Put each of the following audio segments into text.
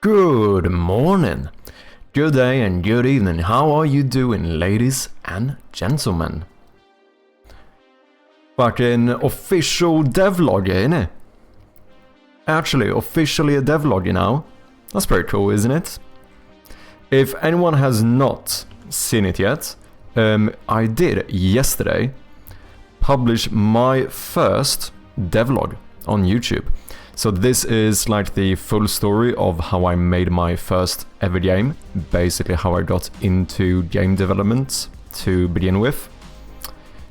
Good morning, good day and good evening. How are you doing, ladies and gentlemen? Fucking official devlogger, innit? Actually, officially a devlogger now. That's pretty cool, isn't it? If anyone has not seen it yet, I did yesterday publish my first devlog on YouTube. So this is like the full story of how I made my first ever game, basically how I got into game development to begin with.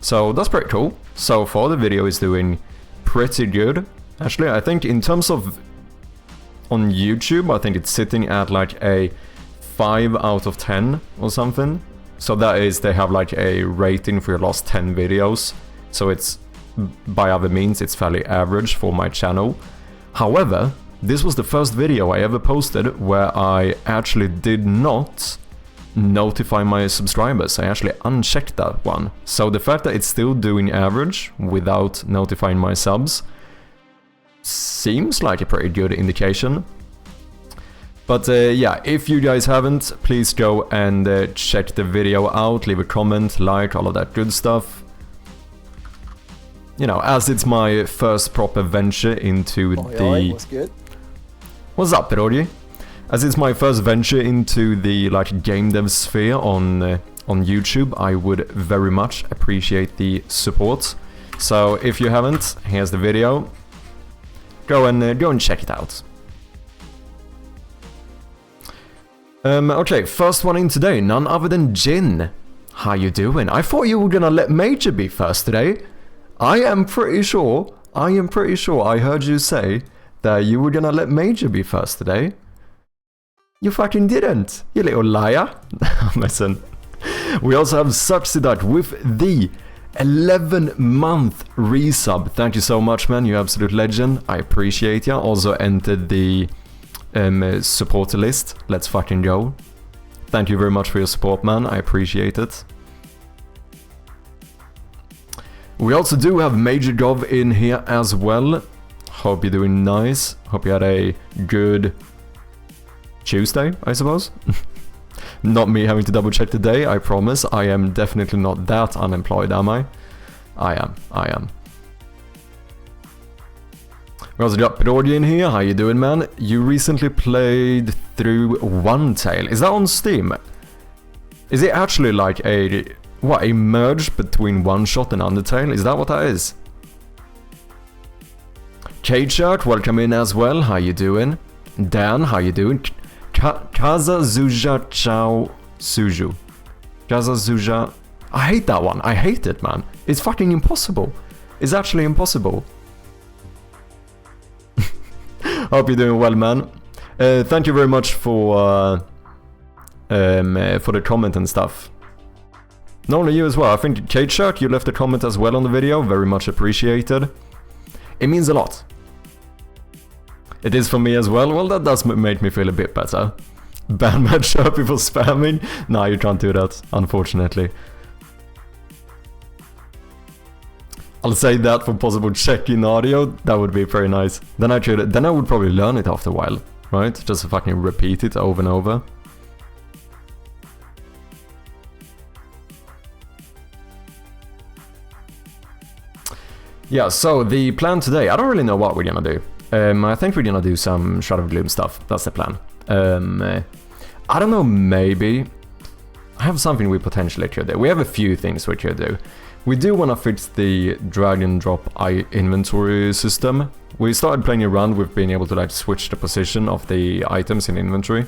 So that's pretty cool. So far the video is doing pretty good. Actually, I think in terms of on YouTube, I think it's sitting at like a 5 out of 10 or something. So that is, they have like a rating for your last 10 videos. So it's, by other means, it's fairly average for my channel. However, this was the first video I ever posted where I actually did not notify my subscribers. I actually unchecked that one. So the fact that it's still doing average without notifying my subs seems like a pretty good indication. But yeah, if you guys haven't, please go and check the video out, leave a comment, like, all of that good stuff. You know, as it's my first proper venture into What's good? What's up, Rogi? As it's my first venture into the like game dev sphere on YouTube, I would very much appreciate the support. So if you haven't, here's the video. Go and check it out. Okay, first one in today, none other than Jin. How you doing? I thought you were gonna let Major be first today. I am pretty sure I heard you say that you were gonna let Major be first today. You fucking didn't, you little liar. Listen. We also have Subsidat with the 11-month resub. Thank you so much, man. You absolute legend. I appreciate ya. Also entered the supporter list. Let's fucking go. Thank you very much for your support, man. I appreciate it. We also do have Major Gov in here as well. Hope you're doing nice. Hope you had a good Tuesday, I suppose. Not me having to double check the day, I promise. I am definitely not that unemployed, am I? I am. We also got Pedorgi in here. How you doing, man? You recently played through One Tail. Is that on Steam? Is it actually like a... what, a merge between One Shot and Undertale? Is that what that is? K-Shirt, welcome in as well. How you doing? Dan, how you doing? Kazazuja Chao Suju. Kazazuja... I hate that one. I hate it, man. It's fucking impossible. It's actually impossible. Hope you're doing well, man. Thank you very much for the comment and stuff. Not only you as well, I think Kate Shark, you left a comment as well on the video, very much appreciated. It means a lot. It is for me as well, well that does make me feel a bit better. Ban Mad Sharpie for spamming? No, you can't do that, unfortunately. I'll say that for possible check-in audio, that would be pretty nice. Then I would probably learn it after a while, right? Just to fucking repeat it over and over. Yeah, so the plan today, I don't really know what we're gonna do. I think we're gonna do some Shadow of Gloom stuff, that's the plan. I don't know, maybe... I have something we potentially could do. We have a few things we could do. We do want to fix the drag and drop inventory system. We started playing around with being able to like switch the position of the items in inventory.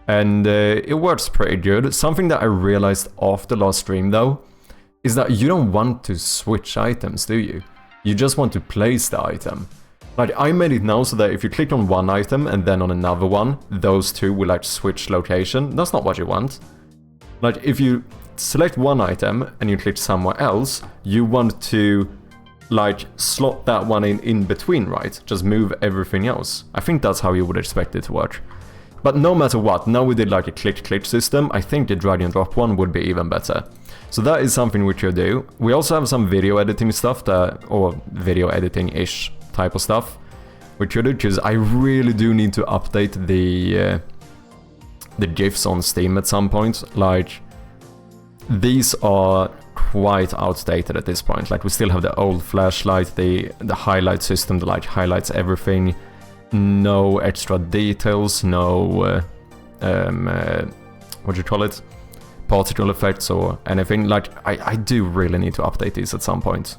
And it works pretty good. Something that I realized after last stream though, is that you don't want to switch items, do you? You just want to place the item. Like, I made it now so that if you click on one item and then on another one, those two will like switch location. That's not what you want. Like, if you select one item and you click somewhere else, you want to like slot that one in between, right? Just move everything else. I think that's how you would expect it to work. But no matter what, now we did like a click system, I think the drag and drop one would be even better. So that is something we could do. We also have some video editing stuff or video editing-ish type of stuff we could do, because I really do need to update the GIFs on Steam at some point. Like, these are quite outdated at this point. Like, we still have the old flashlight, the highlight system that like highlights everything. No extra details, no what do you call it? Particle effects or anything. Like, I do really need to update these at some point.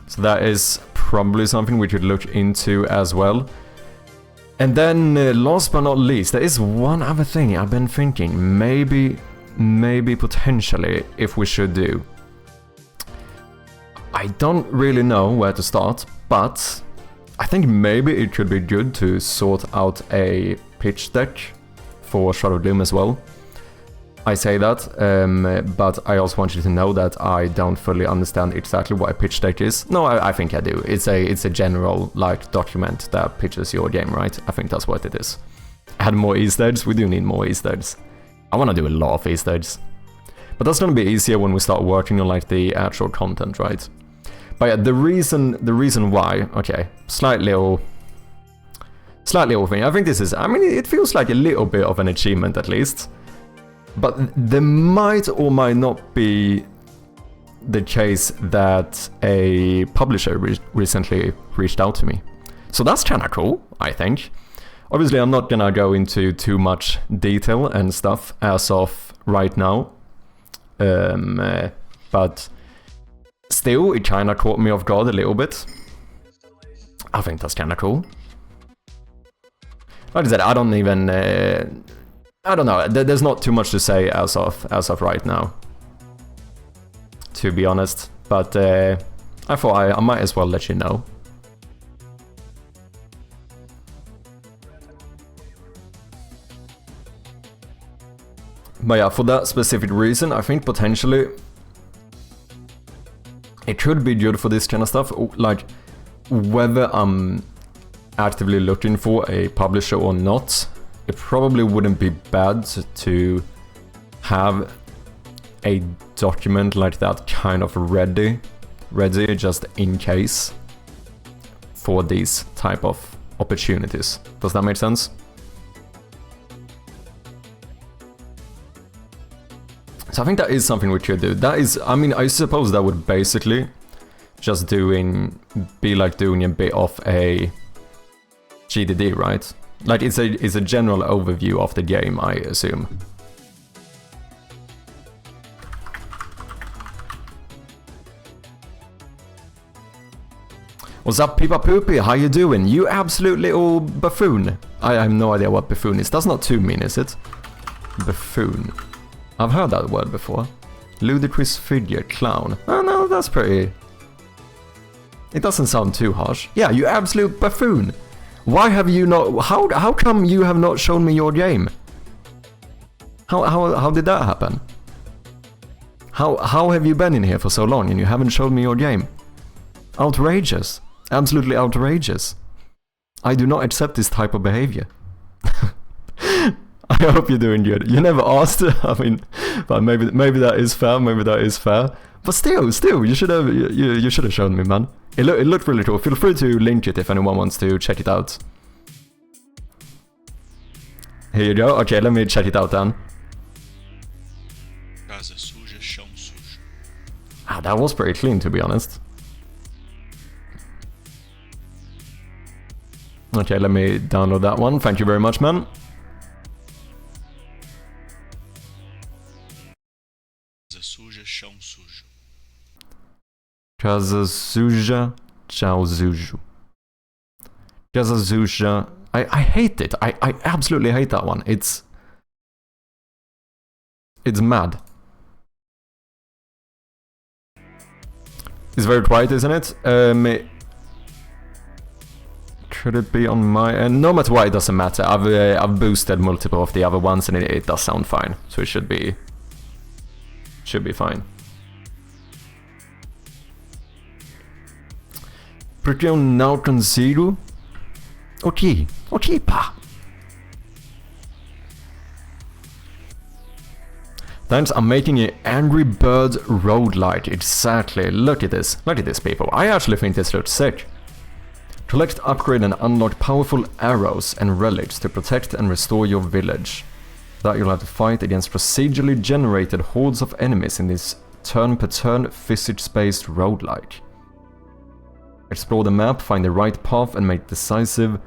So that is probably something we could look into as well. And then last but not least, there is one other thing I've been thinking, maybe potentially if we should do. I don't really know where to start, but I think maybe it could be good to sort out a pitch deck for Shroud of Gloom as well. I say that, but I also want you to know that I don't fully understand exactly what a pitch deck is. No, I think I do. It's a general like document that pitches your game, right? I think that's what it is. Add more Easter eggs. We do need more Easter eggs. I want to do a lot of Easter eggs, but that's going to be easier when we start working on like the actual content, right? But yeah, the reason why, okay, slightly off thing. I think this is, I mean, it feels like a little bit of an achievement at least. But there might or might not be the case that a publisher recently reached out to me. So that's kind of cool, I think. Obviously, I'm not gonna go into too much detail and stuff as of right now. But still, it kind of caught me off guard a little bit. I think that's kind of cool. Like I said, I don't even... I don't know, there's not too much to say as of right now, to be honest, but I thought I might as well let you know. But yeah, for that specific reason, I think potentially it could be good for this kind of stuff, like whether I'm actively looking for a publisher or not. It probably wouldn't be bad to have a document like that kind of ready just in case for these type of opportunities. Does that make sense? So I think that is something we could do. That is, I mean, I suppose that would basically just be like doing a bit of a GDD, right? Like, it's a general overview of the game, I assume. What's up, Peepa Poopy? How you doing? You absolute little buffoon. I have no idea what buffoon is. That's not too mean, is it? Buffoon. I've heard that word before. Ludicrous figure, clown. Oh no, that's pretty... It doesn't sound too harsh. Yeah, you absolute buffoon. Why have you not... How come you have not shown me your game? How did that happen? How have you been in here for so long and you haven't shown me your game? Outrageous. Absolutely outrageous. I do not accept this type of behavior. I hope you're doing good. You never asked. I mean, but maybe that is fair. Maybe that is fair. But still, you should have shown me, man. It looked really cool. Feel free to link it if anyone wants to check it out. Here you go. Okay, let me check it out then. Casa suja, chão sujo. Ah, that was pretty clean, to be honest. Okay, let me download that one. Thank you very much, man. Casa suja, chão sujo. Casa suja, chão sujo. Casa suja. I hate it. I absolutely hate that one. It's mad. It's very quiet, isn't it? Could it be on my end? No matter what, it doesn't matter. I've boosted multiple of the other ones and it does sound fine. So it should be fine. Porque eu não consigo. Ok, pá. Thanks, I'm making an Angry Bird roguelike. Exactly. Look at this. Look at this, people. I actually think this looks sick. Collect, upgrade and unlock powerful arrows and relics to protect and restore your village. That you'll have to fight against procedurally generated hordes of enemies in this turn-per-turn physics-based roguelike. Explore the map, find the right path and make decisive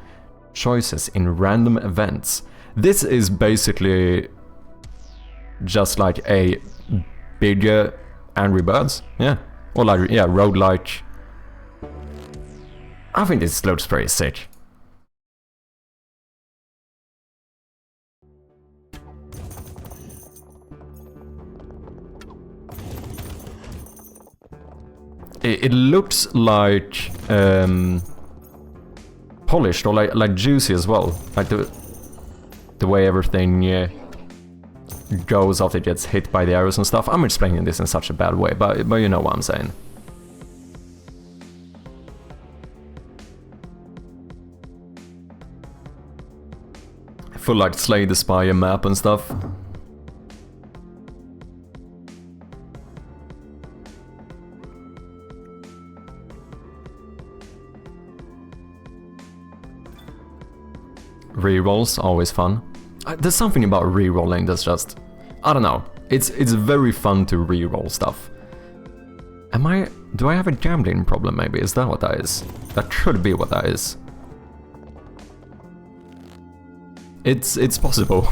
choices in random events. This is basically just like a bigger Angry Birds, yeah. Or like, yeah, roguelike. I think this looks pretty sick. It looks like polished or like juicy as well, like the way everything goes after it gets hit by the arrows and stuff. I'm explaining this in such a bad way, but you know what I'm saying. Full like Slay the Spire map and stuff. Rerolls, always fun. There's something about rerolling that's just... I don't know. It's very fun to reroll stuff. Do I have a gambling problem maybe? Is that what that is? That should be what that is. It's possible.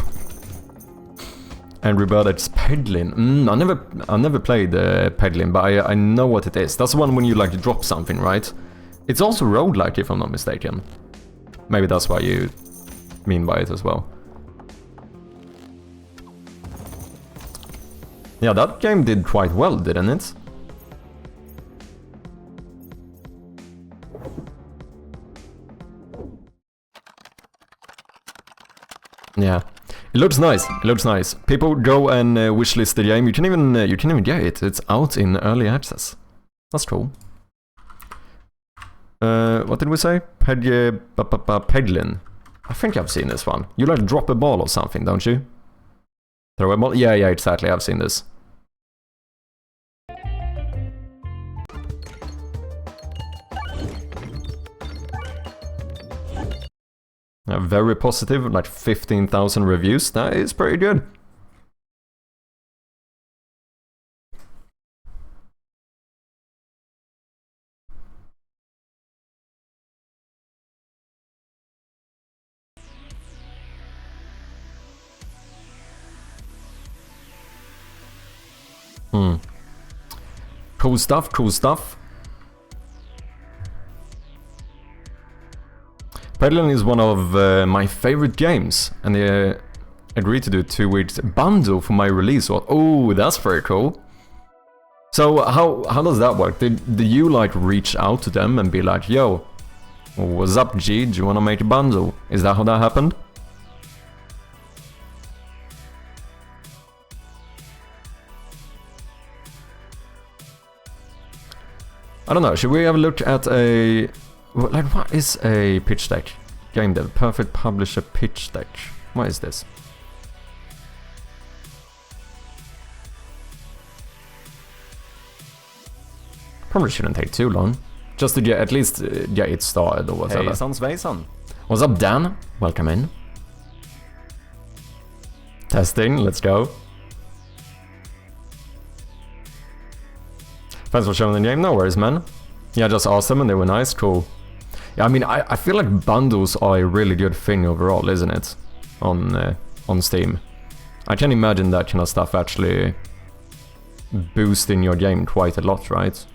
Angry Bird, it's peddling. I never played peddling, but I know what it is. That's the one when you like drop something, right? It's also roguelike if I'm not mistaken. Maybe that's why you mean by it as well. Yeah, that game did quite well, didn't it? Yeah, it looks nice. It looks nice. People go and wishlist the game. You can even get it. It's out in early access. That's cool. What did we say? Peddling. I think I've seen this one. You like drop a ball or something, don't you? Throw a ball? Yeah, exactly. I've seen this. Very positive, like 15,000 reviews. That is pretty good. Cool stuff, cool stuff. Peddling is one of my favorite games, and they agreed to do a 2 weeks bundle for my release. Oh, that's very cool. So how does that work? Did you like reach out to them and be like, yo, what's up G, do you wanna make a bundle? Is that how that happened? I don't know, should we have a look at a... Like, what is a pitch deck? Game dev, perfect publisher pitch deck. What is this? Probably shouldn't take too long. Just to get, at least get it started or whatever. Hey, what's up, Dan? Welcome in. Testing, let's go. Thanks for showing the game, no worries, man. Yeah, just awesome and they were nice, cool. Yeah, I mean, I feel like bundles are a really good thing overall, isn't it? On Steam. I can imagine that kind of stuff actually boosting your game quite a lot, right?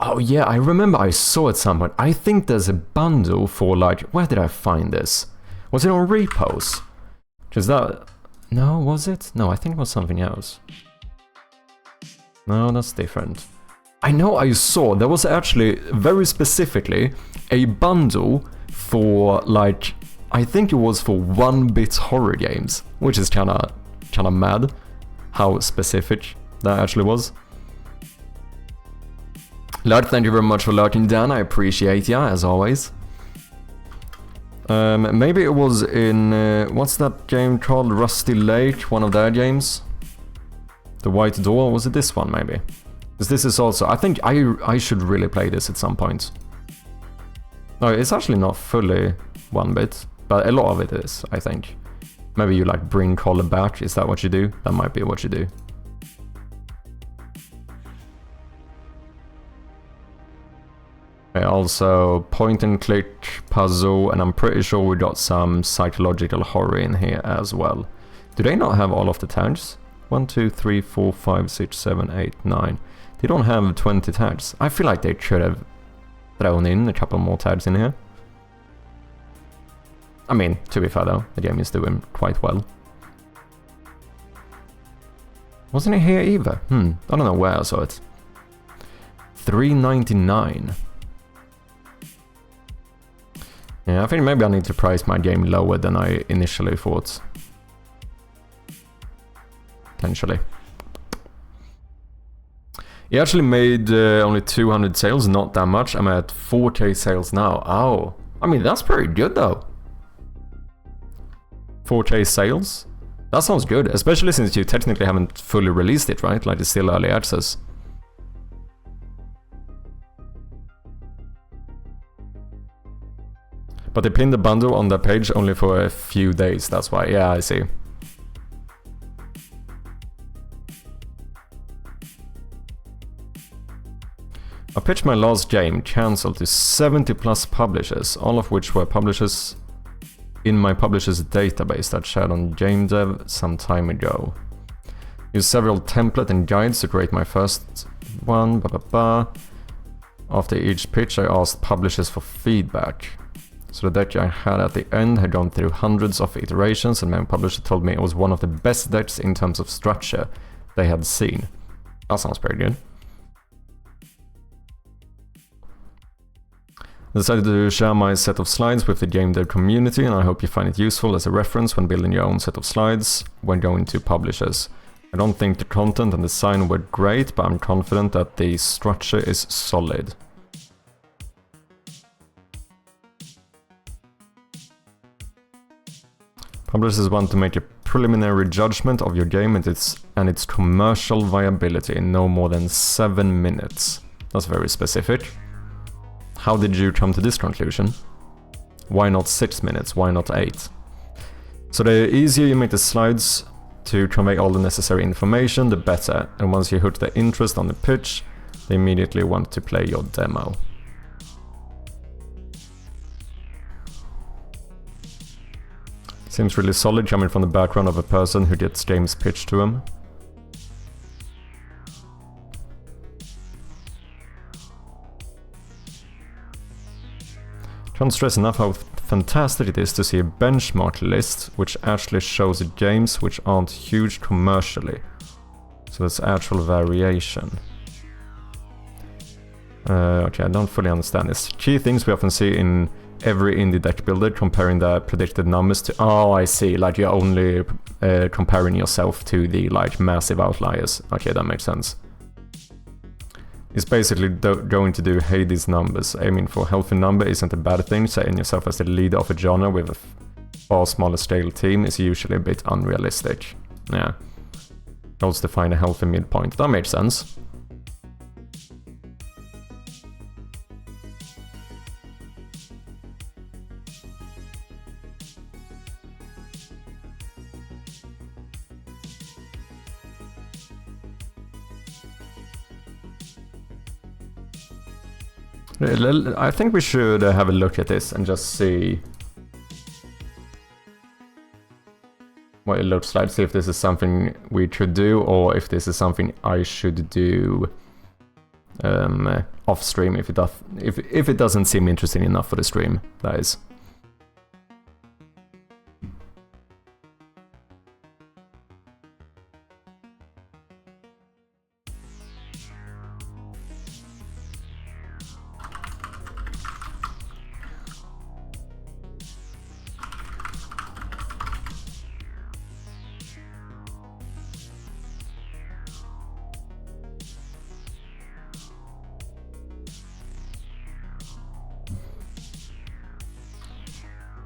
Oh yeah, I remember I saw it somewhere. I think there's a bundle for like... Where did I find this? Was it on Repos? Because that... No, was it? No, I think it was something else. No, that's different. I know I saw there was actually very specifically a bundle for like, I think it was for 1-bit horror games, which is kind of mad how specific that actually was. Lurk, thank you very much for lurking, Dan. I appreciate ya as always. Maybe it was in... what's that game called? Rusty Lake? One of their games? The White Door? Was it this one, maybe? Because this is also... I think I should really play this at some point. No, it's actually not fully 1-bit, but a lot of it is, I think. Maybe you like bring color back, is that what you do? That might be what you do. Also, point and click, puzzle, and I'm pretty sure we got some psychological horror in here as well. Do they not have all of the tags? 1, 2, 3, 4, 5, 6, 7, 8, 9. They don't have 20 tags. I feel like they should have thrown in a couple more tags in here. I mean, to be fair though, the game is doing quite well. Wasn't it here either? I don't know where I saw it. $3.99. Yeah, I think maybe I need to price my game lower than I initially thought. Potentially. He actually made only 200 sales, not that much. I'm at 4k sales now. Oh, I mean, that's pretty good though. 4k sales? That sounds good, especially since you technically haven't fully released it, right? Like, it's still early access. But they pinned the bundle on their page only for a few days, that's why. Yeah, I see. I pitched my last game, cancelled, to 70 plus publishers, all of which were publishers in my publisher's database that shared on gamedev some time ago. Used several templates and guides to create my first one, After each pitch I asked publishers for feedback. So the deck I had at the end had gone through hundreds of iterations, and my publisher told me it was one of the best decks in terms of structure they had seen. That sounds pretty good. I decided to share my set of slides with the gamedev community, and I hope you find it useful as a reference when building your own set of slides when going to publishers. I don't think the content and design were great, but I'm confident that the structure is solid. Publishers want to make a preliminary judgment of your game and its commercial viability in no more than 7 minutes. That's very specific. How did you come to this conclusion? Why not 6 minutes? Why not 8? So the easier you make the slides to convey all the necessary information, the better. And once you hook the interest on the pitch, they immediately want to play your demo. Seems really solid coming from the background of a person who gets games pitched to him. Can't stress enough how fantastic it is to see a benchmark list which actually shows games which aren't huge commercially. So there's actual variation. Okay, I don't fully understand this. Key things we often see in every indie deck builder comparing the predicted numbers to... Oh, I see. Like, you're only comparing yourself to the, like, massive outliers. Okay, that makes sense. It's basically going to do Hades numbers. Aiming for a healthy number isn't a bad thing. Setting yourself as the leader of a genre with a far smaller scale team is usually a bit unrealistic. Yeah. Goals to find a healthy midpoint. That makes sense. I think we should have a look at this and just see what it looks like, see if this is something we could do or if this is something I should do off stream if it doesn't seem interesting enough for the stream, that is.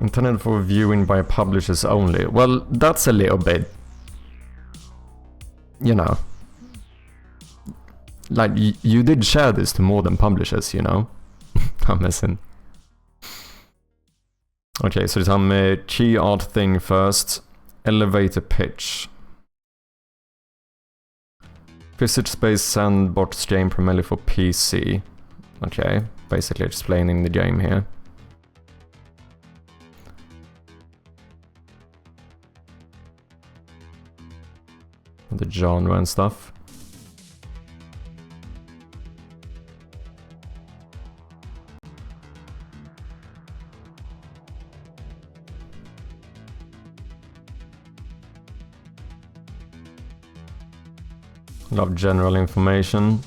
Intended for viewing by publishers only. Well, that's a little bit... You know. Like, you did share this to more than publishers, you know? I'm messing. Okay, så det tar med key art thing first. Elevator pitch. Visit Space Sandbox game primarily for PC. Okay, basically explaining the game here. The genre and stuff. Love general information.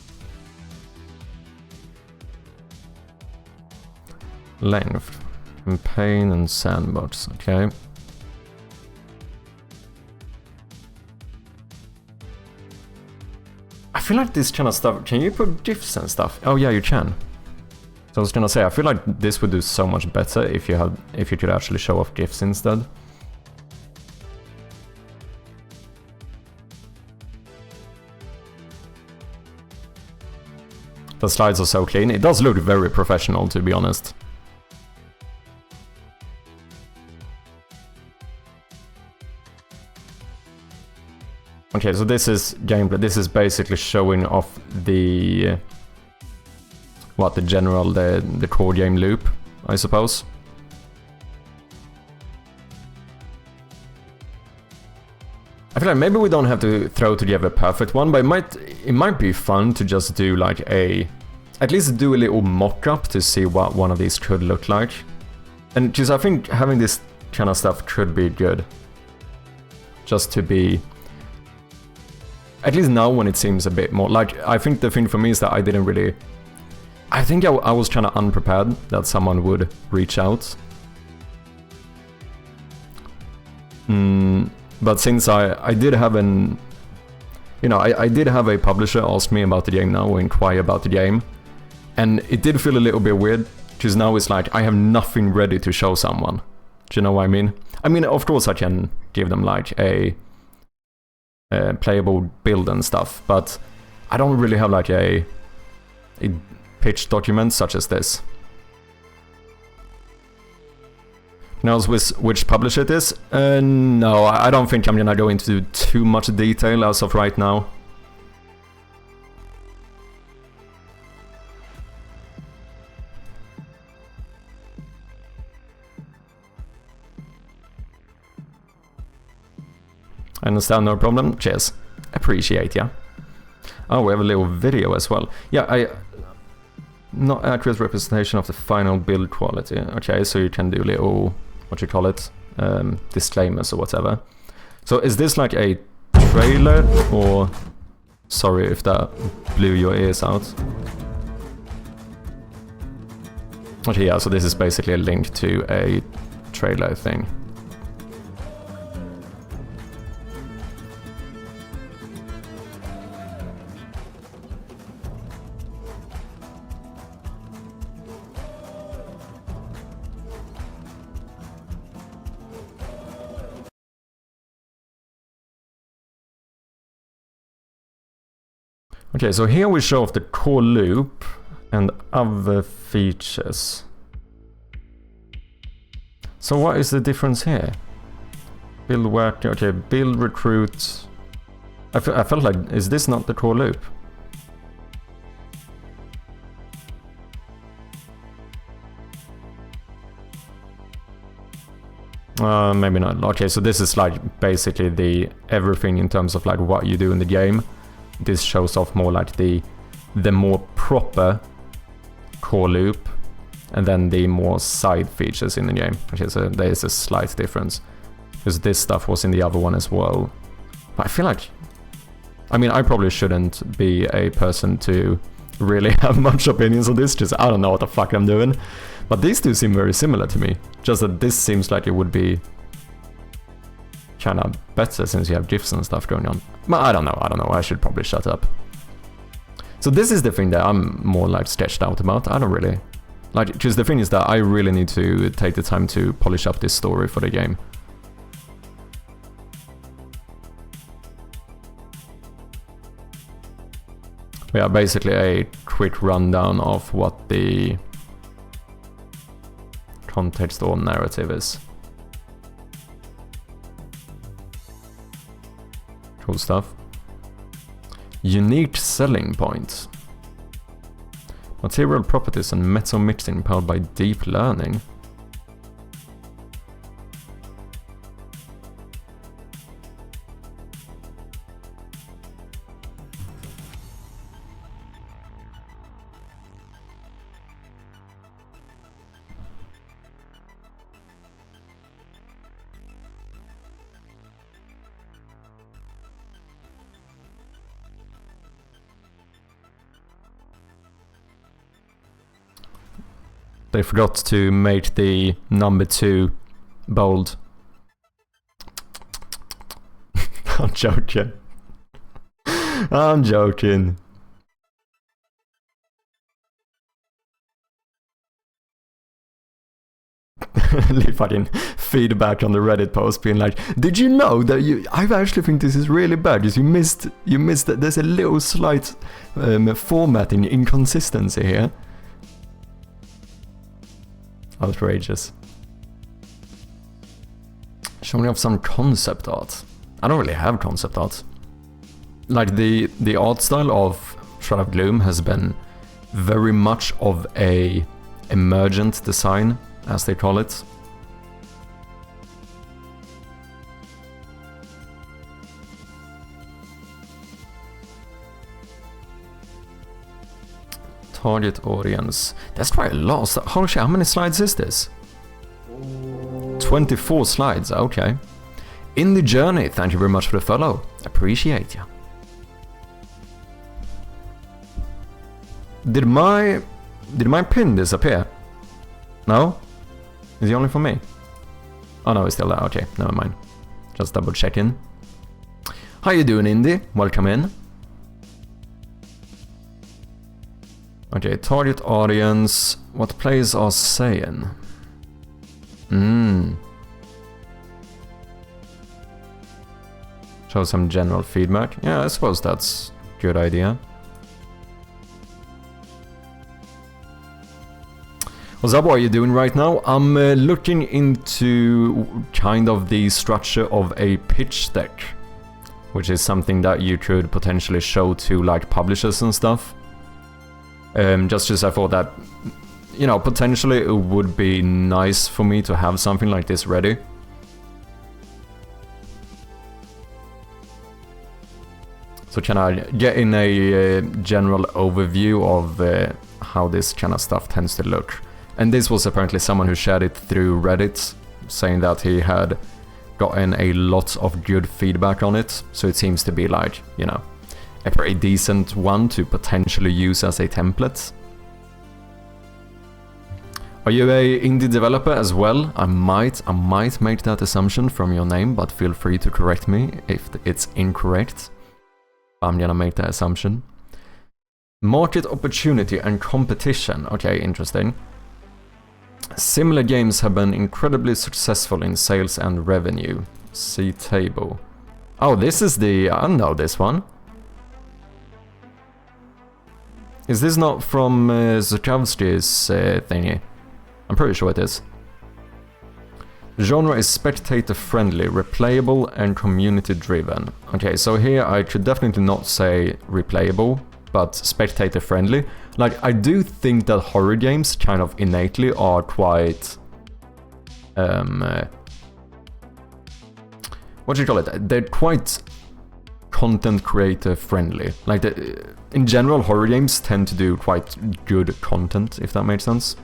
Length. Campaign and sandbox, okay. I feel like this kind of stuff, can you put GIFs and stuff? Oh yeah, you can. So I was gonna say, I feel like this would do so much better if you could actually show off GIFs instead. The slides are so clean. It does look very professional, to be honest. Okay, so this is gameplay. This is basically showing off the... what, the general, the core game loop, I suppose. I feel like maybe we don't have to throw together a perfect one, but it might be fun to just do like at least do a little mock-up to see what one of these could look like. And just I think having this kind of stuff could be good. Just to be... At least now when it seems a bit more... Like, I think the thing for me is that I didn't really... I think I was kind of unprepared that someone would reach out. But since I did have an... You know, I did have a publisher ask me about the game now, or inquire about the game. And it did feel a little bit weird, because now it's like, I have nothing ready to show someone. Do you know what I mean? I mean, of course I can give them like a playable build and stuff, but I don't really have like a pitch document such as this. Knows which publisher it is? No, I don't think I'm gonna go into too much detail as of right now. I understand, no problem. Cheers. Appreciate ya. Oh, we have a little video as well. Yeah, not accurate representation of the final build quality. Okay, so you can do little, what you call it, disclaimers or whatever. So is this like a trailer, or... Sorry if that blew your ears out. Okay, yeah, so this is basically a link to a trailer thing. Okay, so here we show off the core loop and other features. So what is the difference here? Build work, okay, build recruit. I felt like, is this not the core loop? Maybe not. Okay, so this is like basically the everything in terms of like what you do in the game. This shows off more like the more proper core loop, and then the more side features in the game. Okay, so there is a slight difference, because this stuff was in the other one as well. But I feel like, I mean, I probably shouldn't be a person to really have much opinions on this, just I don't know what the fuck I'm doing. But these two seem very similar to me, just that this seems like it would be kind of better since you have GIFs and stuff going on. But I don't know, I should probably shut up. So this is the thing that I'm more like sketched out about. I don't really Like, because the thing is that I really need to take the time to polish up this story for the game. Yeah, basically a quick rundown of what the context or narrative is. Cool stuff. Unique selling point. Material properties and metal mixing powered by deep learning. They forgot to make the number 2 bold. I'm joking. I'm joking. Fucking feedback on the Reddit post being like, did you know that I actually think this is really bad because you missed that there's a little slight formatting inconsistency here. Outrageous. Show me off some concept art. I don't really have concept art. Like the art style of Shroud of Gloom has been very much of a emergent design, as they call it. Target audience. That's quite a lot. Holy shit, how many slides is this? 24 slides, okay. In the journey, thank you very much for the follow. Appreciate ya. Did my pin disappear? No? Is it only for me? Oh no, it's still there. Okay, never mind. Just double checking. How you doing, Indy? Welcome in. Okay, target audience. What players are saying? Show some general feedback. Yeah, I suppose that's a good idea. What's up, what are you doing right now? I'm looking into kind of the structure of a pitch deck, which is something that you could potentially show to like publishers and stuff. Just because I thought that, you know, potentially it would be nice for me to have something like this ready. So can I get in a general overview of how this kind of stuff tends to look? And this was apparently someone who shared it through Reddit, saying that he had gotten a lot of good feedback on it. So it seems to be like, you know, a pretty decent one to potentially use as a template. Are you a indie developer as well? I might make that assumption from your name, but feel free to correct me if it's incorrect. I'm gonna make that assumption. Market opportunity and competition. Okay, interesting. Similar games have been incredibly successful in sales and revenue. See table. Oh, this is the... I know this one. Is this not from Zukowski's thingy? I'm pretty sure it is. Genre is spectator-friendly, replayable, and community-driven. Okay, so here I could definitely not say replayable, but spectator-friendly. Like, I do think that horror games kind of innately are quite... what do you call it? They're quite content creator friendly. Like, in general, horror games tend to do quite good content, if that makes sense.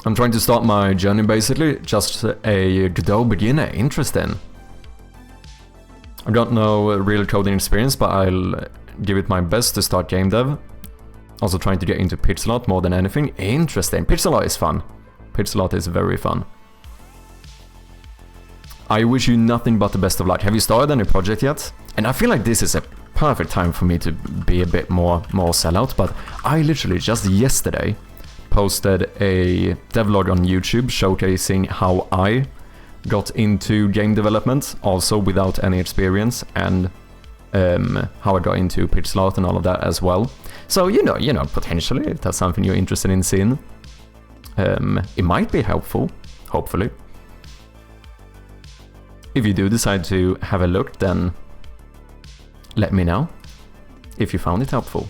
I'm trying to start my journey basically, just a Godot beginner, interesting. I got no real coding experience, but I'll give it my best to start game dev. Also trying to get into pixel art more than anything. Interesting, pixel art is fun. Pixel art is very fun. I wish you nothing but the best of luck. Have you started any project yet? And I feel like this is a perfect time for me to be a bit more sellout, but I literally just yesterday posted a devlog on YouTube showcasing how I got into game development, also without any experience, and how I got into pixel art and all of that as well. So you know, potentially if that's something you're interested in seeing, it might be helpful, hopefully. If you do decide to have a look, then let me know if you found it helpful.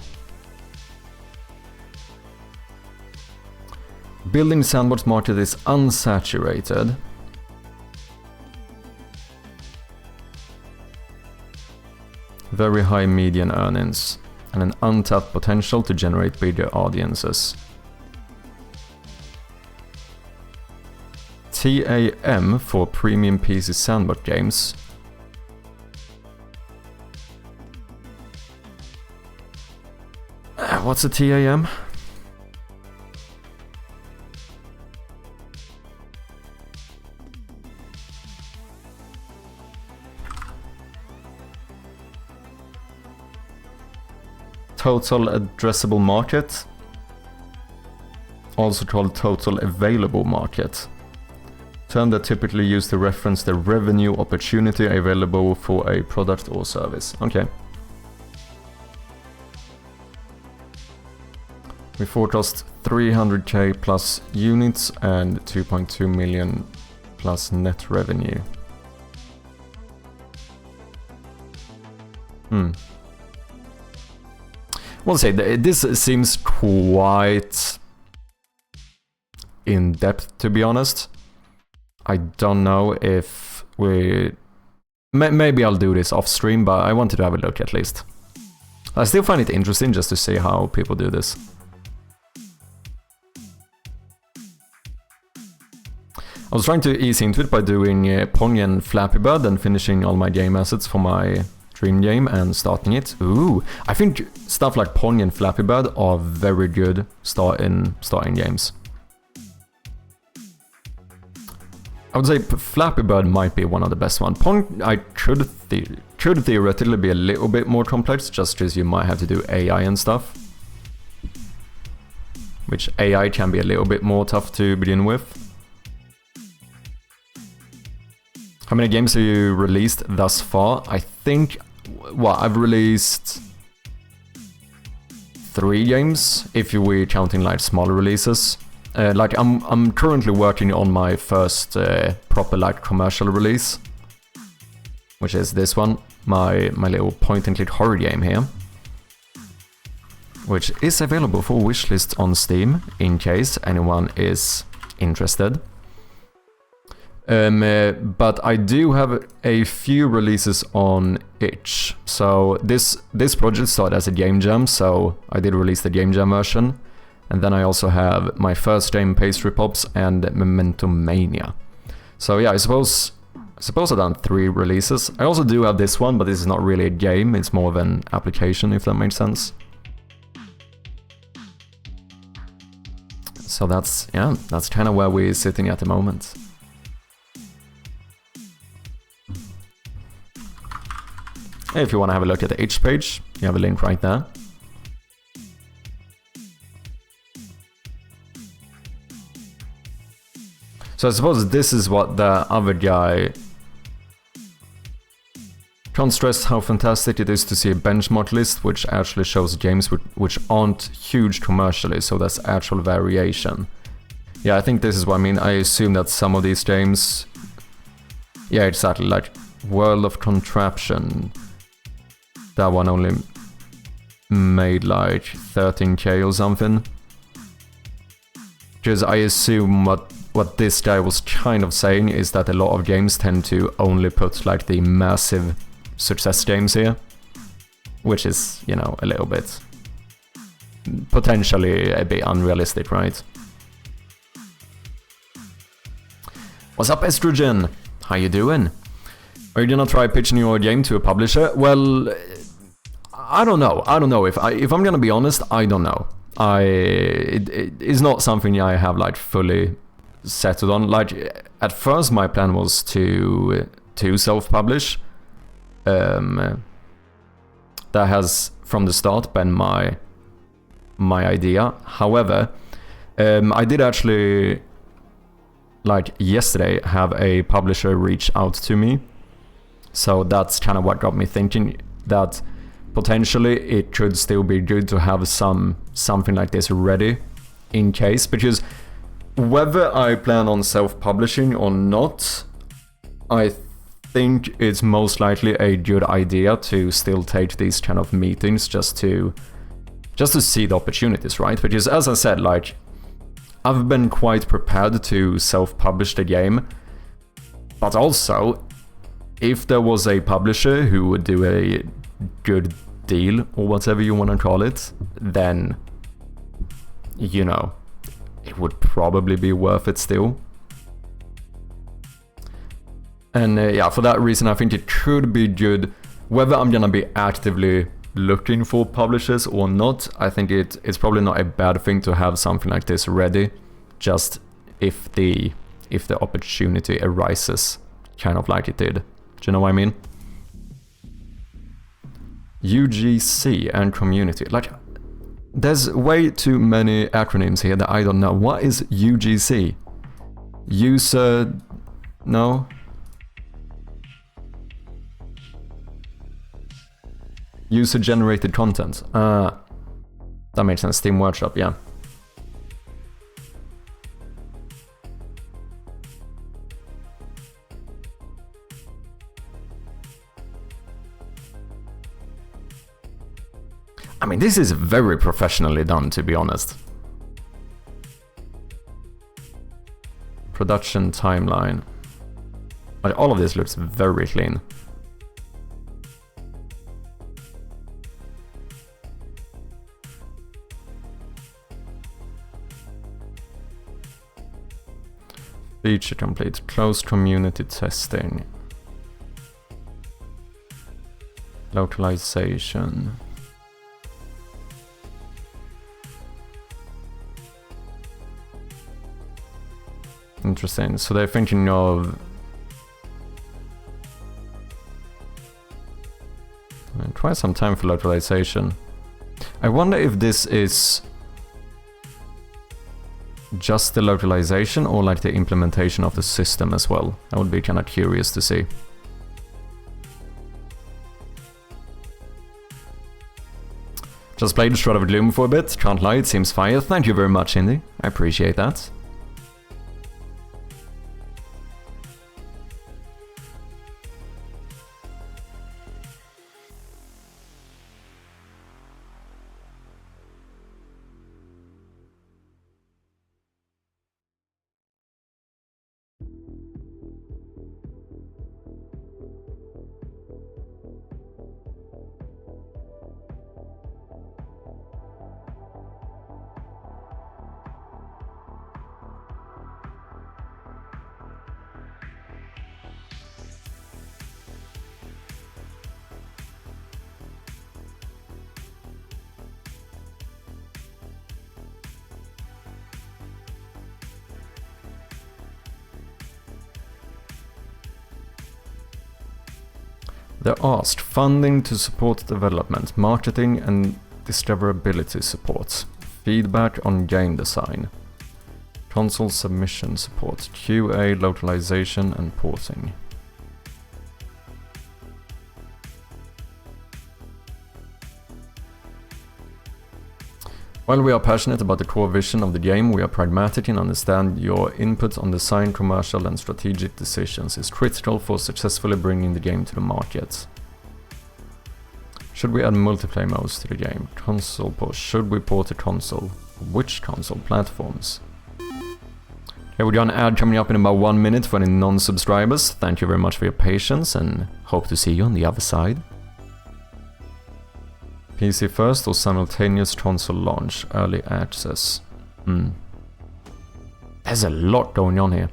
Building sandbox market is unsaturated. Very high median earnings and an untapped potential to generate bigger audiences. TAM for premium PC sandbox games. What's a TAM? Total addressable market, also called total available market. Term that typically used to reference the revenue opportunity available for a product or service. Okay. We forecast 300k plus units and 2.2 million plus net revenue. We'll say this seems quite in depth, to be honest. I don't know if we... Maybe I'll do this off stream, but I wanted to have a look at least. I still find it interesting just to see how people do this. I was trying to ease into it by doing Pong and Flappy Bird and finishing all my game assets for my dream game and starting it. Ooh, I think stuff like Pong and Flappy Bird are very good starting games. I would say Flappy Bird might be one of the best ones. Pong I could theoretically be a little bit more complex, just because you might have to do AI and stuff. Which AI can be a little bit more tough to begin with. How many games have you released thus far? I think, well, I've released 3 games, if we're counting like smaller releases. Like I'm currently working on my first proper like commercial release, which is this one, my little point-and-click horror game here, which is available for wishlist on Steam in case anyone is interested. But I do have a few releases on itch. So this project started as a game jam, so I did release the game jam version. And then I also have my first game, Pastry Pops, and Memento Mania. So yeah, I suppose I've done 3 releases. I also do have this one, but this is not really a game, it's more of an application, if that makes sense. So that's kind of where we're sitting at the moment. If you want to have a look at the itch page, you have a link right there. So I suppose this is what the other guy... Can't stress how fantastic it is to see a benchmark list which actually shows games which aren't huge commercially, so that's actual variation. Yeah, I think this is what I mean. I assume that some of these games... Yeah, exactly, like World of Contraption. That one only made like 13k or something. Because I assume what this guy was kind of saying is that a lot of games tend to only put like the massive success games here. Which is, you know, a little bit... potentially a bit unrealistic, right? What's up, Estrogen? How you doing? Are you gonna try pitching your game to a publisher? Well, I don't know. If I'm gonna be honest, I don't know. It is not something I have like fully settled on. Like at first, my plan was to self-publish, That has from the start been my idea. However, I did actually, like yesterday, have a publisher reach out to me. So that's kind of what got me thinking that potentially it could still be good to have something like this ready in case, because whether I plan on self-publishing or not, I think it's most likely a good idea to still take these kind of meetings just to see the opportunities, right? Because as I said, like, I've been quite prepared to self-publish the game, but also if there was a publisher who would do a good deal or whatever you want to call it, then, you know, it would probably be worth it still. And yeah, for that reason, I think it could be good. Whether I'm gonna be actively looking for publishers or not, I think it's probably not a bad thing to have something like this ready, just if the opportunity arises, kind of like it did. Do you know what I mean? UGC and community. Like, there's way too many acronyms here that I don't know. What is UGC? User... No? User-generated content. That makes sense. Steam Workshop, yeah. I mean, this is very professionally done, to be honest. Production timeline. Like, all of this looks very clean. Feature complete. Closed community testing. Localization. Interesting. So they're thinking of... quite some time for localization. I wonder if this is just the localization or like the implementation of the system as well. I would be kind of curious to see. Just played Shroud of Gloom for a bit. Can't lie, it seems fire. Thank you very much, Indy. I appreciate that. They're asked funding to support development, marketing and discoverability support, feedback on game design, console submission support, QA, localization and porting. While we are passionate about the core vision of the game, we are pragmatic and understand your input on design, commercial and strategic decisions is critical for successfully bringing the game to the market. Should we add multiplayer modes to the game? Console port. Should we port to console? Which console platforms? Okay, we got an ad coming up in about 1 minute for any non-subscribers. Thank you very much for your patience and hope to see you on the other side. PC first or simultaneous console launch, early access. There's a lot going on here.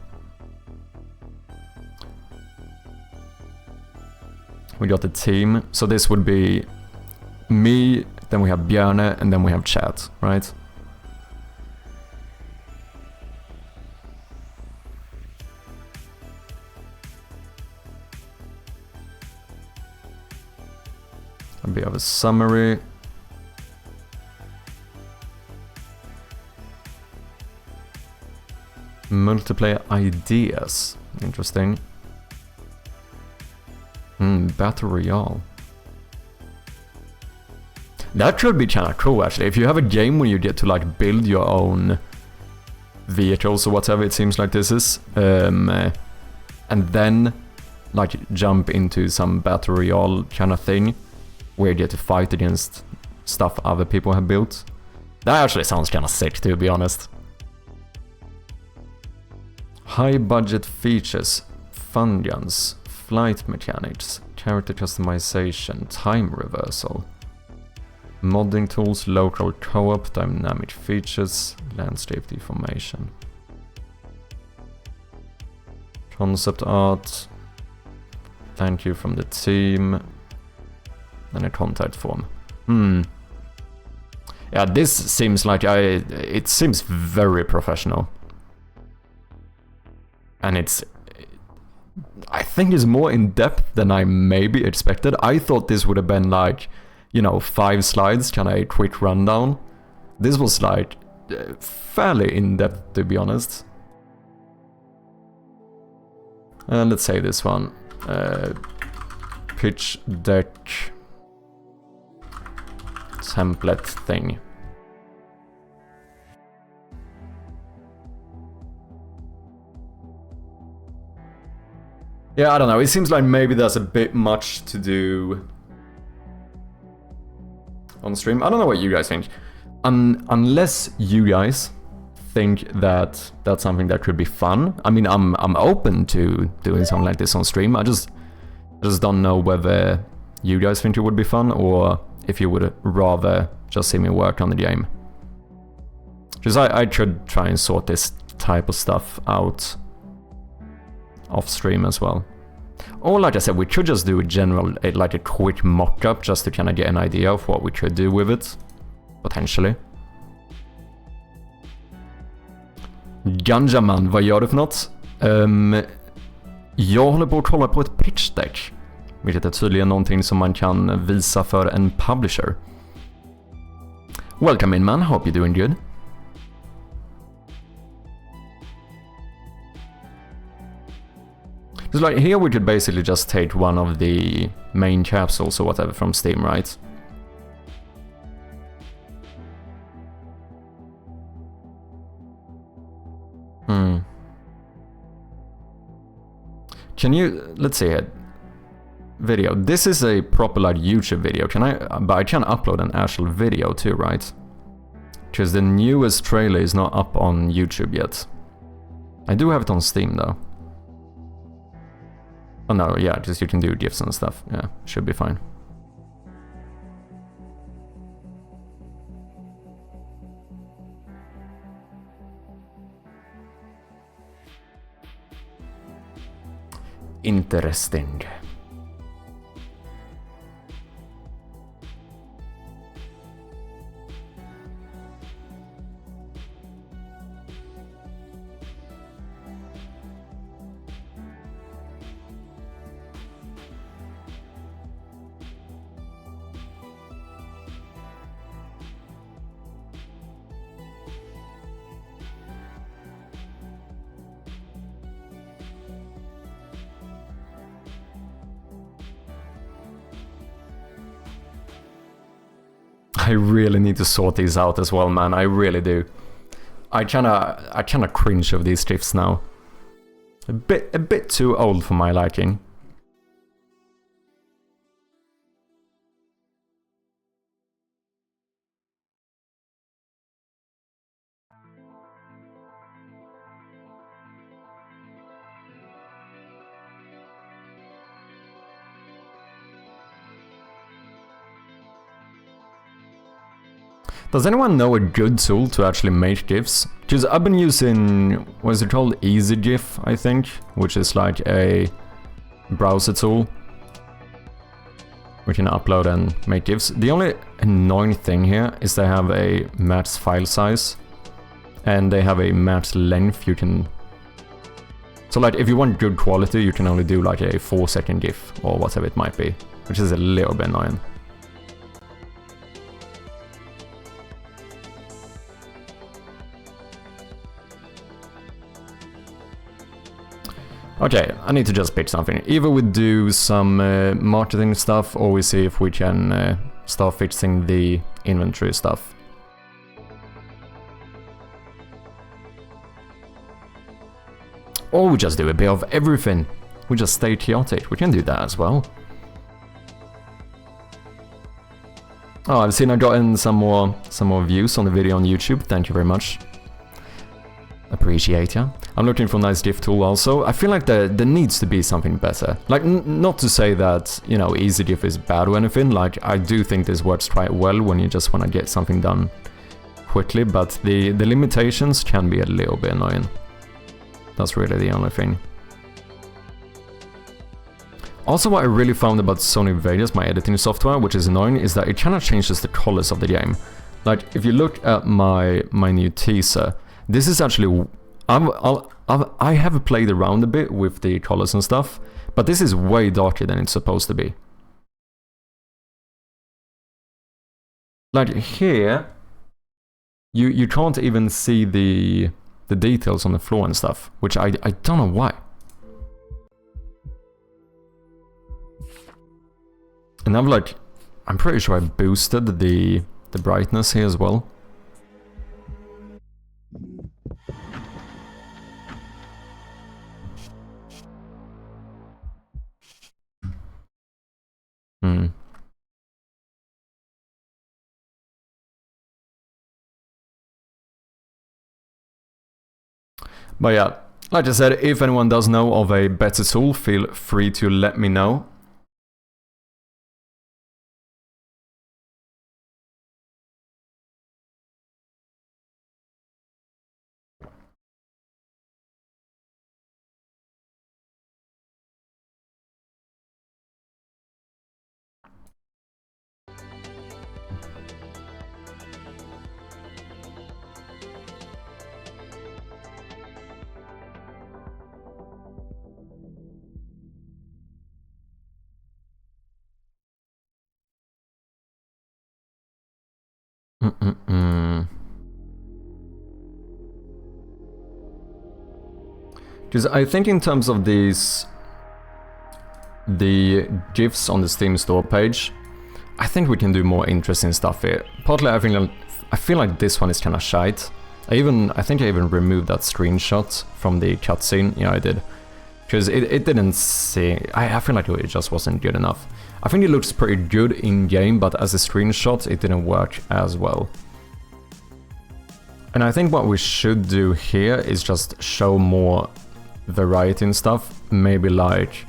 We got the team, so this would be me, then we have Bjarne, and then we have chat, right? A bit of a summary. Multiplayer ideas. Interesting. Battle Royale. That could be kinda cool actually. If you have a game where you get to like build your own vehicles or whatever it seems like this is. And then like jump into some Battle Royale kind of thing where you get to fight against stuff other people have built. That actually sounds kinda sick, to be honest. High budget features, fun guns, flight mechanics, character customization, time reversal, modding tools, local co-op, dynamic features, landscape deformation, concept art, thank you from the team, and a contact form. Yeah, this seems like it seems very professional. And I think it's more in depth than I maybe expected. I thought this would have been like, you know, 5 slides, kind of a quick rundown. This was like fairly in depth, to be honest. Let's say this one. Pitch deck template thing. Yeah, I don't know. It seems like maybe there's a bit much to do on stream. I don't know what you guys think. Unless you guys think that that's something that could be fun. I mean, I'm open to doing something like this on stream. I just don't know whether you guys think it would be fun or if you would rather just see me work on the game. Because I could try and sort this type of stuff out off stream as well. Or like I said, we could just do a general, like a quick mock-up just to kind of get an idea of what we could do with it. Potentially. Ganjaman, vad gör du för något? Jag håller på att kolla på ett pitch deck. Vilket är tydligen någonting som man kan visa för en publisher. Welcome in man, hope you're doing good. Because like here we could basically just take one of the main capsules or whatever from Steam, right? Can you, let's see it. Video. This is a proper like YouTube video. But I can upload an actual video too, right? Because the newest trailer is not up on YouTube yet. I do have it on Steam though. Oh no, yeah, just you can do GIFs and stuff. Yeah, should be fine. Interesting. I really need to sort these out as well, man. I really do. I kinda cringe of these GIFs now. A bit too old for my liking. Does anyone know a good tool to actually make GIFs? Because I've been using, what is it called? Easy GIF, I think, which is like a browser tool. We can upload and make GIFs. The only annoying thing here is they have a max file size and they have a max length you can... So like if you want good quality, you can only do like a 4-second GIF or whatever it might be, which is a little bit annoying. Okay, I need to just pitch something. Either we do some marketing stuff, or we see if we can start fixing the inventory stuff. Or we just do a bit of everything. We just stay chaotic. We can do that as well. Oh, I've seen I've gotten some more views on the video on YouTube. Thank you very much. Appreciate ya. I'm looking for a nice GIF tool also. I feel like there needs to be something better. Like, not to say that, you know, easy GIF is bad or anything. Like, I do think this works quite well when you just want to get something done quickly, but the limitations can be a little bit annoying. That's really the only thing. Also, what I really found about Sony Vegas, my editing software, which is annoying, is that it kind of changes the colors of the game. Like, if you look at my new teaser, this is actually... I have played around a bit with the colors and stuff, but this is way darker than it's supposed to be. Like, here, you can't even see the details on the floor and stuff, which I don't know why. And I'm pretty sure I boosted the brightness here as well. But yeah, like I said, if anyone does know of a better tool, feel free to let me know. Because I think in terms of the GIFs on the Steam store page, I think we can do more interesting stuff here. Partly I feel like this one is kind of shite. I think I even removed that screenshot from the cutscene. Yeah, I did. Because it didn't see... I feel like it just wasn't good enough. I think it looks pretty good in-game, but as a screenshot, it didn't work as well. And I think what we should do here is just show more variety and stuff. Maybe like...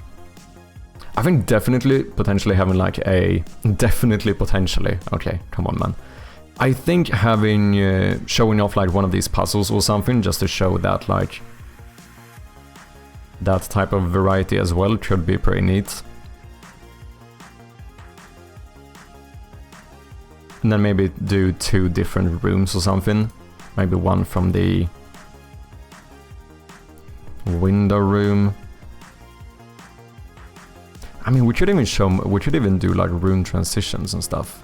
I think definitely, potentially having like a... Definitely, potentially. Okay, come on, man. I think having... showing off like one of these puzzles or something, just to show that like... that type of variety as well could be pretty neat. And then maybe do 2 different rooms or something. Maybe one from the window room. I mean, we could even do like room transitions and stuff.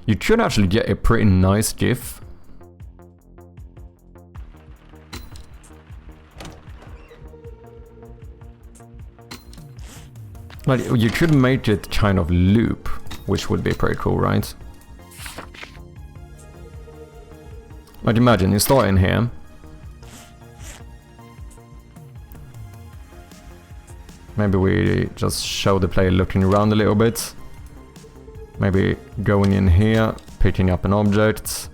You could actually get a pretty nice GIF. Like, you could make it kind of loop, which would be pretty cool, right? Like, imagine you start in here. Maybe we just show the player looking around a little bit. Maybe going in here, picking up an object,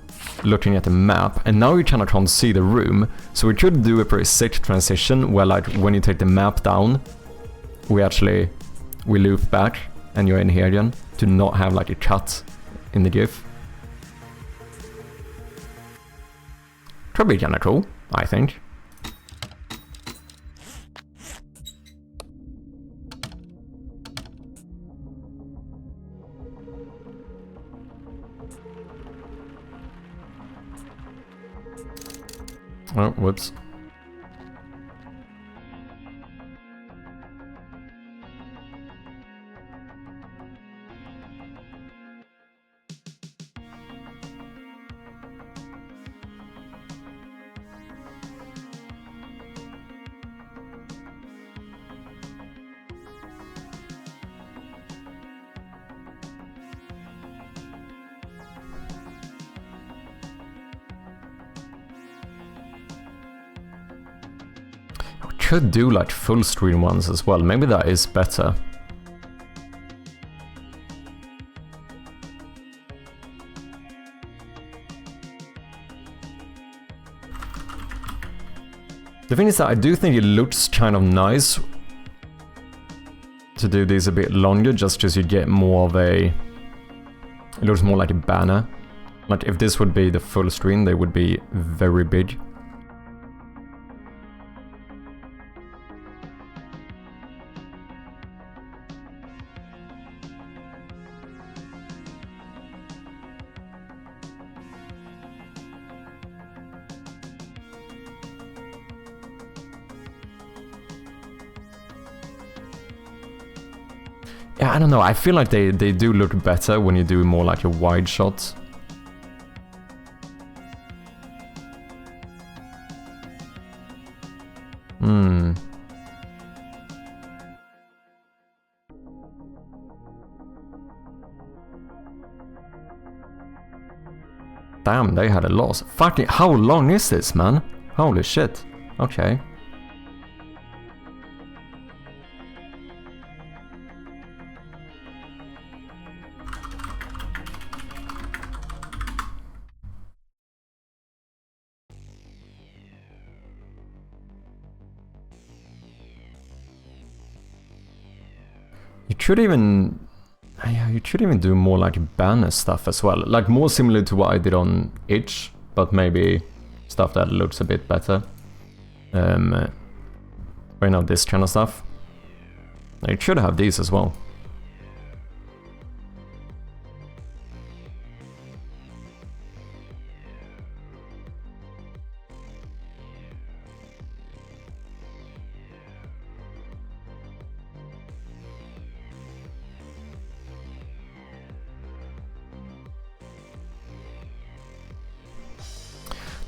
looking at the map, and now you kind of can't see the room. So we could do a pretty sick transition where, like, when you take the map down, we loop back and you're in here again, to not have like a cut in the GIF. Could be kinda cool, I think. Oh, whoops. could do like full screen ones as well. Maybe that is better. The thing is that I do think it looks kind of nice to do these a bit longer, just because you get more of a... It looks more like a banner. Like if this would be the full screen, they would be very big. Yeah, I don't know, I feel like they do look better when you do more like a wide shot. Damn, they had a loss. Fucking, how long is this, man? Holy shit. Okay. You could even... Yeah, you could even do more like banner stuff as well. Like more similar to what I did on Itch, but maybe stuff that looks a bit better. You know, this kind of stuff. It should have these as well.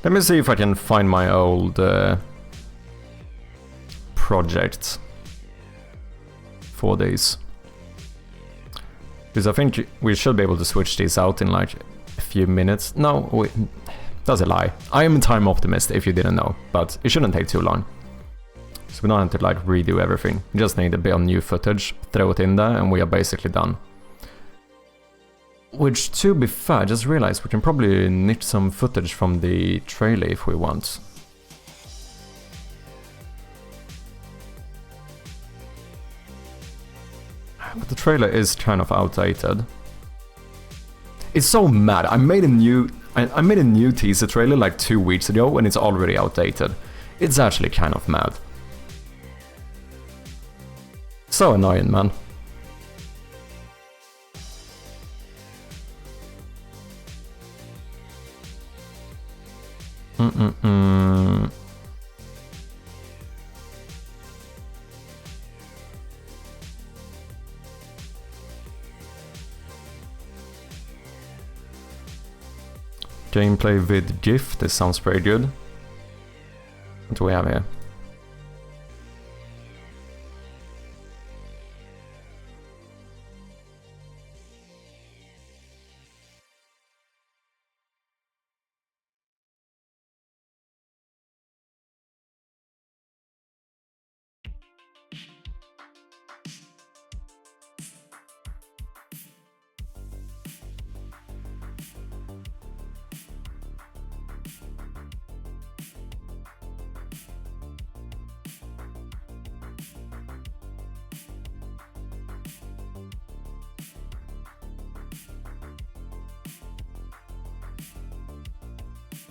Let me see if I can find my old project for these. Because I think we should be able to switch these out in like a few minutes. No, wait, that's a lie. I am a time optimist if you didn't know, but it shouldn't take too long. So we don't have to like redo everything. We just need a bit of new footage, throw it in there, and we are basically done. Which, to be fair, I just realized we can probably nick some footage from the trailer if we want. But the trailer is kind of outdated. It's so mad. I made a new teaser trailer like 2 weeks ago and it's already outdated. It's actually kind of mad. So annoying, man. Gameplay with GIF, this sounds pretty good. What do we have here?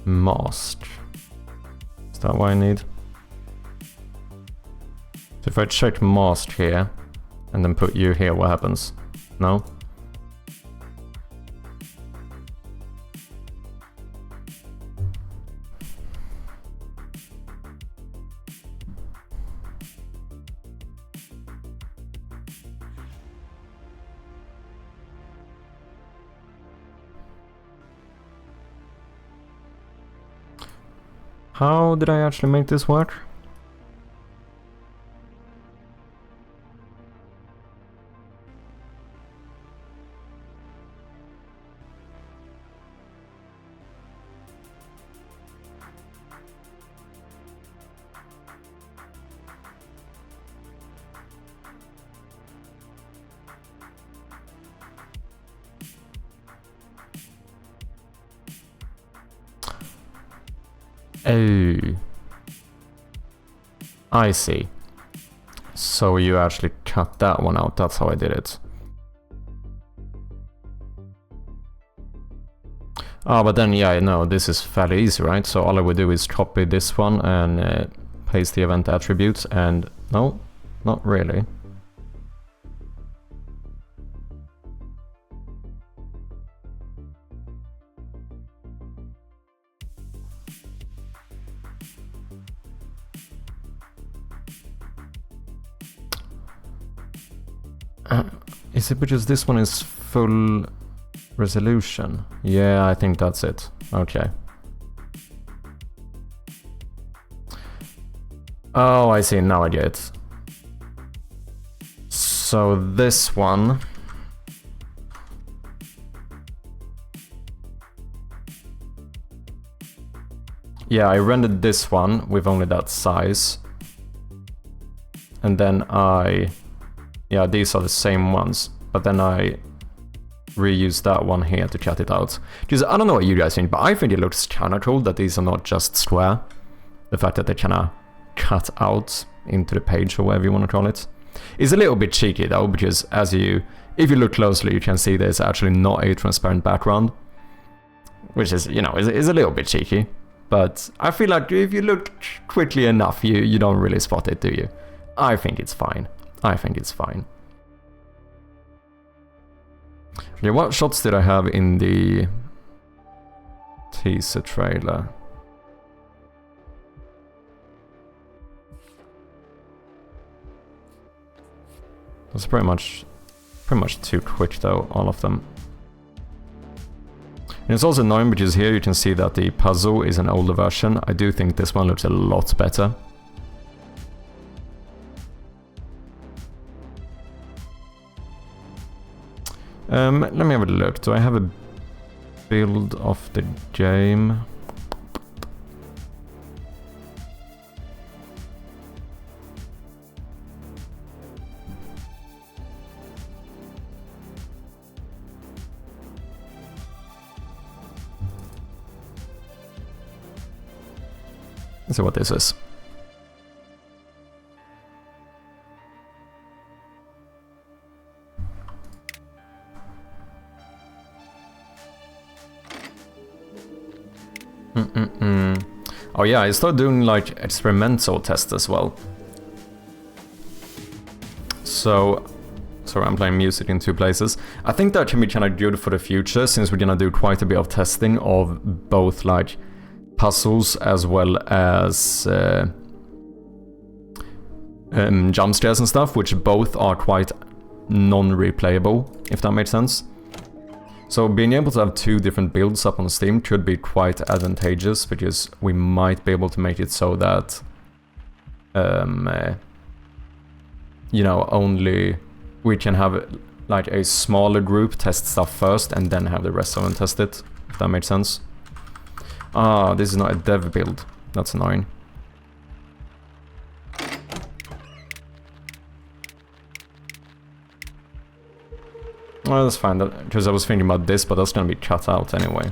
Mask. Is that what I need? So if I check mask here and then put you here, what happens? No? How did I actually make this work? Oh. I see. So you actually cut that one out, that's how I did it. Oh, but then, yeah, no, this is fairly easy, right? So all I would do is copy this one and paste the event attributes, and no, not really. Is it because this one is full resolution? Yeah, I think that's it. Okay. Oh, I see, now I get it. So this one... Yeah, I rendered this one with only that size. And then yeah, these are the same ones, but then I reuse that one here to cut it out. Because I don't know what you guys think, but I think it looks kinda cool that these are not just square. The fact that they kinda cut out into the page, or whatever you want to call it. It's a little bit cheeky though, because if you look closely, you can see there's actually not a transparent background. Which is, you know, is a little bit cheeky. But I feel like if you look quickly enough, you don't really spot it, do you? I think it's fine. I think it's fine. Okay, what shots did I have in the teaser trailer? That's pretty much too quick though, all of them. And it's also annoying because here you can see that the puzzle is an older version. I do think this one looks a lot better. Let me have a look. Do I have a build of the game? Let's see what this is. Oh yeah, I started doing like experimental tests as well. So, sorry, I'm playing music in two places. I think that can be kind of good for the future, since we're gonna do quite a bit of testing of both like puzzles as well as jump scares and stuff, which both are quite non-replayable, if that makes sense. So being able to have two different builds up on Steam could be quite advantageous, because we might be able to make it so that, you know, only we can have like a smaller group test stuff first and then have the rest of them test it, if that makes sense. Ah, this is not a dev build. That's annoying. Well, that's fine, because I was thinking about this, but that's gonna be cut out anyway.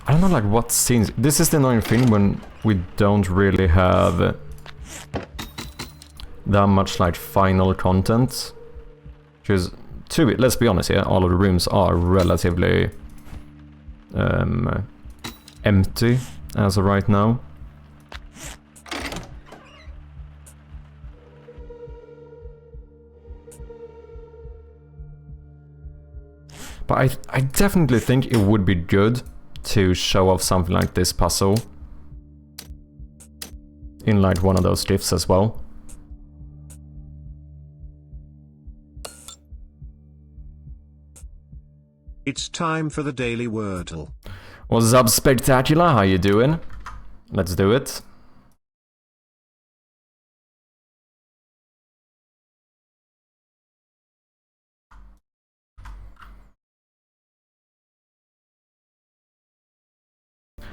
I don't know, like, what scenes... This is the annoying thing when we don't really have that much, like, final content. Because, let's be honest here, all of the rooms are relatively empty as of right now. But I definitely think it would be good to show off something like this puzzle in like one of those GIFs as well. It's time for the Daily Wordle. What's up, Spectacular? How you doing? Let's do it.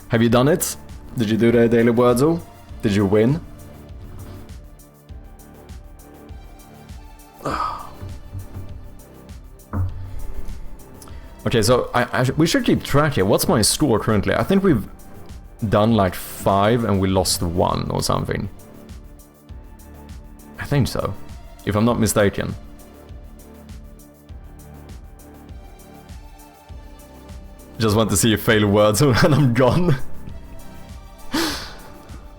Have you done it? Did you do the Daily Wordle? Did you win? Okay, so we should keep track here. What's my score currently? I think we've done like 5 and we lost 1 or something. I think so, if I'm not mistaken. Just want to see you fail words and I'm gone.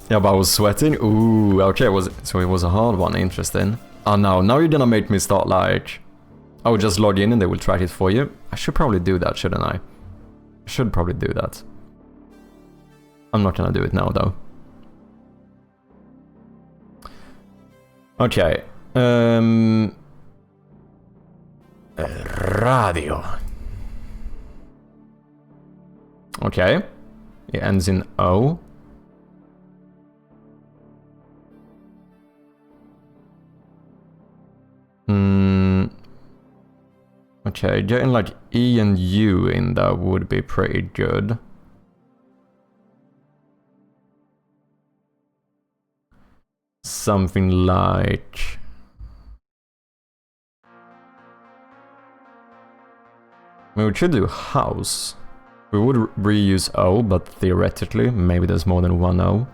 Yeah, but I was sweating. Ooh, okay, so it was a hard one, interesting. Oh no, now you're gonna make me start like... I would just log in and they will track it for you. I should probably do that, shouldn't I? I should probably do that. I'm not gonna do it now, though. Okay. Radio. Okay. It ends in O. Okay, getting like E and U in there would be pretty good. Something like... I mean, we should do house. We would reuse O, but theoretically, maybe there's more than one O.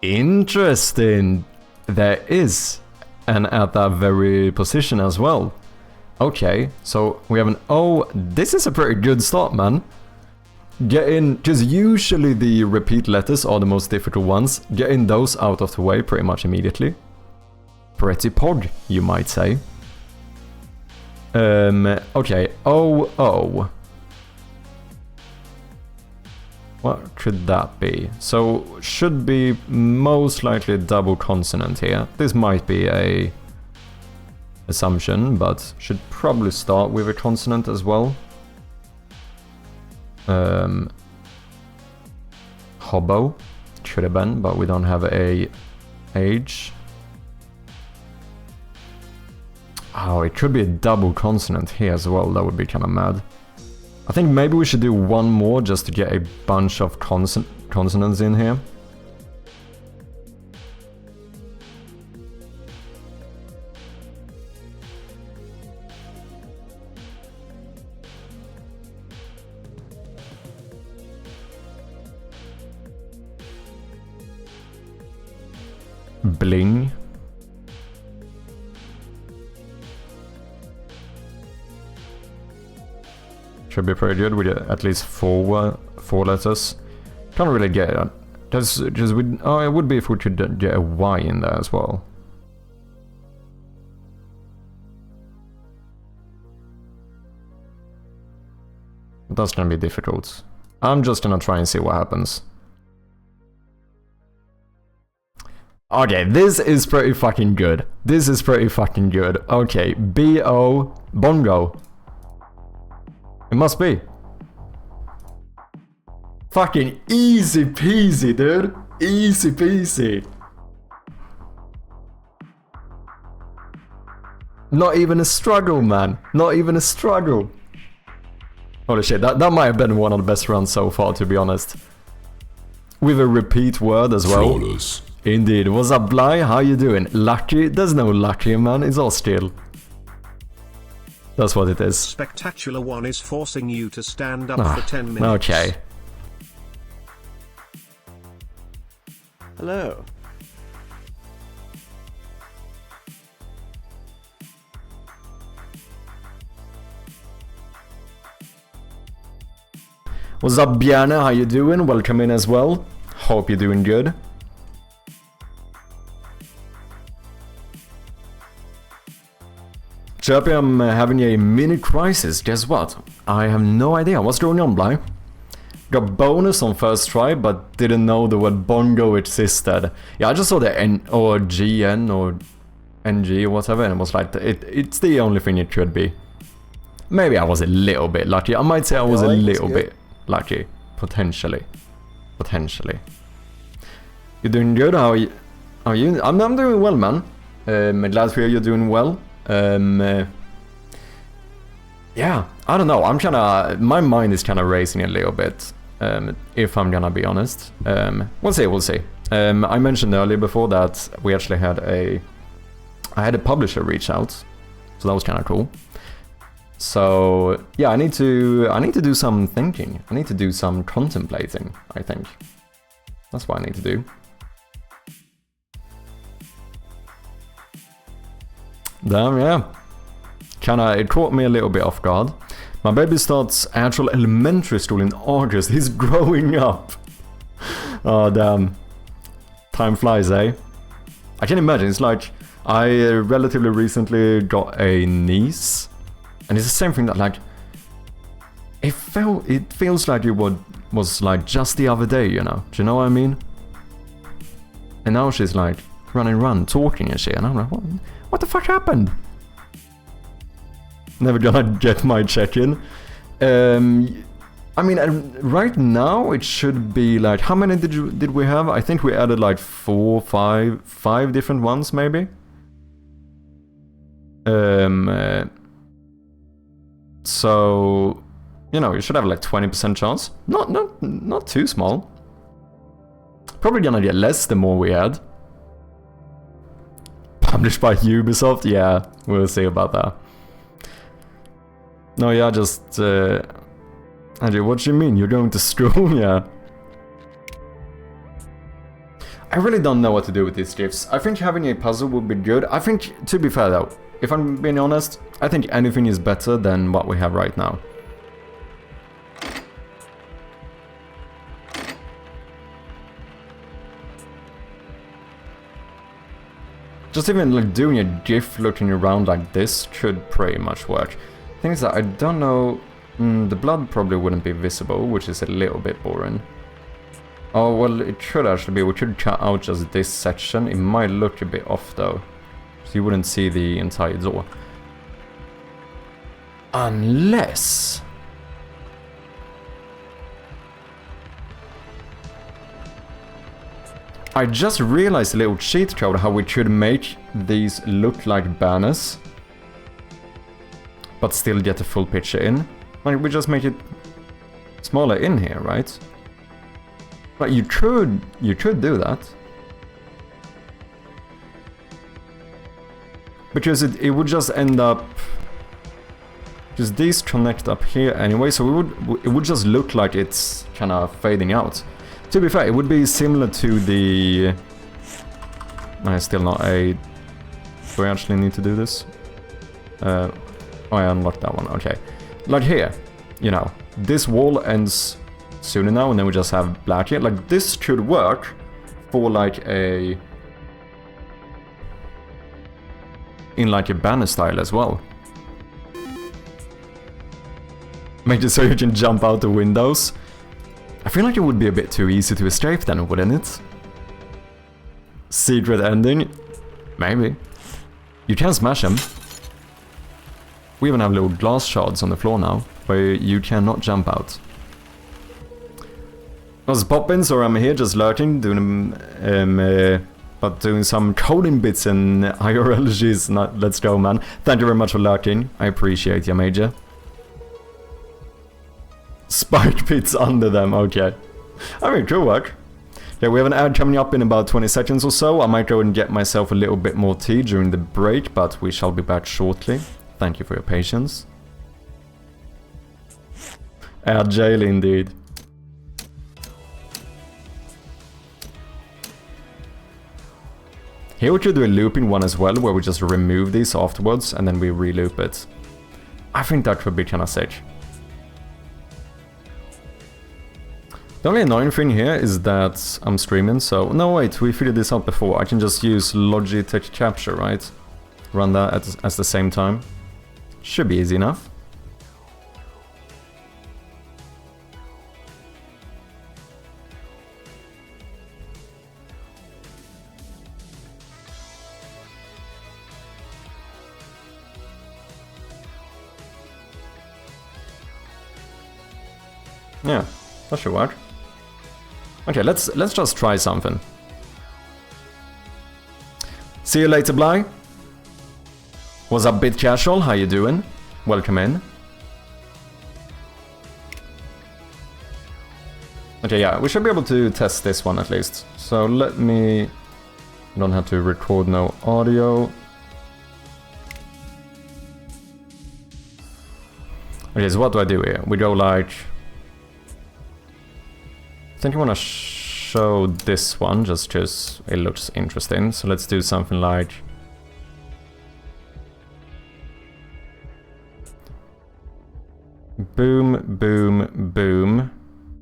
Interesting. There is, and at that very position as well. Okay, so we have an O. This is a pretty good start, man. Getting, because usually the repeat letters are the most difficult ones. Getting those out of the way pretty much immediately. Pretty pog, you might say. Okay, O. What could that be? So, should be most likely a double consonant here. This might be a assumption, but should probably start with a consonant as well. Hobo. Should have been, but we don't have a H. Oh, it could be a double consonant here as well. That would be kind of mad. I think maybe we should do one more just to get a bunch of consonants in here. Bling. Should be pretty good with at least four letters. Can't really get it. Just we. Oh, it would be if we could get a Y in there as well. That's gonna be difficult. I'm just gonna try and see what happens. Okay, this is pretty fucking good. This is pretty fucking good. Okay, B-O, bongo. It must be. Fucking easy peasy, dude. Easy peasy. Not even a struggle, man. Not even a struggle. Holy shit, that might have been one of the best runs so far, to be honest. With a repeat word as well. Flawless. Indeed. What's up, Bly? How you doing? Lucky? There's no lucky, man. It's all skill. That's what it is. Spectacular One is forcing you to stand up for 10 minutes. Okay. Hello. What's up, Bjarne? How you doing? Welcome in as well. Hope you're doing good. Chirpy, I'm having a mini crisis. Guess what? I have no idea. What's going on, Bly? Got bonus on first try, but didn't know the word bongo existed. Yeah, I just saw the N or GN or NG or whatever, and it was like, it's the only thing it could be. Maybe I was a little bit lucky. I might say I was a little bit lucky. Potentially. Potentially. You doing good? How are you? I'm doing well, man. Glad to hear you're doing well. Yeah, I don't know. I'm kinda... My mind is kinda racing a little bit. If I'm gonna be honest. We'll see. I mentioned earlier before that we actually had I had a publisher reach out. So that was kinda cool. So yeah, I need to do some thinking. I need to do some contemplating, I think. That's what I need to do. Damn, yeah. It caught me a little bit off guard. My baby starts actual elementary school in August. He's growing up. Oh, damn. Time flies, eh? I can imagine. It's like, I relatively recently got a niece. And it's the same thing that, like, it feels like it was like just the other day, you know? Do you know what I mean? And now she's like running around, talking and shit. And I'm like, what the fuck happened? Never gonna get my check-in. I mean, right now it should be like, how many did we have? I think we added like 4, 5 different ones, maybe. So, you know, you should have like 20% chance. Not too small. Probably gonna get less the more we add. Published by Ubisoft? Yeah, we'll see about that. No, yeah, just... Andrew, what do you mean? You're going to school? Yeah. I really don't know what to do with these GIFs. I think having a puzzle would be good. I think, to be fair though, if I'm being honest, I think anything is better than what we have right now. Just even like doing a GIF looking around like this should pretty much work. Thing is that I don't know... the blood probably wouldn't be visible, which is a little bit boring. Oh, well, it should actually be. We could cut out just this section. It might look a bit off, though. So you wouldn't see the entire door. Unless... I just realized a little cheat code how we could make these look like banners. But still get the full picture in. Like, we just make it smaller in here, right? But you could do that. Because it would just end up... Because these connect up here anyway, so it would just look like it's kind of fading out. To be fair, it would be similar to the... No, still not a... Do I actually need to do this? Oh, I unlocked that one, okay. Like here, you know, this wall ends sooner now, and then we just have black here. Like, this could work for like a... in like a banner style as well. Make it so you can jump out the windows. I feel like it would be a bit too easy to escape then, wouldn't it? Secret ending? Maybe. You can smash them. We even have little glass shards on the floor now, where you cannot jump out. Was Poppins, or I'm here just lurking, doing but doing some coding bits in IRLGs. Let's go, man. Thank you very much for lurking. I appreciate you, Major. Spike pits under them, okay. I mean, cool work. Yeah, we have an ad coming up in about 20 seconds or so. I might go and get myself a little bit more tea during the break, but we shall be back shortly. Thank you for your patience. Ad jail indeed. Here we could do a looping one as well, where we just remove these afterwards and then we re-loop it. I think that could be kinda sick. The only annoying thing here is that I'm streaming, so... No, wait, we figured this out before. I can just use Logitech Capture, right? Run that at the same time. Should be easy enough. Yeah, that should work. Okay, let's just try something. See you later, Bly. What's up, Bit Casual? How you doing? Welcome in. Okay, yeah, we should be able to test this one at least. So let me... I don't have to record no audio. Okay, so what do I do here? We go like... I think I want to show this one just because it looks interesting. So let's do something like... boom, boom, boom.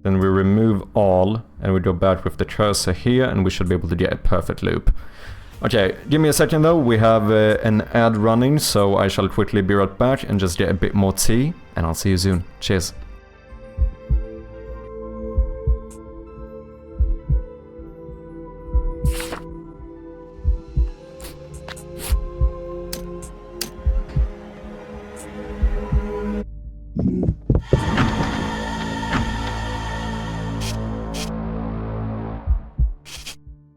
Then we remove all and we go back with the cursor here and we should be able to get a perfect loop. Okay, give me a second though. We have an ad running, so I shall quickly be right back and just get a bit more tea. And I'll see you soon. Cheers.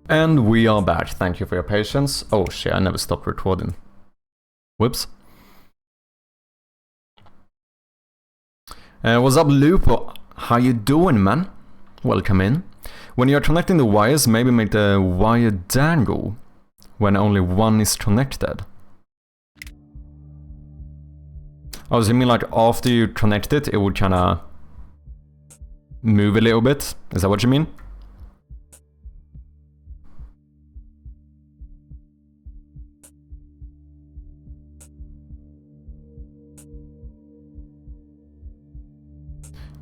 And we are back. Thank you for your patience. Oh shit, I never stopped recording. Whoops. What's up, Lupo? How you doing, man? Welcome in. When you're connecting the wires, maybe make the wire dangle when only one is connected. Oh, so you mean like after you connect it, it would kinda move a little bit? Is that what you mean?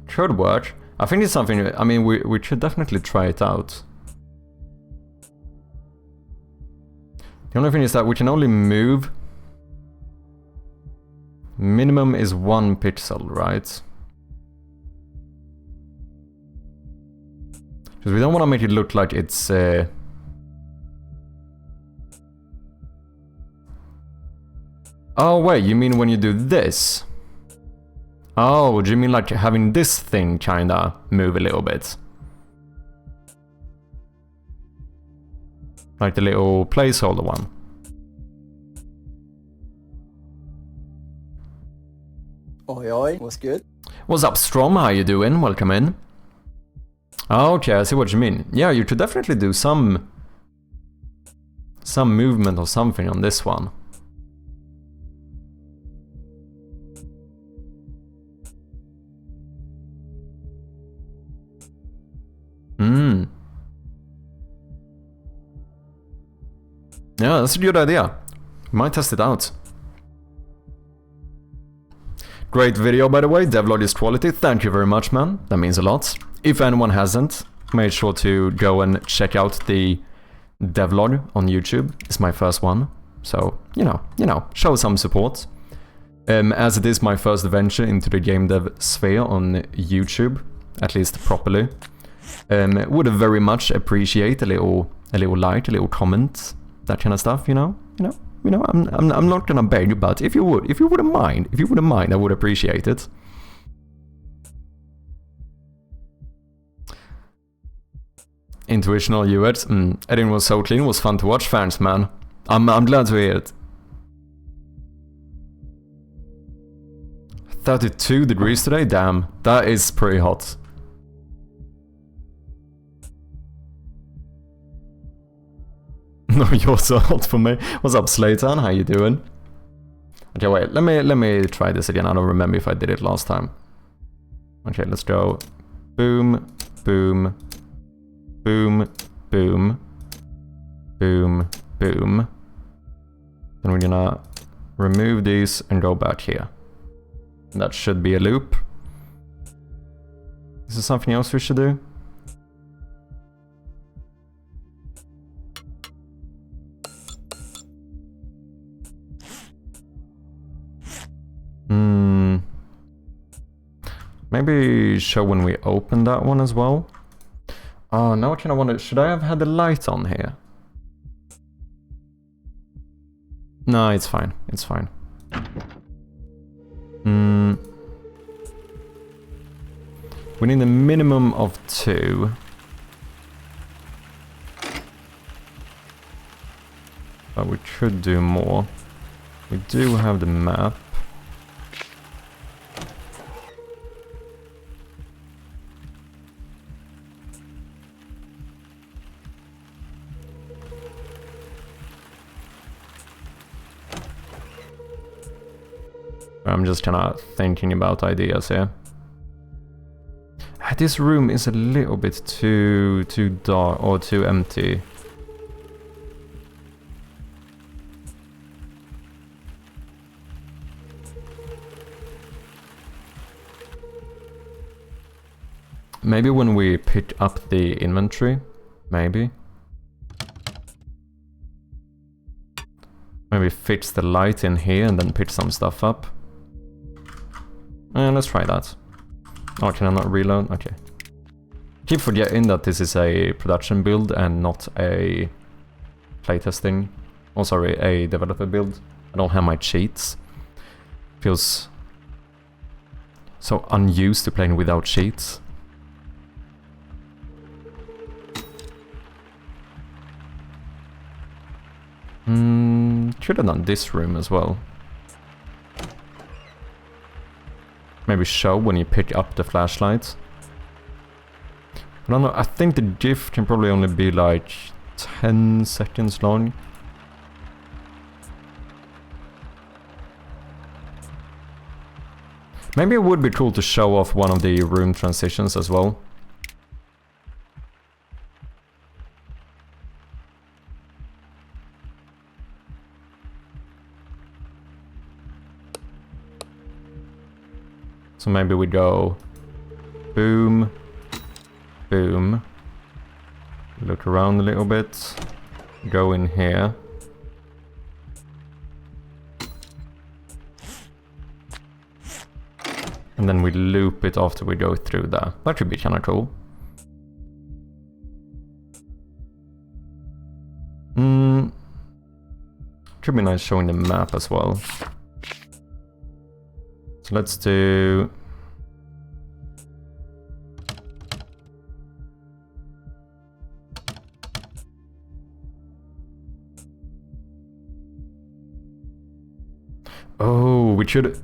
Could work. I think it's something, I mean, we should definitely try it out. The only thing is that we can only move... minimum is 1 pixel, right? Because we don't want to make it look like it's... Oh wait, you mean when you do this? Oh, do you mean like having this thing kinda move a little bit? Like the little placeholder one. Oi, oi, what's good? What's up, Strom? How you doing? Welcome in. Oh, okay, I see what you mean. Yeah, you could definitely do some movement or something on this one. Yeah, that's a good idea. Might test it out. Great video, by the way. Devlog is quality. Thank you very much, man. That means a lot. If anyone hasn't, make sure to go and check out the devlog on YouTube. It's my first one. So, you know, show some support. As it is my first venture into the game dev sphere on YouTube, at least properly. Would very much appreciate a little like, a little comment, that kind of stuff, you know. I'm not gonna beg, but if you wouldn't mind, I would appreciate it. Intuitional UX, editing was so clean, was fun to watch. Thanks, man. I'm glad to hear it. 32 degrees today, damn, that is pretty hot. No, you're so hot for me. What's up, Slayton? How you doing? Okay, wait. Let me try this again. I don't remember if I did it last time. Okay, let's go. Boom, boom, boom, boom, boom, boom. Then we're gonna remove these and go back here. That should be a loop. Is there something else we should do? Maybe show when we open that one as well. Oh, now I kind of wonder, should I have had the light on here? No, it's fine. It's fine. We need a minimum of 2. But we could do more. We do have the map. I'm just kind of thinking about ideas here. This room is a little bit too dark or too empty. Maybe when we pick up the inventory, maybe. Maybe fix the light in here and then pick some stuff up. And let's try that. Oh, can I not reload? Okay. Keep forgetting that this is a production build and not a playtesting. Oh, sorry, a developer build. I don't have my cheats. Feels so unused to playing without cheats. Should have done this room as well. Maybe show when you pick up the flashlight. I don't know, I think the GIF can probably only be like 10 seconds long. Maybe it would be cool to show off one of the room transitions as well. So maybe we go boom, boom, look around a little bit, go in here. And then we loop it after we go through that. That should be kind of cool. Could be nice showing the map as well. So let's do... Oh, we should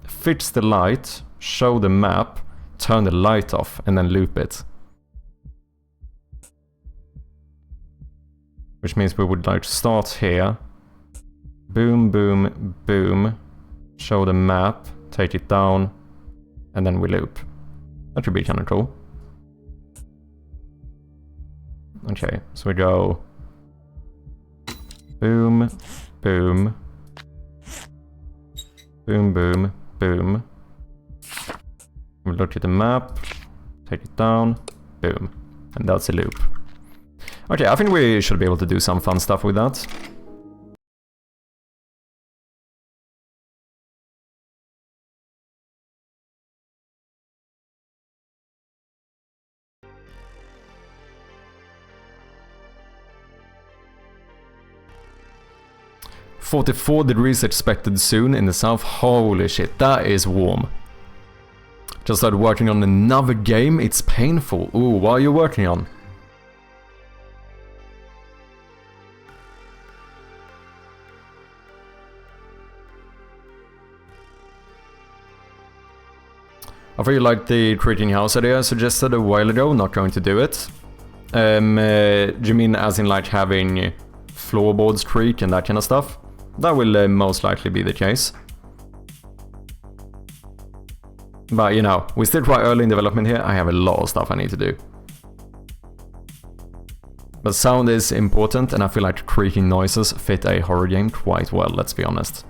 fix the light, show the map, turn the light off, and then loop it. Which means we would like start here. Boom, boom, boom. Show the map, take it down, and then we loop. That should be kind of cool. Okay, so we go... Boom, boom. Boom, boom, boom. We look at the map, take it down, boom. And that's a loop. Okay, I think we should be able to do some fun stuff with that. "44 degrees expected soon in the south." Holy shit, that is warm. Just started working on another game, it's painful. Ooh, what are you working on? I really like the creating house idea I suggested a while ago, not going to do it. Do you mean as in like having floorboards creak and that kind of stuff? That will most likely be the case. But you know, we're still quite early in development here, I have a lot of stuff I need to do. But sound is important and I feel like creaking noises fit a horror game quite well, let's be honest.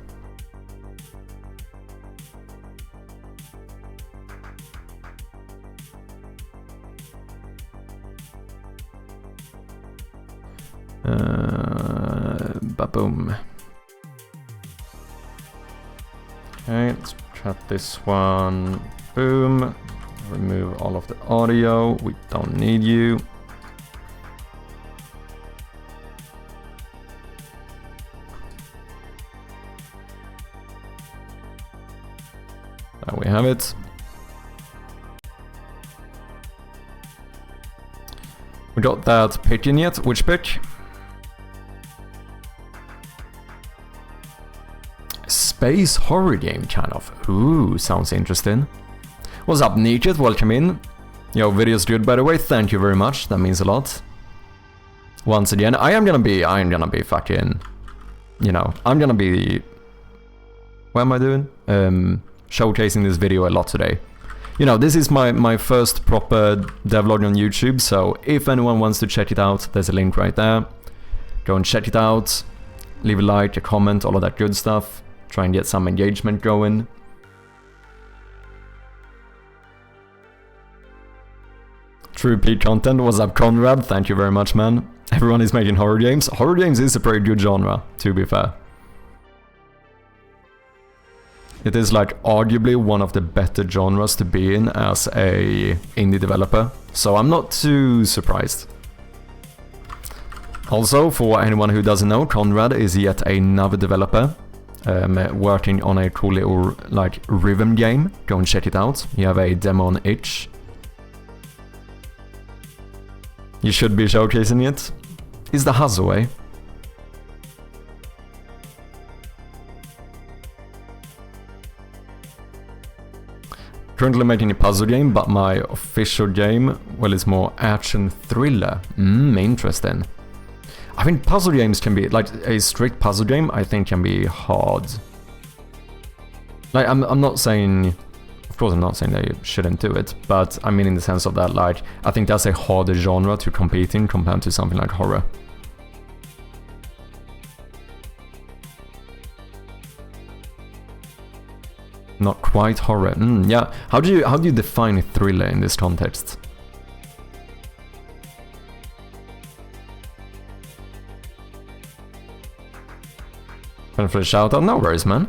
Ba-boom. Okay, let's cut this one Boom. Remove all of the audio. We don't need you. There we have it. We got that pick in yet? Which pick? Space horror game, kind of. Ooh, sounds interesting. What's up, Nikit? Welcome in. Yo, video's good, by the way. Thank you very much. That means a lot. Once again, I am gonna be fucking, you know, I'm gonna be, what am I doing? Showcasing this video a lot today. You know, this is my first proper devlog on YouTube, so if anyone wants to check it out, there's a link right there. Go and check it out. Leave a like, a comment, all of that good stuff. Try and get some engagement going. True peak content. What's up, Conrad? Thank you very much, man. Everyone is making horror games. Horror games is a pretty good genre, to be fair. It is like arguably one of the better genres to be in as a indie developer, so I'm not too surprised. Also, for anyone who doesn't know, Conrad is yet another developer working on a cool little like rhythm game. Go and check it out. You have a demo on itch. You should be showcasing it. Is the hustle, eh? Currently making a puzzle game, but my official game, well, it's more action thriller. Interesting. I think puzzle games can be, like, a strict puzzle game, I think can be hard. Like, I'm not saying, of course I'm not saying that you shouldn't do it, but I mean in the sense of that, like, I think that's a harder genre to compete in compared to something like horror. Not quite horror. Yeah. How do you define a thriller in this context? And for a shout out, no worries, man.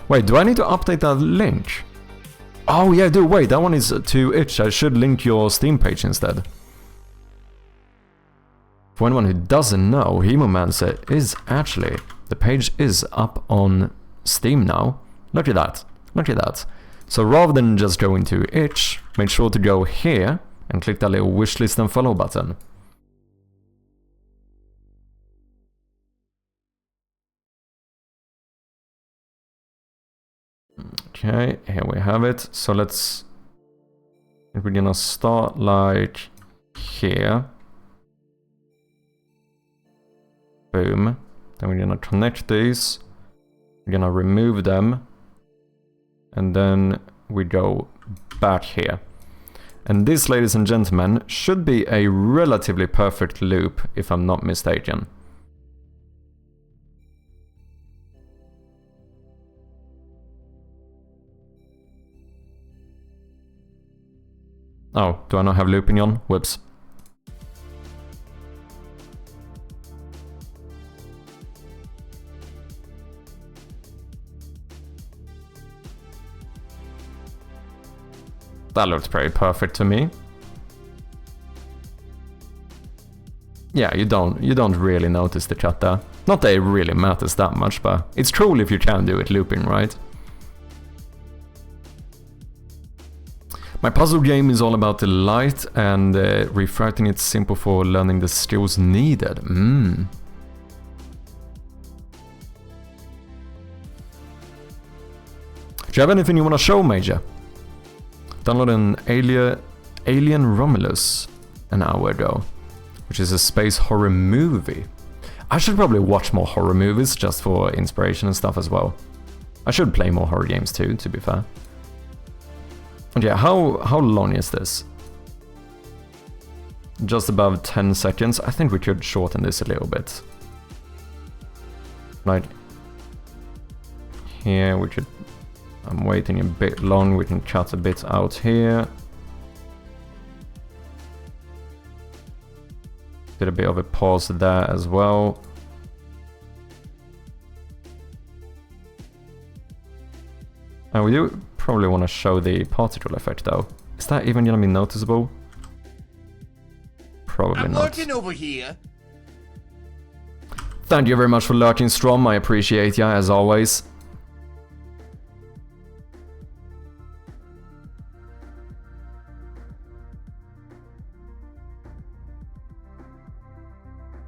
Wait, do I need to update that link? Oh yeah, dude, wait, that one is to itch. I should link your Steam page instead. For anyone who doesn't know, Hemomancer is actually, the page is up on Steam now. Look at that, look at that. So rather than just go into itch, make sure to go here and click that little wishlist and follow button. Okay, here we have it. So let's, we're gonna start like here. Boom. Then we're gonna connect these. We're gonna remove them. And then we go back here. And this, ladies and gentlemen, should be a relatively perfect loop, if I'm not mistaken. Oh, do I not have looping on? Whoops. That looks pretty perfect to me. Yeah, you don't really notice the cut there. Not that it really matters that much, but it's cool if you can do it looping, right? My puzzle game is all about the light and refracting it simple for learning the skills needed. Do you have anything you want to show, Major? Downloaded an Alien Romulus an hour ago, which is a space horror movie. I should probably watch more horror movies just for inspiration and stuff as well. I should play more horror games too, to be fair. And yeah, how long is this? Just above 10 seconds. I think we could shorten this a little bit. Right here we could, I'm waiting a bit long, we can cut a bit out here. Did a bit of a pause there as well. And we do probably want to show the particle effect though. Is that even gonna be noticeable? Probably I'm not. lurking over here. Thank you very much for lurking, Strom. I appreciate ya, as always.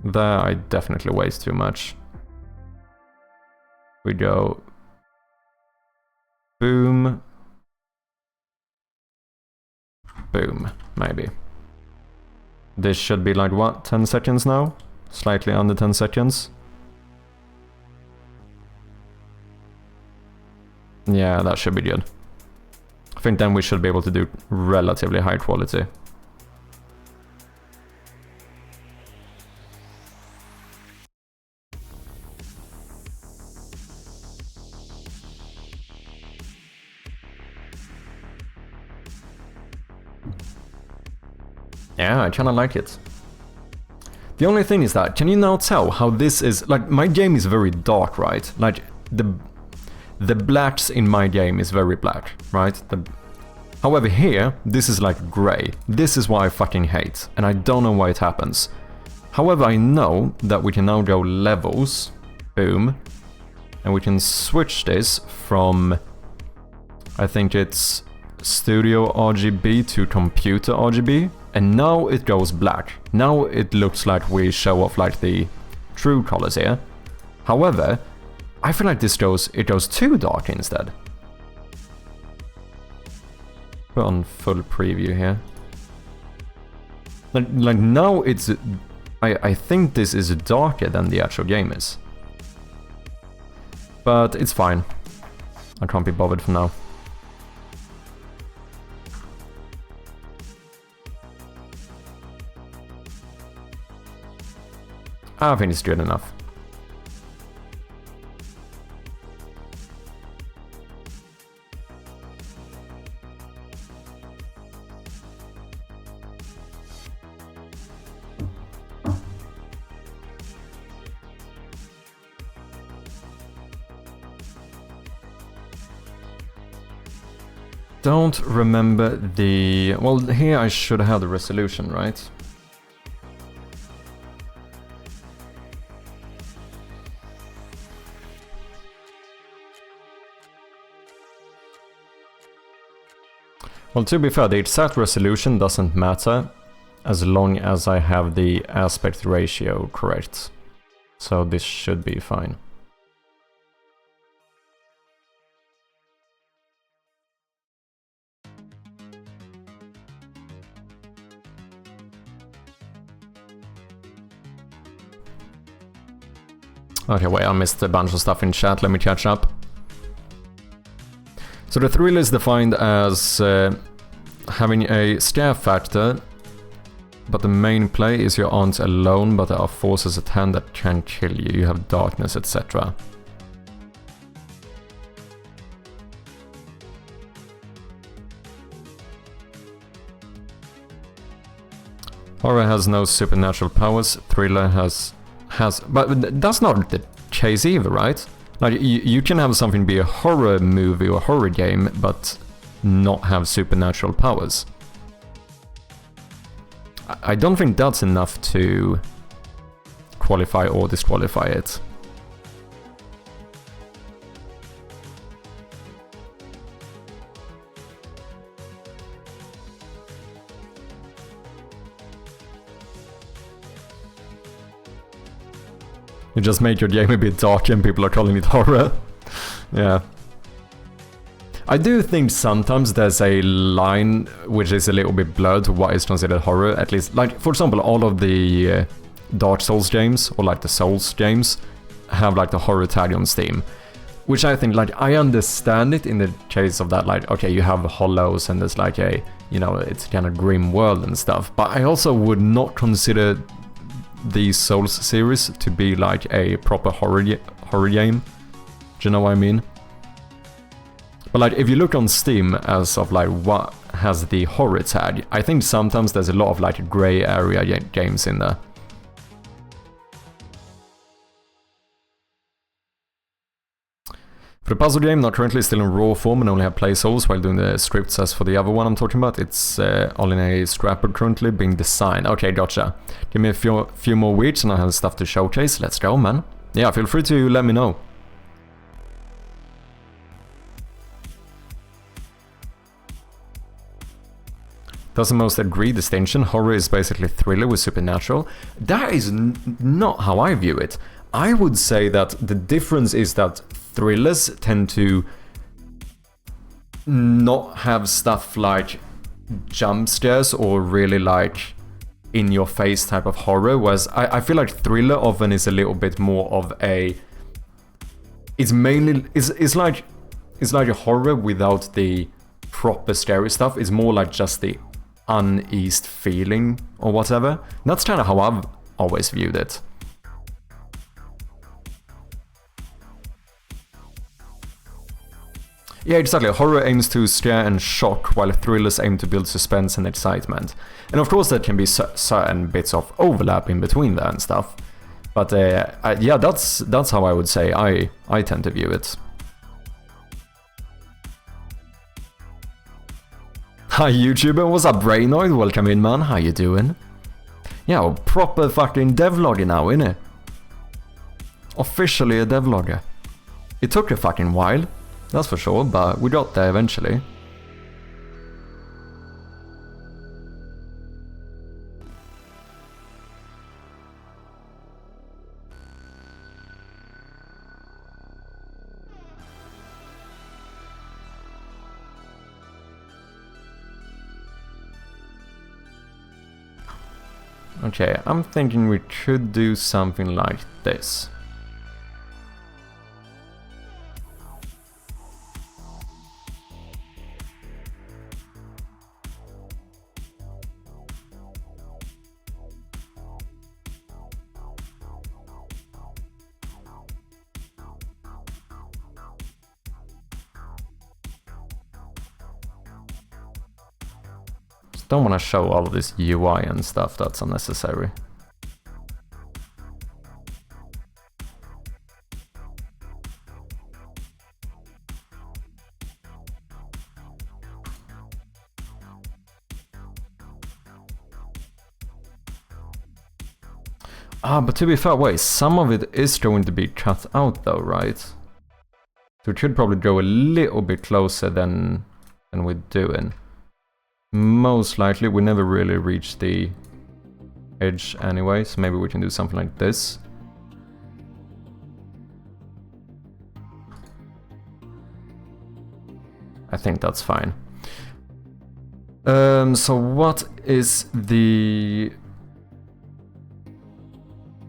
There, I definitely waste too much. We go... boom. Boom, maybe. This should be like, what, 10 seconds now? Slightly under 10 seconds. Yeah, that should be good. I think then we should be able to do relatively high quality. Yeah, I kinda like it. The only thing is that, can you now tell how this is... Like, my game is very dark, right? Like, the blacks in my game is very black, right? However, here, this is like grey. This is what I fucking hate, and I don't know why it happens. However, I know that we can now go levels, boom, and we can switch this from... I think it's Studio RGB to Computer RGB. And now it goes black. Now it looks like we show off like the true colors here. However, I feel like it goes too dark instead. Put on full preview here. Like now it's... I think this is darker than the actual game is. But it's fine. I can't be bothered for now. I think it's good enough. Don't remember the... Well, here I should have the resolution, right? Well, to be fair, the exact resolution doesn't matter as long as I have the aspect ratio correct. So this should be fine. Okay, wait, I missed a bunch of stuff in chat, let me catch up. So the thrill is defined as having a scare factor, but the main play is you aren't alone, but there are forces at hand that can kill you. You have darkness, etc. Horror has no supernatural powers. Thriller has, but that's not the case either, right? Like, you can have something be a horror movie or horror game, but not have supernatural powers. I don't think that's enough to qualify or disqualify it. You just make your game a bit dark and people are calling it horror. Yeah. I do think sometimes there's a line which is a little bit blurred to what is considered horror, at least. Like, for example, all of the Dark Souls games, or like the Souls games, have like the horror tag on Steam. Which I think, like, I understand it in the case of that, like, okay, you have hollows and there's like a, you know, it's kind of grim world and stuff. But I also would not consider the Souls series to be like a proper horror game. Do you know what I mean? But like, if you look on Steam as of like what has the horror tag, I think sometimes there's a lot of like grey area games in there. For the puzzle game, not currently still in raw form and only have placeholders while doing the scripts as for the other one I'm talking about. It's all in a scrapbook currently being designed. Okay, gotcha. Give me a few more weeks and I have stuff to showcase. Let's go, man. Yeah, feel free to let me know. That's the most agreed distinction. Horror is basically thriller with supernatural. That is not how I view it. I would say that the difference is that thrillers tend to not have stuff like jump scares or really like in your face type of horror, whereas I feel like thriller often is a little bit more of a... It's like a horror without the proper scary stuff. It's more like just the uneased feeling or whatever. That's kind of how I've always viewed it. Yeah, exactly. Horror aims to scare and shock, while thrillers aim to build suspense and excitement. And of course there can be certain bits of overlap in between that and stuff. But yeah, that's how I would say I tend to view it. Hi YouTuber, what's up Brainoid? Welcome in man, how you doing? Yeah, well, proper fucking devlogger now, innit? Officially a devlogger. It took a fucking while, that's for sure, but we got there eventually. Okay, I'm thinking we could do something like this. Don't want to show all of this UI and stuff, that's unnecessary. Ah, but to be fair, wait, some of it is going to be cut out though, right? So we should probably go a little bit closer than we're doing. Most likely, we never really reach the edge anyway, so maybe we can do something like this. I think that's fine. So what is the...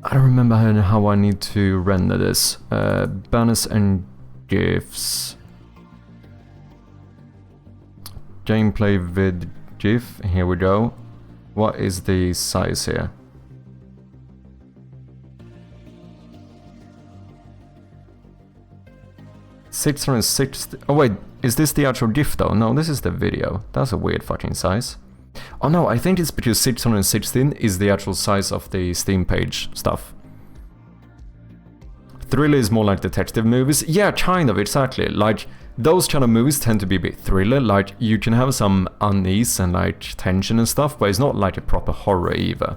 I don't remember how I need to render this. Banners and GIFs. Gameplay vid GIF, here we go. What is the size here? $660. Oh wait, is this the actual GIF though? No, this is the video. That's a weird fucking size. Oh no, I think it's because 616 is the actual size of the Steam page stuff. Thriller is more like detective movies. Yeah, kind of, exactly. Like, those kind of movies tend to be a bit thriller. Like, you can have some unease and like tension and stuff, but it's not like a proper horror either.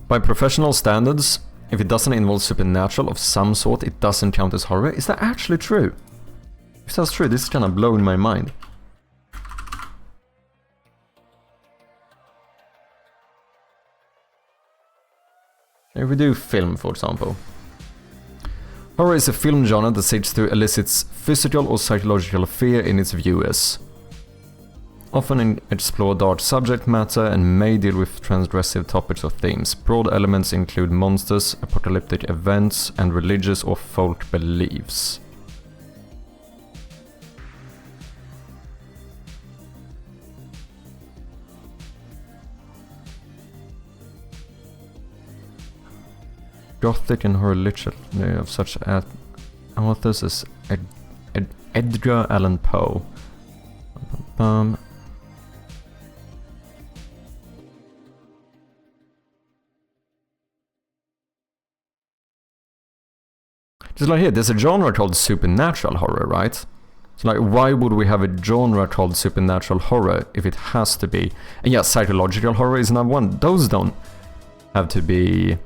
By professional standards, if it doesn't involve supernatural of some sort, it doesn't count as horror. Is that actually true? If that's true, this is kind of blowing my mind. If we do film, for example. Horror is a film genre that seeks to elicit physical or psychological fear in its viewers. Often explore dark subject matter and may deal with transgressive topics or themes. Broad elements include monsters, apocalyptic events, and religious or folk beliefs. Gothic and horror literature of such authors as Edgar Allan Poe. Just like here, there's a genre called supernatural horror, right? So like, why would we have a genre called supernatural horror if it has to be? And yeah, psychological horror is another one. Those don't have to be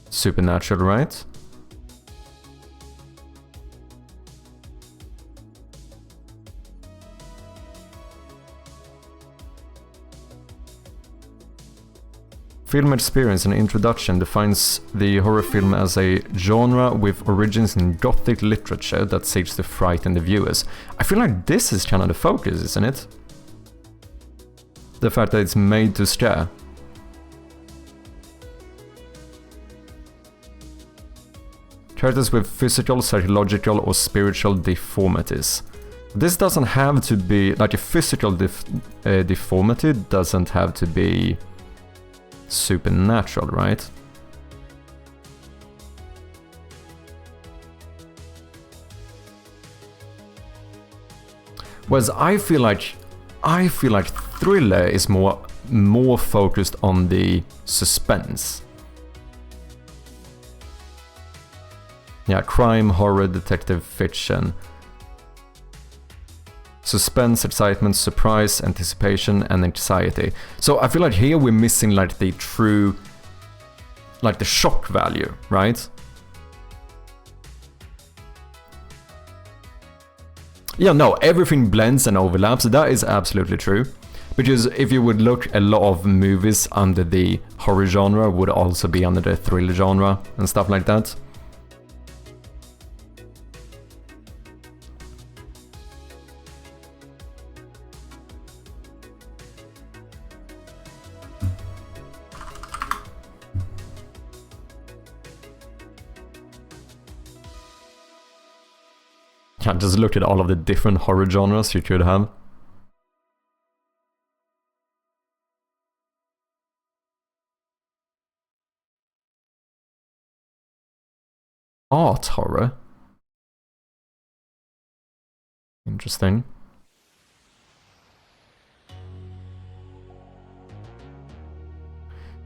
supernatural, right? Film experience and introduction defines the horror film as a genre with origins in Gothic literature that seeks to frighten the viewers. I feel like this is kind of the focus, isn't it? The fact that it's made to scare. Characters with physical, psychological, or spiritual deformities. This doesn't have to be, like a physical deformity doesn't have to be supernatural, right? Whereas I feel like thriller is more focused on the suspense. Yeah, crime, horror, detective fiction. Suspense, excitement, surprise, anticipation, and anxiety. So I feel like here we're missing like the true, like the shock value, right? Yeah, no, everything blends and overlaps, that is absolutely true. Because if you would look, a lot of movies under the horror genre would also be under the thriller genre and stuff like that. Yeah, just look at all of the different horror genres you could have. Art horror? Interesting.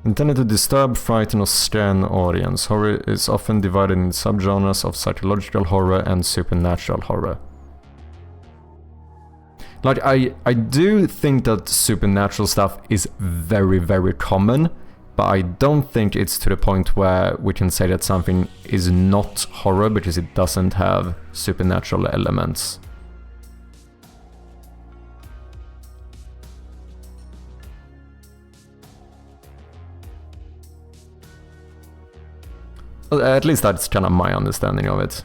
Intended to disturb, frighten, or scare an audience, horror is often divided in subgenres of psychological horror and supernatural horror. Like, I do think that supernatural stuff is very, very common, but I don't think it's to the point where we can say that something is not horror because it doesn't have supernatural elements. At least that's kind of my understanding of it.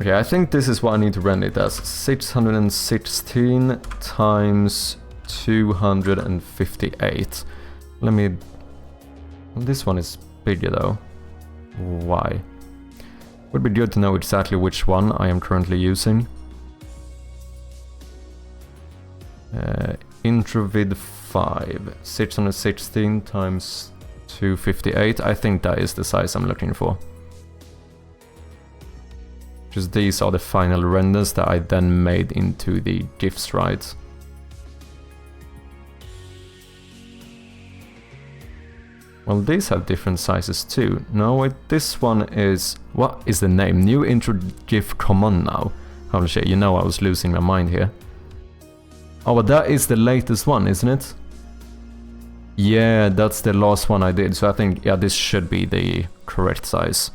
Okay, I think this is what I need to render it as. 616 times 258. Let me... This one is bigger though. Why? Would be good to know exactly which one I am currently using. Introvid 5. 616 times 258. I think that is the size I'm looking for. Because these are the final renders that I then made into the GIFs, right? Well, these have different sizes too. No, wait, this one is... What is the name? New intro GIF, come on now. Holy shit, you know I was losing my mind here. Oh, but that is the latest one, isn't it? Yeah, that's the last one I did, so I think, yeah, this should be the correct size.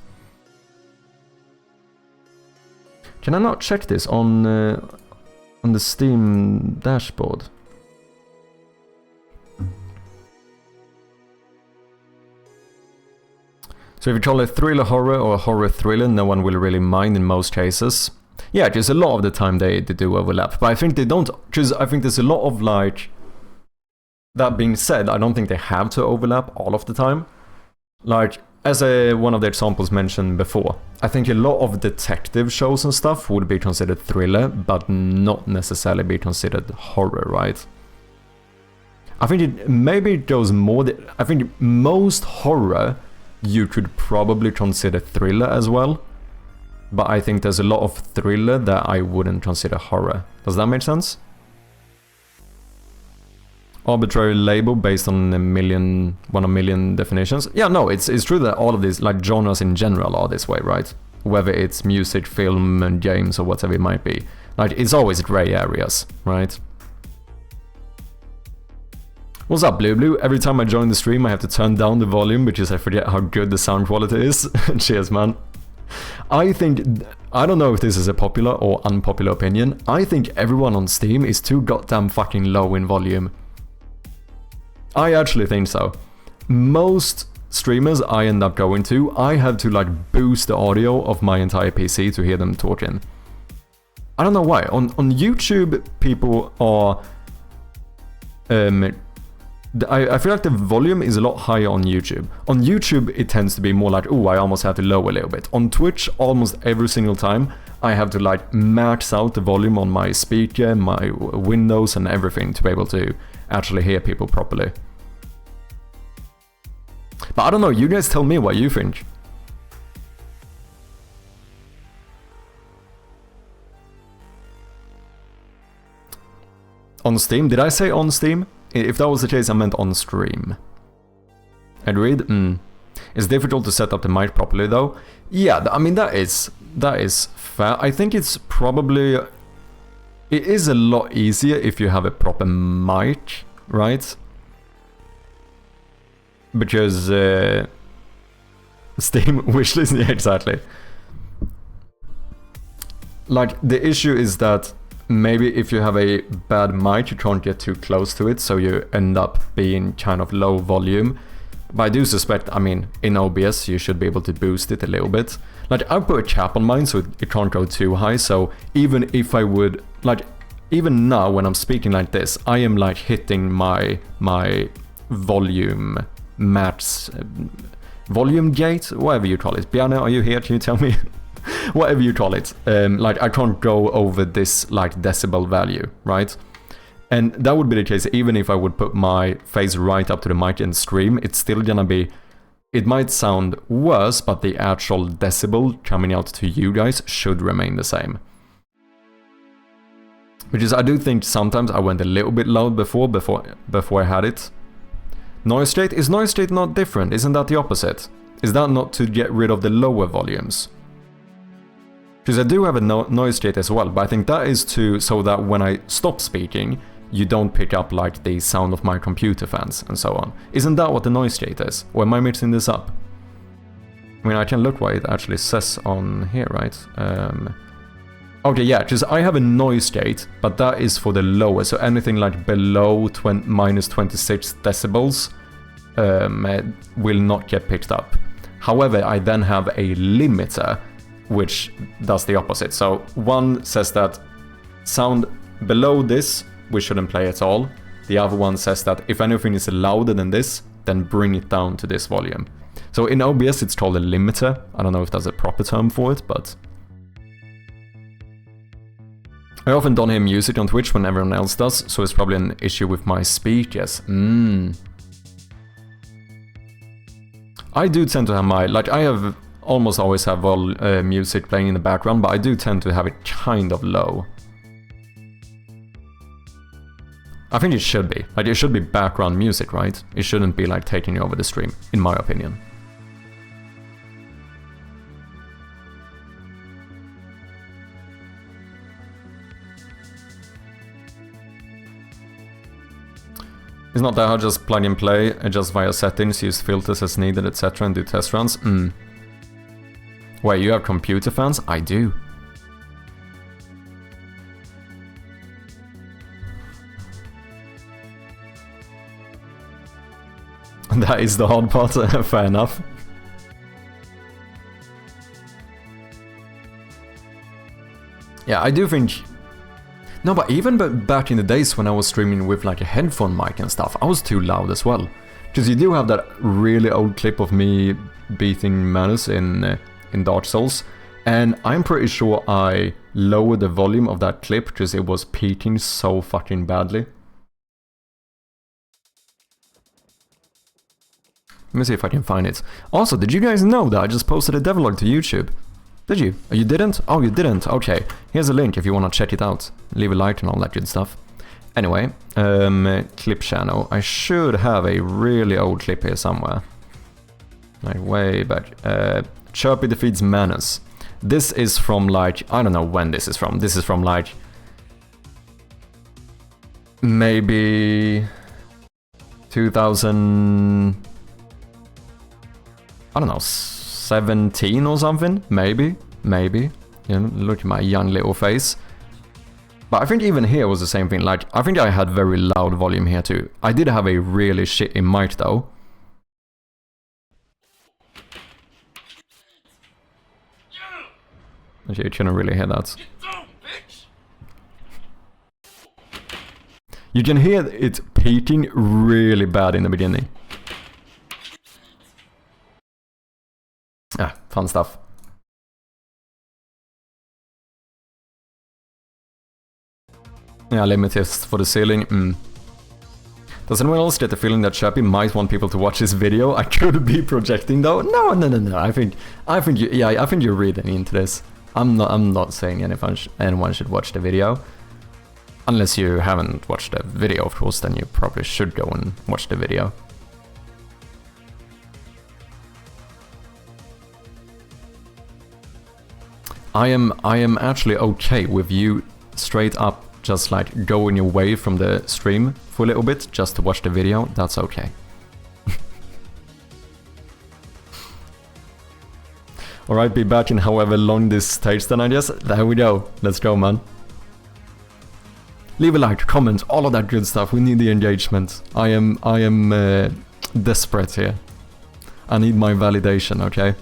Can I not check this on the Steam dashboard? So if you call it thriller horror or horror thriller, no one will really mind in most cases. Yeah, because a lot of the time they do overlap, but I think they don't, because I think there's a lot of like... That being said, I don't think they have to overlap all of the time. Like, as one of the examples mentioned before, I think a lot of detective shows and stuff would be considered thriller, but not necessarily be considered horror, right? I think it maybe goes more... I think most horror you could probably consider thriller as well. but I think there's a lot of thriller that I wouldn't consider horror. Does that make sense? Arbitrary label based on one a million definitions. Yeah, no, it's true that all of these, like, genres in general are this way, right? Whether it's music, film, and games, or whatever it might be. Like, it's always gray areas, right? What's up, Blue Blue? Every time I join the stream, I have to turn down the volume because I forget how good the sound quality is. Cheers, man. I don't know if this is a popular or unpopular opinion. I think everyone on Steam is too goddamn fucking low in volume. I actually think so. Most streamers I end up going to, I have to like boost the audio of my entire PC to hear them talking. I don't know why. On YouTube, people are... I feel like the volume is a lot higher on YouTube. On YouTube, it tends to be more like, oh, I almost have to lower a little bit. On Twitch, almost every single time, I have to like max out the volume on my speaker, my windows and everything to be able to actually hear people properly. But I don't know, you guys tell me what you think. On Steam? Did I say on Steam? If that was the case, I meant on stream. Agreed? It's difficult to set up the mic properly though. Yeah, I mean that is fair. I think it's probably... It is a lot easier if you have a proper mic, right? Because... Steam wishlist, yeah, exactly. Like, the issue is that maybe if you have a bad mic, you can't get too close to it, so you end up being kind of low volume. But I do suspect, I mean, in OBS you should be able to boost it a little bit. Like, I put a cap on mine so it can't go too high, so even if I would, like, even now when I'm speaking like this, I am like hitting my volume max, volume gate, whatever you call it. Bjarne, are you here? Can you tell me? Whatever you call it. Like, I can't go over this like decibel value, right? And that would be the case even if I would put my face right up to the mic and stream. It's still gonna be... It might sound worse, but the actual decibel coming out to you guys should remain the same. Because I do think sometimes I went a little bit loud before I had it. Noise gate? Is noise gate not different? Isn't that the opposite? Is that not to get rid of the lower volumes? Because I do have a noise gate as well, but I think that is so that when I stop speaking, you don't pick up like the sound of my computer fans and so on. Isn't that what the noise gate is? Or am I mixing this up? I mean, I can look what it actually says on here, right? Okay, yeah, because I have a noise gate, but that is for the lower, so anything like below minus 26 decibels will not get picked up. However, I then have a limiter, which does the opposite. So one says that sound below this, we shouldn't play at all. The other one says that if anything is louder than this, then bring it down to this volume. So in OBS it's called a limiter. I don't know if there's a proper term for it, but... I often don't hear music on Twitch when everyone else does, so it's probably an issue with my speakers. I do tend to have my... Like, I have... almost always have music playing in the background, but I do tend to have it kind of low. I think it should be. Like, it should be background music, right? It shouldn't be like taking over the stream, in my opinion. It's not that hard, just plug and play, adjust via settings, use filters as needed, etc. and do test runs. Wait, you have computer fans? I do. That is the hard part, fair enough. Yeah, I do think... No, but even back in the days when I was streaming with like a headphone mic and stuff, I was too loud as well. Because you do have that really old clip of me beating Manus in Dark Souls, and I'm pretty sure I lowered the volume of that clip because it was peaking so fucking badly. Let me see if I can find it. Also, did you guys know that I just posted a devlog to YouTube? Did you? Oh, you didn't? Oh, you didn't. Okay. Here's a link if you want to check it out. Leave a like and all that good stuff. Anyway, clip channel. I should have a really old clip here somewhere. Like way back. Chirpy defeats Manus. This is from like, I don't know when this is from. This is from like maybe 2000, I don't know, 17 or something, maybe. You know, look at my young little face. But I think even here was the same thing, like, I think I had very loud volume here too. I did have a really shitty mic though. Actually, you couldn't really hear that. You can hear it peaking really bad in the beginning. Ah, fun stuff. Yeah, limit test for the ceiling. Does anyone else get the feeling that Chappie might want people to watch this video? I could be projecting though. No. I think you're reading into this. I'm not saying anyone should watch the video. Unless you haven't watched the video, of course, then you probably should go and watch the video. I am actually okay with you straight up just like going away from the stream for a little bit just to watch the video. That's okay. Alright, be back in however long this takes then, I guess. There we go. Let's go, man. Leave a like, comment, all of that good stuff. We need the engagement. I am desperate here. I need my validation, okay?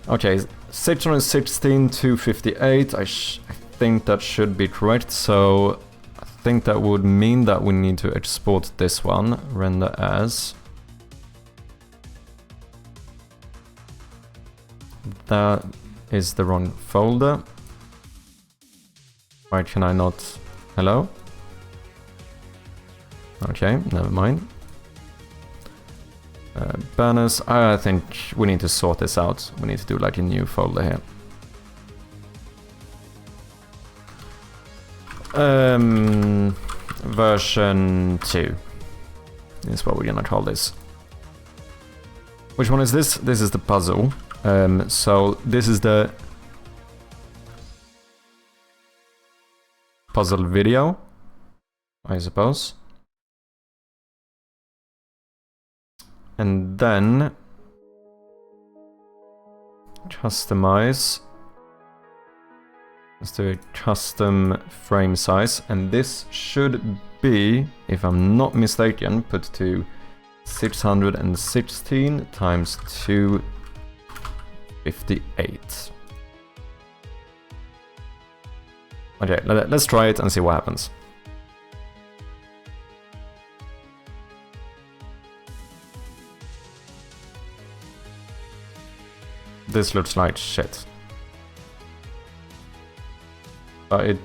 Okay, 616 to 58. I think that should be correct. So I think that would mean that we need to export this one. Render as. That is the wrong folder. Why can I not? Hello? Okay, never mind. Banners, I think we need to sort this out. We need to do like a new folder here. Version 2 is what we're gonna call this. Which one is this? This is the puzzle. So this is the puzzle video, I suppose. And then customize. Let's do a custom frame size, and this should be, if I'm not mistaken, put to 616 times 258. Okay, let's try it and see what happens. This looks like shit. But it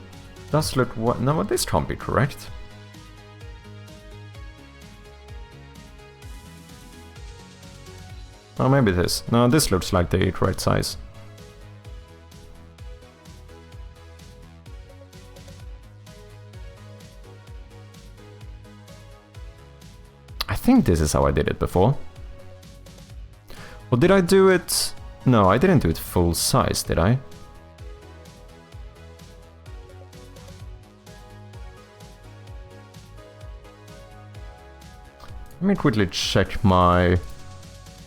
does look what? No, this can't be correct. Oh, maybe it is. No, this looks like the correct size. I think this is how I did it before. Or did I do it? No, I didn't do it full size, did I? Let me quickly check my...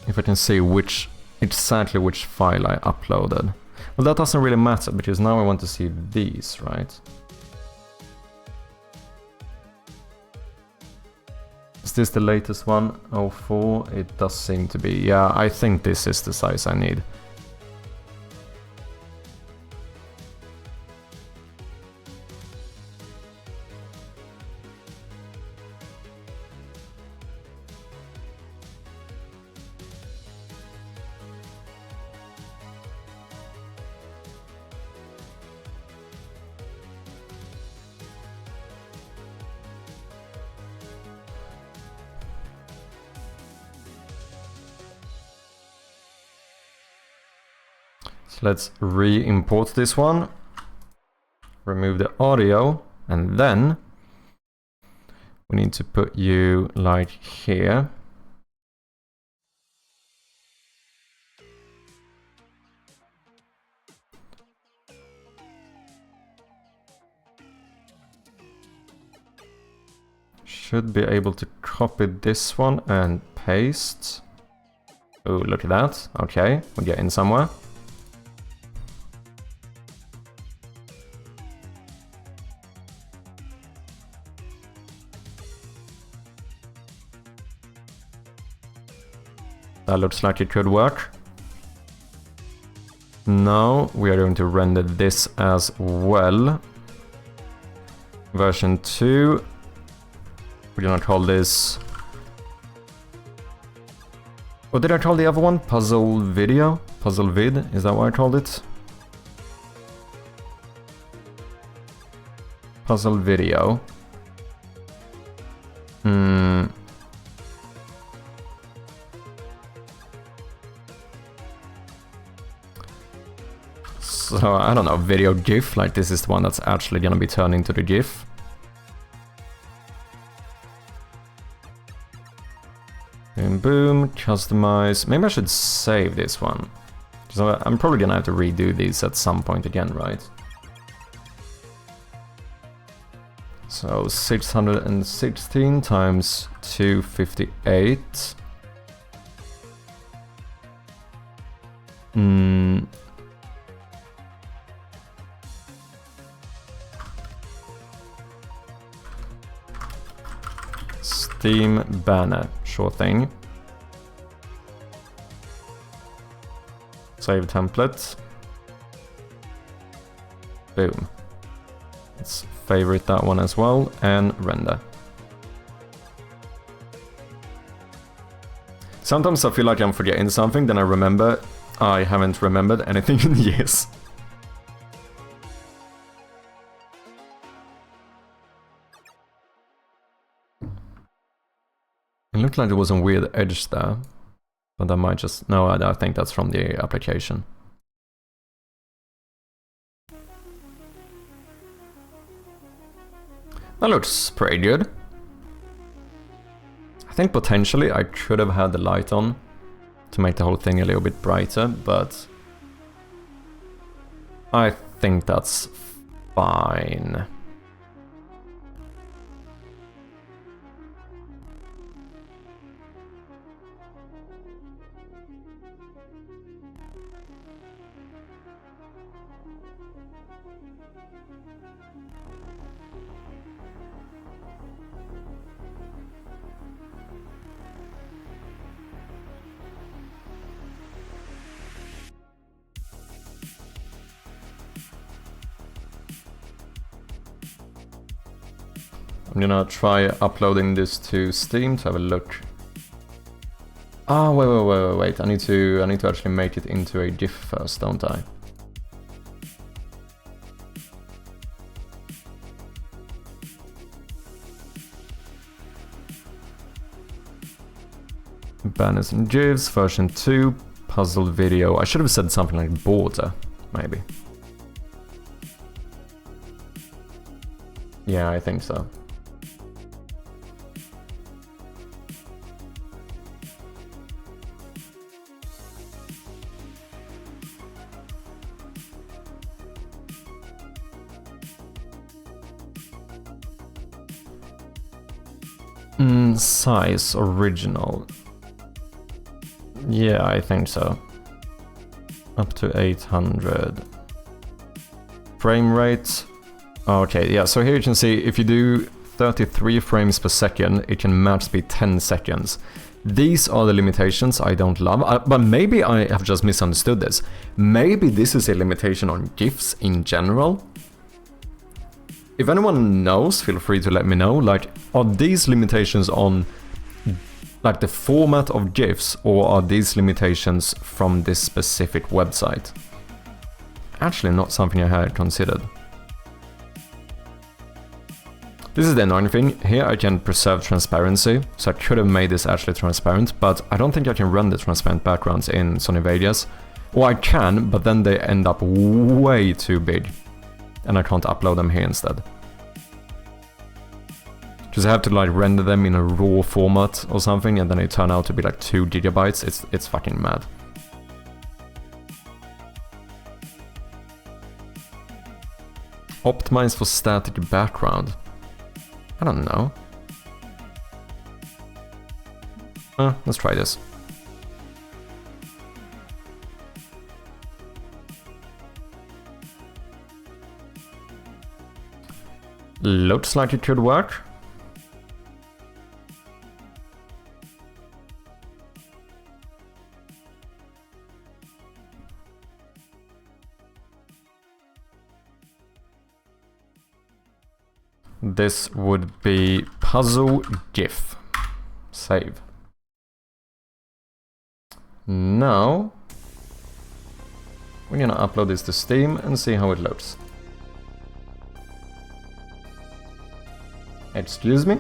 if I can see exactly which file I uploaded. Well, that doesn't really matter, because now I want to see these, right? Is this the latest one? 04? It does seem to be. Yeah, I think this is the size I need. So let's re-import this one. Remove the audio, and then we need to put you like here. Should be able to copy this one and paste. Oh, look at that. Okay, we're getting somewhere. That looks like it could work. Now we are going to render this as well. Version 2. We're gonna call this... What did I call the other one? Puzzle video? Puzzle vid? Is that what I called it? Puzzle video. So, I don't know, video GIF, like this is the one that's actually gonna be turned into the GIF. Boom, boom, customize. Maybe I should save this one. So I'm probably gonna have to redo these at some point again, right? So 616 times 258. Steam banner, sure thing. Save template. Boom. Let's favorite that one as well and render. Sometimes I feel like I'm forgetting something, then I remember I haven't remembered anything in years. It looked like there was a weird edge there, but I might just... No, I think that's from the application. That looks pretty good. I think potentially I could have had the light on to make the whole thing a little bit brighter, but I think that's fine. I'm gonna try uploading this to Steam to have a look. Ah, wait. I need to actually make it into a GIF first, don't I? Banners and GIFs, version 2, puzzle video. I should have said something like border, maybe. Yeah, I think so. Size original. Yeah, I think so. Up to 800. Frame rate. Okay, yeah, so here you can see if you do 33 frames per second, it can max be 10 seconds. These are the limitations I don't love, but maybe I have just misunderstood this. Maybe this is a limitation on GIFs in general. If anyone knows, feel free to let me know. Like, are these limitations on like the format of GIFs, or are these limitations from this specific website? Actually, not something I had considered. This is the annoying thing. Here I can preserve transparency, so I could have made this actually transparent, but I don't think I can run the transparent backgrounds in Sony Vegas. Or I can, but then they end up way too big. And I can't upload them here instead. Because I have to like render them in a raw format or something, and then they turn out to be like 2 gigabytes. It's fucking mad. Optimize for static background. I don't know. Let's try this. Looks like it could work. This would be puzzle GIF. Save. Now we're gonna upload this to Steam and see how it looks. Excuse me?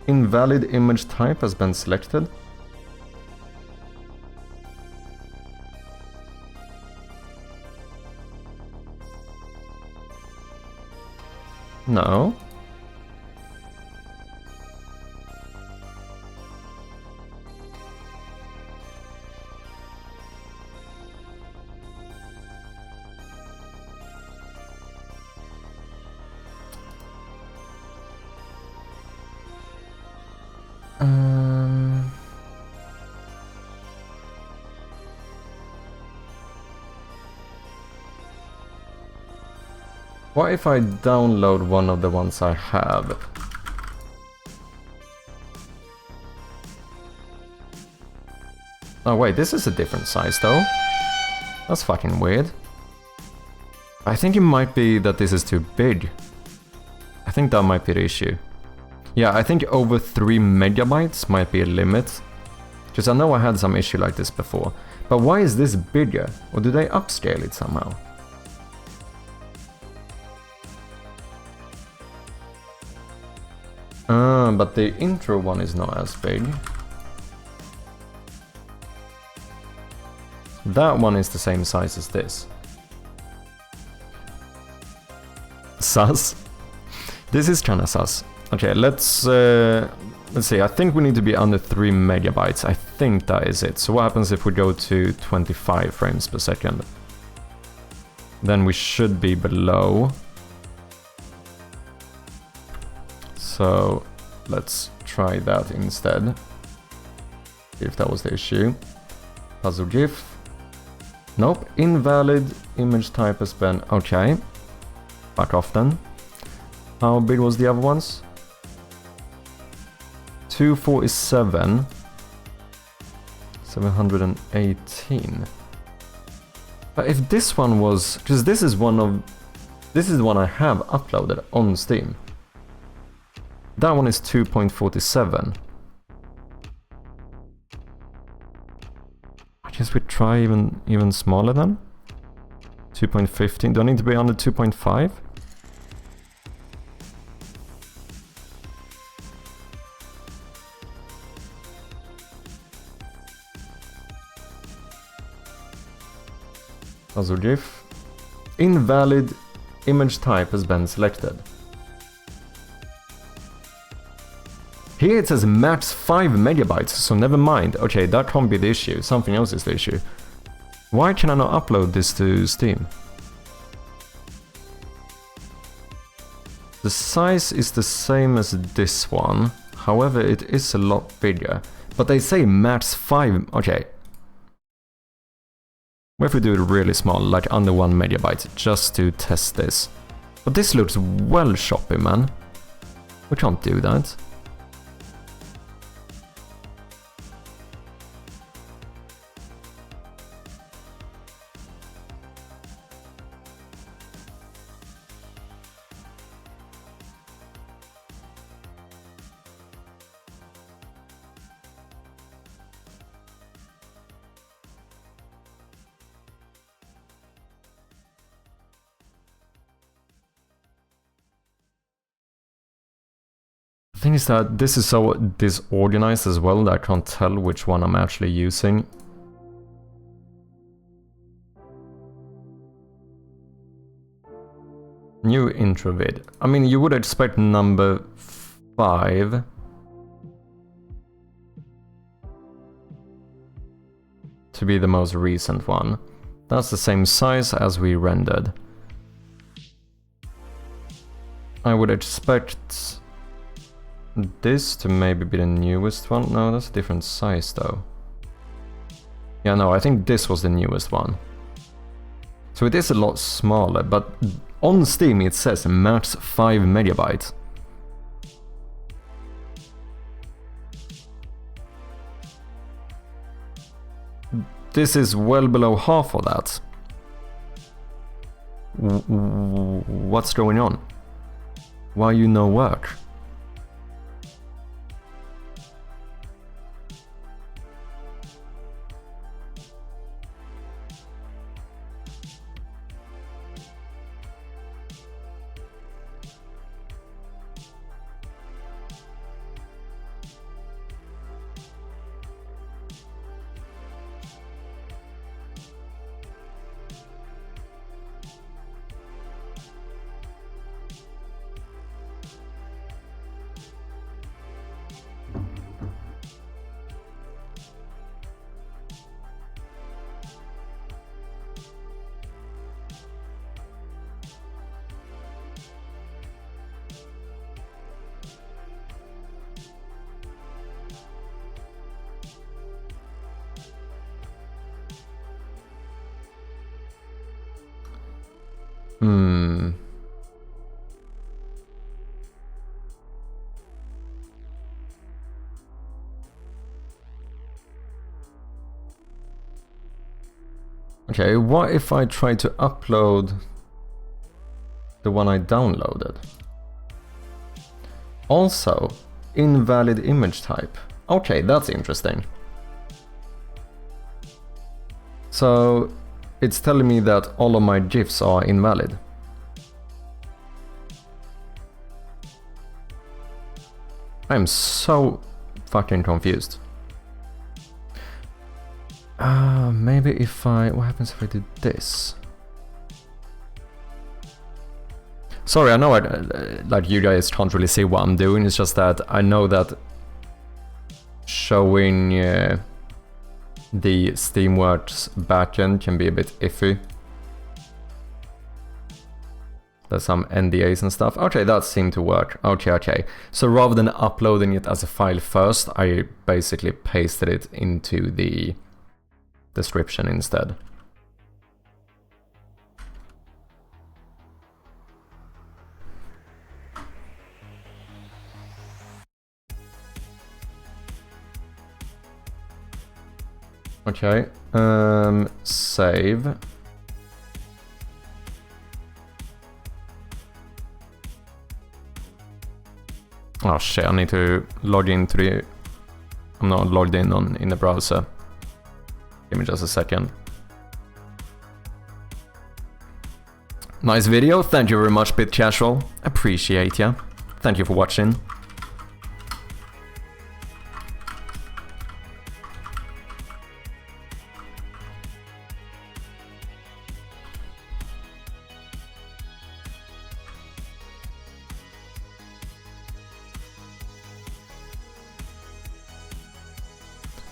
Invalid image type has been selected. No. What if I download one of the ones I have? Oh wait, this is a different size though. That's fucking weird. I think it might be that this is too big. I think that might be the issue. Yeah, I think over 3 megabytes might be a limit. Because I know I had some issue like this before. But why is this bigger? Or do they upscale it somehow? But the intro one is not as big. That one is the same size as this. Sus? This is kinda sus. Okay, let's see, I think we need to be under 3 megabytes. I think that is it. So what happens if we go to 25 frames per second? Then we should be below. So let's try that instead. If that was the issue. Puzzle GIF. Nope, invalid image type has been... Okay. Back off then. How big was the other ones? 247. 718. But if this one was... Because this is one of... This is the one I have uploaded on Steam. That one is 2.47. I guess we try even smaller then. 2.15. Do I need to be under 2.5? Puzzle GIF. Invalid image type has been selected. Here it says max 5 megabytes, so never mind. Okay, that can't be the issue. Something else is the issue. Why can I not upload this to Steam? The size is the same as this one. However, it is a lot bigger. But they say max 5... Okay. What if we do it really small, like under 1 megabyte, just to test this? But this looks well choppy, man. We can't do that. The thing is that this is so disorganized as well that I can't tell which one I'm actually using. New intro vid. I mean, you would expect number 5 to be the most recent one. That's the same size as we rendered. I would expect this to maybe be the newest one. No, that's a different size though. Yeah, no, I think this was the newest one. So it is a lot smaller, but on Steam it says max 5 megabytes. This is well below half of that. What's going on? Why you no work? Okay, what if I try to upload the one I downloaded? Also, invalid image type. Okay, that's interesting. So, it's telling me that all of my GIFs are invalid. I'm so fucking confused. Maybe if I... What happens if I do this? Sorry, I know like you guys can't really see what I'm doing, it's just that I know that showing the Steamworks backend can be a bit iffy. There's some NDAs and stuff. Okay, that seemed to work. Okay. So rather than uploading it as a file first, I basically pasted it into the description instead. Okay, save. Oh shit, I need to log into the... I'm not logged in in the browser. Give me just a second. Nice video, thank you very much, Bit Casual. Appreciate ya. Thank you for watching.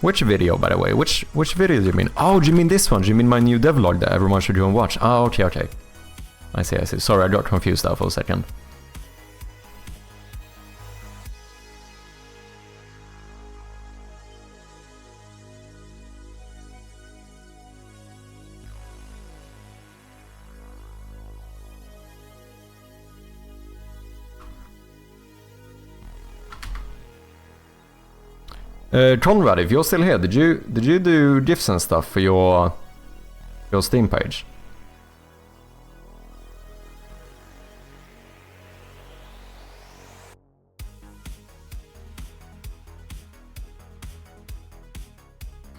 Which video, by the way? Which video do you mean? Oh, do you mean this one? Do you mean my new devlog that everyone should go and watch? Oh, okay. I see. Sorry, I got confused there for a second. Conrad, if you're still here, did you do GIFs and stuff for your Steam page?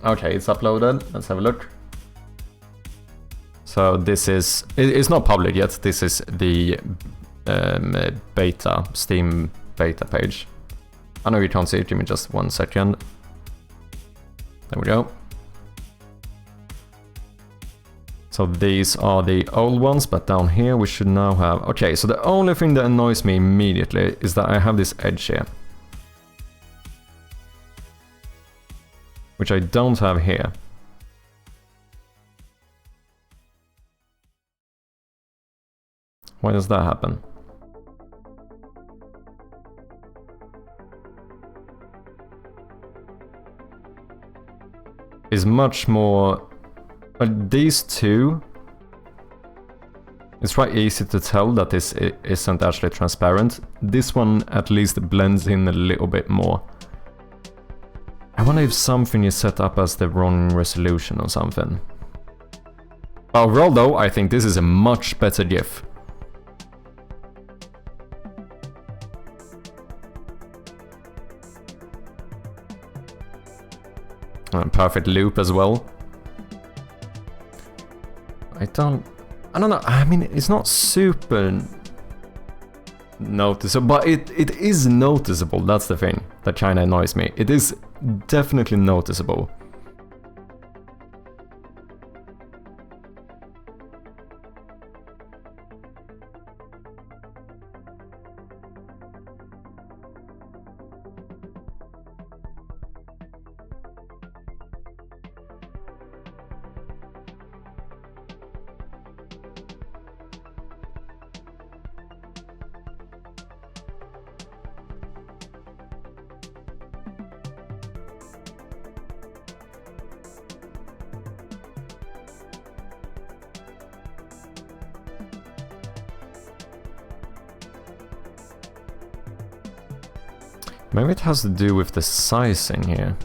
Okay, it's uploaded. Let's have a look. So this is... It's not public yet. This is the beta, Steam beta page. I know you can't see it, give me just 1 second. There we go. So these are the old ones, but down here we should now have... Okay, so the only thing that annoys me immediately is that I have this edge here. Which I don't have here. Why does that happen? Is much more... these two... It's quite easy to tell that this isn't actually transparent. This one at least blends in a little bit more. I wonder if something is set up as the wrong resolution or something. Overall though, I think this is a much better GIF. Perfect loop as well. I don't know, I mean, it's not super noticeable, but it is noticeable, that's the thing that kinda annoys me. It is definitely noticeable. Maybe it has to do with the sizing here.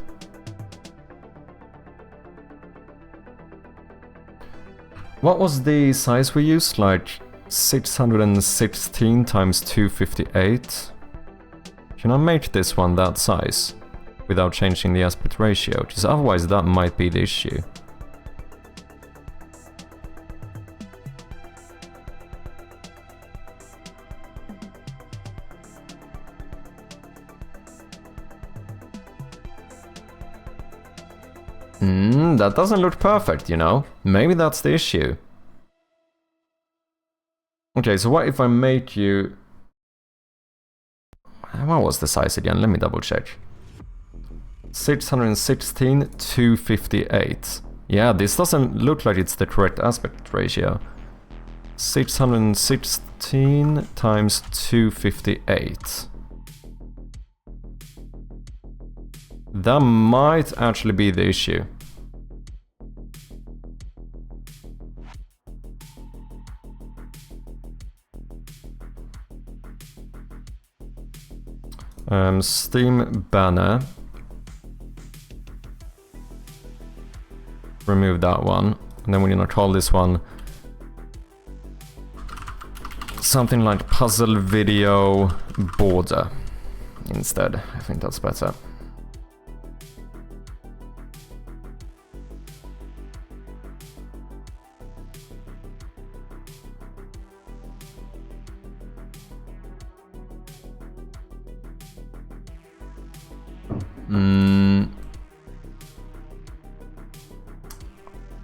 What was the size we used? Like 616 times 258? Can I make this one that size without changing the aspect ratio? Because otherwise that might be the issue. That doesn't look perfect, you know? Maybe that's the issue. Okay, so what if I make you... What was the size again? Let me double check. 616, 258. Yeah, this doesn't look like it's the correct aspect ratio. 616 times 258. That might actually be the issue. Steam banner. Remove that one. And then we're gonna call this one something like puzzle video border instead. I think that's better.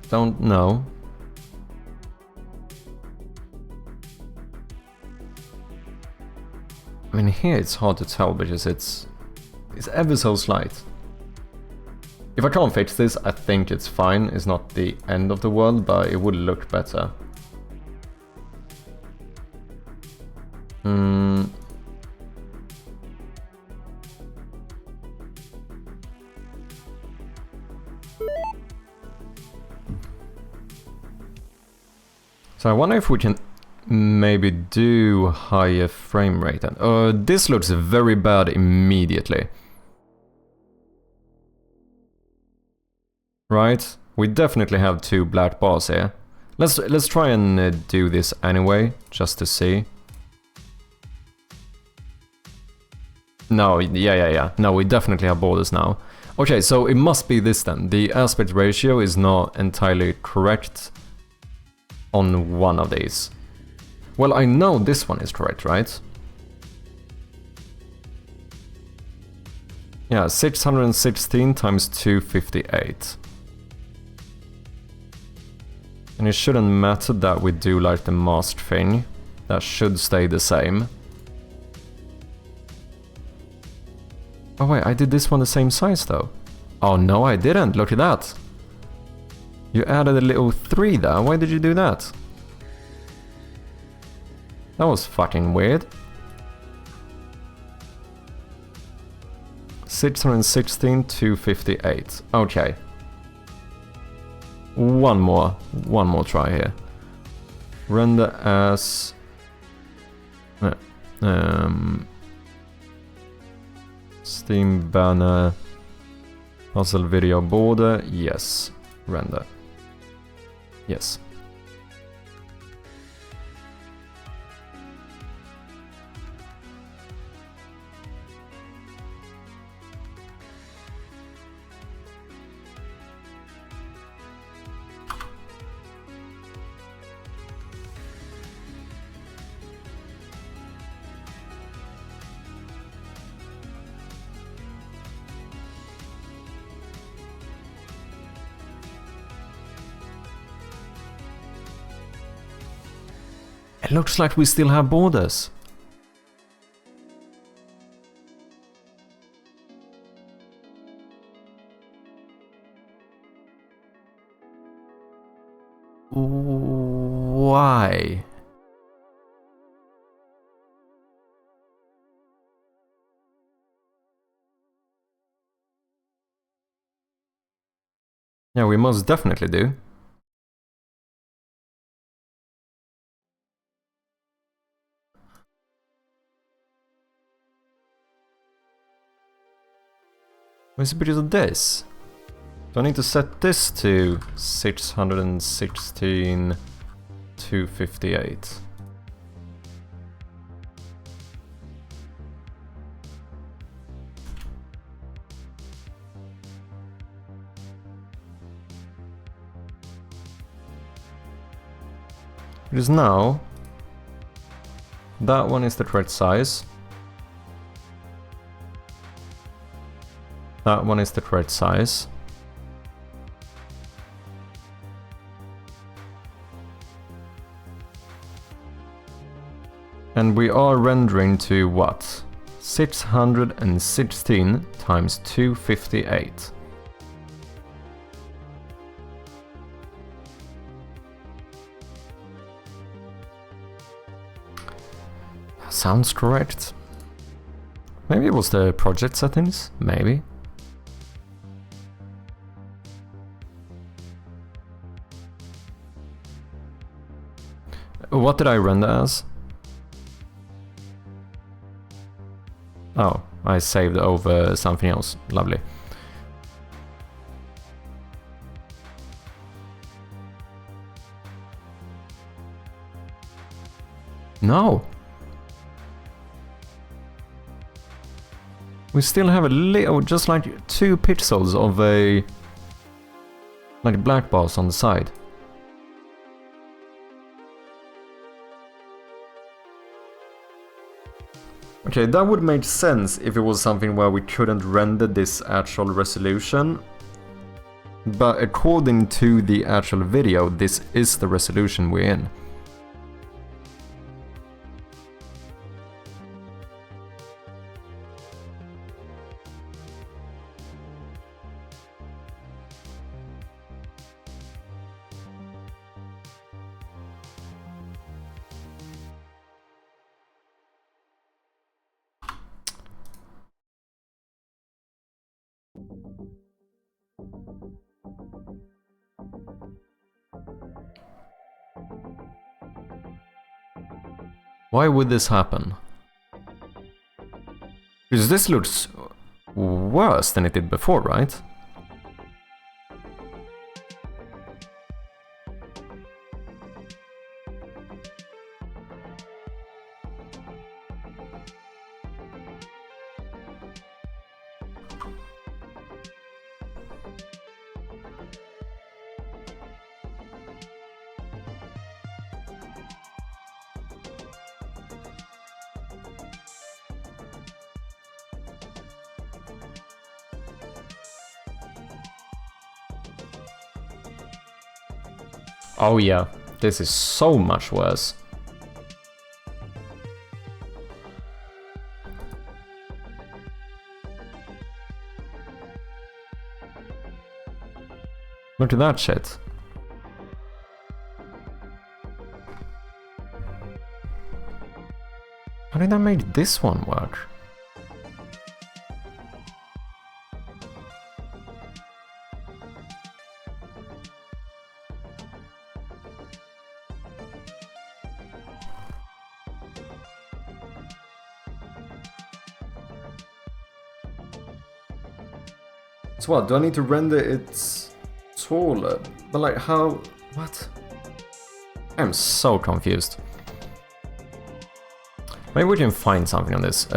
Don't know. I mean, here it's hard to tell because it's ever so slight. If I can't fix this, I think it's fine. It's not the end of the world, but it would look better. So I wonder if we can maybe do higher frame rate. And this looks very bad immediately. Right? We definitely have two black bars here. Let's try and do this anyway, just to see. No, yeah. No, we definitely have borders now. Okay, so it must be this then. The aspect ratio is not entirely correct on one of these. Well, I know this one is correct, right? Yeah, 616 times 258. And it shouldn't matter that we do like the mask thing. That should stay the same. Oh wait, I did this one the same size though. Oh no, I didn't. Look at that. You added a little 3 there. Why did you do that? That was fucking weird. 616, 258. Okay. One more try here. Render as Steam banner puzzle video border. Yes. Render. Yes. It looks like we still have borders. Why? Yeah, we most definitely do. What's the bit of this? Do I need to set this to 616, 258? Because now, that one is the correct size. That one is the correct size. And we are rendering to what? 616 times 258. Sounds correct. Maybe it was the project settings? Maybe. What did I render as? Oh, I saved over something else. Lovely. No! We still have a little, just like 2 pixels of a... like black bars on the side. Okay, that would make sense if it was something where we couldn't render this actual resolution. But according to the actual video, this is the resolution we're in. Why would this happen? Because this looks worse than it did before, right? Oh yeah, this is so much worse. Look at that shit. How did I make this one work? So what, do I need to render it taller? But like how... what? I'm so confused. Maybe we can find something on this.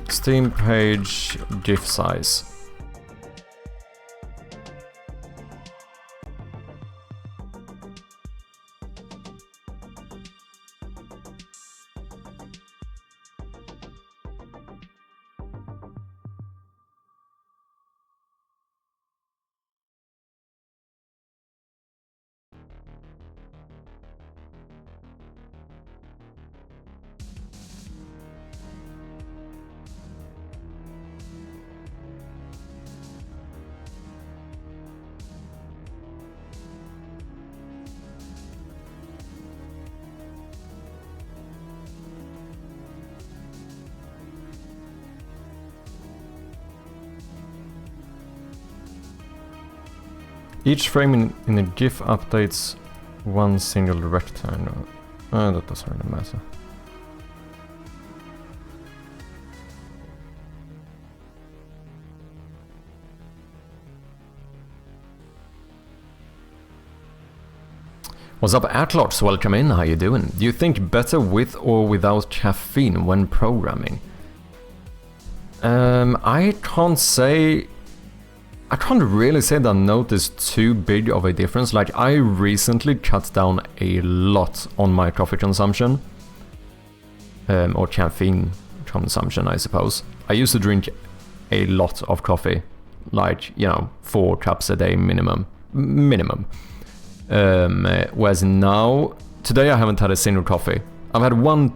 Steam page GIF size. Each frame in a GIF updates one single rectangle. That doesn't really matter. What's up, Atlots? Welcome in, how you doing? Do you think better with or without caffeine when programming? I can't really say that I noticed too big of a difference. Like, I recently cut down a lot on my coffee consumption. Or caffeine consumption, I suppose. I used to drink a lot of coffee. Like, you know, 4 cups a day minimum. Whereas now, today I haven't had a single coffee. I had one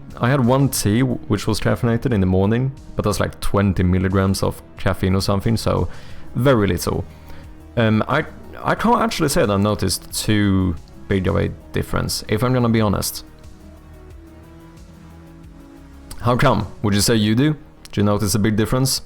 tea, which was caffeinated in the morning, but that's like 20 milligrams of caffeine or something, so very little. I can't actually say that I noticed too big of a difference, if I'm gonna be honest. How come? Would you say you do? Do you notice a big difference?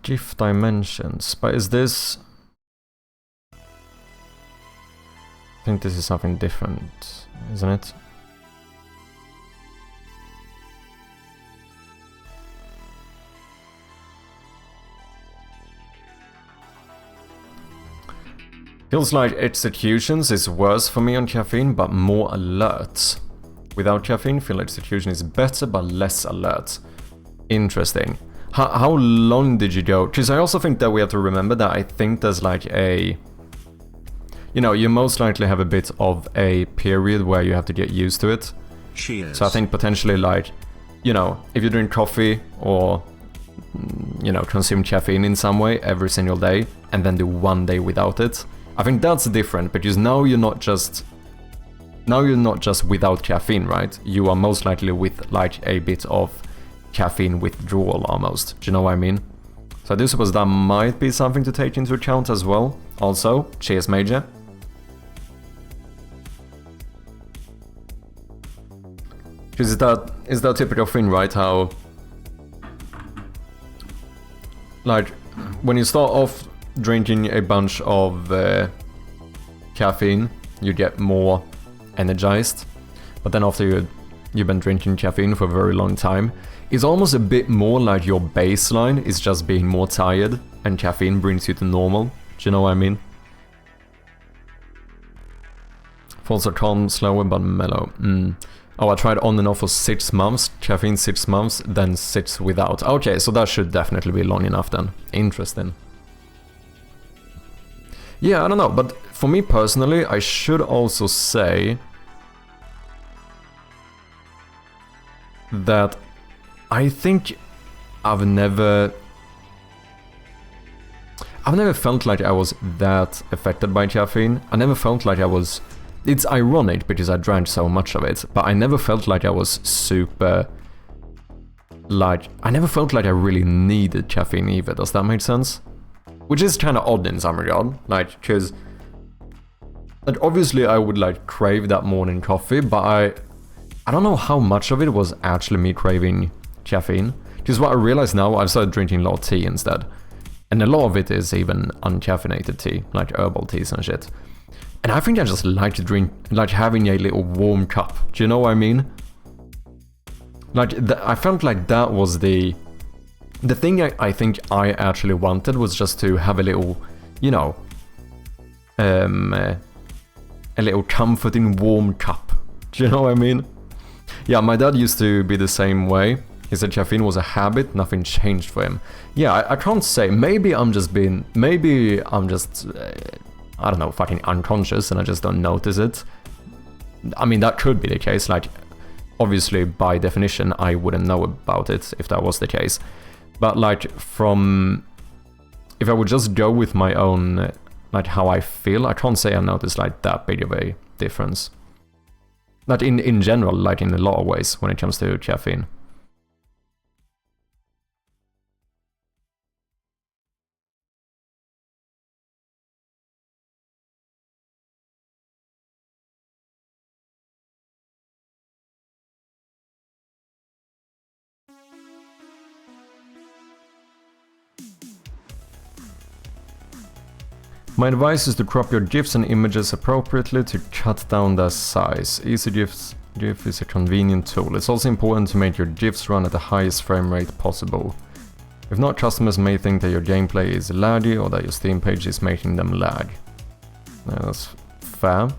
GIF dimensions, but is this... I think this is something different, isn't it? Feels like executions is worse for me on caffeine, but more alert. Without caffeine, feel like execution is better, but less alert. Interesting. How long did you go? Because I also think that we have to remember that I think there's like a... You know, you most likely have a bit of a period where you have to get used to it. Cheers. So I think potentially like, you know, if you drink coffee or, you know, consume caffeine in some way every single day and then do one day without it, I think that's different, because now you're not just without caffeine, right? You are most likely with like a bit of caffeine withdrawal almost. Do you know what I mean? So I do suppose that might be something to take into account as well. Also, cheers, Major. Because is that typical thing, right? How like when you start off drinking a bunch of caffeine, you get more energized, but then after you've been drinking caffeine for a very long time, It's almost a bit more like your baseline is just being more tired, and caffeine brings you to normal. Do you know what I mean? Falls are calm, slower but mellow. Oh, I tried on and off for 6 months, caffeine 6 months, then 6 without. Okay, so that should definitely be long enough then. Interesting. Yeah, I don't know, but for me personally, I should also say that I think I've never felt like I was that affected by caffeine. I never felt like I was... It's ironic because I drank so much of it, but I never felt like I was super... Like, I never felt like I really needed caffeine either, does that make sense? Which is kind of odd in some regard, like, because... Like, obviously I would, like, crave that morning coffee, but I don't know how much of it was actually me craving caffeine. Because what I realize now, I've started drinking a lot of tea instead. And a lot of it is even uncaffeinated tea, like herbal teas and shit. And I think I just like to drink, like having a little warm cup. Do you know what I mean? Like, I felt like that was the thing I think I actually wanted was just to have a little, you know, a little comforting warm cup. Do you know what I mean? Yeah, my dad used to be the same way. He said caffeine was a habit, nothing changed for him. Yeah, I can't say. Maybe I'm just, I don't know, fucking unconscious and I just don't notice it. I mean, that could be the case. Like, obviously, by definition, I wouldn't know about it if that was the case. But, like, if I would just go with my own, like, how I feel, I can't say I noticed, like, that big of a difference. Like, in general, like, in a lot of ways when it comes to caffeine. My advice is to crop your GIFs and images appropriately to cut down their size. Easy GIF is a convenient tool. It's also important to make your GIFs run at the highest frame rate possible. If not, customers may think that your gameplay is laggy or that your Steam page is making them lag. That's fair.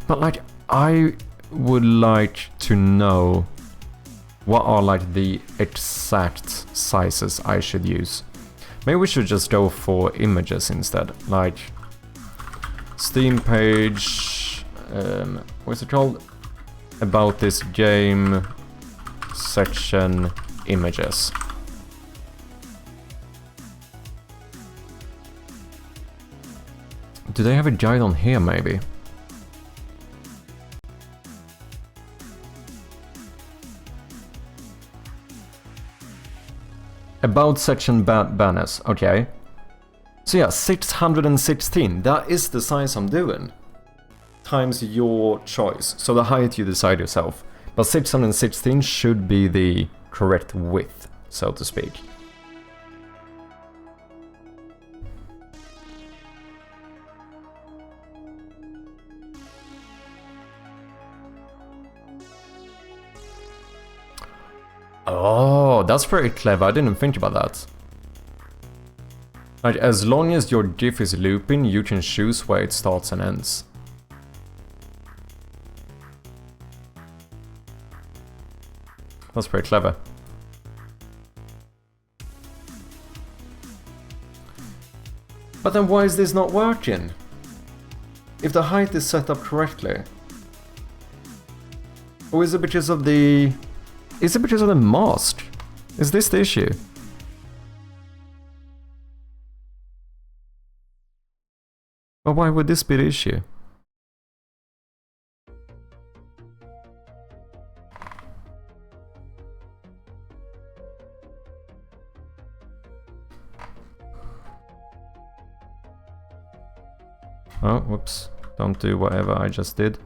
But like, I would like to know what are like the exact sizes I should use. Maybe we should just go for images instead. Like Steam page, what's it called? About this game section images. Do they have a guide on here maybe? About section banners, okay. So yeah, 616, that is the size I'm doing. Times your choice, so the height you decide yourself. But 616 should be the correct width, so to speak. Oh, that's pretty clever. I didn't think about that. Like, as long as your GIF is looping, you can choose where it starts and ends. That's pretty clever. But then why is this not working? If the height is set up correctly. Or is it because of the... Is it because of the mask? Is this the issue? Or why would this be the issue? Oh, whoops. Don't do whatever I just did.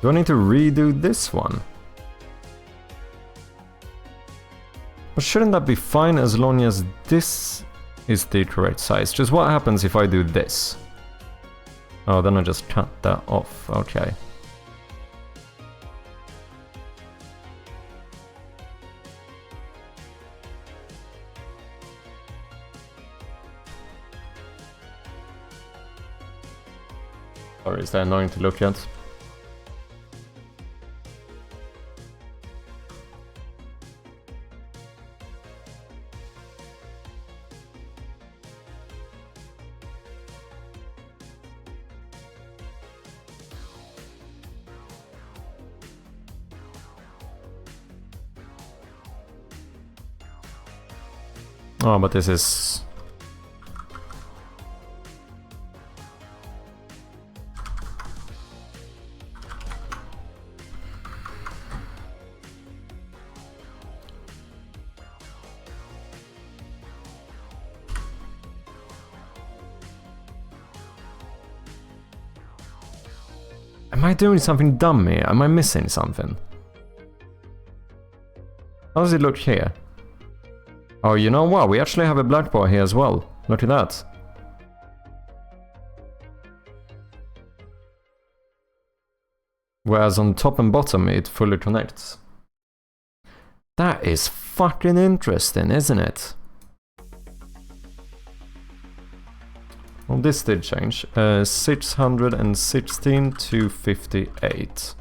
Do I need to redo this one? But shouldn't that be fine as long as this is the correct size? Just what happens if I do this? Oh, then I just cut that off. Okay. Or is that annoying to look at? Oh, but this is... Am I doing something dumb here? Am I missing something? How does it look here? Oh, you know what? We actually have a black bar here as well. Look at that. Whereas on top and bottom it fully connects. That is fucking interesting, isn't it? Well, this did change. 616 to 58.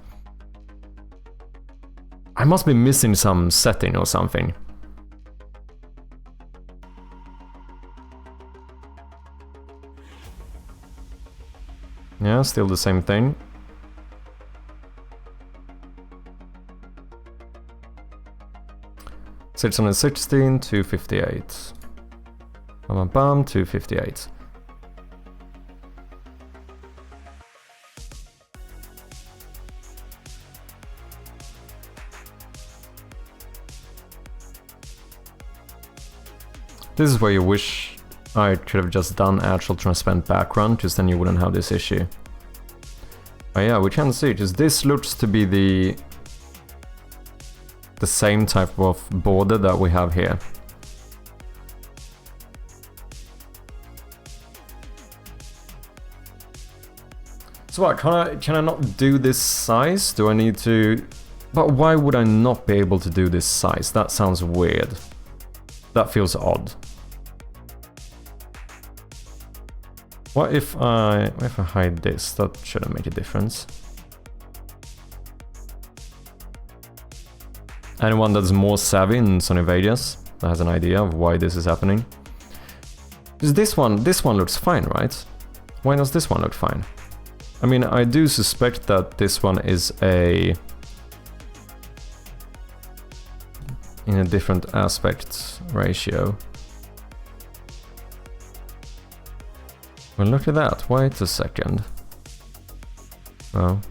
I must be missing some setting or something. Yeah, still the same thing. Sits on a 16 to 58. Bam, bam, to 58. This is where you wish I could have just done actual transparent background, because then you wouldn't have this issue. Oh yeah, we can see, because this looks to be the same type of border that we have here. So what, can I not do this size? Do I need to... But why would I not be able to do this size? That sounds weird. That feels odd. What if I hide this? That shouldn't make a difference. Anyone that's more savvy in Sony Vegas that has an idea of why this is happening? Because this one looks fine, right? Why does this one look fine? I mean, I do suspect that this one is in a different aspect ratio. Well, look at that. Wait a second. Oh.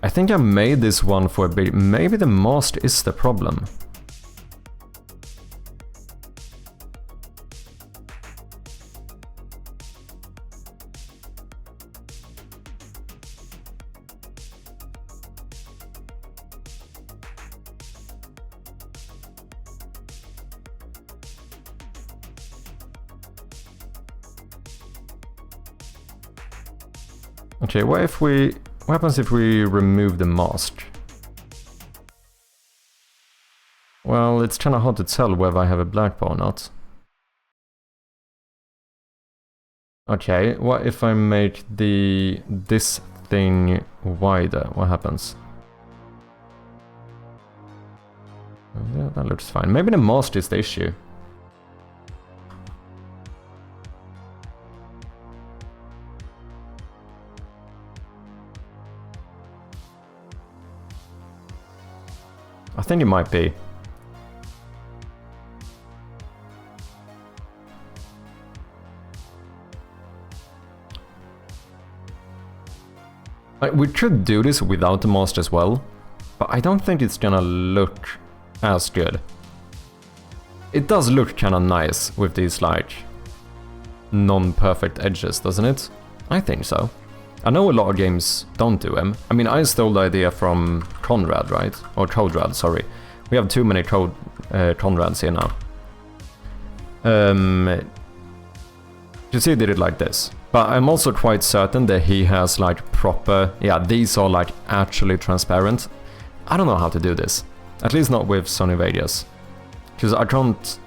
I think I made this one for a bit. Maybe the mask is the problem. Okay, what happens if we remove the mask? Well, it's kinda hard to tell whether I have a black bar or not. Okay, what if I make this thing wider? What happens? Yeah, that looks fine. Maybe the mask is the issue. I think it might be. We could do this without the mask as well, but I don't think it's gonna look as good. It does look kinda nice with these like non-perfect edges, doesn't it? I think so. I know a lot of games don't do them. I mean, I stole the idea from Conrad, right? Or Codrad, sorry. We have too many Conrads here now. You see, he did it like this. But I'm also quite certain that he has like proper... Yeah, these are like actually transparent. I don't know how to do this. At least not with Sony Vegas. Because I can't...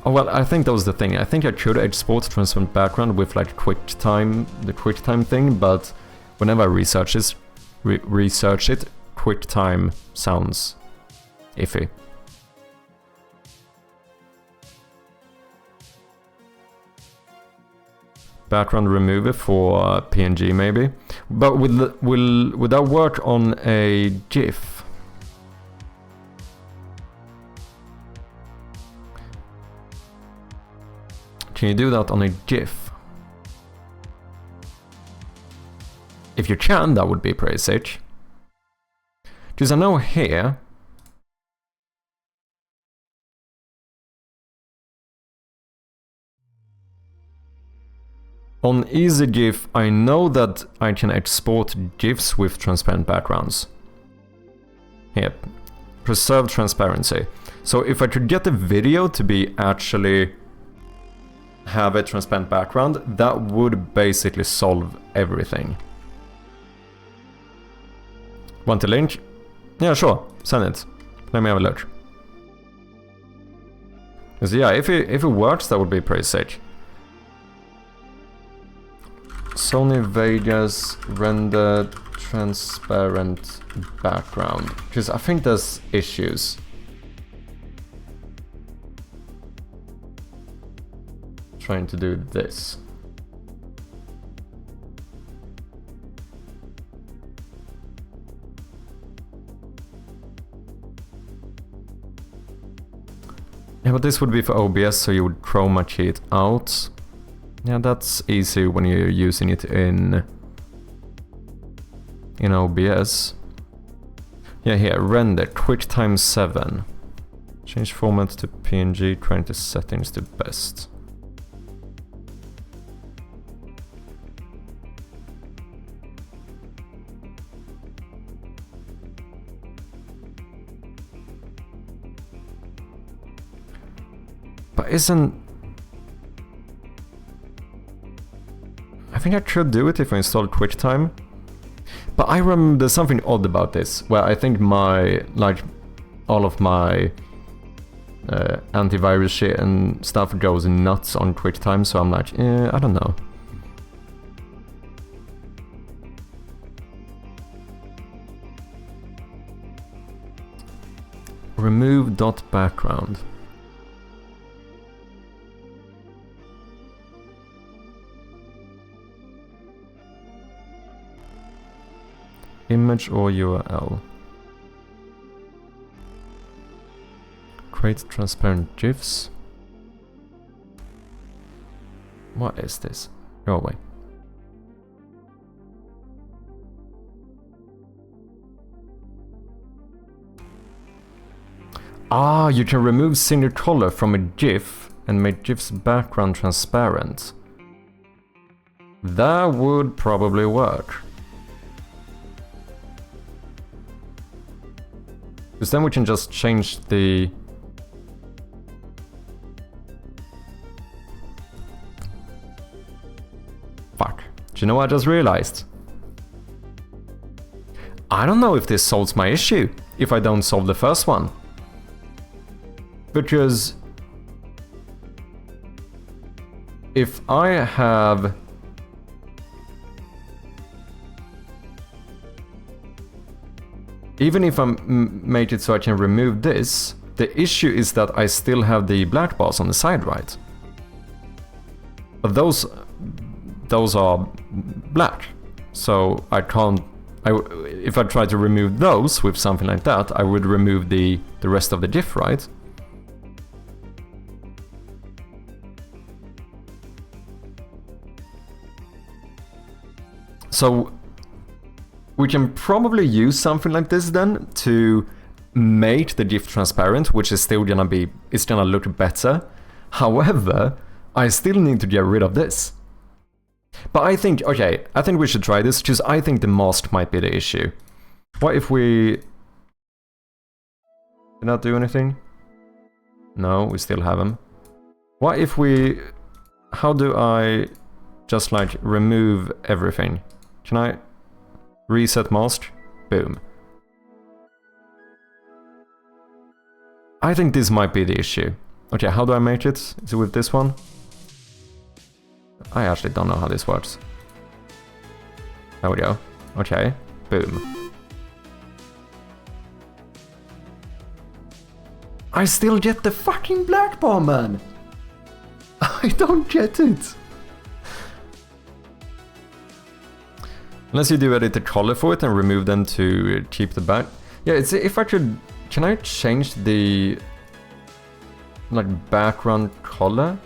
Oh well, I think that was the thing. I think I could export transparent background with like QuickTime, the QuickTime thing, but whenever I research it, QuickTime sounds iffy. Background remover for PNG maybe, but will that work on a GIF? Can you do that on a GIF? If you can, that would be pretty sick. Because I know here... On EasyGIF, I know that I can export GIFs with transparent backgrounds. Here, preserve transparency. So if I could get the video to be actually have a transparent background, that would basically solve everything. Want a link? Yeah, sure, send it. Let me have a look. Because yeah, if it works, that would be pretty sick. Sony Vegas render transparent background, because I think there's issues. Trying to do this. Yeah, but this would be for OBS, so you would chroma key it out. Yeah, that's easy when you're using it in OBS. Yeah, here, render, QuickTime 7. Change format to PNG, trying the settings to best. But isn't... I think I could do it if I install QuickTime. But I remember there's something odd about this, where I think all of my antivirus shit and stuff goes nuts on QuickTime, so I'm like, I don't know. Remove dot background. Image or URL. Create transparent GIFs. What is this? Go away. Ah, you can remove single color from a GIF and make GIF's background transparent. That would probably work. Because then we can just change the... Fuck. Do you know what I just realized? I don't know if this solves my issue, if I don't solve the first one. Because... if I have... Even if I make it so I can remove this, the issue is that I still have the black bars on the side, right? But those are black, so I can't... if I try to remove those with something like that, I would remove the rest of the GIF, right? So... we can probably use something like this then to make the GIF transparent, which is still gonna be, it's gonna look better. However, I still need to get rid of this. But I think, okay, I think we should try this, because I think the mask might be the issue. What if we... Did not do anything? No, we still have him. What if we... How do I just like remove everything? Can I reset mask? Boom. I think this might be the issue. Okay, how do I make it? Is it with this one? I actually don't know how this works. There we go. Okay, boom. I still get the fucking black bar, man! I don't get it! Unless you do edit the color for it and remove them to keep the back. Yeah, it's if I could... Can I change the... like background color?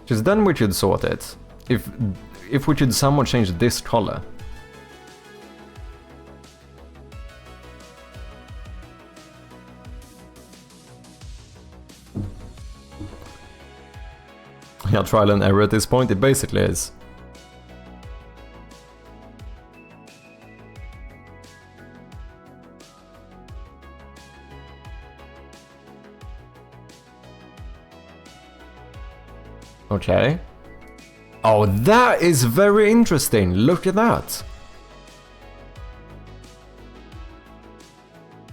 Because then we could sort it. If we could somehow change this color. Yeah, trial and error at this point, it basically is. Okay. Oh, that is very interesting. Look at that.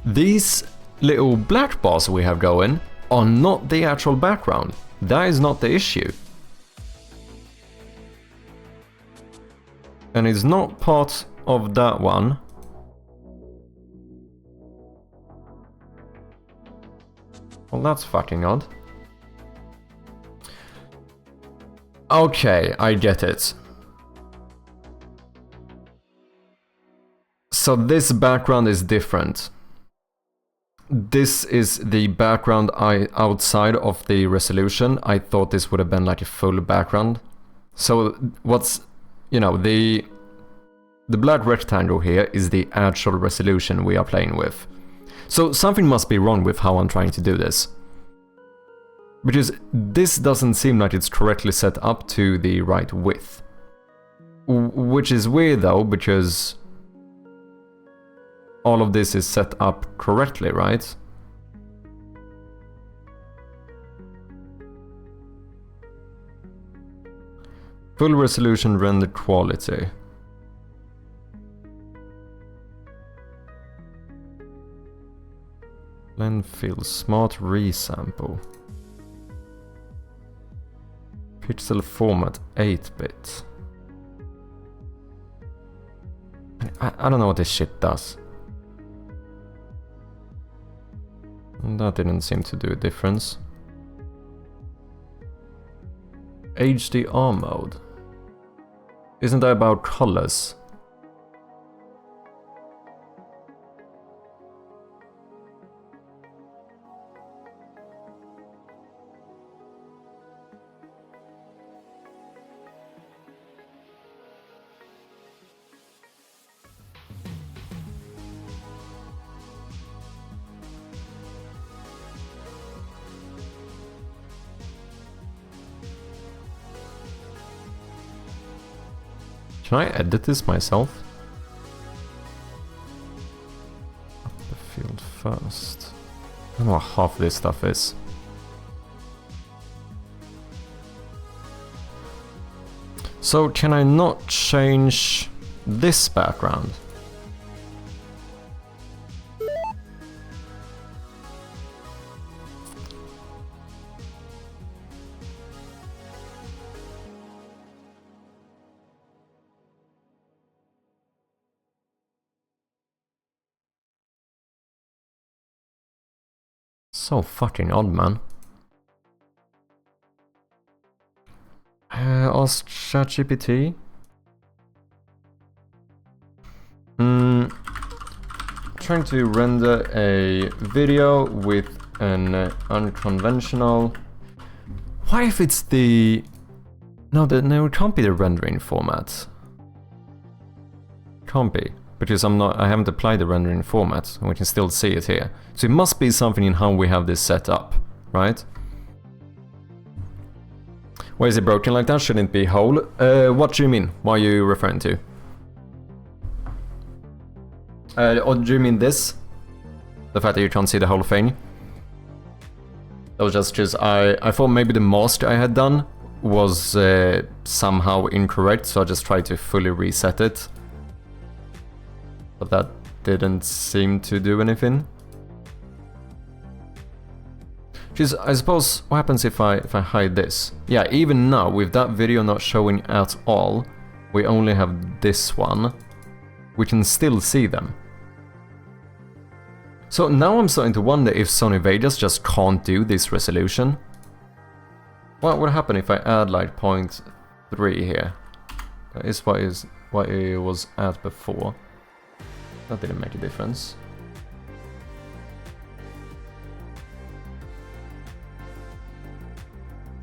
These little black bars we have going are not the actual background. That is not the issue. And it's not part of that one. Well, that's fucking odd. Okay, I get it. So this background is different. This is the background outside of the resolution. I thought this would have been like a full background. So what's, you know, the black rectangle here is the actual resolution we are playing with. So something must be wrong with how I'm trying to do this. Because this doesn't seem like it's correctly set up to the right width. Which is weird though, because all of this is set up correctly, right? Full resolution render quality. Blend fill smart resample. Pixel format 8-bit. I don't know what this shit does. That didn't seem to do a difference. HDR mode. Isn't that about colors? Can I edit this myself? Up the field first. I don't know what half this stuff is. So can I not change this background? So fucking odd, man. Ask ChatGPT. Trying to render a video with an unconventional. Why if it's the? No, it can't be the rendering format. Can't be. Because I haven't applied the rendering format, and we can still see it here. So it must be something in how we have this set up, right? Why is it broken like that? Shouldn't it be whole? What do you mean? What are you referring to? Or do you mean this? The fact that you can't see the whole thing? That was just I thought maybe the mask I had done was somehow incorrect, so I just tried to fully reset it. But that didn't seem to do anything. I suppose, what happens if I hide this? Yeah, even now, with that video not showing at all, we only have this one. We can still see them. So now I'm starting to wonder if Sony Vegas just can't do this resolution. What would happen if I add like 0.3 here? That is what it was at before. That didn't make a difference.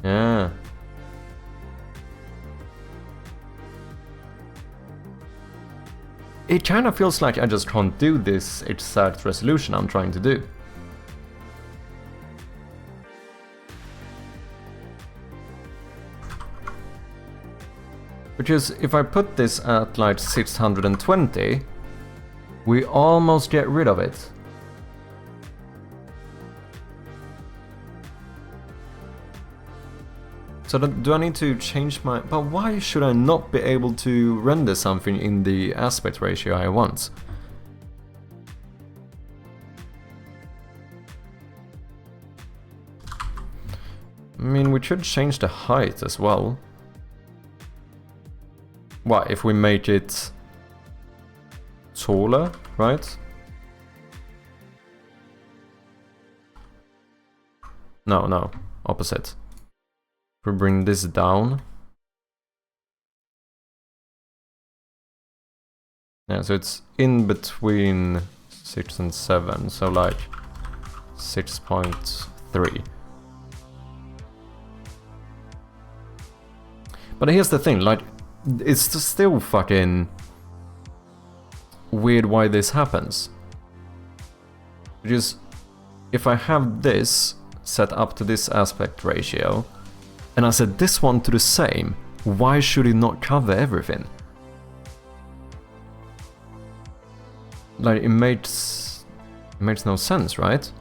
Yeah. It kind of feels like I just can't do this exact resolution I'm trying to do. Because if I put this at like 620, we almost get rid of it. So do I need to change my... But why should I not be able to render something in the aspect ratio I want? I mean, we should change the height as well. What, if we make it taller, right? No, opposite. We bring this down. Yeah, so it's in between 6 and 7, so like 6.3. But here's the thing, like, it's still fucking weird why this happens. Because if I have this set up to this aspect ratio, and I set this one to the same, why should it not cover everything? Like, it makes no sense, right?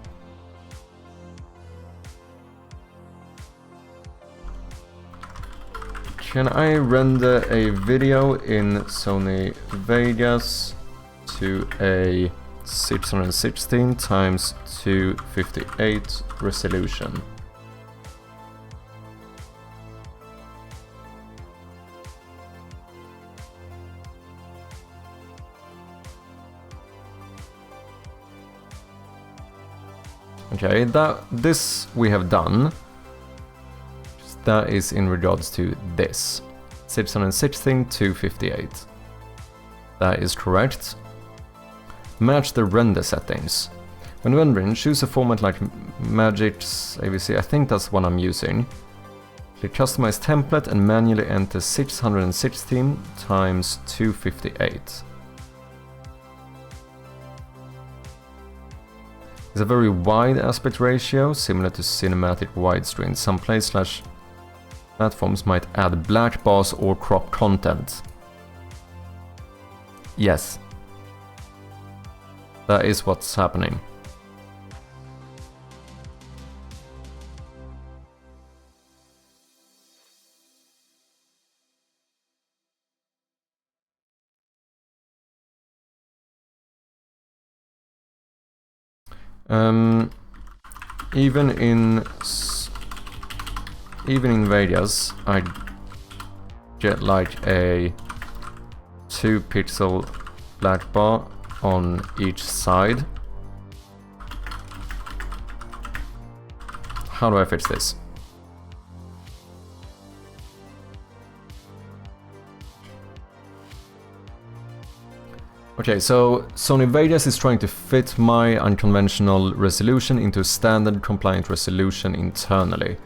Can I render a video in Sony Vegas to a 616 times 258 resolution? Okay, this we have done. That is in regards to this. 616, 258. That is correct. Match the render settings. When rendering, choose a format like Magic's AVC. I think that's what I'm using. Click Customize Template and manually enter 616 times 258. It's a very wide aspect ratio, similar to cinematic widescreen. Some platforms might add black bars or crop content. Yes. That is what's happening. Even in Vegas, I get like a 2 pixel black bar on each side. How do I fix this? Okay, so Sony Vegas is trying to fit my unconventional resolution into a standard compliant resolution internally,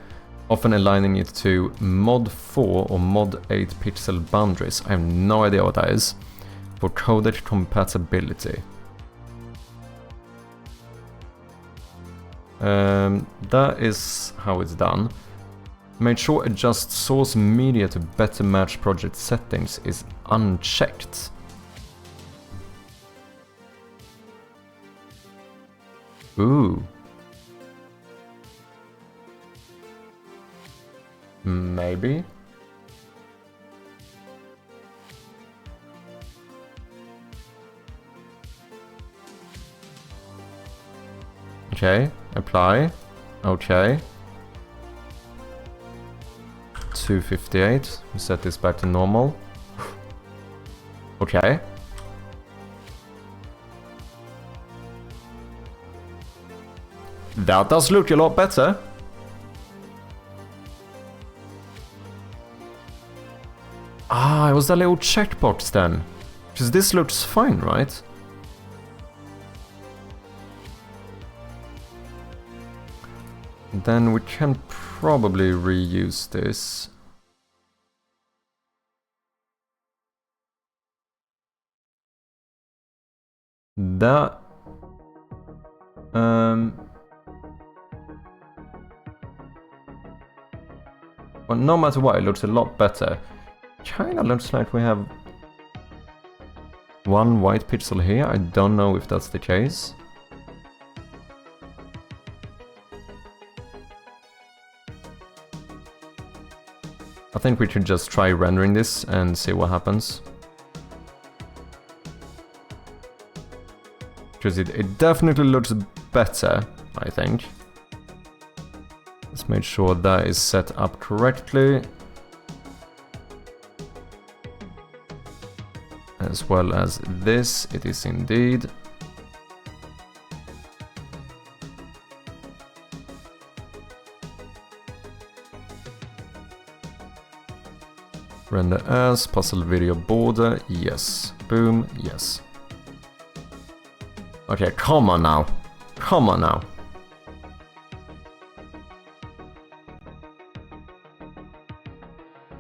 often aligning it to mod 4 or mod 8 pixel boundaries. I have no idea what that is. For codec compatibility. That is how it's done. Made sure adjust source media to better match project settings is unchecked. Ooh. Maybe. Okay, apply. Okay. 258. We set this back to normal. Okay. That does look a lot better. Ah, it was that little checkbox then. Because this looks fine, right? Then we can probably reuse this. That... Well, no matter what, it looks a lot better. Kinda looks like we have one white pixel here. I don't know if that's the case. I think we should just try rendering this and see what happens. Because it definitely looks better, I think. Let's make sure that is set up correctly. As well as this, it is indeed. Render as, puzzle video border, yes. Boom, yes. Okay, come on now. Come on now.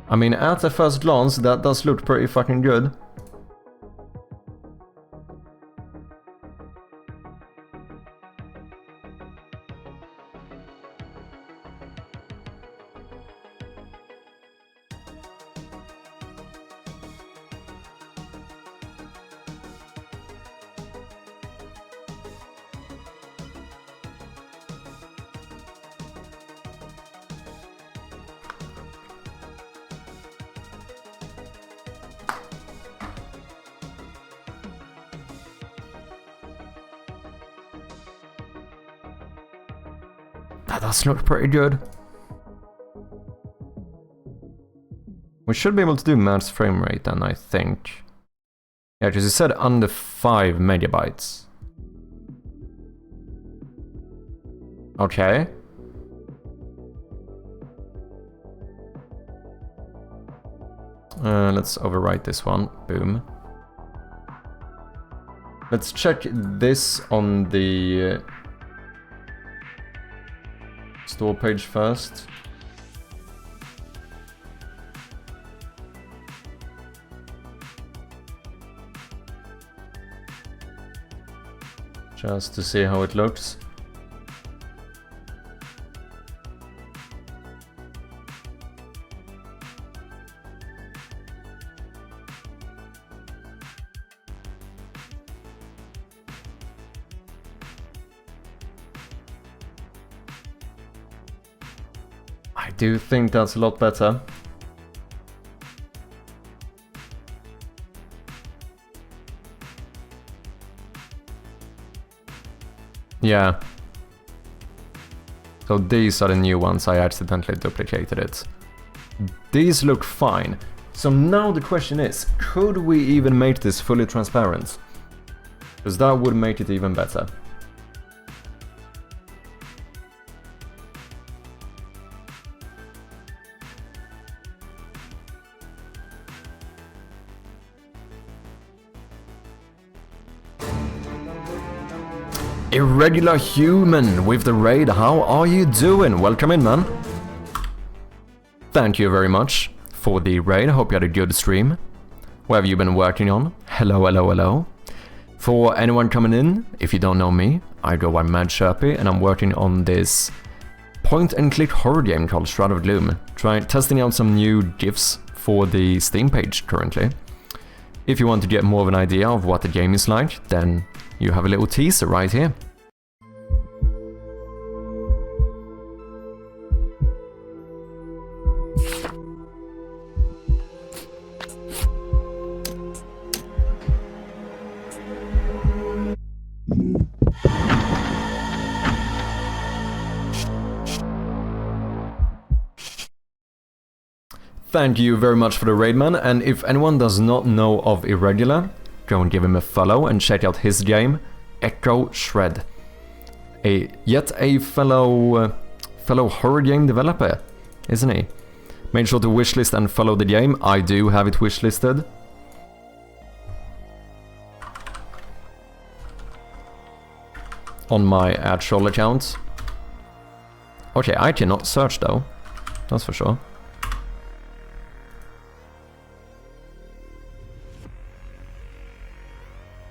I mean, at the first glance, that does look pretty fucking good. That does look pretty good. We should be able to do max frame rate then, I think. Yeah, because it said under 5 megabytes. Okay. Let's overwrite this one. Boom. Let's check this on the store page first. Just to see how it looks. I do think that's a lot better. Yeah. So these are the new ones, I accidentally duplicated it. These look fine. So now the question is, could we even make this fully transparent? Because that would make it even better. Irregular Human with the raid, how are you doing? Welcome in, man. Thank you very much for the raid, hope you had a good stream. What have you been working on? Hello, hello, hello. For anyone coming in, if you don't know me, I go by Mad Sherpy and I'm working on this point-and-click horror game called Shroud of Gloom. Testing out some new GIFs for the Steam page currently. If you want to get more of an idea of what the game is like, then you have a little teaser right here. Thank you very much for the raid, man, and if anyone does not know of Irregular, go and give him a follow and check out his game, Echo Shred. Yet a fellow horror game developer, isn't he? Make sure to wishlist and follow the game. I do have it wishlisted. On my actual account. Okay, I cannot search though, that's for sure.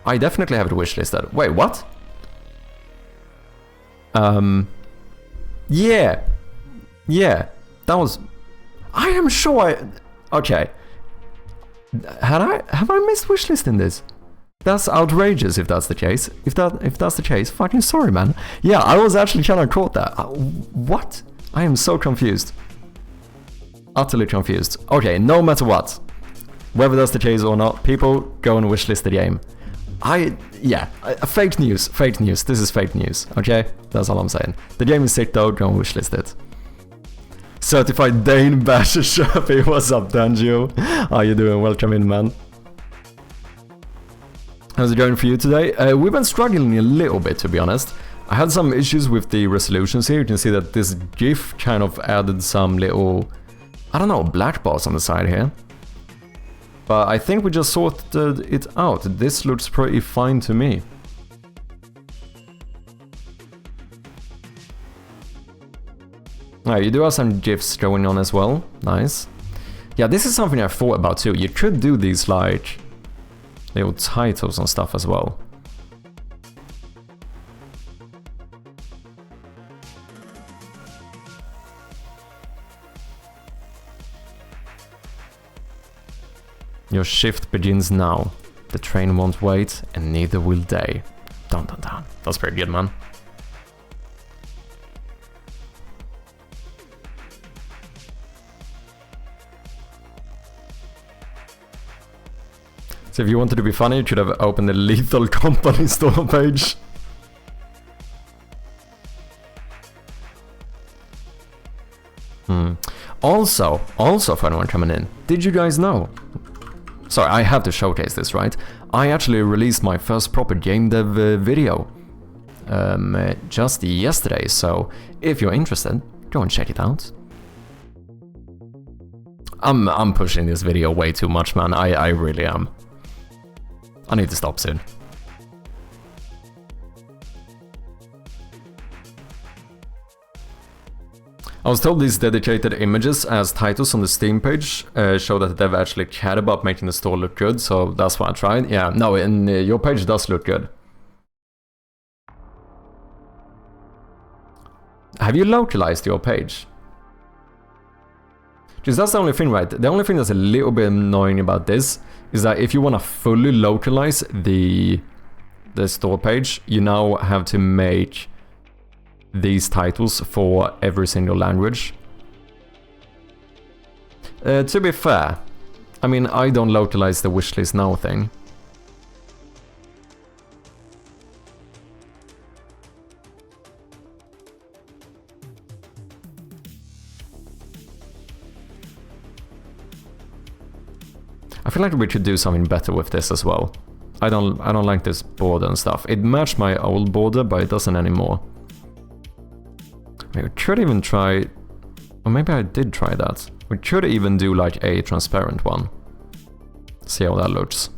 I definitely have it wishlisted. Wait, what? Yeah. Yeah, that was... I am sure okay. Have I missed wishlisting this? That's outrageous if that's the case. If that's the case, fucking sorry, man. Yeah, I was actually trying to caught that. What? I am so confused. Utterly confused. Okay, no matter what. Whether that's the case or not, people go and wishlist the game. Fake news, this is fake news, okay? That's all I'm saying. The game is sick though, go and wishlist it. Certified Dane Basher Sherpy, what's up Danjo? How you doing? Welcome in, man. How's it going for you today? We've been struggling a little bit, to be honest. I had some issues with the resolutions here. You can see that this GIF kind of added some little, I don't know, black bars on the side here. But I think we just sorted it out. This looks pretty fine to me. You do have some GIFs going on as well. Nice. Yeah, this is something I thought about too. You could do these like little titles and stuff as well. Your shift begins now. The train won't wait, and neither will they. Dun dun dun. That's pretty good, man. So if you wanted to be funny, you should have opened the Lethal Company store page. Also for anyone coming in, did you guys know? Sorry, I have to showcase this, right? I actually released my first proper game dev video just yesterday, so if you're interested, go and check it out. I'm pushing this video way too much, man. I really am. I need to stop soon. I was told these dedicated images as titles on the Steam page show that the dev actually cared about making the store look good, so that's why I tried. Yeah, no, and your page does look good. Have you localized your page? Because that's the only thing, right? The only thing that's a little bit annoying about this is that if you want to fully localize the store page, you now have to make these titles for every single language. To be fair, I mean, I don't localize the wishlist now thing. I feel like we could do something better with this as well. I don't like this border and stuff. It matched my old border, but it doesn't anymore. We could even try, or maybe I did try that. We could even do like a transparent one. See how that looks.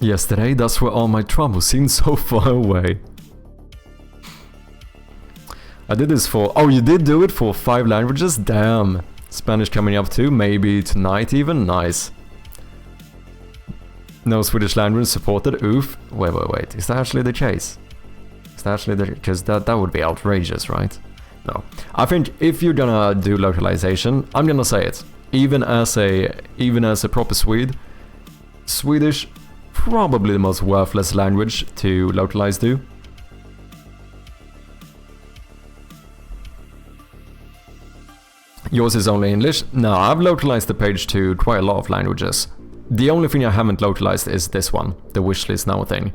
Yesterday, that's where all my trouble seemed so far away. I did this for, oh, you did do it for 5 languages? Damn. Spanish coming up too, maybe tonight even? Nice. No Swedish language supported. Oof. Wait. Is that actually the case? Is that actually the... Because that would be outrageous, right? No. I think if you're gonna do localization, I'm gonna say it. Even as a proper Swede, Swedish probably the most worthless language to localize to. Yours is only English? No, I've localized the page to quite a lot of languages. The only thing I haven't localized is this one, the wishlist now thing.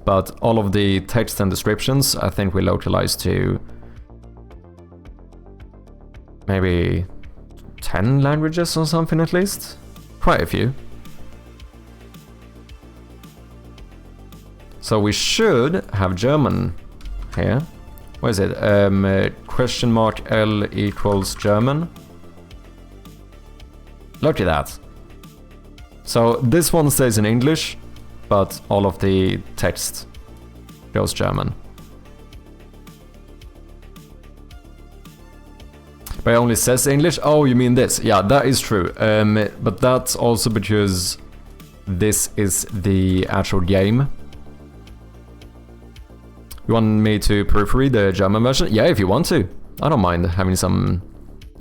But all of the text and descriptions, I think we localized to maybe 10 languages or something at least. Quite a few. So we should have German here. What is it? Question mark L equals German. Look at that. So this one stays in English, but all of the text goes German. But it only says English? Oh, you mean this? Yeah, that is true. But that's also because this is the actual game. You want me to proofread the German version? Yeah, if you want to. I don't mind having some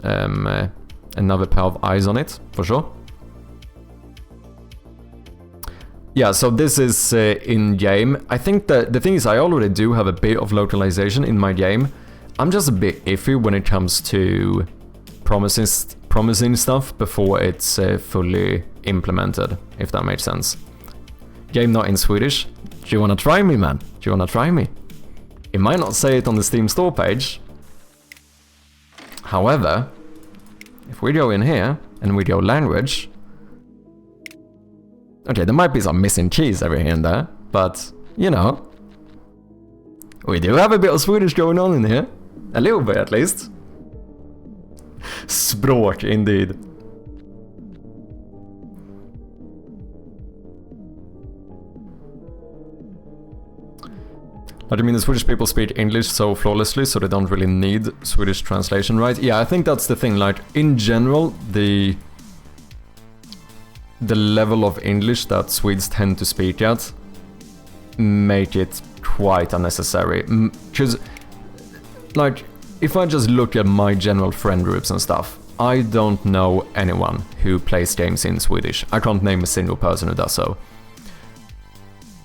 another pair of eyes on it, for sure. Yeah, so this is in-game. I think that the thing is I already do have a bit of localization in my game. I'm just a bit iffy when it comes to promising stuff before it's fully implemented, if that makes sense. Game not in Swedish. Do you wanna try me, man? Do you wanna try me? It might not say it on the Steam store page. However, if we go in here and we go language... Okay, there might be some missing keys every here and there, but, you know... We do have a bit of Swedish going on in here. A little bit at least. Språk, indeed. What do you mean the Swedish people speak English so flawlessly, so they don't really need Swedish translation, right? Yeah, I think that's the thing. Like, in general, the level of English that Swedes tend to speak at make it quite unnecessary. Because, like, if I just look at my general friend groups and stuff, I don't know anyone who plays games in Swedish. I can't name a single person who does so.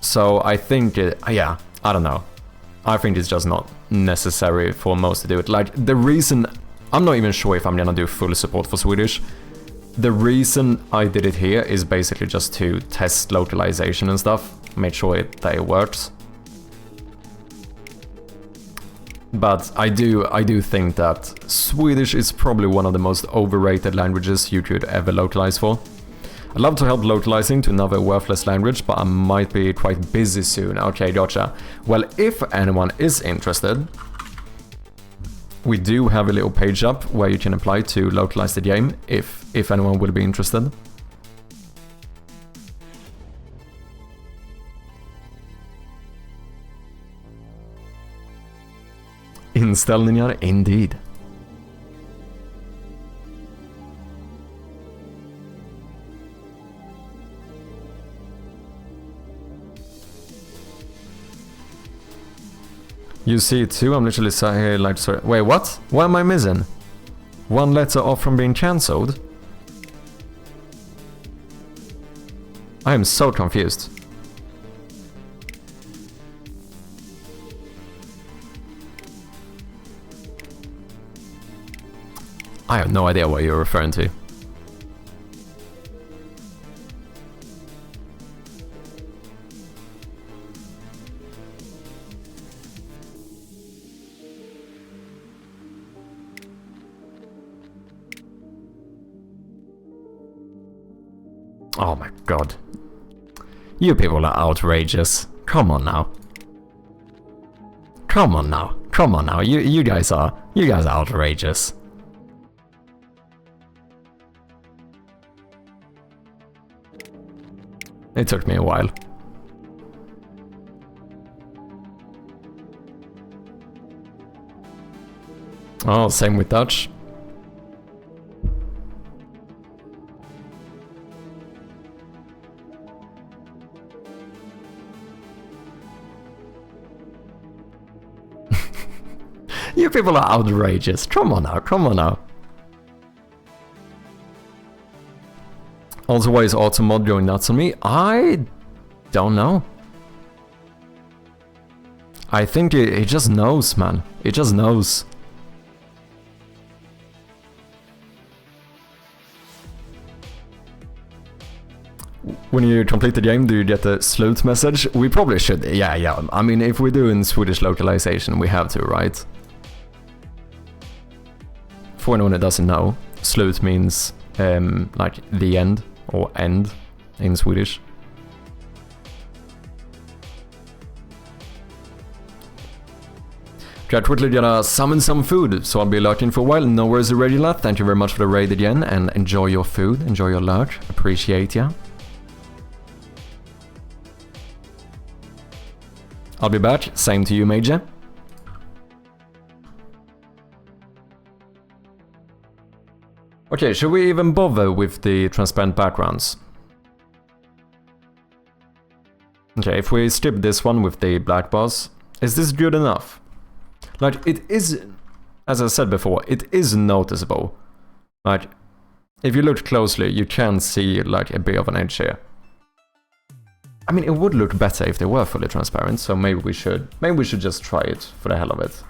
So I think, yeah, I don't know. I think it's just not necessary for most to do it. Like, the reason... I'm not even sure if I'm gonna do full support for Swedish. The reason I did it here is basically just to test localization and stuff. Make sure that it works. But I do think that Swedish is probably one of the most overrated languages you could ever localize for. I'd love to help localizing to another worthless language, but I might be quite busy soon. Okay, gotcha. Well, if anyone is interested, we do have a little page up where you can apply to localize the game, if anyone will be interested. Inställningar, indeed. You see it too, I'm literally sat here like, sorry, wait, what? What am I missing? One letter off from being cancelled? I am so confused. I have no idea what you're referring to. Oh my god. You people are outrageous. Come on now. Come on now. Come on now. You guys are outrageous. It took me a while. Oh, same with Dutch. You people are outrageous. Come on now, come on now. Also, why is Automod going nuts on me? I don't know. I think it just knows, man. It just knows. When you complete the game, do you get the slut message? We probably should. Yeah. I mean, if we're doing Swedish localization, we have to, right? For anyone that doesn't know, slut means like the end or end in Swedish. Try quickly gonna summon some food, so I'll be lurking for a while. No worries, Regula. Thank you very much for the raid again, and enjoy your food, enjoy your lurk. Appreciate ya. I'll be back. Same to you, Major. Okay, should we even bother with the transparent backgrounds? Okay, if we strip this one with the black bars, is this good enough? Like, it is, as I said before, it is noticeable. Like, if you look closely, you can see like a bit of an edge here. I mean, it would look better if they were fully transparent, so maybe we should just try it for the hell of it.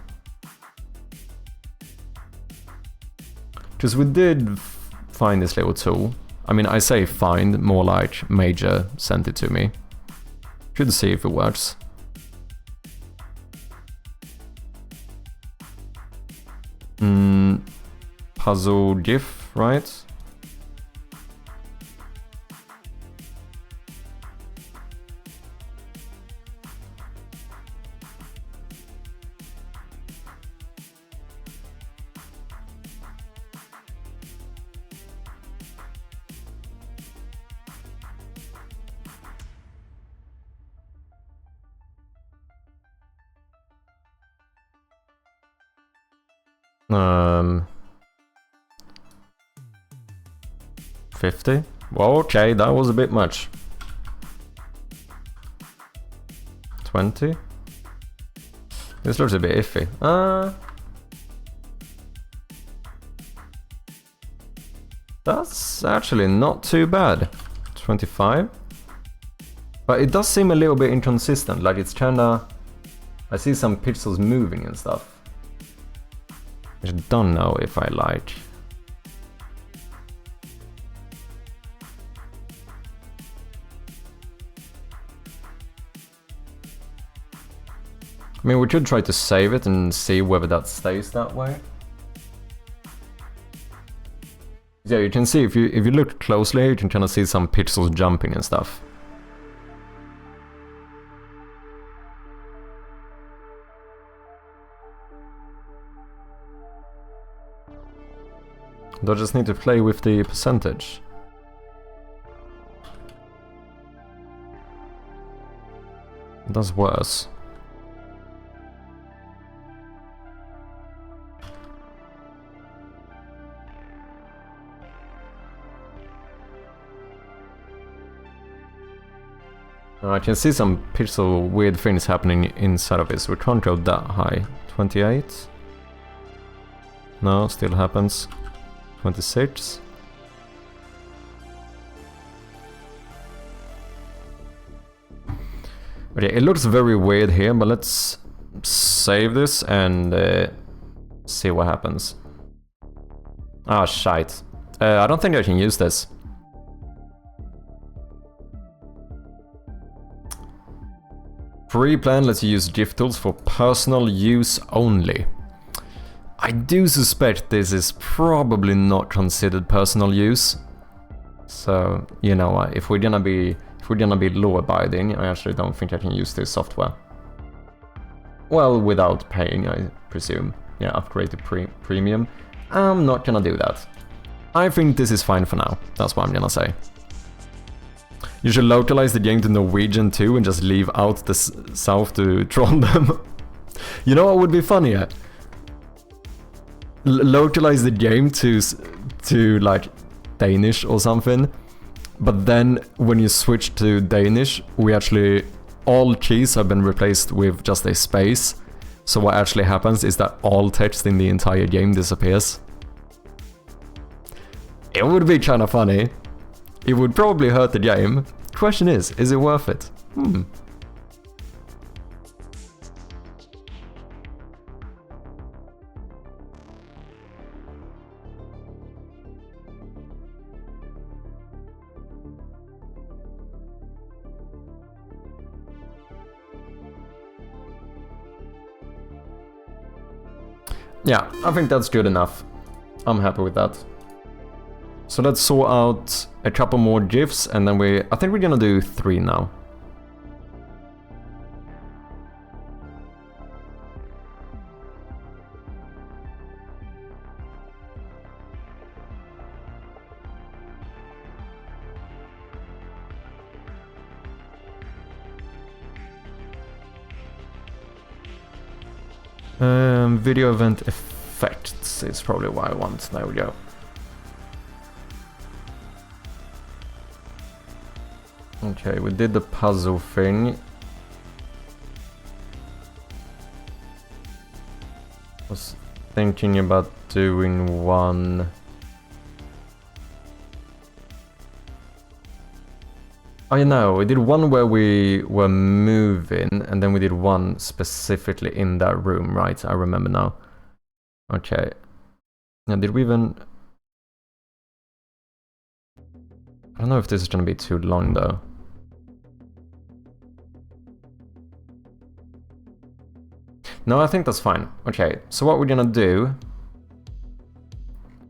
Because we did find this little tool. I mean, I say find, more like Major sent it to me. Should see if it works. Puzzle GIF, right? Um, 50? Well, okay, that was a bit much. 20? This looks a bit iffy. That's actually not too bad. 25? But it does seem a little bit inconsistent, like it's kinda... I see some pixels moving and stuff. I don't know if I like. I mean, we could try to save it and see whether that stays that way. Yeah, you can see if you look closely, you can kind of see some pixels jumping and stuff. Do I just need to play with the percentage? That's worse. Now I can see some pixel weird things happening inside of it, so we can't go that high. 28? No, still happens. 26. Okay, it looks very weird here, but let's save this and see what happens. Ah, shite. I don't think I can use this. Free plan lets you use GIF tools for personal use only. I do suspect this is probably not considered personal use. So, you know what, if we're gonna be law-abiding, I actually don't think I can use this software. Well, without paying, I presume. Yeah, upgrade to premium. I'm not gonna do that. I think this is fine for now. That's what I'm gonna say. You should localize the game to Norwegian too and just leave out the south to troll them. You know what would be funnier? Localize the game to like Danish or something, but then when you switch to Danish, we actually all keys have been replaced with just a space, So what actually happens is that all text in the entire game disappears. It would be kind of funny. It would probably hurt the game. Question is it worth it? Yeah, I think that's good enough. I'm happy with that. So let's sort out a couple more GIFs and then I think we're gonna do 3 now. Video event effects is probably what I want. There we go. Okay, we did the puzzle thing. Was thinking about doing one. I know, we did one where we were moving, and then we did one specifically in that room, right? I remember now. Okay. Now, did we even... I don't know if this is gonna be too long, though. No, I think that's fine. Okay, so what we're gonna do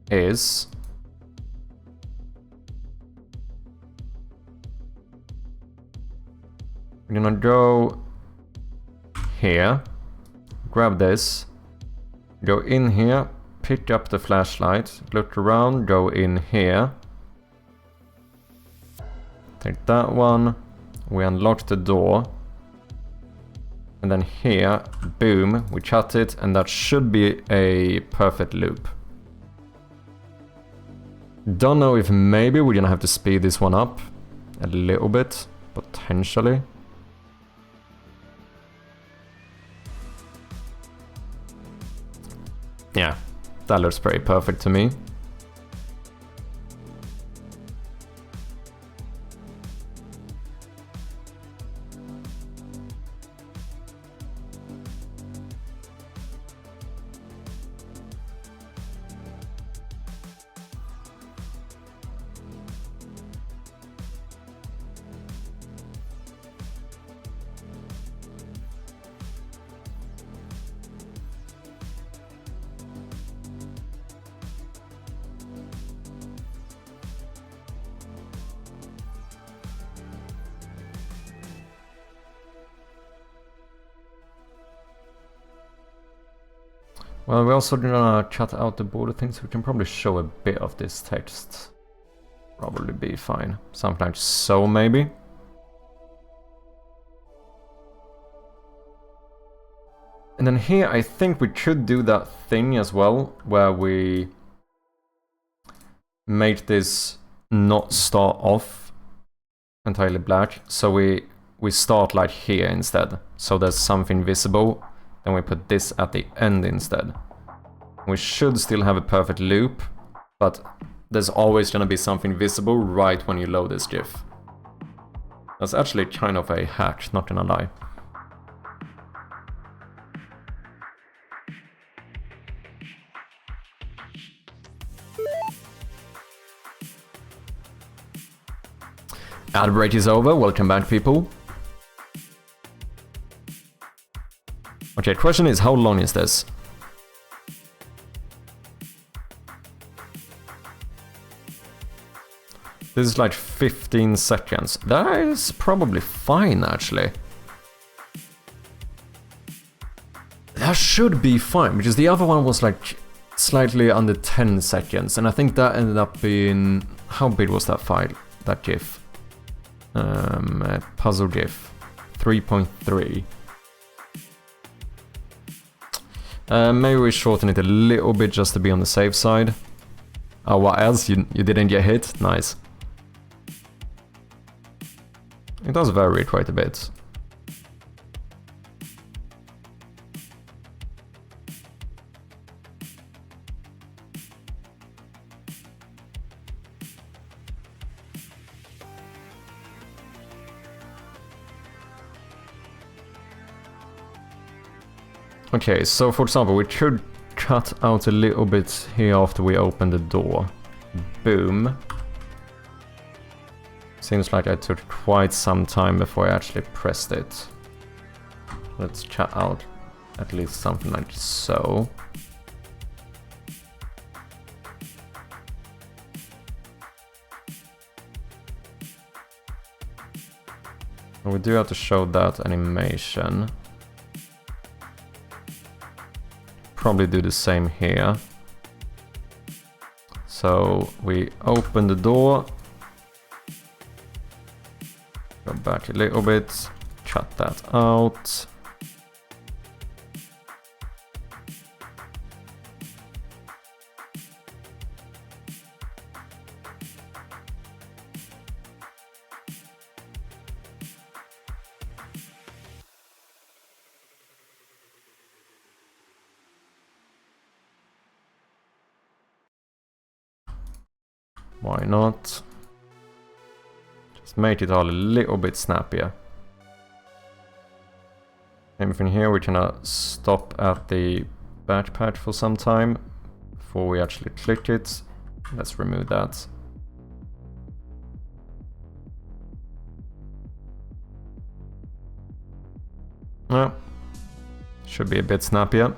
is... we're gonna go here, grab this, go in here, pick up the flashlight, look around, go in here, take that one, we unlock the door, and then here, boom, we cut it, and that should be a perfect loop. Don't know if maybe we're gonna have to speed this one up a little bit, potentially. Yeah, that looks pretty perfect to me. Well, we're also gonna cut out the border thing, so we can probably show a bit of this text. Probably be fine. Something like so, maybe. And then here, I think we could do that thing as well, where we make this not start off entirely black. So we start like here instead. So there's something visible. Then we put this at the end instead. We should still have a perfect loop, but there's always gonna be something visible right when you load this GIF. That's actually kind of a hack, not gonna lie. Ad break is over, welcome back people. Okay, question is, how long is this? This is like 15 seconds. That is probably fine, actually. That should be fine, because the other one was like slightly under 10 seconds, and I think that ended up being... how big was that file? That GIF? Puzzle GIF. 3.3. Maybe we shorten it a little bit just to be on the safe side. Oh, what else? You didn't get hit? Nice. It does vary quite a bit. Okay, so for example, we could cut out a little bit here after we open the door. Boom. Seems like I took quite some time before I actually pressed it. Let's cut out at least something like so. And we do have to show that animation. Probably do the same here. So we open the door. Go back a little bit. Cut that out. Why not? Just make it all a little bit snappier. Everything here, we're gonna stop at the backpack for some time before we actually click it. Let's remove that. Well, should be a bit snappier.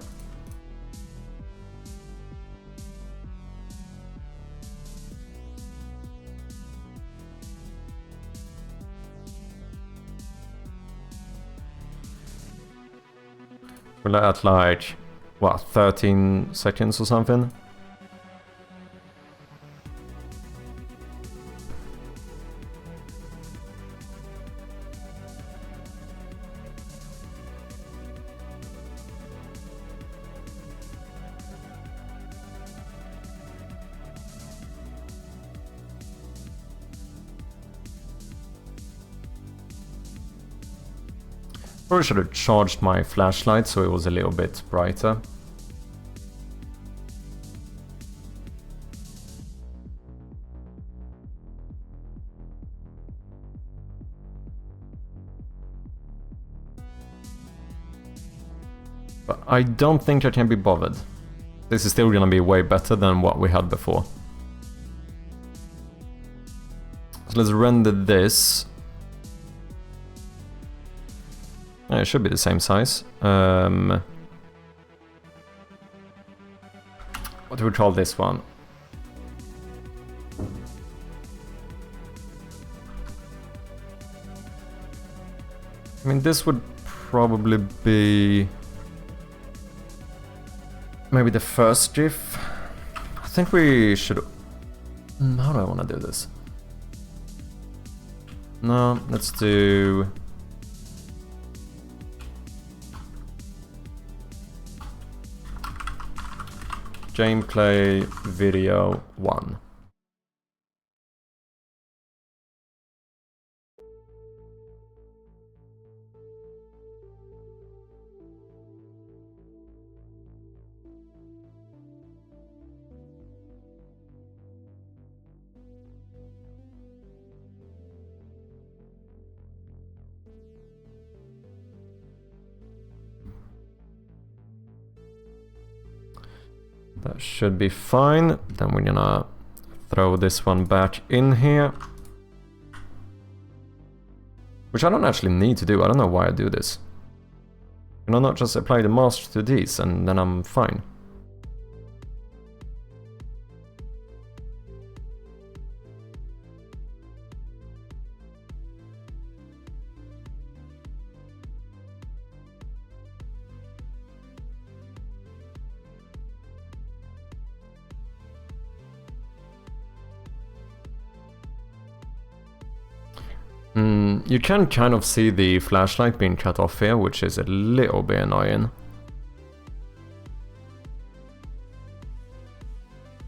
We're at like, what, 13 seconds or something? Probably should have charged my flashlight so it was a little bit brighter. But I don't think I can be bothered. This is still gonna be way better than what we had before. So let's render this. It should be the same size. What do we call this one? I mean, this would probably be maybe the first GIF. I think we should... How do I want to do this? No, let's do... gameplay video 1. That should be fine. Then we're gonna throw this one back in here. Which I don't actually need to do. I don't know why I do this. Can I not just apply the mask to these and then I'm fine? You can kind of see the flashlight being cut off here, which is a little bit annoying.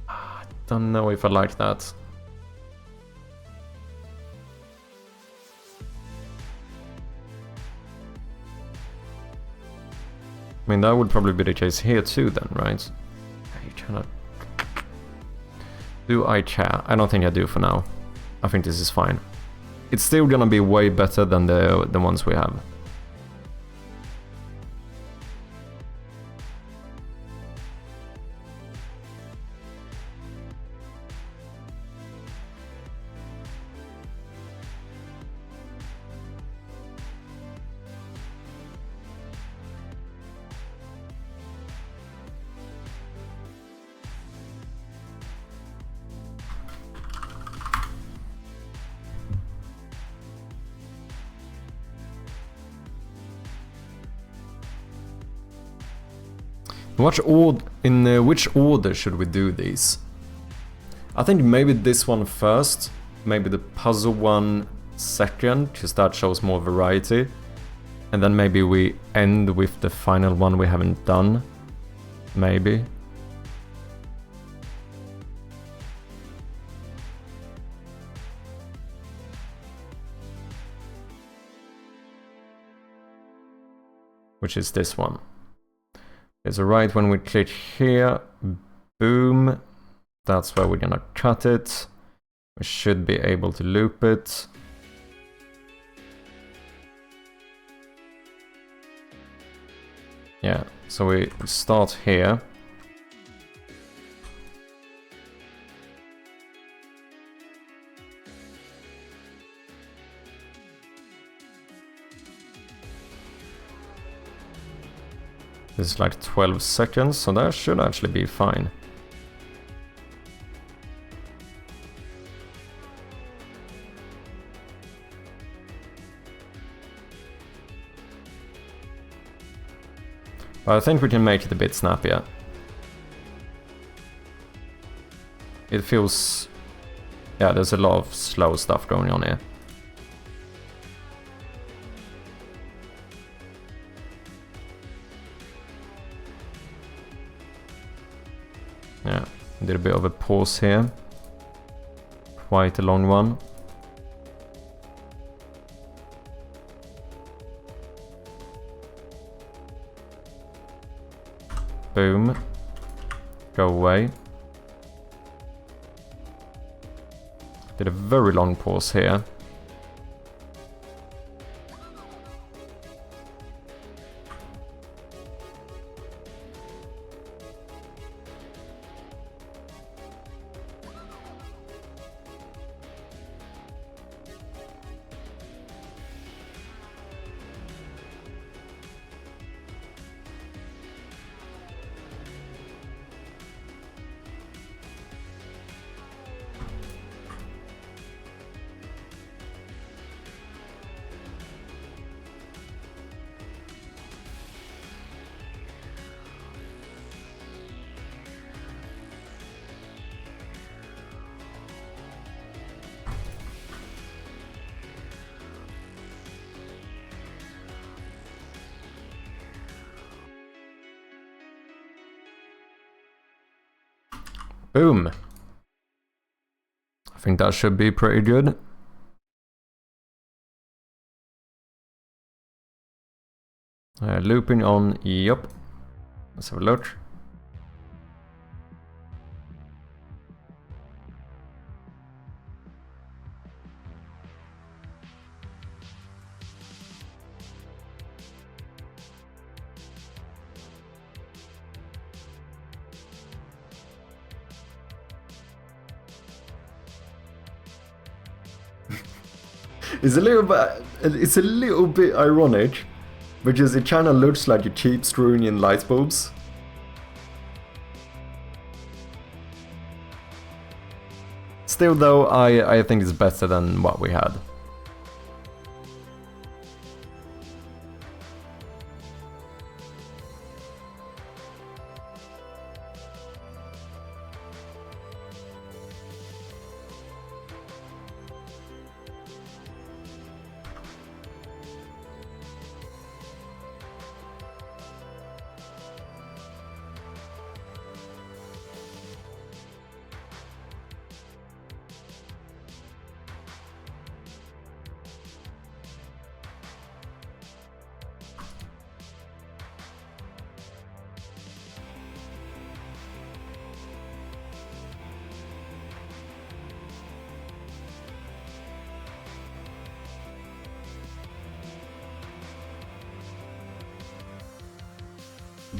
I don't know if I like that. I mean, that would probably be the case here too then, right? You cannot... Do I care? I don't think I do for now. I think this is fine. It's still gonna be way better than the ones we have. Which order should we do these? I think maybe this one first, maybe the puzzle one second, because that shows more variety. And then maybe we end with the final one we haven't done. Maybe. Which is this one. Okay, so right when we click here, boom, that's where we're gonna cut it. We should be able to loop it. Yeah, so we start here. This is like 12 seconds, so that should actually be fine. But I think we can make it a bit snappier. It feels... yeah, there's a lot of slow stuff going on here. Yeah, did a bit of a pause here. Quite a long one. Boom. Go away. Did a very long pause here. Boom. I think that should be pretty good. Looping on, yep. Let's have a look. It's a little bit ironic, because it kind of looks like you keep screwing in light bulbs. Still though, I think it's better than what we had.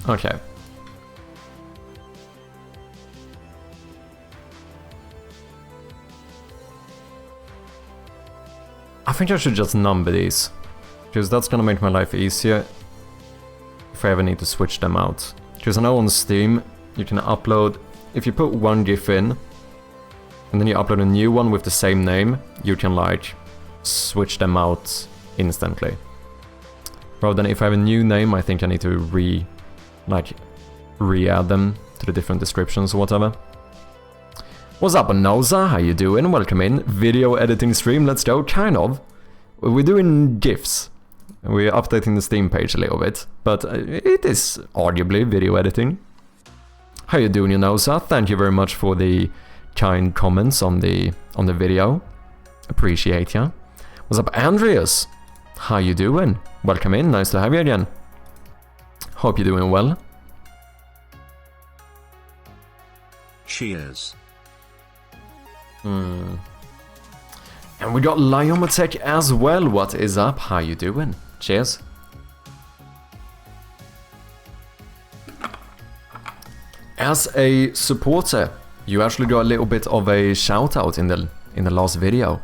Okay. I think I should just number these, because that's gonna make my life easier if I ever need to switch them out. Because I know on Steam you can upload, if you put one GIF in and then you upload a new one with the same name, you can like switch them out instantly. Rather than if I have a new name, I think I need to re-add them to the different descriptions or whatever. What's up, Noza? How you doing? Welcome in. Video editing stream, let's go. Kind of. We're doing GIFs. We're updating the Steam page a little bit, but it is arguably video editing. How you doing, Noza? Thank you very much for the kind comments on the video. Appreciate ya. What's up, Andreas? How you doing? Welcome in. Nice to have you again. Hope you're doing well. Cheers. And we got Liomatech as well. What is up? How you doing? Cheers. As a supporter, you actually got a little bit of a shout out in the last video.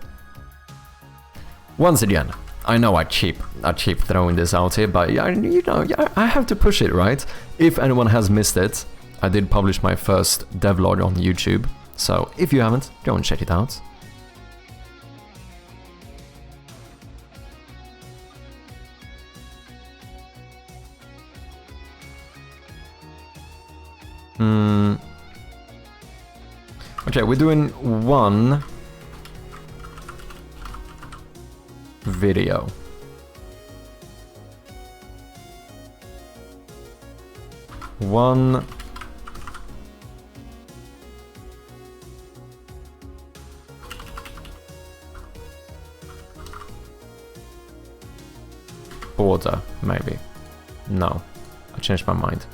Once again, I know I keep throwing this out here, but I have to push it, right? If anyone has missed it, I did publish my first devlog on YouTube, so if you haven't, go and check it out. Okay, we're doing one video. One border, maybe. No, I changed my mind.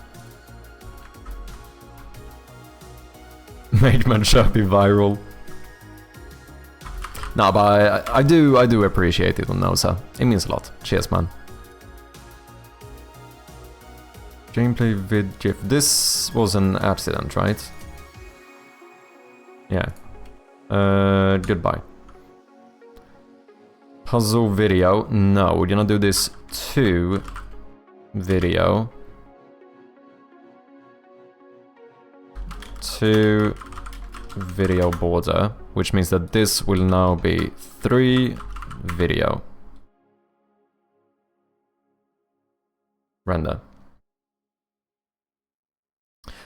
Make Manshapi viral. No, but I do appreciate it on Noza. It means a lot. Cheers, man. Gameplay vid GIF. This was an accident, right? Yeah. Goodbye. Puzzle video. No, we're gonna do this 2 video. 2 video border, which means that this will now be 3 video. Render.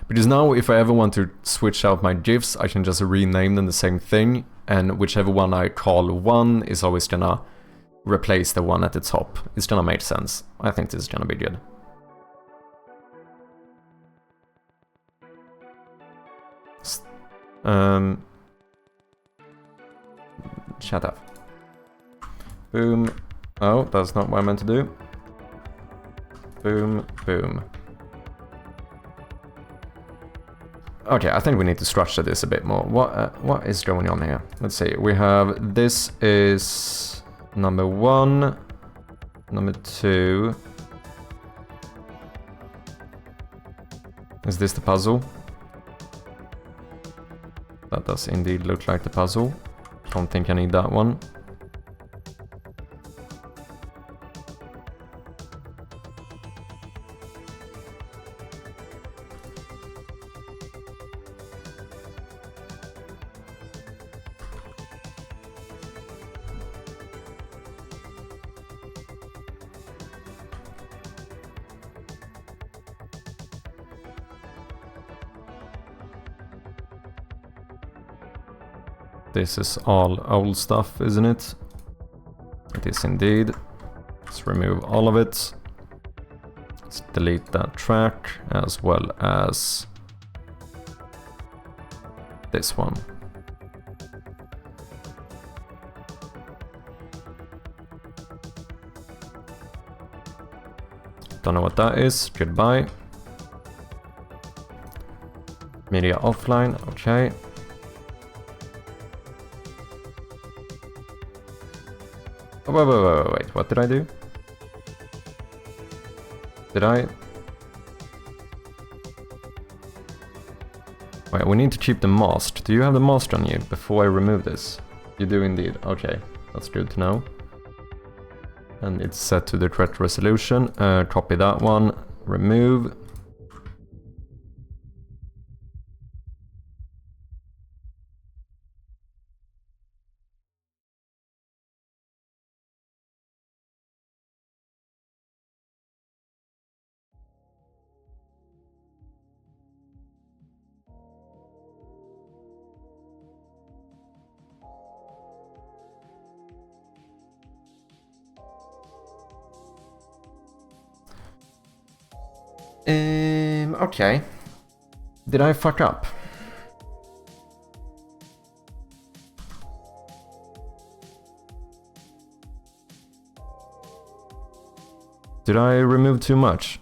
Because now if I ever want to switch out my GIFs, I can just rename them the same thing, and whichever one I call 1 is always gonna replace the one at the top. It's gonna make sense. I think this is gonna be good. Shut up. Boom. Oh, that's not what I meant to do. Boom, boom. Okay, I think we need to structure this a bit more. What is going on here? Let's see. We have, this is number 1, number 2. Is this the puzzle? That does indeed look like the puzzle. Don't think I need that one. This is all old stuff, isn't it? It is indeed. Let's remove all of it. Let's delete that track as well as this one. Don't know what that is. Goodbye. Media offline. Okay. Wait, what did I do? Did I? Wait, we need to keep the mask. Do you have the mask on you before I remove this? You do indeed. Okay, that's good to know. And it's set to the correct resolution. Copy that one. Remove. Okay. Did I fuck up? Did I remove too much?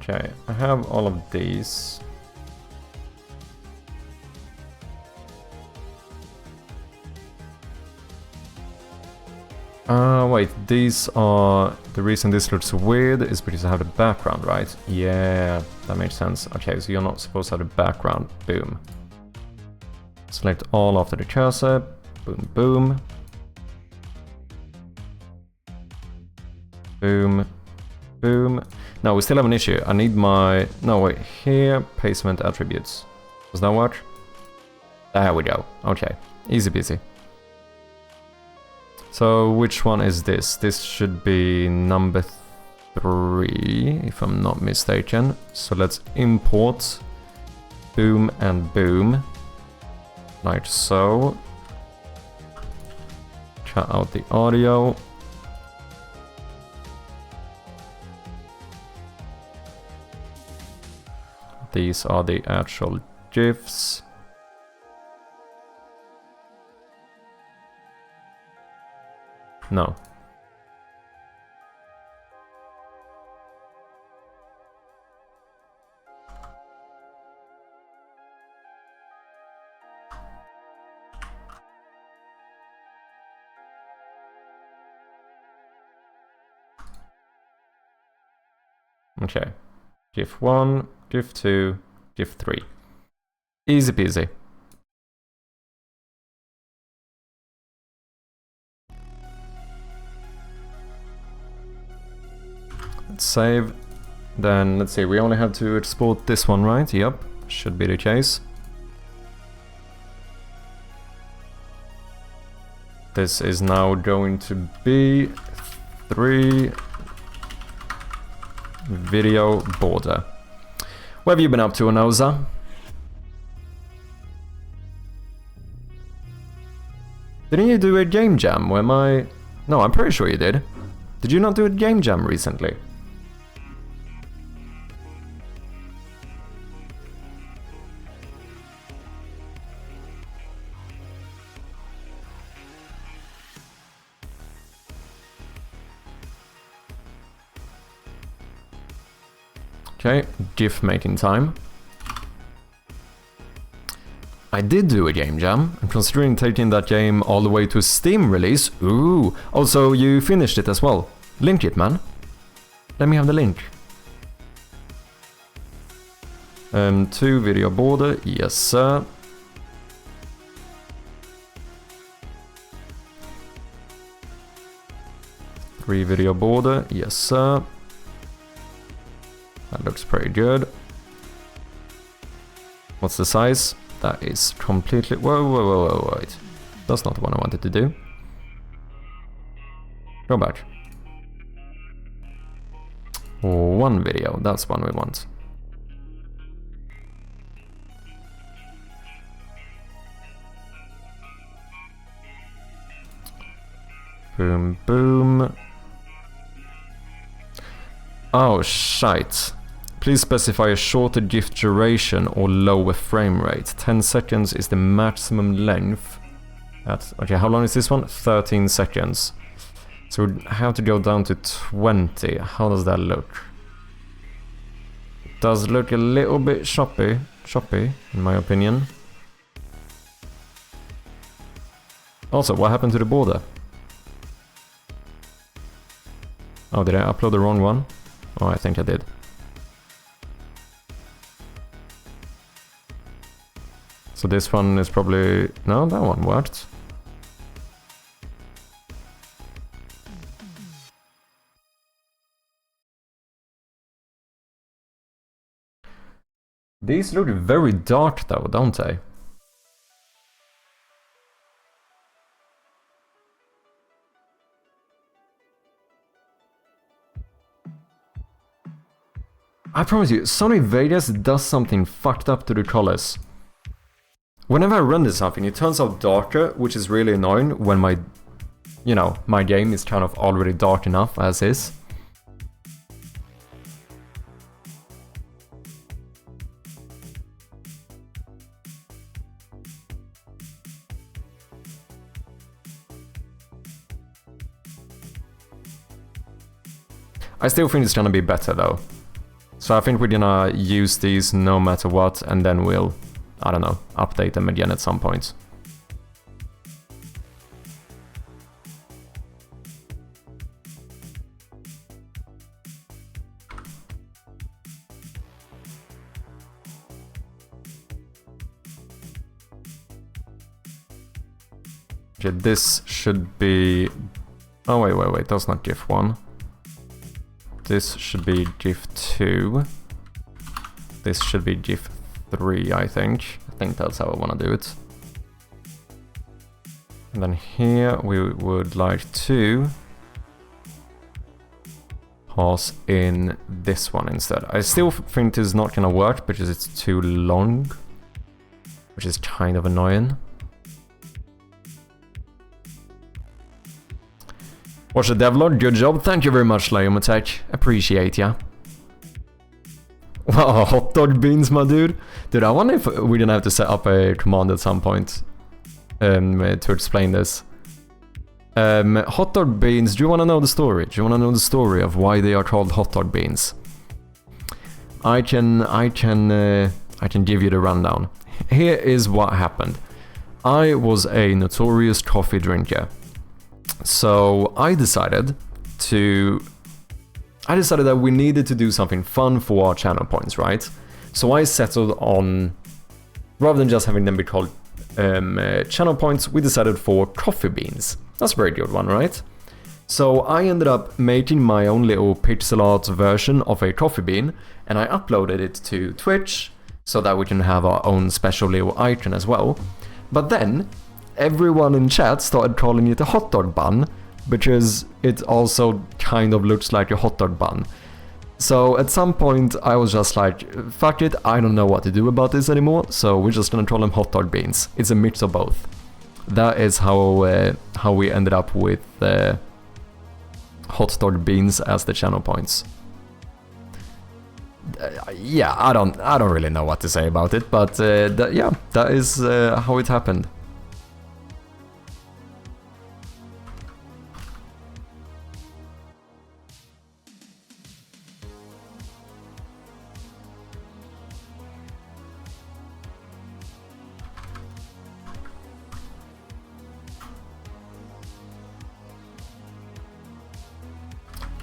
Okay, I have all of these. Wait, these are... The reason this looks weird is because I have the background, right? Yeah, that makes sense. Okay, so you're not supposed to have the background. Boom. Select all after the cursor. Boom, boom. Boom. Boom. No, we still have an issue. I need my... No, wait. Here, placement attributes. Does that work? There we go. Okay. Easy peasy. So, which one is this? This should be number 3, if I'm not mistaken. So let's import boom and boom. Like so. Cut out the audio. These are the actual GIFs. No. Okay. GIF 1, GIF 2, GIF 3. Easy peasy. Let's save. Then, let's see, we only have to export this one, right? Yep, should be the case. This is now going to be 3 video border. What have you been up to, Anoza? Didn't you do a game jam? Where my... No, I'm pretty sure you did. Did you not do a game jam recently? Okay, GIF making time. I did do a game jam. I'm considering taking that game all the way to Steam release. Ooh! Also, you finished it as well. Link it, man. Let me have the link. 2 video border, yes sir. Three video border, yes sir. That looks pretty good. What's the size? That is completely... Whoa, wait. That's not the one I wanted to do. Go back. 1 video, that's one we want. Boom, boom. Oh, shite. Please specify a shorter GIF duration or lower frame rate. 10 seconds is the maximum length. That's, okay, how long is this one? 13 seconds. So we have to go down to 20. How does that look? It does look a little bit choppy, in my opinion. Also, what happened to the border? Oh, did I upload the wrong one? Oh, I think I did. So this one is probably... No, that one worked. These look very dark though, don't they? I promise you, Sony Vegas does something fucked up to the colors. Whenever I render something, it turns out darker, which is really annoying when my, you know, my game is kind of already dark enough as is. I still think it's gonna be better though. So I think we're gonna use these no matter what, and then we'll, I don't know, update them again at some point. Okay, this should be... Oh wait, that's not GIF 1. This should be GIF 2. This should be GIF 3, I think. I think that's how I want to do it. And then here we would like to pass in this one instead. I still think this is not going to work because it's too long, which is kind of annoying. Watch the devlog, good job, thank you very much, Liomatek, appreciate ya. Wow, hot dog beans, my dude. Dude, I wonder if we're gonna have to set up a command at some point to explain this. Hot dog beans, do you wanna know the story? Do you wanna know the story of why they are called hot dog beans? I can give you the rundown. Here is what happened. I was a notorious coffee drinker. So I decided that we needed to do something fun for our channel points, right? So I settled on, rather than just having them be called channel points, we decided for coffee beans. That's a very good one, right? So I ended up making my own little pixel art version of a coffee bean, and I uploaded it to Twitch so that we can have our own special little icon as well. But then everyone in chat started calling it a hot dog bun, because it also kind of looks like a hot dog bun. So at some point I was just like, fuck it, I don't know what to do about this anymore, so we're just gonna call them hot dog beans. It's a mix of both. That is how we ended up with hot dog beans as the channel points. Yeah, I don't really know what to say about it, but yeah, that is how it happened.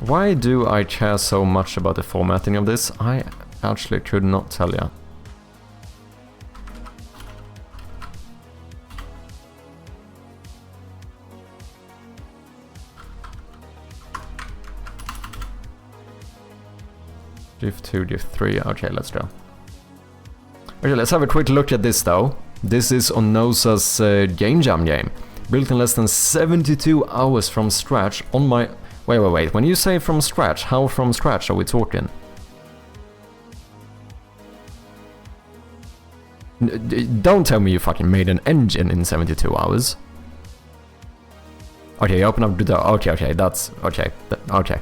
Why do I care so much about the formatting of this? I actually could not tell you. GIF 2, GIF 3, okay, let's go. Okay, let's have a quick look at this though. This is on Nosa's Game Jam game. Built in less than 72 hours from scratch on my... Wait, when you say from scratch, how from scratch are we talking? Don't tell me you fucking made an engine in 72 hours. Okay, open up the door. Okay, that's... Okay, okay.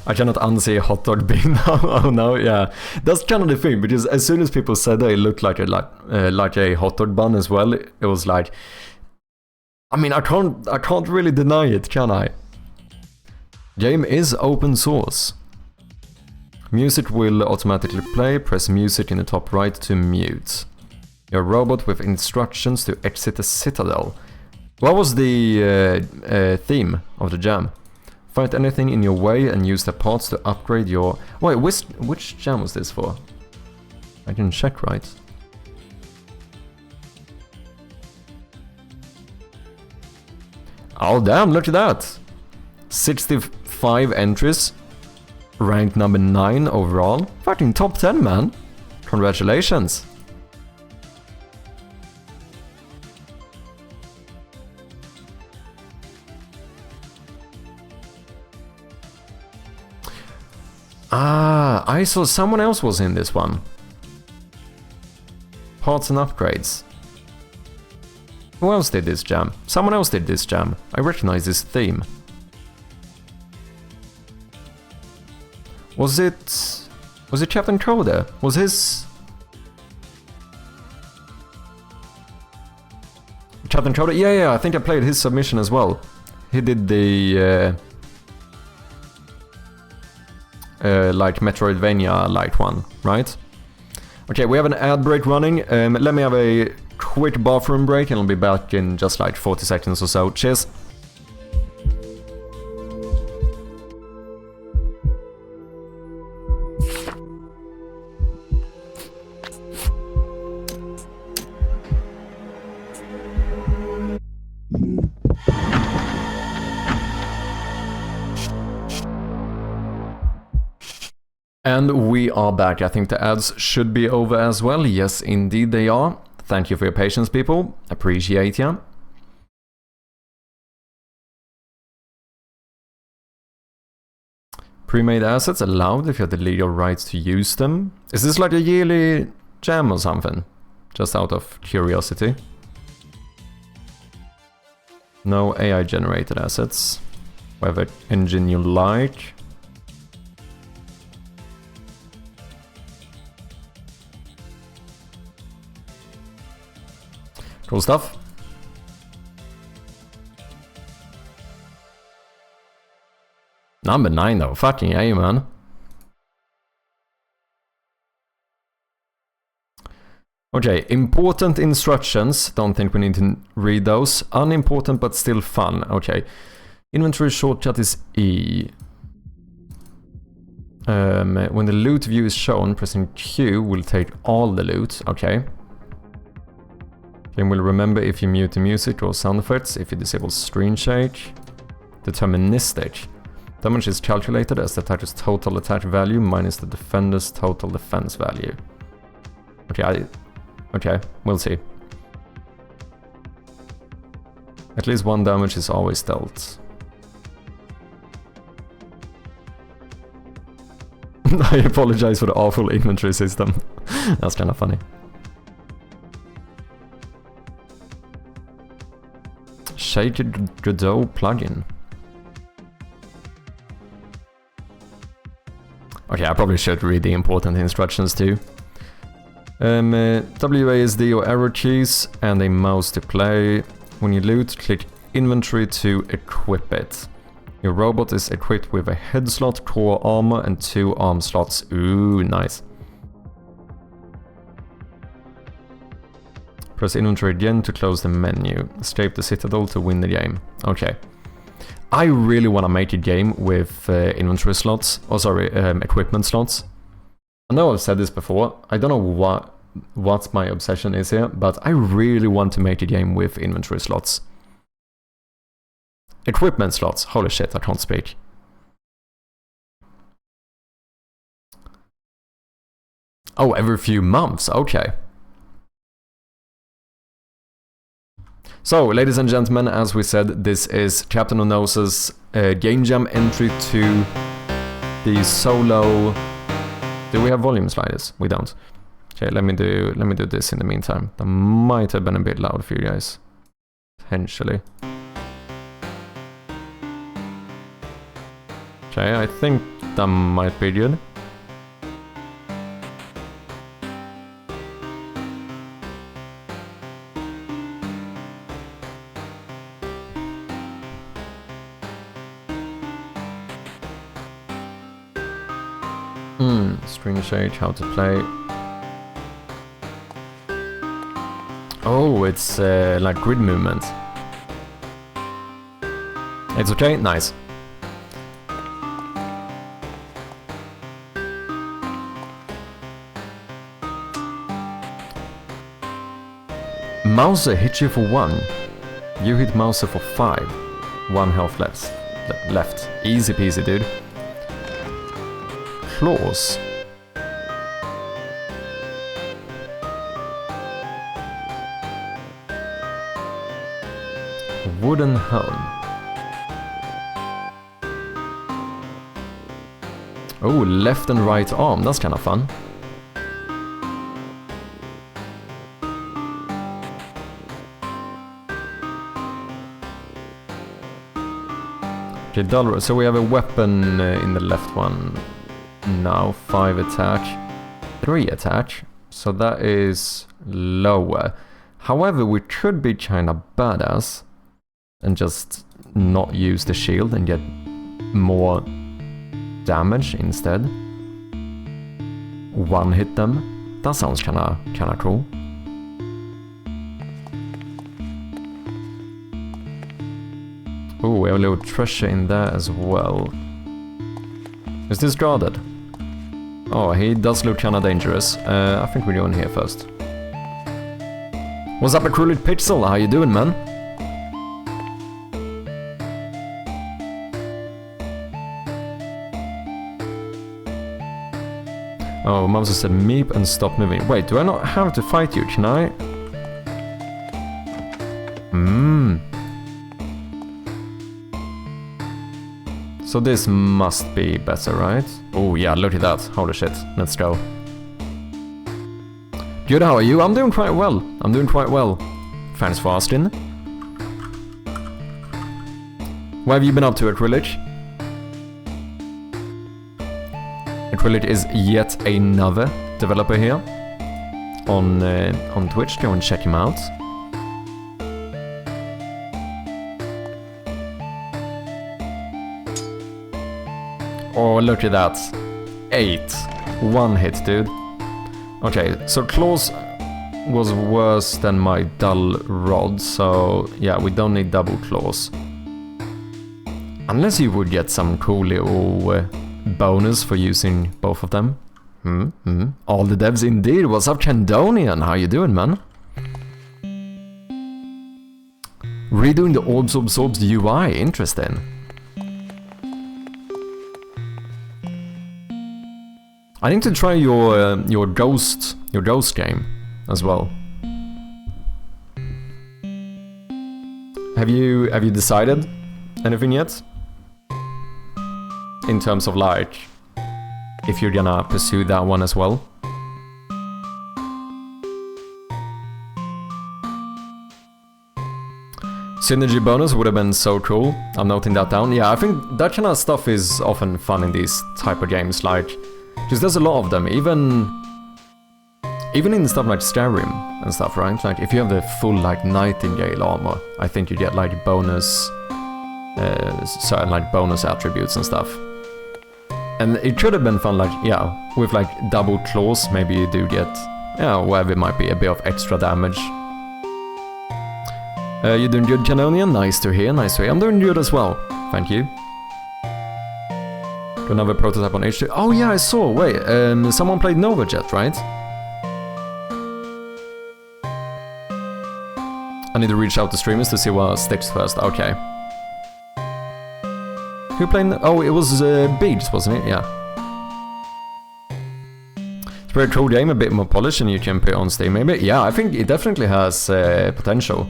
I cannot unsee a hot dog bean now. Oh no, yeah. That's kind of the thing, because as soon as people said that it looked like a hot dog bun as well, it was like... I mean, I can't really deny it, can I? Game is open source. Music will automatically play, press music in the top right to mute. You're a robot with instructions to exit the citadel. What was the theme of the jam? Find anything in your way and use the parts to upgrade your... Wait, which jam was this for? I didn't check, right? Oh damn, look at that! 65 entries. Ranked number 9 overall. Fucking top 10, man. Congratulations. Ah, I saw someone else was in this one. Parts and upgrades. Who else did this jam? Someone else did this jam. I recognize this theme. Was it Captain Crow there? Was his... Captain Crow? Yeah, I think I played his submission as well. He did the... like Metroidvania light one, right? Okay, we have an ad break running. Let me have a quick bathroom break and I'll be back in just like 40 seconds or so. Cheers! And we are back. I think the ads should be over as well. Yes, indeed they are. Thank you for your patience, people. Appreciate ya. Pre-made assets allowed if you have the legal rights to use them. Is this like a yearly jam or something? Just out of curiosity. No AI generated assets. Whatever engine you like. Cool stuff. Number 9 though, fucking A, man. Okay, important instructions. Don't think we need to read those. Unimportant but still fun. Okay. Inventory shortcut is E. When the loot view is shown, pressing Q will take all the loot. Okay. Game will remember if you mute the music or sound effects, if you disable screen shake. Deterministic. Damage is calculated as the attacker's total attack value minus the defender's total defense value. Okay, we'll see. At least one damage is always dealt. I apologize for the awful inventory system. That's kind of funny. Shake Godot plugin. Okay, I probably should read the important instructions too. WASD or arrow keys and a mouse to play. When you loot, click inventory to equip it. Your robot is equipped with a head slot, core armor and 2 arm slots. Ooh, nice. Press inventory again to close the menu. Escape the citadel to win the game. Okay. I really want to make a game with inventory slots. Oh, sorry, equipment slots. I know I've said this before. I don't know what my obsession is here, but I really want to make a game with inventory slots. Equipment slots. Holy shit, I can't speak. Oh, every few months. Okay. So, ladies and gentlemen, as we said, this is Captain Who Knows' Game Jam entry to the solo... Do we have volume sliders? We don't. Okay, let me do this in the meantime. That might have been a bit loud for you guys. Potentially. Okay, I think that might be good. Screen shake, how to play. Oh, it's like grid movement. It's okay? Nice. Mouser hits you for 1. You hit Mouser for 5. 1 health less. Left. Easy peasy, dude. Claws. Wooden helm. Oh, left and right arm. That's kind of fun. Okay, so we have a weapon in the left one now. 5 attack, 3 attack. So that is lower. However, we could be kinda badass and just not use the shield and get more damage instead. One hit them. That sounds kinda cool. Oh, we have a little treasure in there as well. Is this guarded? Oh, he does look kinda dangerous. I think we're going here first. What's up, Acrylic Pixel? How you doing, man? Oh, Mumsy said meep and stop moving. Wait, do I not have to fight you? Can I? So this must be better, right? Oh yeah, look at that. Holy shit. Let's go. Good, how are you? I'm doing quite well. I'm doing quite well. Thanks for asking. What have you been up to, Acrylic? Acrylic is yet another developer here on Twitch. Go and check him out. Oh, look at that. 8. 1 hit, dude. Okay, so claws was worse than my dull rod, so yeah, we don't need double claws. Unless you would get some cool little bonus for using both of them. All the devs indeed. What's up, Candonian? How you doing, man? Redoing the Orbs UI. Interesting. I need to try your ghost game as well. Have you decided anything yet? In terms of like, if you're gonna pursue that one as well? Synergy bonus would have been so cool. I'm noting that down. Yeah, I think that kind of stuff is often fun in these type of games, like, because there's a lot of them, even in stuff like Skyrim and stuff, right? Like, if you have the full, like, Nightingale armor, I think you get, like, bonus, certain, like, bonus attributes and stuff. And it could have been fun, like, yeah, with, like, double claws, maybe you do get, yeah, whatever it might be, a bit of extra damage. You doing good, Canonian? Nice to hear, nice to hear. I'm doing good as well, thank you. Another prototype on H2. Oh yeah, I saw. Wait, someone played Novajet, right? I need to reach out to streamers to see what sticks first. Okay. Who played? Oh, it was Beads, wasn't it? Yeah. It's a very cool game, a bit more polished, and you can put it on Steam. Maybe. Yeah, I think it definitely has potential.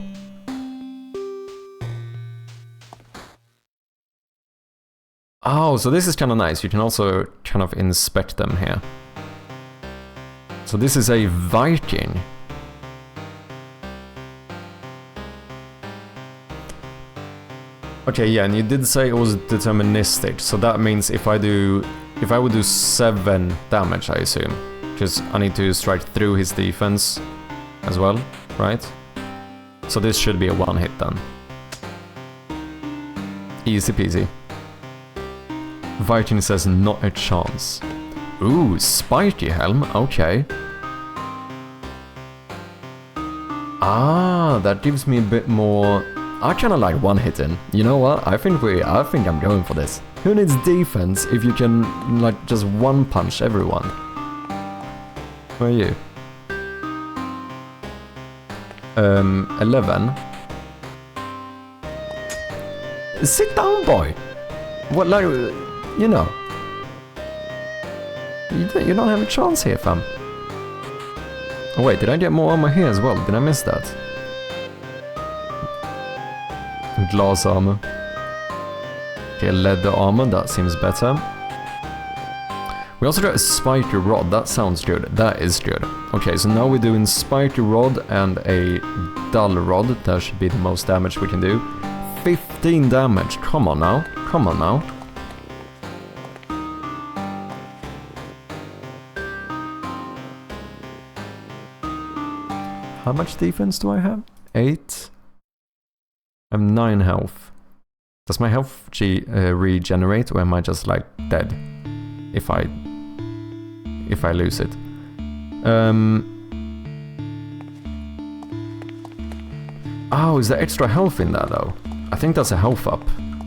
Oh, so this is kind of nice. You can also kind of inspect them here. So this is a Viking. Okay, yeah, and you did say it was deterministic. So that means if I would do 7 damage, I assume, because I need to strike through his defense as well, right? So this should be a 1 hit then. Easy peasy. Viking says not a chance. Ooh, spiky helm, okay. Ah, that gives me a bit more. I kinda like one hitting. You know what? I think I'm going for this. Who needs defense if you can like just one punch everyone? Where are you? 11. Sit down, boy. What, like, you know. You don't have a chance here, fam. Oh wait, did I get more armor here as well? Did I miss that? Glass armor. Okay, leather armor, that seems better. We also got a spiky rod, that sounds good. That is good. Okay, so now we're doing spiky rod and a dull rod. That should be the most damage we can do. 15 damage, come on now. Come on now. How much defense do I have? 8. I'm 9 health. Does my health regenerate, or am I just like dead if I lose it? Oh, is there extra health in that though? I think that's a health up.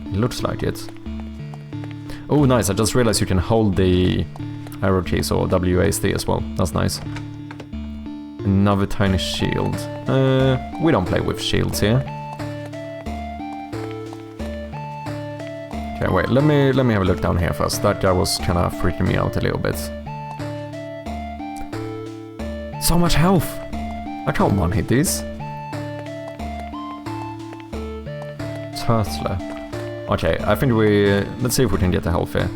It looks like it. Oh, nice! I just realized you can hold the arrow keys or WASD as well. That's nice. Another tiny shield. We don't play with shields here. Okay, wait, let me have a look down here first. That guy was kind of freaking me out a little bit. So much health! I can't one-hit these. Turtle. Okay, I think let's see if we can get the health here.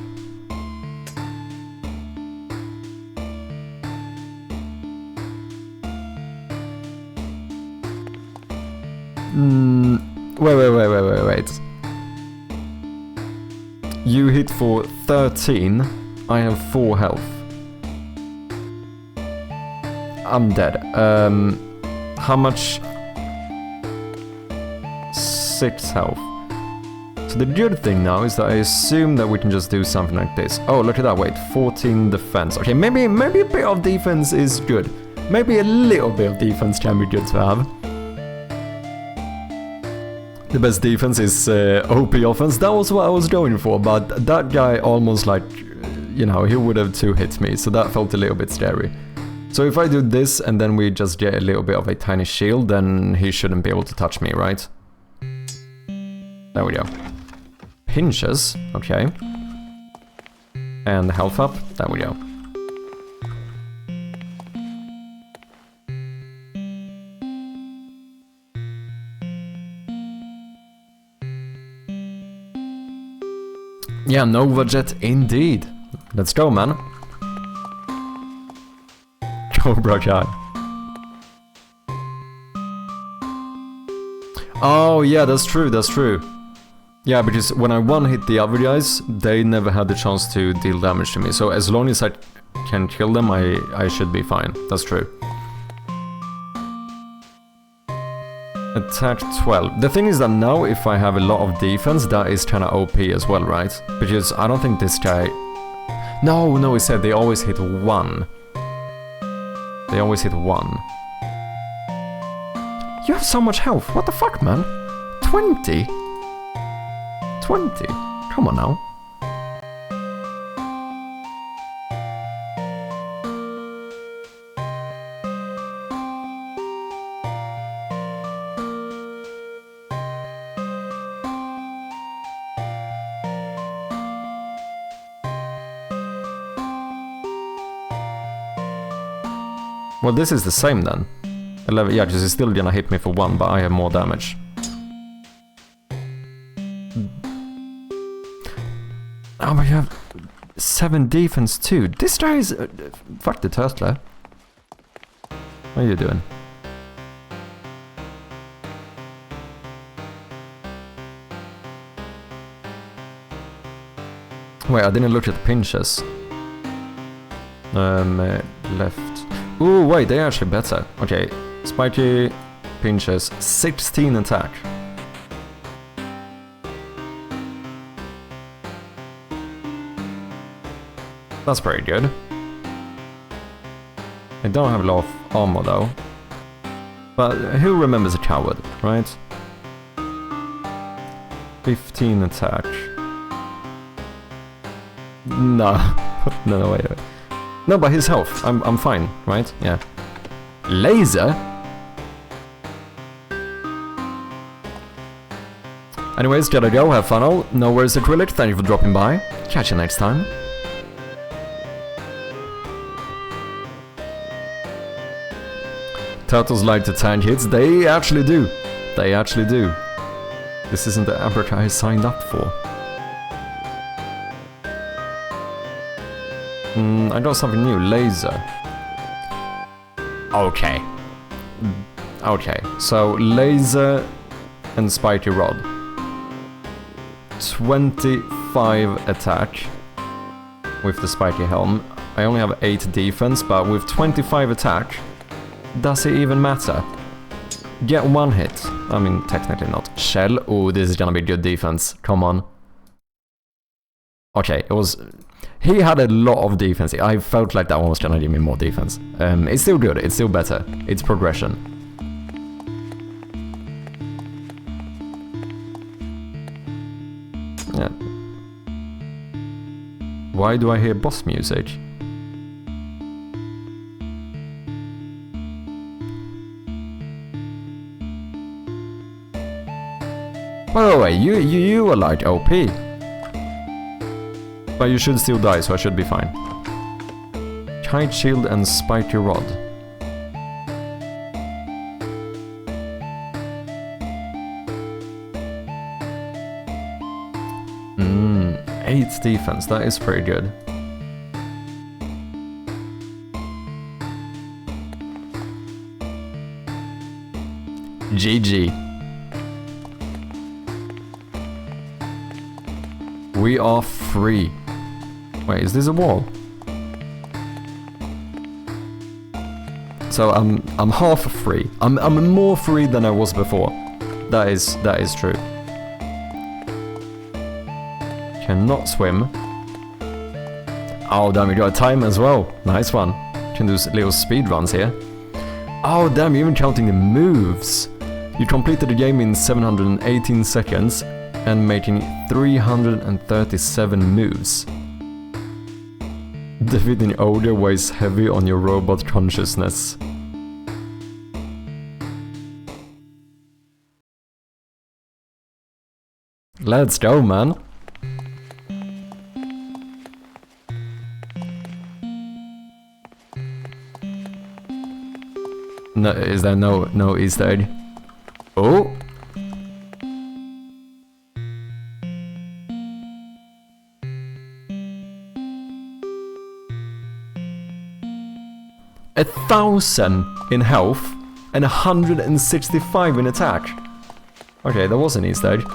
Wait. You hit for 13, I have 4 health. I'm dead. How much? 6 health. So the good thing now is that I assume that we can just do something like this. Oh, look at that, wait, 14 defense. Okay, maybe a bit of defense is good. Maybe a little bit of defense can be good to have. The best defense is OP offense. That was what I was going for, but that guy almost like, you know, he would have 2-hit me, so that felt a little bit scary. So if I do this and then we just get a little bit of a tiny shield, then he shouldn't be able to touch me, right? There we go. Pinches, okay. And health up, there we go. Yeah, Nova Jet indeed. Let's go, man. Cobra Kai. Oh, yeah, that's true, that's true. Yeah, because when I one-hit the other guys, they never had the chance to deal damage to me. So as long as I can kill them, I should be fine. That's true. Attack 12. The thing is that now if I have a lot of defense, that is kinda OP as well, right? Because I don't think this guy... No, he said they always hit 1. They always hit 1. You have so much health, what the fuck, man? 20? 20? Come on now. Well, this is the same then. 11, yeah, because he's still gonna hit me for 1, but I have more damage. Oh, but you have 7 defense too. This guy is... fuck the turtle. What are you doing? Wait, I didn't look at the pinches. Left. Ooh, wait, they're actually better. Okay, spiky, pinches, 16 attack. That's pretty good. I don't have a lot of armor though. But who remembers a coward, right? 15 attack. No. No, wait. No, but his health. I'm fine, right? Yeah. Laser? Anyways, gotta go, have fun all. No worries at Rillick, thank you for dropping by. Catch you next time. Turtles like to tank hits, they actually do. They actually do. This isn't the average I signed up for. I got something new, laser. Okay. Okay, so laser and spiky rod. 25 attack with the spiky helm. I only have 8 defense, but with 25 attack, does it even matter? Get 1 hit. I mean, technically not. Shell. Oh, this is gonna be good defense. Come on. Okay, it was... He had a lot of defense. I felt like that one was gonna give me more defense. It's still good. It's still better. It's progression. Yeah. Why do I hear boss music? By the way, you are like OP. But you should still die, so I should be fine. Kite shield and spiky rod. Mmm, 8 defense, that is pretty good. GG. We are free. Wait, is this a wall? So I'm half free. I'm more free than I was before. That is true. Cannot swim. Oh damn, you got a time as well. Nice one. Can do little speed runs here. Oh damn, you're even counting the moves. You completed the game in 718 seconds and making 337 moves. Defeating Ogre weighs heavy on your robot consciousness. Let's go, man. No, is there no Easter egg? Oh! A 1,000 in health and 165 in attack. Okay, that was an Easter egg.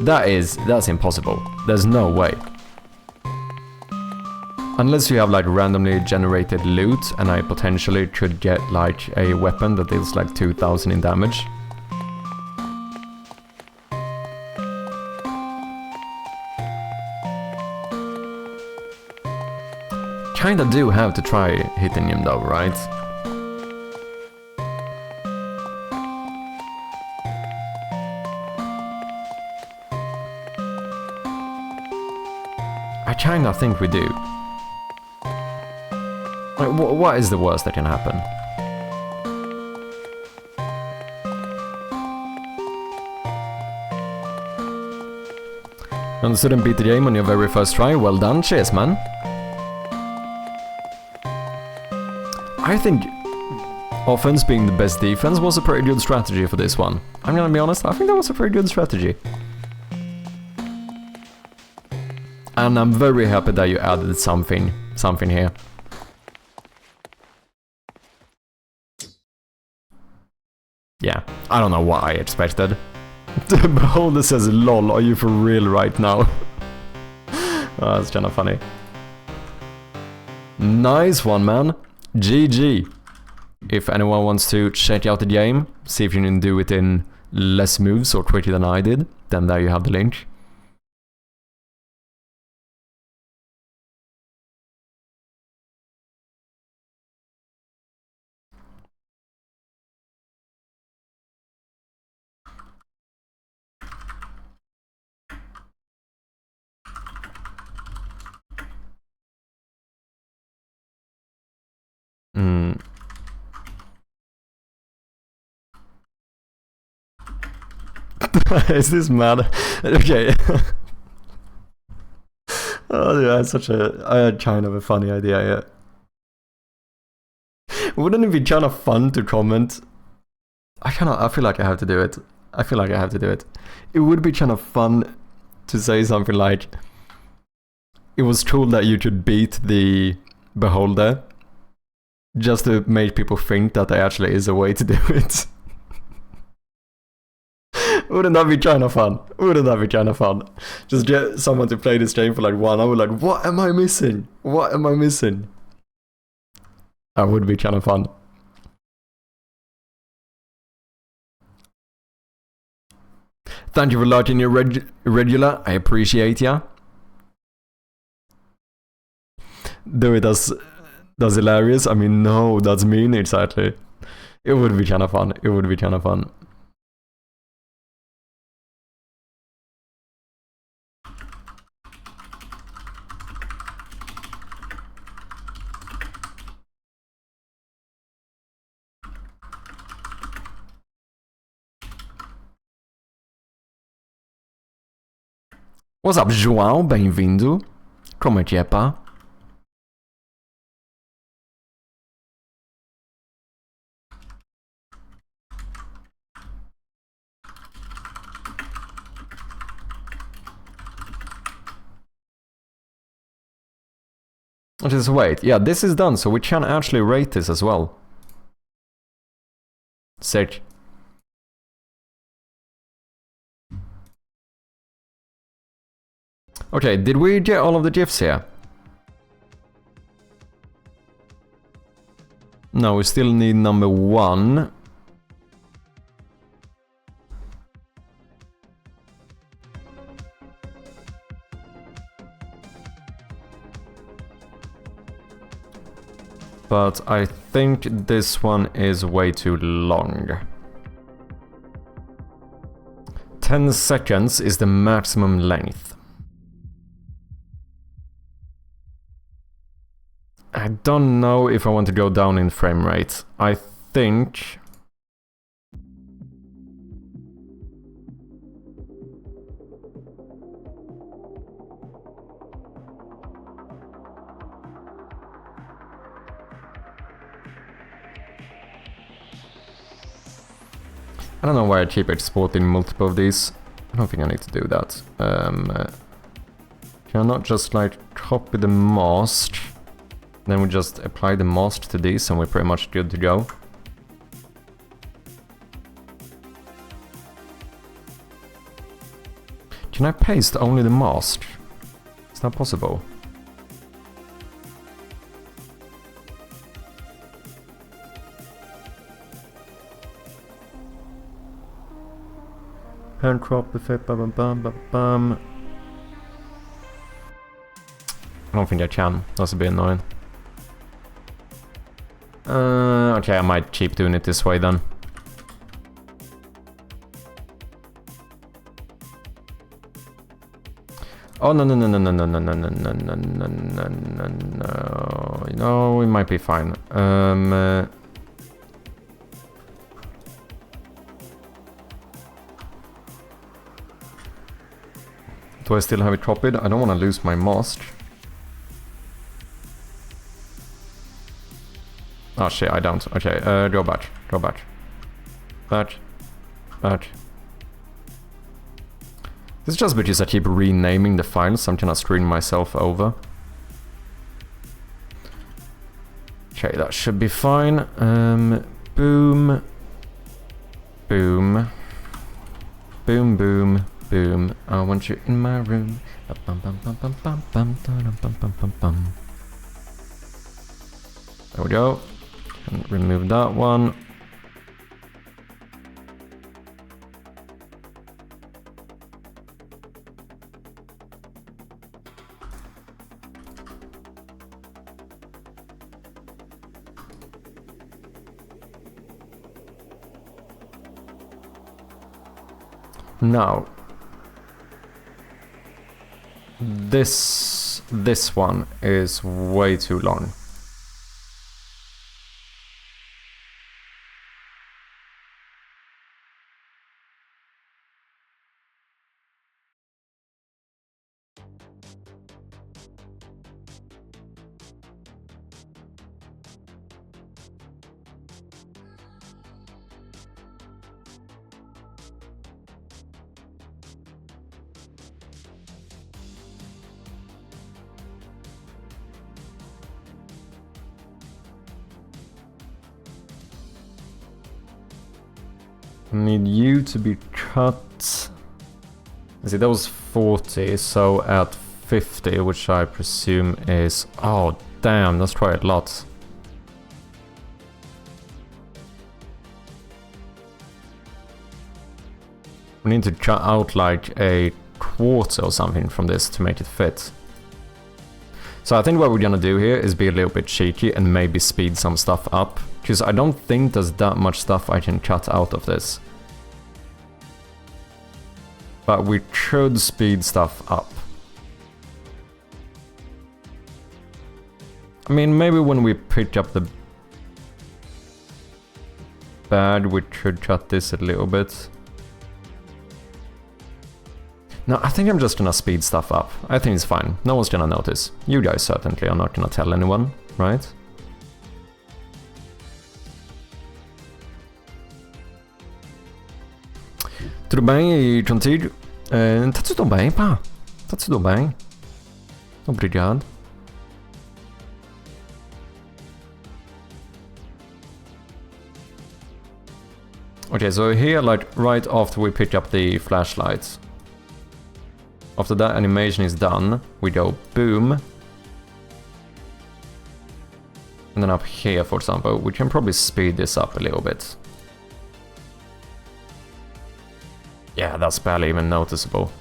That's impossible. There's no way. Unless you have like randomly generated loot and I potentially could get like a weapon that deals like 2,000 in damage. Kinda do have to try hitting him though, right? I kinda think we do. Like, what is the worst that can happen? Understood and beat the game on your very first try. Well done, cheers man. I think offense being the best defense was a pretty good strategy for this one. I'm gonna be honest, I think that was a pretty good strategy. And I'm very happy that you added something here. Yeah, I don't know what I expected. The beholder says, lol, are you for real right now? Oh, that's kinda funny. Nice one, man. GG. If anyone wants to check out the game, see if you can do it in less moves or quicker than I did, then there you have the link. Is this mad? Okay. Oh, dude, I had I had kind of a funny idea, yeah. Wouldn't it be kind of fun to comment? I feel like I have to do it. I feel like I have to do it. It would be kind of fun to say something like, it was told that you could beat the beholder, just to make people think that there actually is a way to do it. Wouldn't that be kind of fun? Wouldn't that be kind of fun? Just get someone to play this game for like 1 hour, like, what am I missing? What am I missing? That would be kind of fun. Thank you for liking your regular, I appreciate ya. Do it as hilarious? I mean, no, that's mean, exactly. It would be kind of fun, it would be kind of fun. What's up, João? Bem-vindo. Como é que é, pá? Just wait, yeah, this is done, so we can actually rate this as well. Sick. Okay, did we get all of the GIFs here? No, we still need number 1. But I think this one is way too long. 10 seconds is the maximum length. I don't know if I want to go down in frame rate. I think... I don't know why I keep exporting multiple of these. I don't think I need to do that. Can I not just like copy the mask? Then we just apply the mask to these and we're pretty much good to go. Can I paste only the mask? Is that possible? Hand crop effect, bum bum bum bum. I don't think I can. That's a bit annoying. Okay, I might keep doing it this way then. Oh no no no no no no no no no no no no no no no. You know, it might be fine. Do I still have it copied? I don't want to lose my mask. Oh shit, I don't. Okay, go back. Go back. Back. Back. This is just because I keep renaming the files, I'm gonna screen myself over. Okay, that should be fine. Boom. Boom. Boom, boom, boom. I want you in my room. Bum, bum, bum, bum, bum, bum, bum, bum, bum, bum, bum. There we go. And remove that one. Now, this one is way too long. I need you to be cut. See, that was 40, so at 50, which I presume is... Oh, damn, that's quite a lot. We need to cut out like a quarter or something from this to make it fit. So I think what we're gonna do here is be a little bit cheeky and maybe speed some stuff up. Because I don't think there's that much stuff I can cut out of this. But we should speed stuff up. I mean, maybe when we pick up the bed, we should cut this a little bit. No, I think I'm just gonna speed stuff up. I think it's fine. No one's gonna notice. You guys certainly are not gonna tell anyone, right? Tudo bem e contigo? Tá tudo bem, pá. Tá tudo bem. Obrigado. Okay, so here, like, right after we pick up the flashlights. After that animation is done, we go boom. And then up here, for example, we can probably speed this up a little bit. Yeah, that's barely even noticeable.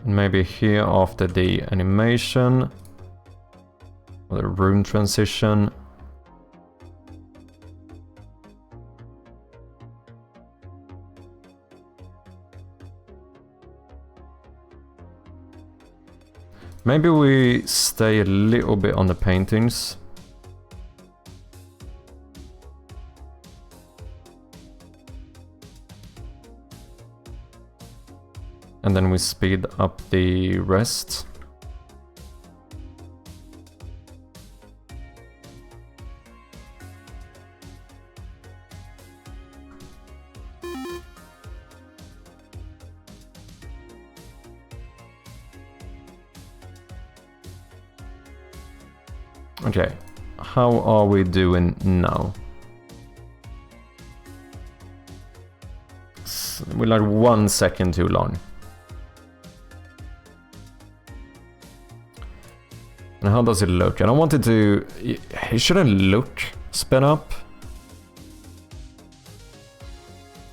And maybe here after the animation, or the room transition. Maybe we stay a little bit on the paintings. And then we speed up the rest. Okay, how are we doing now? We're like 1 second too long. And how does it look? I don't want it to... It shouldn't look sped up.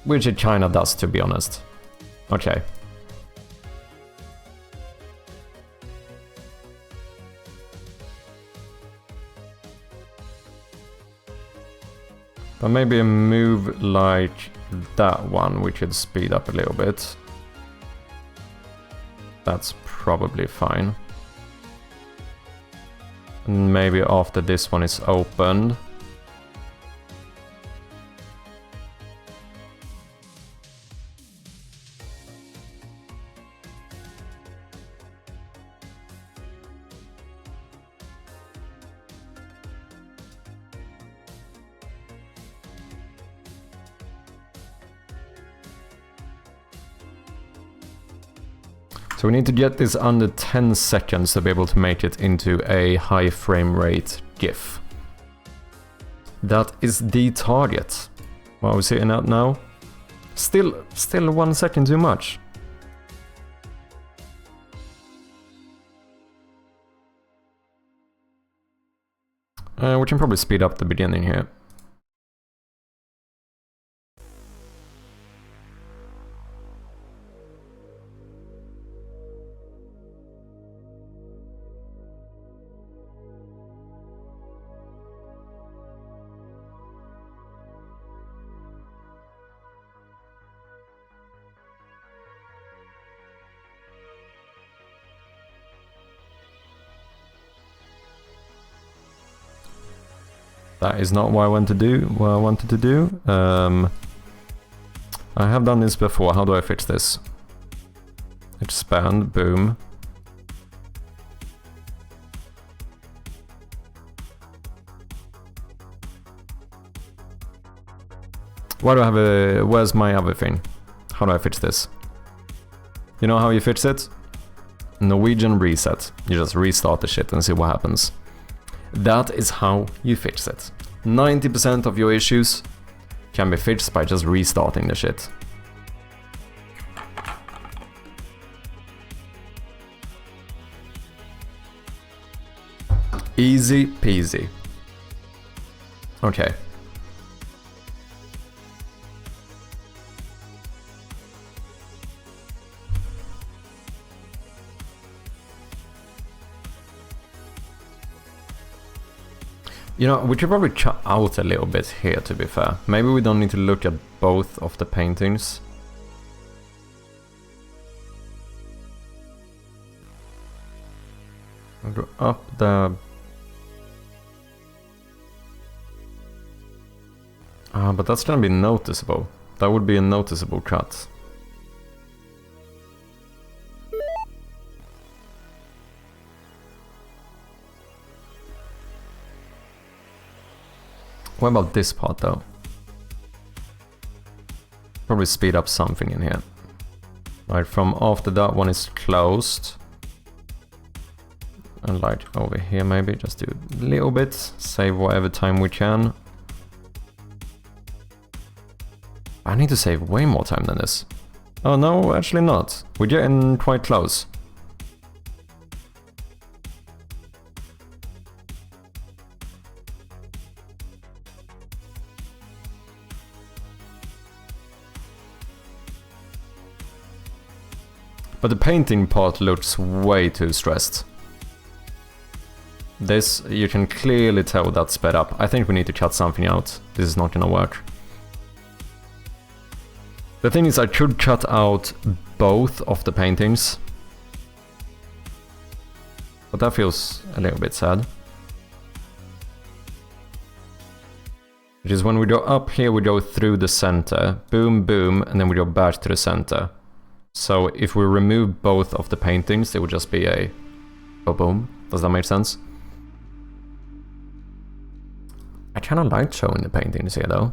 Which it kinda does, to be honest. Okay. But maybe a move like that one, we could speed up a little bit. That's probably fine. And maybe after this one is opened. So we need to get this under 10 seconds to be able to make it into a high frame rate GIF. That is the target. What are we sitting at now? Still 1 second too much. We can probably speed up the beginning here. That is not what I want to do. What I wanted to do. I have done this before. How do I fix this? Expand. Boom. Why do I have a... Where's my other thing? How do I fix this? You know how you fix it? Norwegian reset. You just restart the shit and see what happens. That is how you fix it. 90% of your issues can be fixed by just restarting the shit. Easy peasy. Okay. You know, we should probably cut out a little bit here, to be fair. Maybe we don't need to look at both of the paintings. I'll go up the... but that's gonna be noticeable. That would be a noticeable cut. What about this part though? Probably speed up something in here. Right, from after that one is closed. And like over here maybe, just do a little bit. Save whatever time we can. I need to save way more time than this. Oh no, actually not. We're getting quite close. But the painting part looks way too stressed. This, you can clearly tell that's sped up. I think we need to cut something out. This is not gonna work. The thing is, I could cut out both of the paintings. But that feels a little bit sad. Which is when we go up here, we go through the center. Boom, boom, and then we go back to the center. So if we remove both of the paintings, it would just be a boom. Does that make sense? I kind of like showing the paintings here though.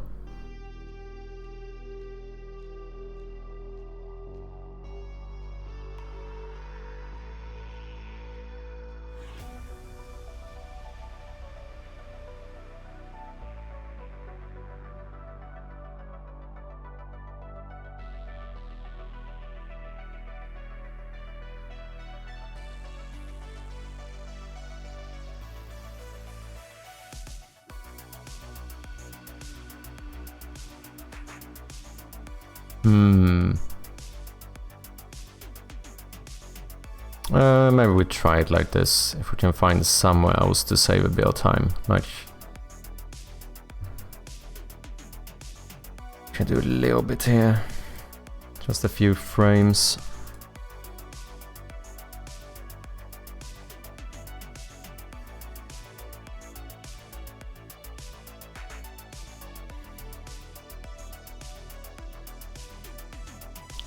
Maybe we try it like this, if we can find somewhere else to save a bit of time. Like, can do a little bit here, just a few frames.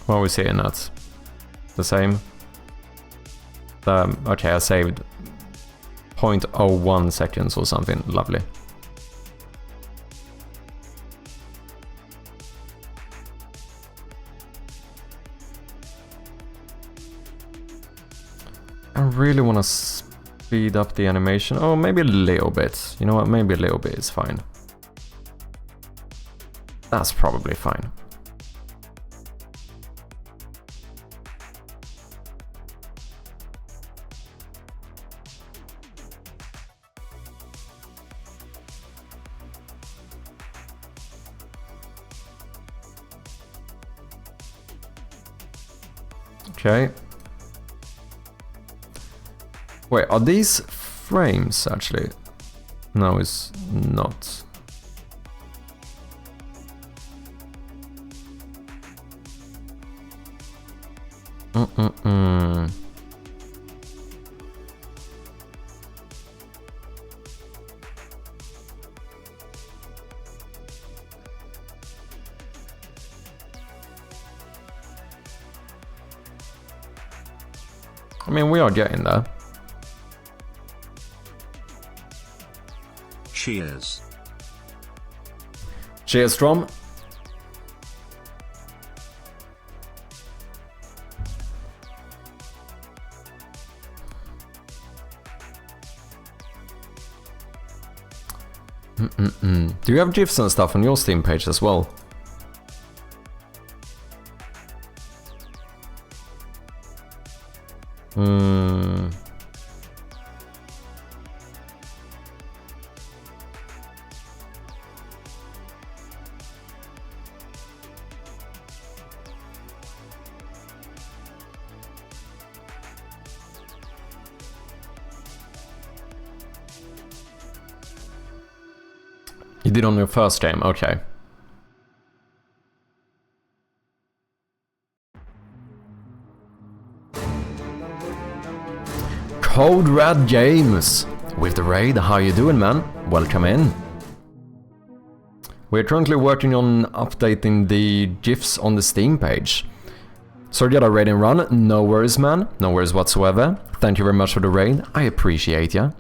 What are we seeing that? The same? Okay, I saved 0.01 seconds or something. Lovely. I really want to speed up the animation. Oh, maybe a little bit. You know what? Maybe a little bit is fine. That's probably fine. Okay. Wait, are these frames actually? No, it's not. I mean, we are getting there. Cheers. Cheers, Strom. Do you have GIFs and stuff on your Steam page as well? You did on your first game, okay. Code Red Games with the raid. How you doing, man? Welcome in. We're currently working on updating the GIFs on the Steam page. So get a raid and run. No worries, man. No worries whatsoever. Thank you very much for the raid. I appreciate ya.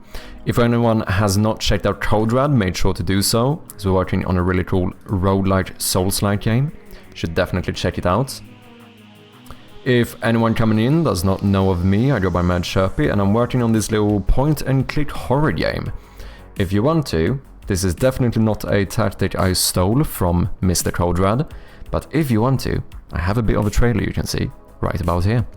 If anyone has not checked out Code Red, make sure to do so. So we're working on a really cool roguelike Souls-like game. Should definitely check it out. If anyone coming in does not know of me, I go by Mad Sherpy and I'm working on this little point-and-click horror game. If you want to, this is definitely not a tactic I stole from Mr. Code Red, but if you want to, I have a bit of a trailer you can see right about here.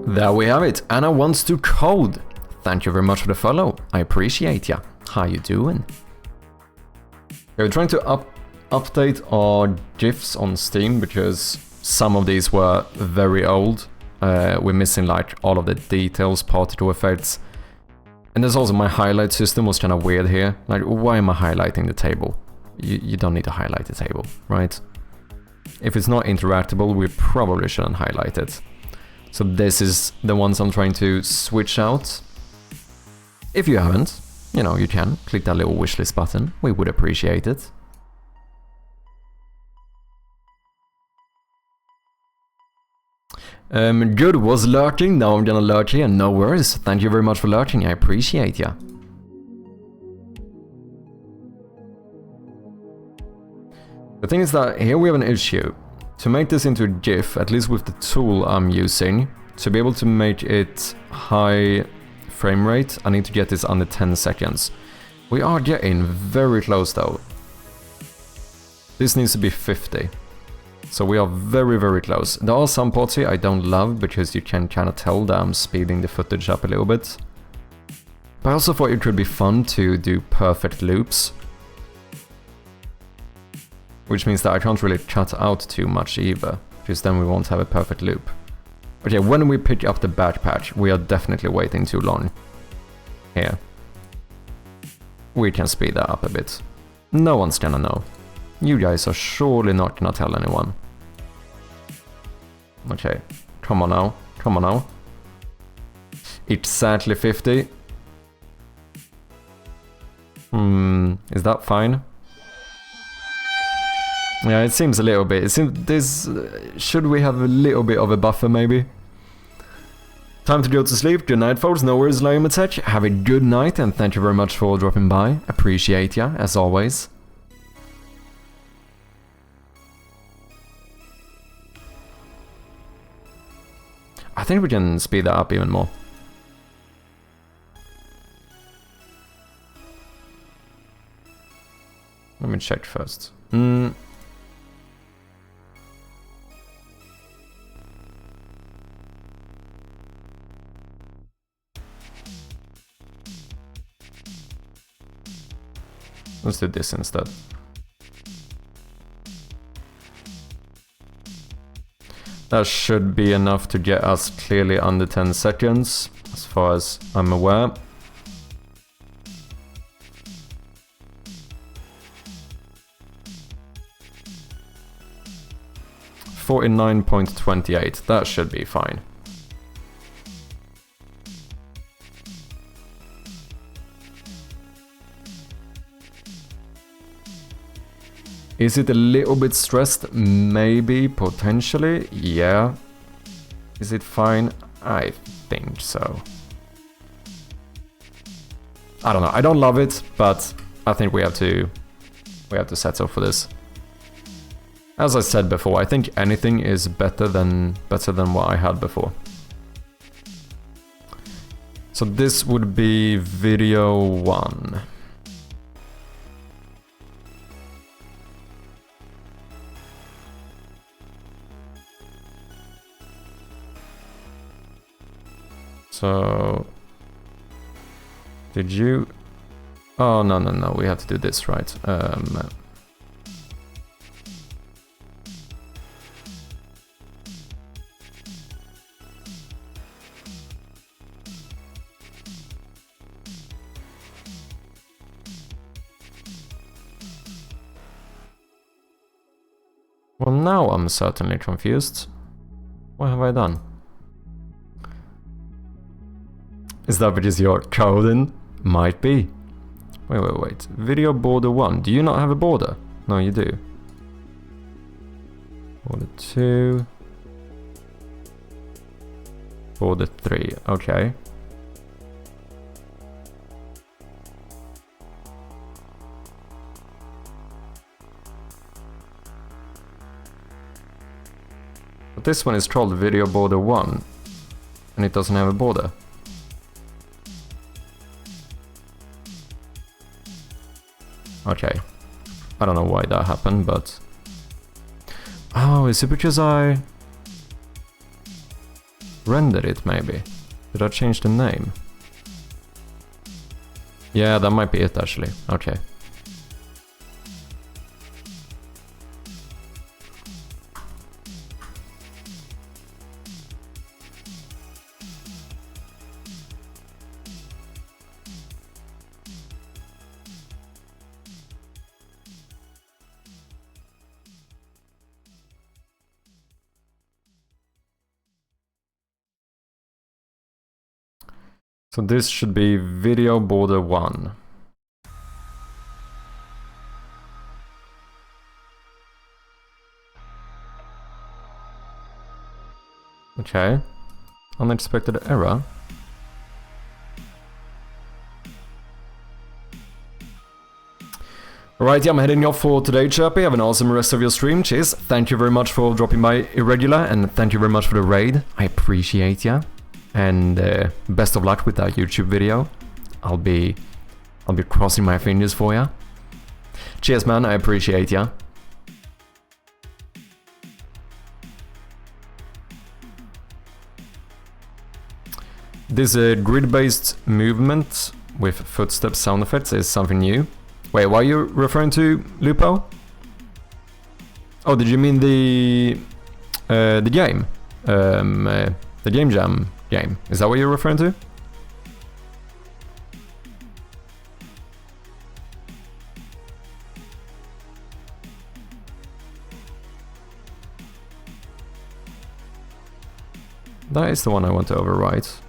There we have it. Anna wants to code. Thank you very much for the follow. I appreciate ya. How you doing? We're trying to update our GIFs on Steam because some of these were very old. We're missing like all of the details, particle effects. And there's also my highlight system was kind of weird here. Like, why am I highlighting the table? You don't need to highlight the table, right? If it's not interactable, we probably shouldn't highlight it. So this is the ones I'm trying to switch out. If you haven't, you know, you can click that little wishlist button. We would appreciate it. Good was lurking, now I'm gonna lurk here, no worries. Thank you very much for lurking, I appreciate ya. The thing is that here we have an issue. To make this into a GIF, at least with the tool I'm using, to be able to make it high frame rate, I need to get this under 10 seconds. We are getting very close though. This needs to be 50. So we are very, very close. There are some parts here I don't love because you can kind of tell that I'm speeding the footage up a little bit. But I also thought it could be fun to do perfect loops. Which means that I can't really cut out too much either, because then we won't have a perfect loop. Okay, when we pick up the backpack, we are definitely waiting too long. Here. We can speed that up a bit. No one's gonna know. You guys are surely not gonna tell anyone. Okay, come on now, come on now. Exactly 50. Is that fine? Yeah, it seems a little bit. It seems this. Should we have a little bit of a buffer, maybe? Time to go to sleep. Good night, folks. No worries, Liam Attack. Have a good night, and thank you very much for dropping by. Appreciate ya, as always. I think we can speed that up even more. Let me check first. Let's do this instead. That should be enough to get us clearly under 10 seconds, as far as I'm aware. $49.28, that should be fine. Is it a little bit stressed? Maybe, potentially, yeah. Is it fine? I think so. I don't know. I don't love it, but I think we have to settle for this. As I said before, I think anything is better than what I had before. So this would be video 1. So, did you... Oh, no, we have to do this, right? Well, now I'm certainly confused. What have I done? Is that because you're coding? Might be. Wait. Video border 1. Do you not have a border? No, you do. Border 2. Border 3. Okay. But this one is called video border 1. And it doesn't have a border. Okay, I don't know why that happened, but... Oh, is it because I... rendered it, maybe? Did I change the name? Yeah, that might be it, actually. Okay. So this should be video border 1. Okay. Unexpected error. Alright, yeah, I'm heading off for today, Chirpy. Have an awesome rest of your stream. Cheers. Thank you very much for dropping by irregular, and thank you very much for the raid. I appreciate ya. And best of luck with that YouTube video. I'll be crossing my fingers for ya. Cheers, man. I appreciate ya. This grid-based movement with footstep sound effects is something new. Wait, what are you referring to, Lupo? Oh, did you mean the game? The Game Jam game. Is that what you're referring to? That is the one I want to overwrite.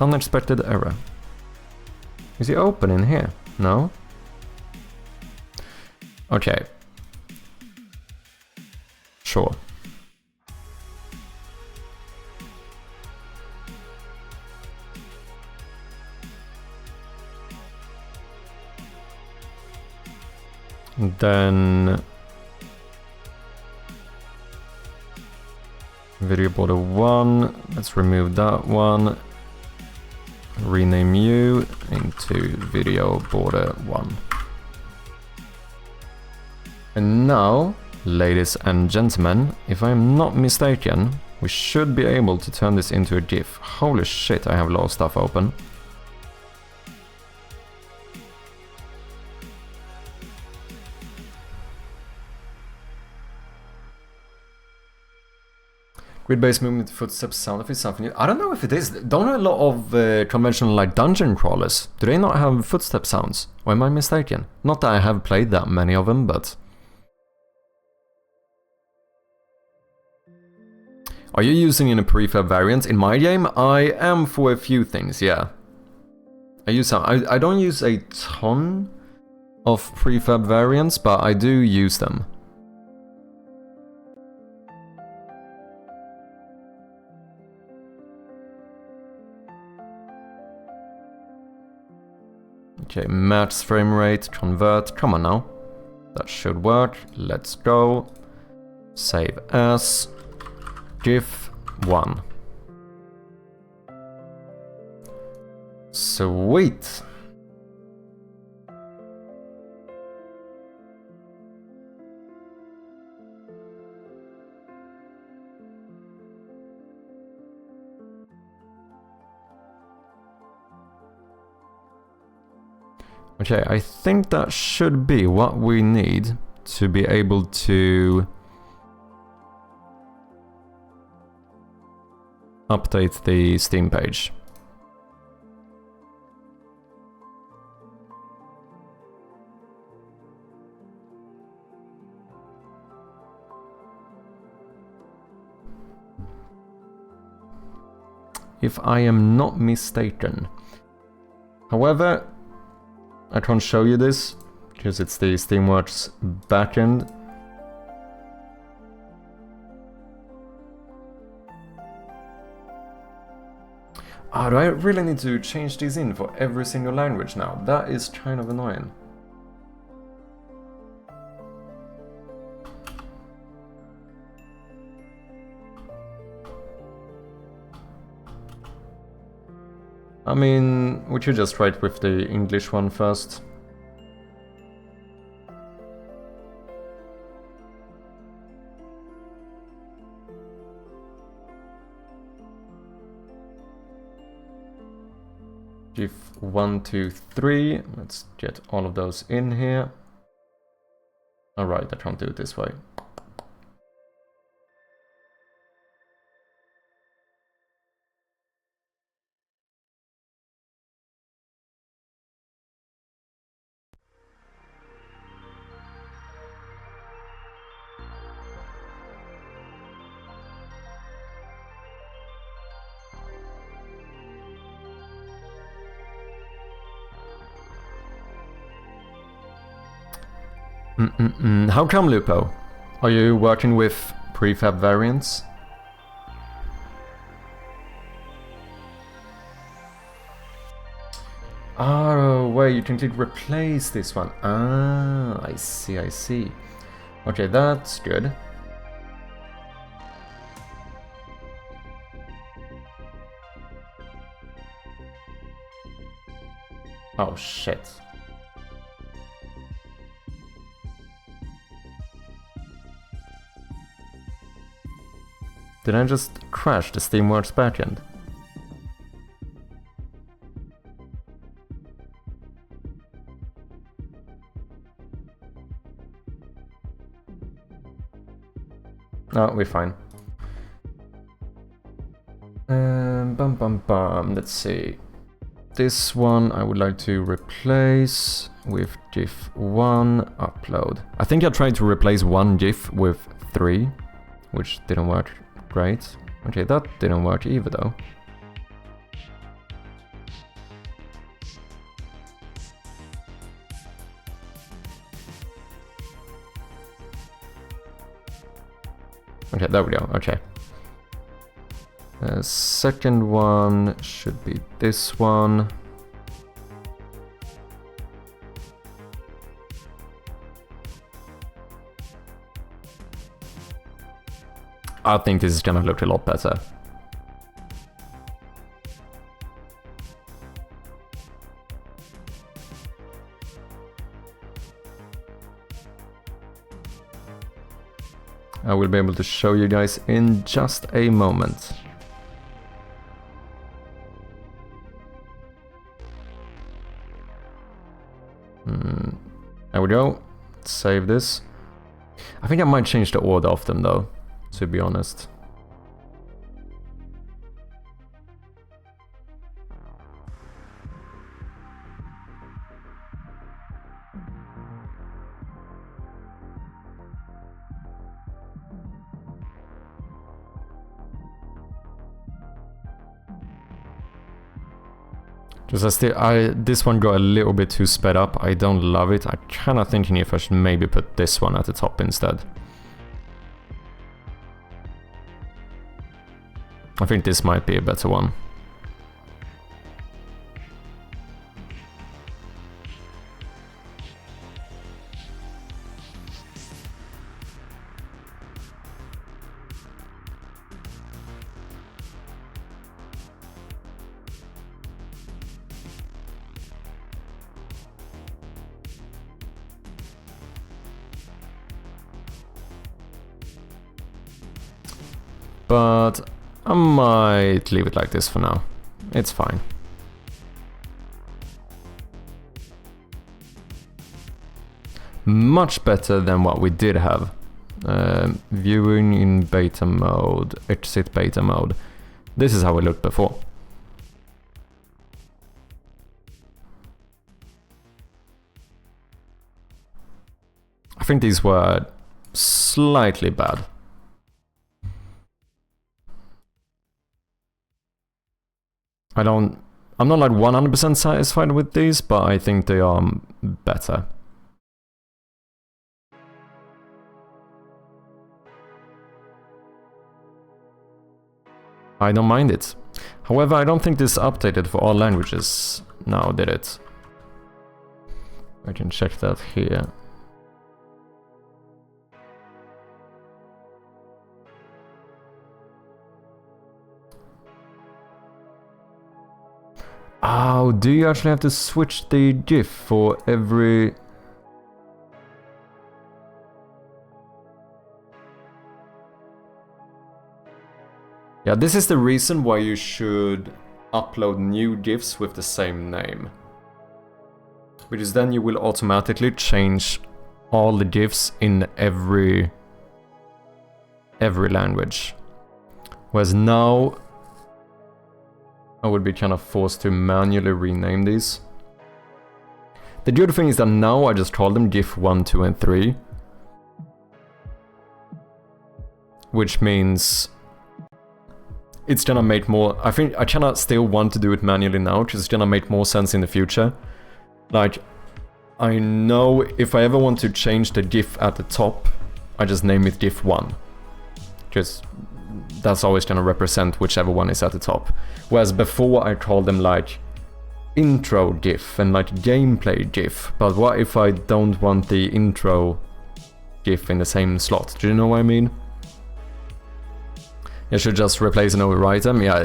Unexpected error. Is it open in here? No? Okay. Sure. Then video border 1, let's remove that one. Rename you into video border 1. And now, ladies and gentlemen, if I'm not mistaken, we should be able to turn this into a GIF. Holy shit, I have a lot of stuff open. Grid-based movement, footsteps, sound effects, something new. I don't know if it is. Don't a lot of conventional like dungeon crawlers, do they not have footstep sounds? Or am I mistaken? Not that I have played that many of them, but... Are you using in a prefab variant? In my game, I am for a few things, yeah. I use some. I don't use a ton of prefab variants, but I do use them. Okay, match frame rate, convert, come on now. That should work, let's go. Save as GIF 1. Sweet! Okay, I think that should be what we need to be able to update the Steam page. If I am not mistaken. However, I can't show you this because it's the Steamworks backend. Oh, do I really need to change these in for every single language now? That is kind of annoying. I mean, we should just write with the English one first. GIF 1, 2, 3. Let's get all of those in here. Alright, I can't do it this way. How come, Lupo? Are you working with prefab variants? Oh, wait, you can click replace this one. Ah, I see, I see. Okay, that's good. Oh, shit. Did I just crash the Steamworks backend? Oh, we're fine. Let's see. This one I would like to replace with GIF 1 upload. I think I tried to replace one GIF with 3, which didn't work great. Okay, that didn't work either though. Okay, there we go, okay. Second one should be this one. I think this is gonna look a lot better. I will be able to show you guys in just a moment. There we go. Save this. I think I might change the order of them though, to be honest. Just this one got a little bit too sped up. I don't love it. I'm kind of thinking if I should maybe put this one at the top instead. I think this might be a better one. But I might leave it like this for now. It's fine. Much better than what we did have. Viewing in beta mode, exit beta mode. This is how it looked before. I think these were slightly bad. I'm not like 100% satisfied with these, but I think they are better. I don't mind it. However, I don't think this updated for all languages now, did it? I can check that here. Oh, do you actually have to switch the GIF for every... Yeah, this is the reason why you should upload new GIFs with the same name. Because then you will automatically change all the GIFs in every language. Whereas now, I would be kind of forced to manually rename these. The good thing is that now I just call them GIF 1, 2, and 3. Which means it's gonna make more... I think I kinda still want to do it manually now, because it's gonna make more sense in the future. Like, I know if I ever want to change the GIF at the top, I just name it GIF 1. Because that's always gonna represent whichever one is at the top. Whereas before I called them like intro GIF and like gameplay GIF. But what if I don't want the intro GIF in the same slot? Do you know what I mean? You should just replace and overwrite them. Yeah,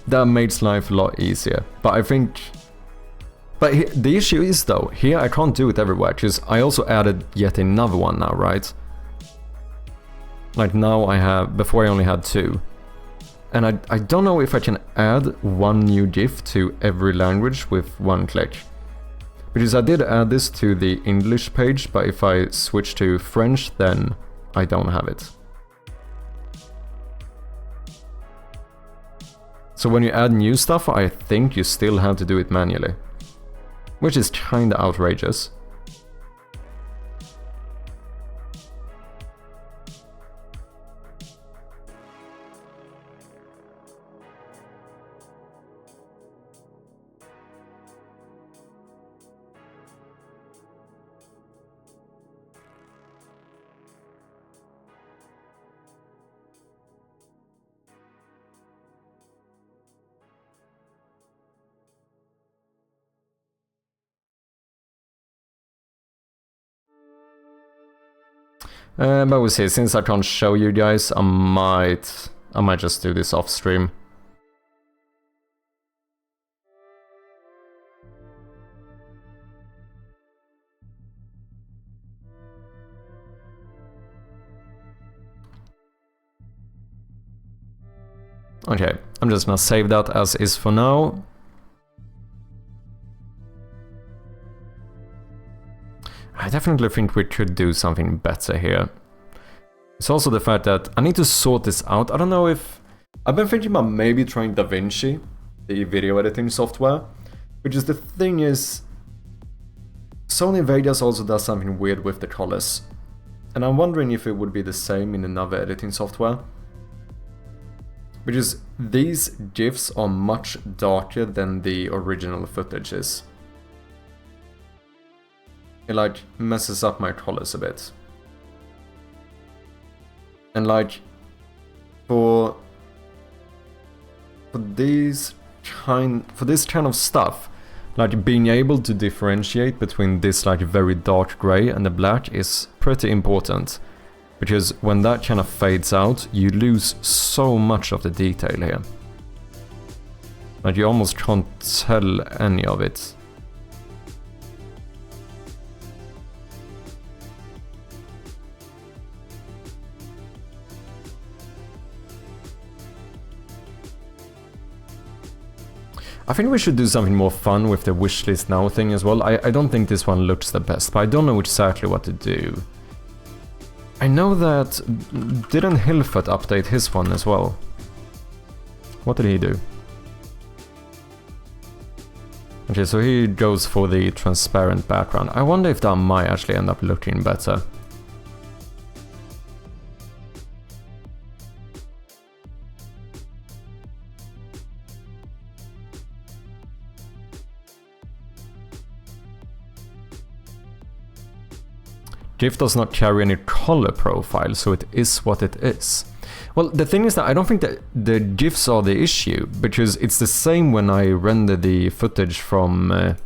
that makes life a lot easier. But I think... But the issue is though, here I can't do it everywhere, because I also added yet another one now, right? Like now I have... Before I only had 2. And I don't know if I can add one new GIF to every language with one click. Because I did add this to the English page, but if I switch to French, then I don't have it. So when you add new stuff, I think you still have to do it manually. Which is kinda outrageous. But we'll see, since I can't show you guys, I might just do this off stream. Okay, I'm just gonna save that as is for now. I definitely think we could do something better here. It's also the fact that I need to sort this out. I don't know if... I've been thinking about maybe trying DaVinci, the video editing software. Which is the thing is... Sony Vegas also does something weird with the colors. And I'm wondering if it would be the same in another editing software. Because these GIFs are much darker than the original footage is. It like messes up my colors a bit. And like for this kind of stuff, like being able to differentiate between this like very dark gray and the black is pretty important. Because when that kind of fades out, you lose so much of the detail here. Like you almost can't tell any of it. I think we should do something more fun with the wishlist now thing as well. I don't think this one looks the best, but I don't know exactly what to do. I know that... Didn't Hilfert update his one as well? What did he do? Okay, so he goes for the transparent background. I wonder if that might actually end up looking better. GIF does not carry any color profile, so it is what it is. Well, the thing is that I don't think that the GIFs are the issue, because it's the same when I render the footage from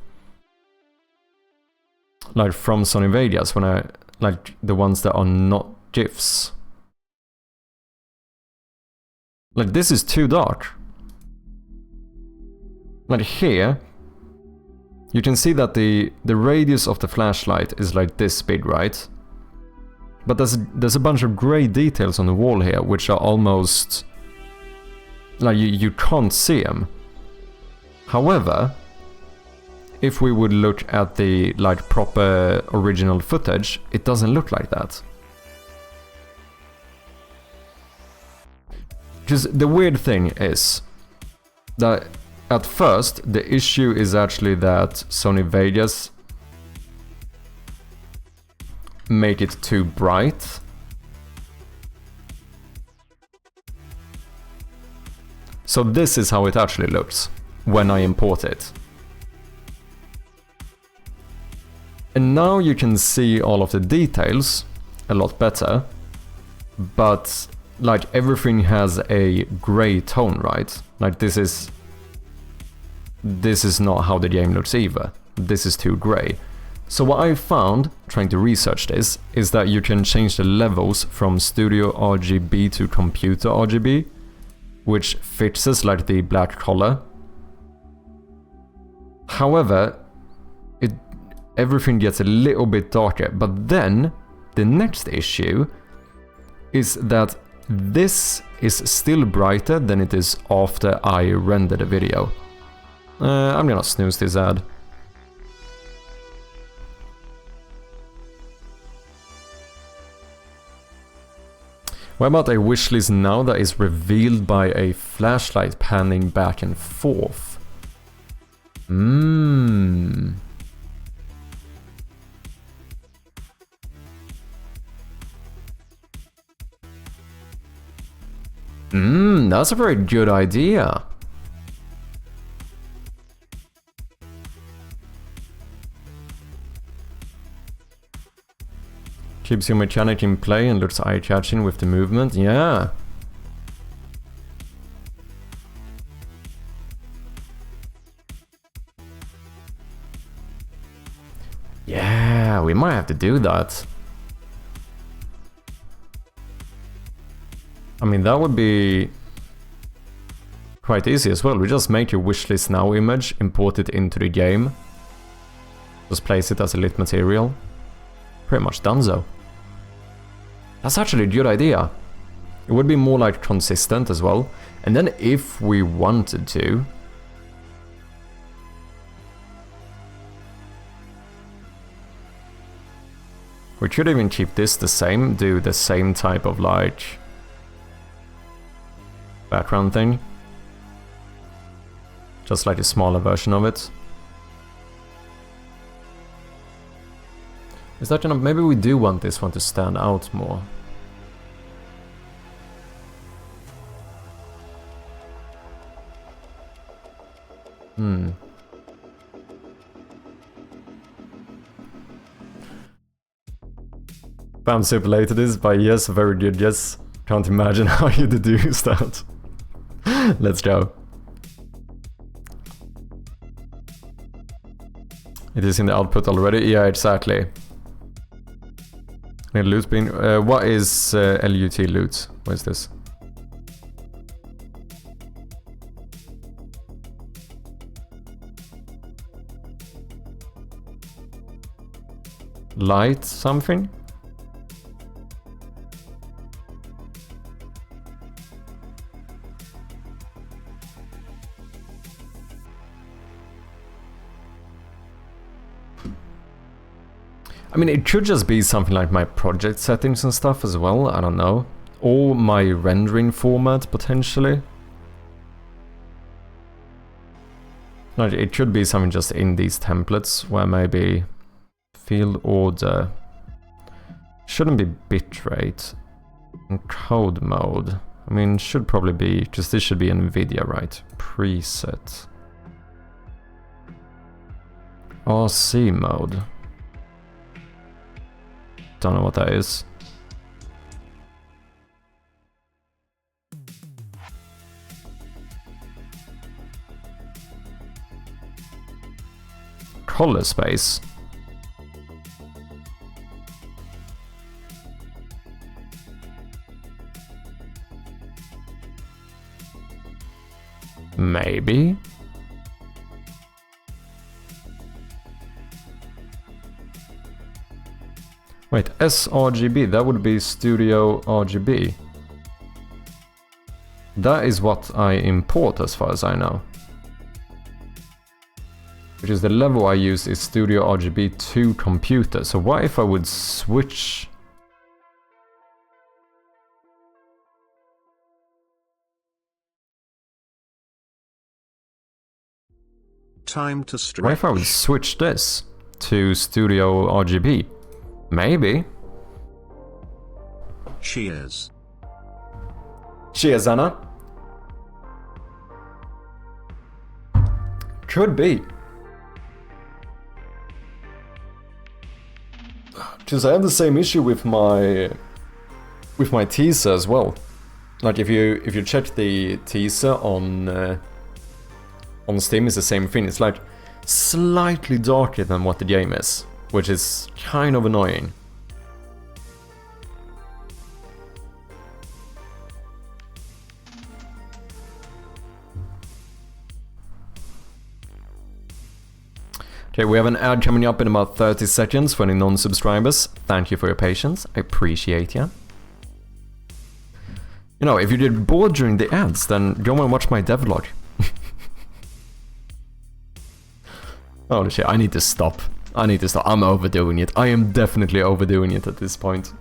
like from Sony Vegas, when I like the ones that are not GIFs. Like this is too dark. Like here, you can see that the radius of the flashlight is like this big, right? But there's a bunch of grey details on the wall here, which are almost... like you can't see them. However, if we would look at the like proper original footage, it doesn't look like that. Because the weird thing is that at first the issue is actually that Sony Vegas make it too bright. So this is how it actually looks when I import it. And now you can see all of the details a lot better, but like everything has a grey tone, right? Like this is not how the game looks either. This is too grey. So what I found, trying to research this, is that you can change the levels from Studio RGB to Computer RGB, which fixes like the black color. However, everything gets a little bit darker, but then the next issue is that this is still brighter than it is after I render the video. I'm gonna snooze this ad. What about a wishlist now that is revealed by a flashlight panning back and forth? That's a very good idea. Keeps your mechanic in play and looks eye-catching with the movement, yeah. Yeah, we might have to do that. I mean, that would be quite easy as well. We just make your wishlist now image, import it into the game. Just place it as a lit material. Pretty much done so. That's actually a good idea. It would be more like consistent as well. And then if we wanted to, we could even keep this the same, do the same type of like background thing. Just like a smaller version of it. Is that gonna... maybe we do want this one to stand out more. I'm super late to this, but yes, very good, yes. Can't imagine how you deduce that. Let's go. It is in the output already? Yeah, exactly. Loot bin. What is LUT loot? What is this? Light something? I mean, it could just be something like my project settings and stuff as well, I don't know. Or my rendering format, potentially. Like, it could be something just in these templates, where maybe field order shouldn't be bitrate. And code mode, I mean, should probably be, because this should be NVIDIA, right? Preset. RC mode. Don't know what that is. Color space. Maybe. Wait, sRGB, that would be Studio RGB. That is what I import as far as I know. Which is the level I use is Studio RGB to computer. So what if I would switch? Time to stretch. What if I would switch this to Studio RGB? Maybe. Cheers. Cheers, Anna. Could be. Because I have the same issue with my teaser as well. Like if you check the teaser on Steam, it's the same thing. It's like slightly darker than what the game is, which is kind of annoying. Okay, we have an ad coming up in about 30 seconds for any non-subscribers. Thank you for your patience. I appreciate you. You know, if you get bored during the ads, then go and watch my devlog. Holy shit, I need to stop. I'm overdoing it. I am definitely overdoing it at this point.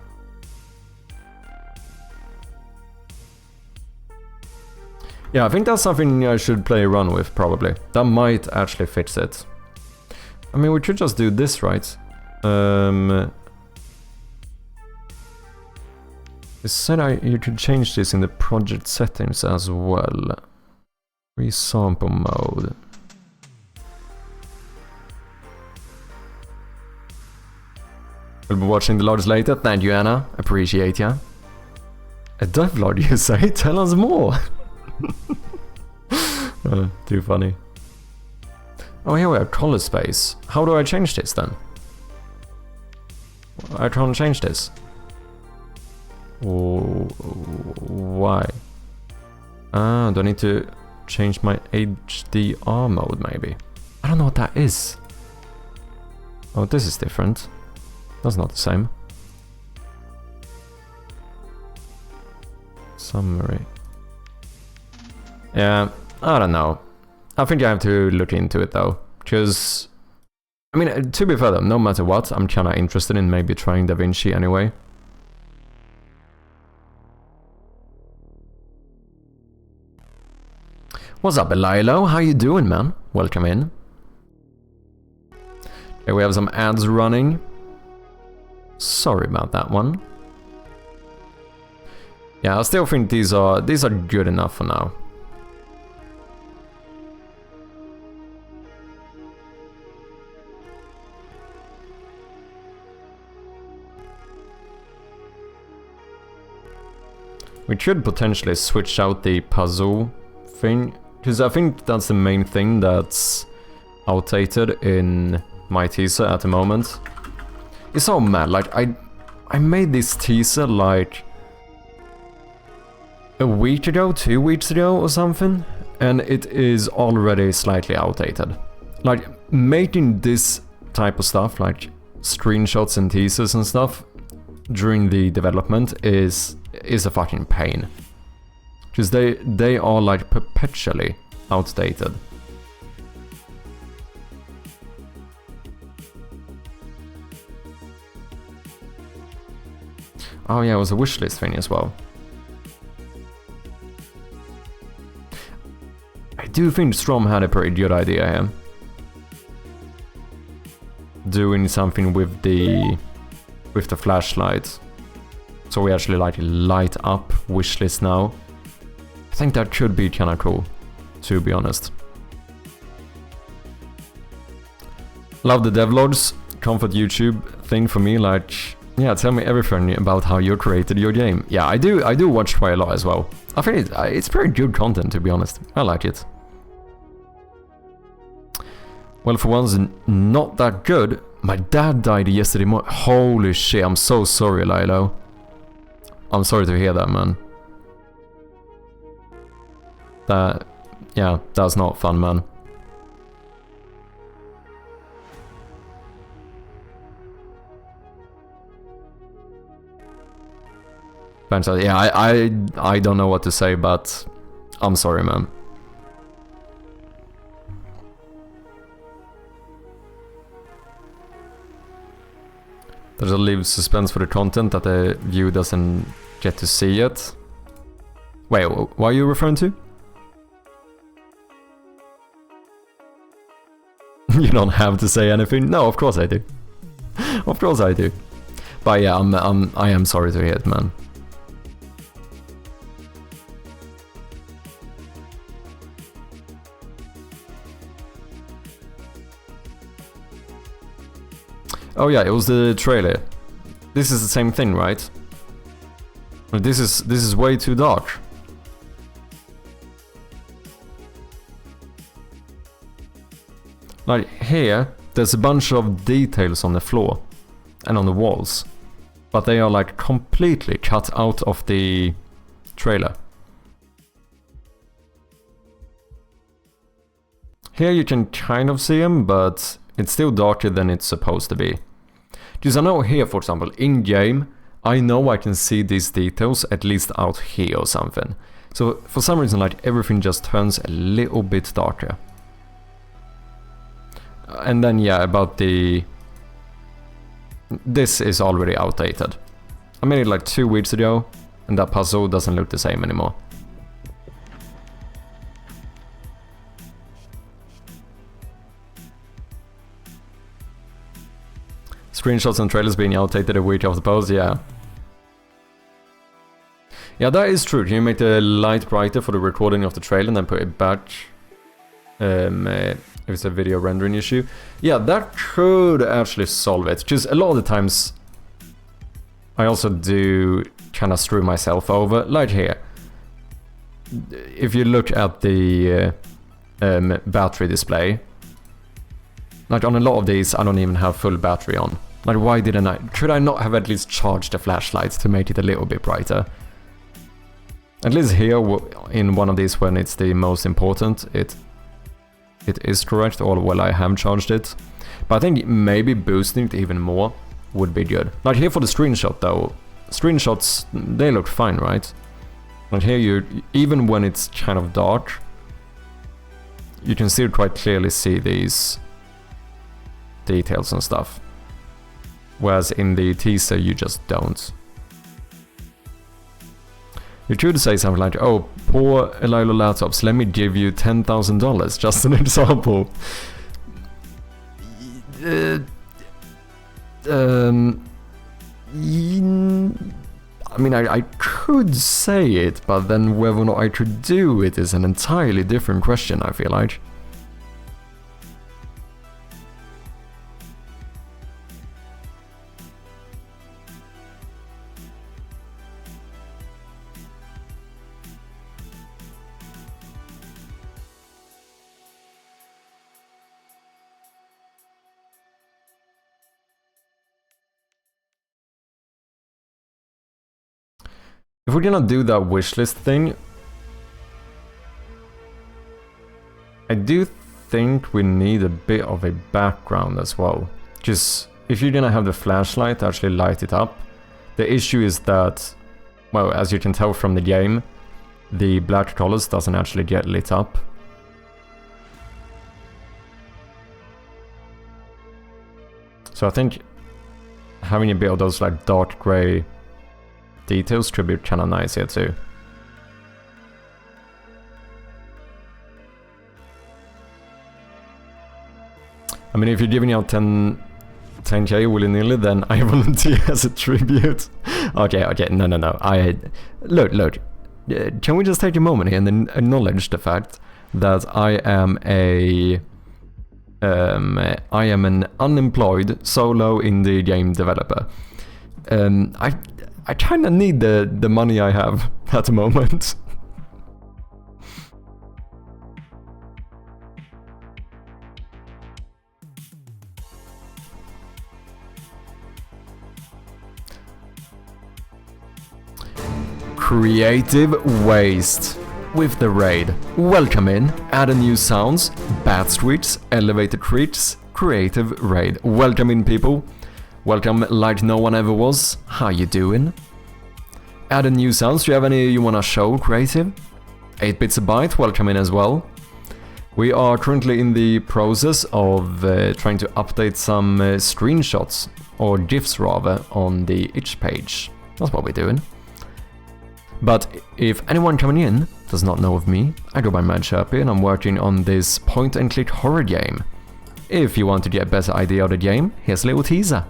Yeah, I think that's something I should play around with, probably. That might actually fix it. I mean, we could just do this, right? It said you could change this in the project settings as well. Resample mode. We'll be watching the logs later. Thank you, Anna. Appreciate ya. A devlog, you say? Tell us more. Too funny. Oh, here we have color space. How do I change this then? I can't change this. Oh, why? Ah, do I need to change my HDR mode maybe? I don't know what that is. Oh, this is different. That's not the same. Summary. Yeah, I don't know. I think I have to look into it though, because, I mean, to be fair though, no matter what, I'm kinda interested in maybe trying DaVinci anyway. What's up, Elilo? How you doing, man? Welcome in. Okay, we have some ads running. Sorry about that one. Yeah, I still think these are good enough for now. We could potentially switch out the puzzle thing, because I think that's the main thing that's outdated in my teaser at the moment. It's so mad, like I made this teaser like a week ago, 2 weeks ago or something, and it is already slightly outdated. Like, making this type of stuff, like screenshots and teasers and stuff, during the development is a fucking pain. Because they are like perpetually outdated. Oh yeah, it was a wishlist thing as well. I do think Strom had a pretty good idea here. Doing something with the flashlight. So we actually like light up wishlist now. I think that could be kinda cool, to be honest. Love the devlogs, comfort YouTube thing for me, like, yeah, tell me everything about how you created your game. Yeah, I do watch quite a lot as well. I think it's pretty good content, to be honest. I like it. Well, for once, not that good. My dad died yesterday morning. Holy shit, I'm so sorry, Lilo. I'm sorry to hear that, man. Yeah, that's not fun, man. Fantastic. Yeah, I don't know what to say, but I'm sorry, man. There's a leave suspense for the content that the viewer doesn't get to see yet. Wait, what are you referring to? You don't have to say anything. No, of course I do. Of course I do. But yeah, I am sorry to hear it, man. Oh yeah, it was the trailer. This is the same thing, right? This is way too dark. Like here, there's a bunch of details on the floor and on the walls, but they are like completely cut out of the trailer. Here you can kind of see them, but it's still darker than it's supposed to be. Because I know here, for example, in-game, I know I can see these details at least out here or something. So for some reason, like, everything just turns a little bit darker. And then, yeah, about the... This is already outdated. I made it like 2 weeks ago, and that puzzle doesn't look the same anymore. Screenshots and trailers being outdated a week after post, yeah. Yeah, that is true. Can you make the light brighter for the recording of the trailer and then put it back? If it's a video rendering issue. Yeah, that could actually solve it. Because a lot of the times I also do kind of screw myself over. Like here. If you look at the battery display, like on a lot of these I don't even have full battery on. Like, why didn't I? Could I not have at least charged the flashlight to make it a little bit brighter? At least here, in one of these when it's the most important, it is correct, or well, I have charged it. But I think maybe boosting it even more would be good. Like here for the screenshot though, screenshots, they look fine, right? Like here, even when it's kind of dark, you can still quite clearly see these details and stuff. Whereas in the teaser, you just don't. You could say something like, oh, poor Elilo laptops, let me give you $10,000, just an example. I mean, I could say it, but then whether or not I could do it is an entirely different question, I feel like. If we're gonna do that wishlist thing, I do think we need a bit of a background as well. Just if you're gonna have the flashlight actually light it up, the issue is that, well, as you can tell from the game, the black colors doesn't actually get lit up. So I think having a bit of those like dark gray details should be kinda nice here too. I mean, if you're giving out 10k willy-nilly, then I volunteer as a tribute. Okay, no. Look, can we just take a moment here and then acknowledge the fact that I am an unemployed solo indie game developer. I kinda need the money I have at the moment. Creative Waste with the raid. Welcome in, add a new sounds, bad streets, elevated treats, creative raid. Welcome in, people. Welcome like no one ever was. How you doing? Add a new sounds. Do you have any you wanna show, creative? 8 bits a byte, welcome in as well. We are currently in the process of trying to update some screenshots, or GIFs rather, on the itch page. That's what we're doing. But if anyone coming in does not know of me, I go by Mad Sherpy and I'm working on this point-and-click horror game. If you want to get a better idea of the game, here's a little teaser.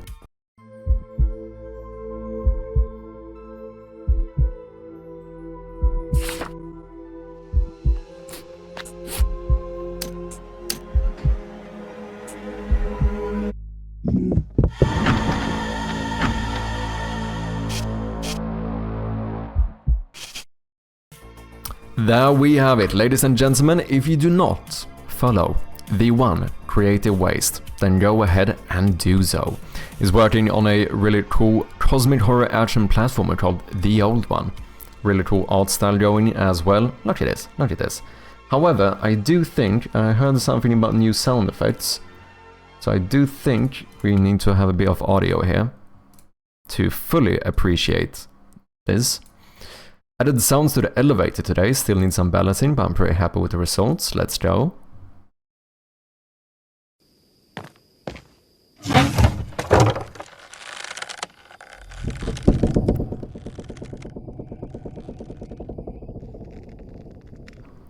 There we have it, ladies and gentlemen. If you do not follow the one Creative Waste, then go ahead and do so. He's working on a really cool cosmic horror action platformer called The Old One. Really cool art style going as well. Look at this, look at this. However, I do think, I heard something about new sound effects, so I do think we need to have a bit of audio here to fully appreciate this. Added sounds to the elevator today, still need some balancing, but I'm pretty happy with the results. Let's go.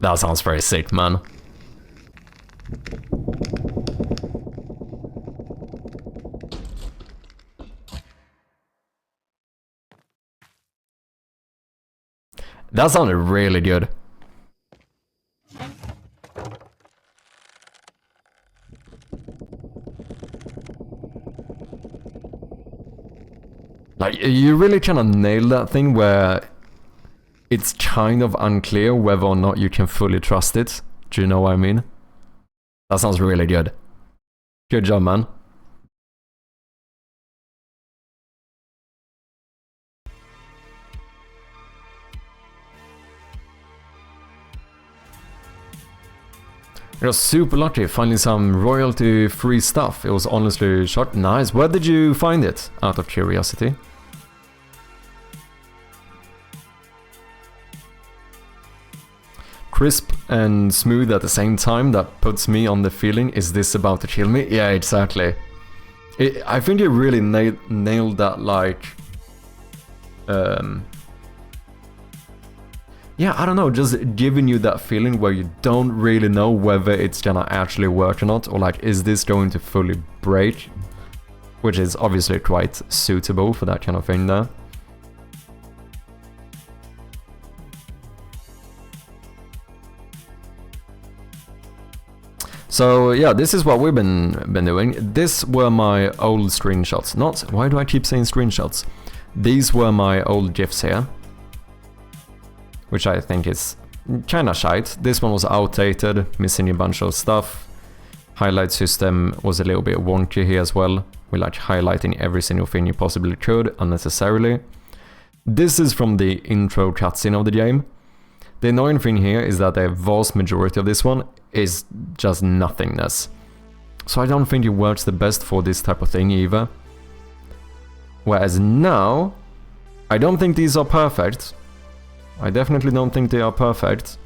That sounds very sick, man. That sounded really good. Like, you really kind of nailed that thing where it's kind of unclear whether or not you can fully trust it. Do you know what I mean? That sounds really good. Good job, man. I got super lucky finding some royalty-free stuff. It was honestly shot. Nice. Where did you find it? Out of curiosity. Crisp and smooth at the same time. That puts me on the feeling, is this about to kill me? Yeah, exactly. I think you really nailed that, like... yeah, I don't know, just giving you that feeling where you don't really know whether it's gonna actually work or not, or like, is this going to fully break? Which is obviously quite suitable for that kind of thing there. So yeah, this is what we've been doing. These were my old screenshots. Not, why do I keep saying screenshots? These were my old GIFs here, which I think is kinda shite. This one was outdated, missing a bunch of stuff. Highlight system was a little bit wonky here as well. We like highlighting every single thing you possibly could unnecessarily. This is from the intro cutscene of the game. The annoying thing here is that the vast majority of this one is just nothingness. So I don't think it works the best for this type of thing either. Whereas now, I don't think these are perfect. I definitely don't think they are perfect,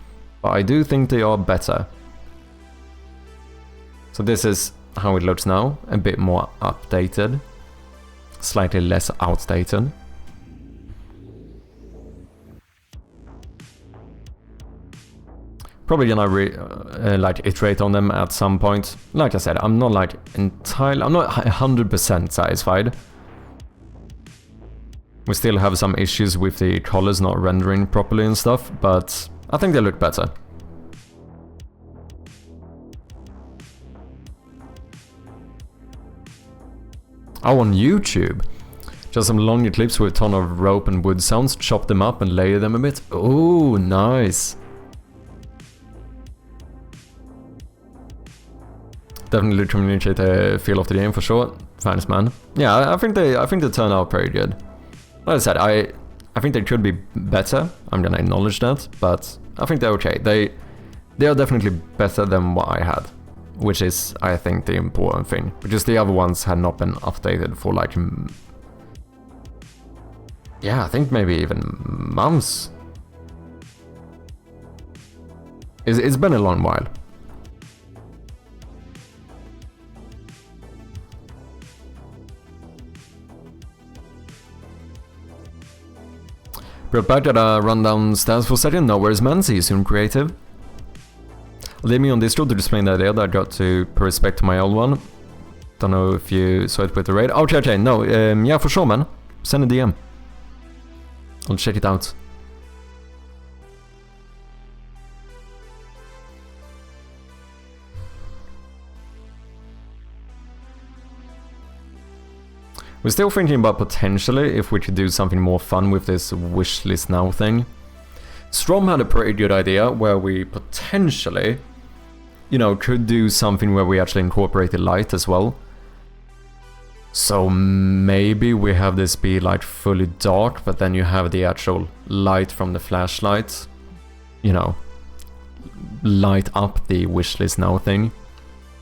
but I do think they are better. So this is how it looks now, a bit more updated, slightly less outdated. Probably gonna like iterate on them at some point. Like I said, I'm not like entirely, I'm not 100% satisfied. We still have some issues with the colors not rendering properly and stuff, but I think they look better. Oh, on YouTube. Just some longer clips with a ton of rope and wood sounds, chop them up and layer them a bit. Oh, nice. Definitely communicate the feel of the game for sure. Thanks, man. Yeah, I think they turn out pretty good. Like I said, I think they could be better. I'm gonna acknowledge that, but I think they're okay. They are definitely better than what I had, which is, I think, the important thing, because the other ones had not been updated for like, yeah, I think maybe even months. It's been a long while. We're back at a rundown stance for a second. No worries, man. See you soon, creative. Leave me on Discord to explain the idea that I got to pay respect to my old one. Don't know if you saw it with the raid. Okay, no, yeah, for sure, man. Send a DM. I'll check it out. We're still thinking about potentially if we could do something more fun with this wishlist now thing. Strom had a pretty good idea where we potentially, you know, could do something where we actually incorporate the light as well. So maybe we have this be like fully dark, but then you have the actual light from the flashlight, you know, light up the wishlist now thing.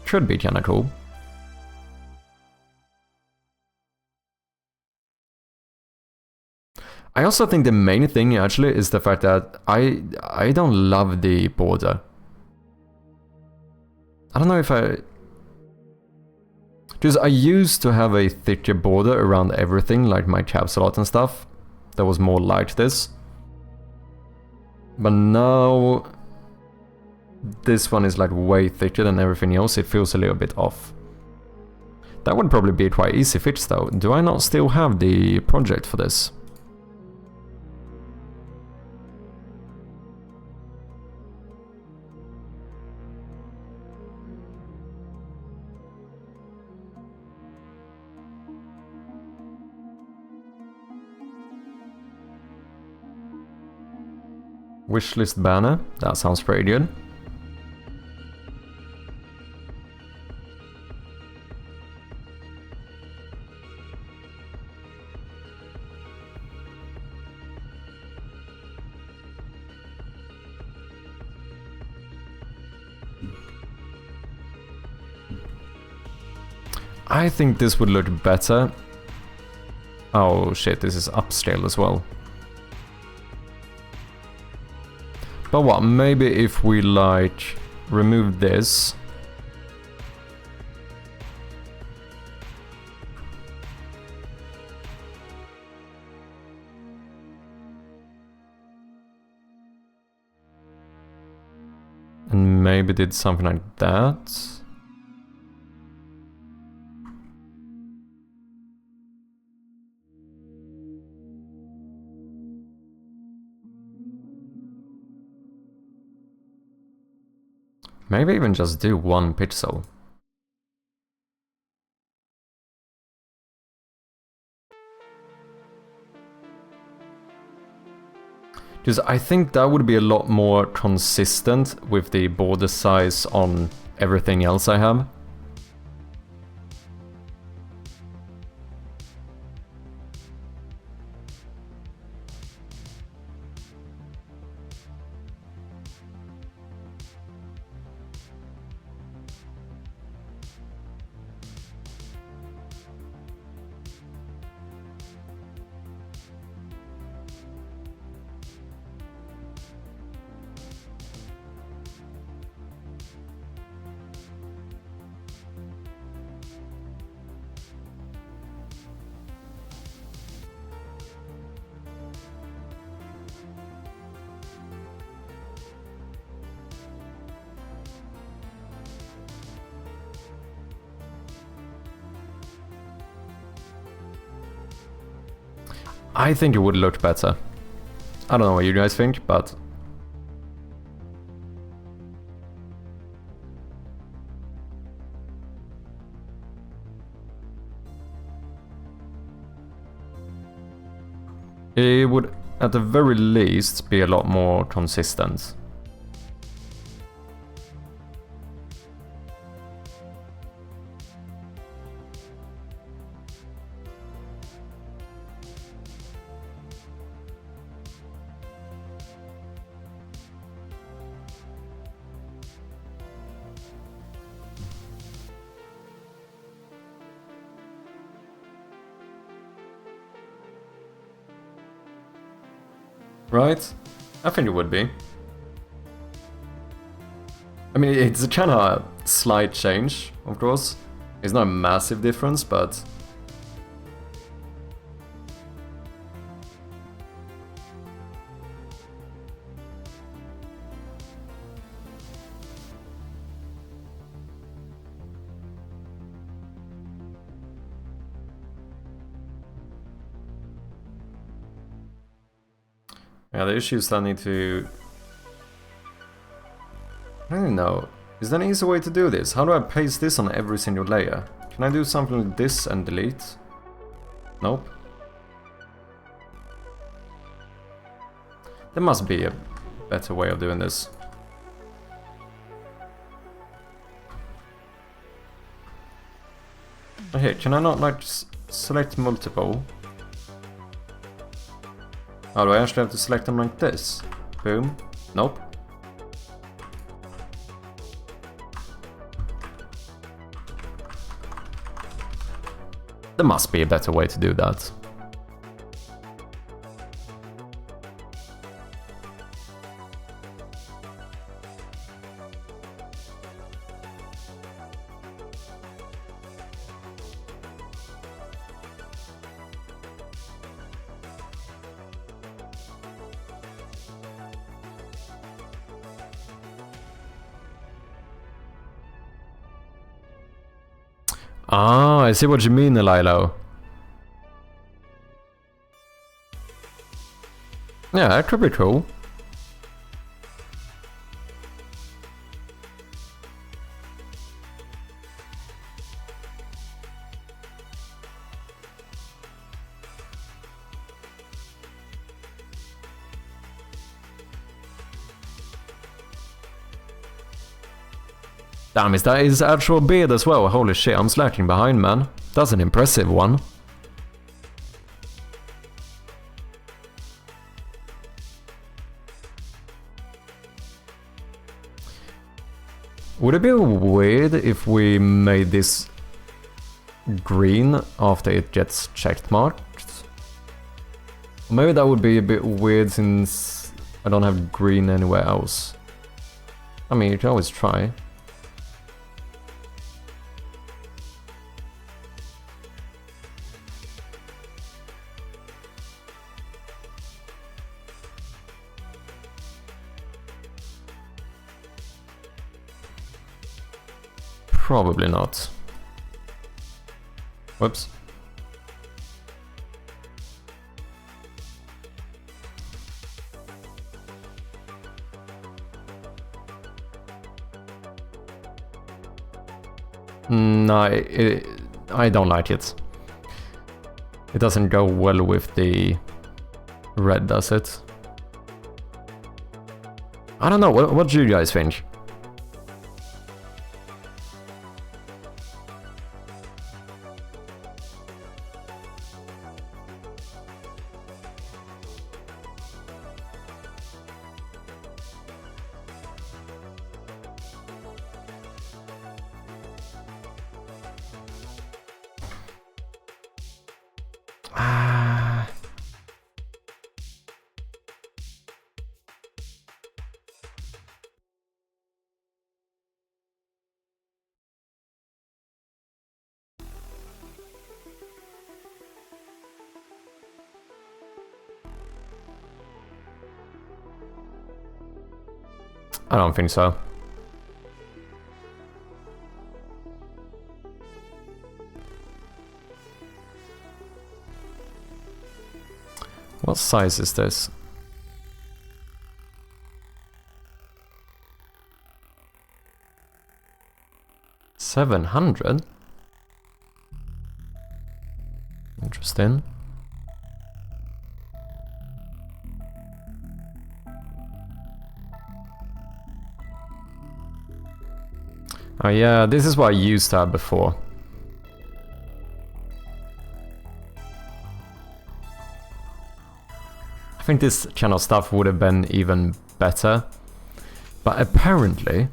Could be kinda cool. I also think the main thing actually is the fact that I don't love the border. I don't know if because I used to have a thicker border around everything, like my capsule art and stuff. That was more like this. But now this one is like way thicker than everything else. It feels a little bit off. That would probably be a quite easy fix though. Do I not still have the project for this? Wishlist banner, that sounds pretty good. I think this would look better. Oh shit, this is upscale as well. But what, maybe if we like remove this. And maybe did something like that. Maybe even just do one pixel. Because I think that would be a lot more consistent with the border size on everything else I have. I think it would look better. I don't know what you guys think, but... it would, at the very least, be a lot more consistent. Right? I think it would be. I mean, it's a kind of slight change, of course. It's not a massive difference, but... yeah, the issues I need to... I don't know. Is there an easy way to do this? How do I paste this on every single layer? Can I do something like this and delete? Nope. There must be a better way of doing this. Okay, can I not like select multiple? Oh, do I actually have to select them like this? Boom. Nope. There must be a better way to do that. Ah, I see what you mean, Elilo. Yeah, that could be cool. Damn, is that his actual beard as well? Holy shit, I'm slacking behind, man. That's an impressive one. Would it be weird if we made this green after it gets checked marked? Maybe that would be a bit weird since I don't have green anywhere else. I mean, you can always try. Probably not. Whoops. No, I don't like it. It doesn't go well with the red, does it? I don't know, what do you guys think? I don't think so. What size is this? $700? Interesting. Oh yeah, this is what I used to have before. I think this kind of stuff would have been even better. But apparently,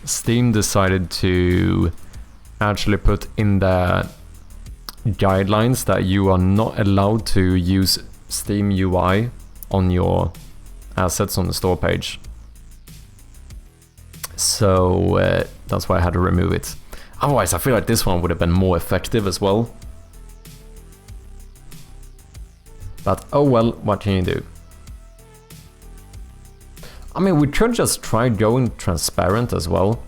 Steam decided to actually put in the guidelines that you are not allowed to use Steam UI on your assets on the store page. So that's why I had to remove it. Otherwise, I feel like this one would have been more effective as well. But oh well, what can you do? I mean, we could just try going transparent as well.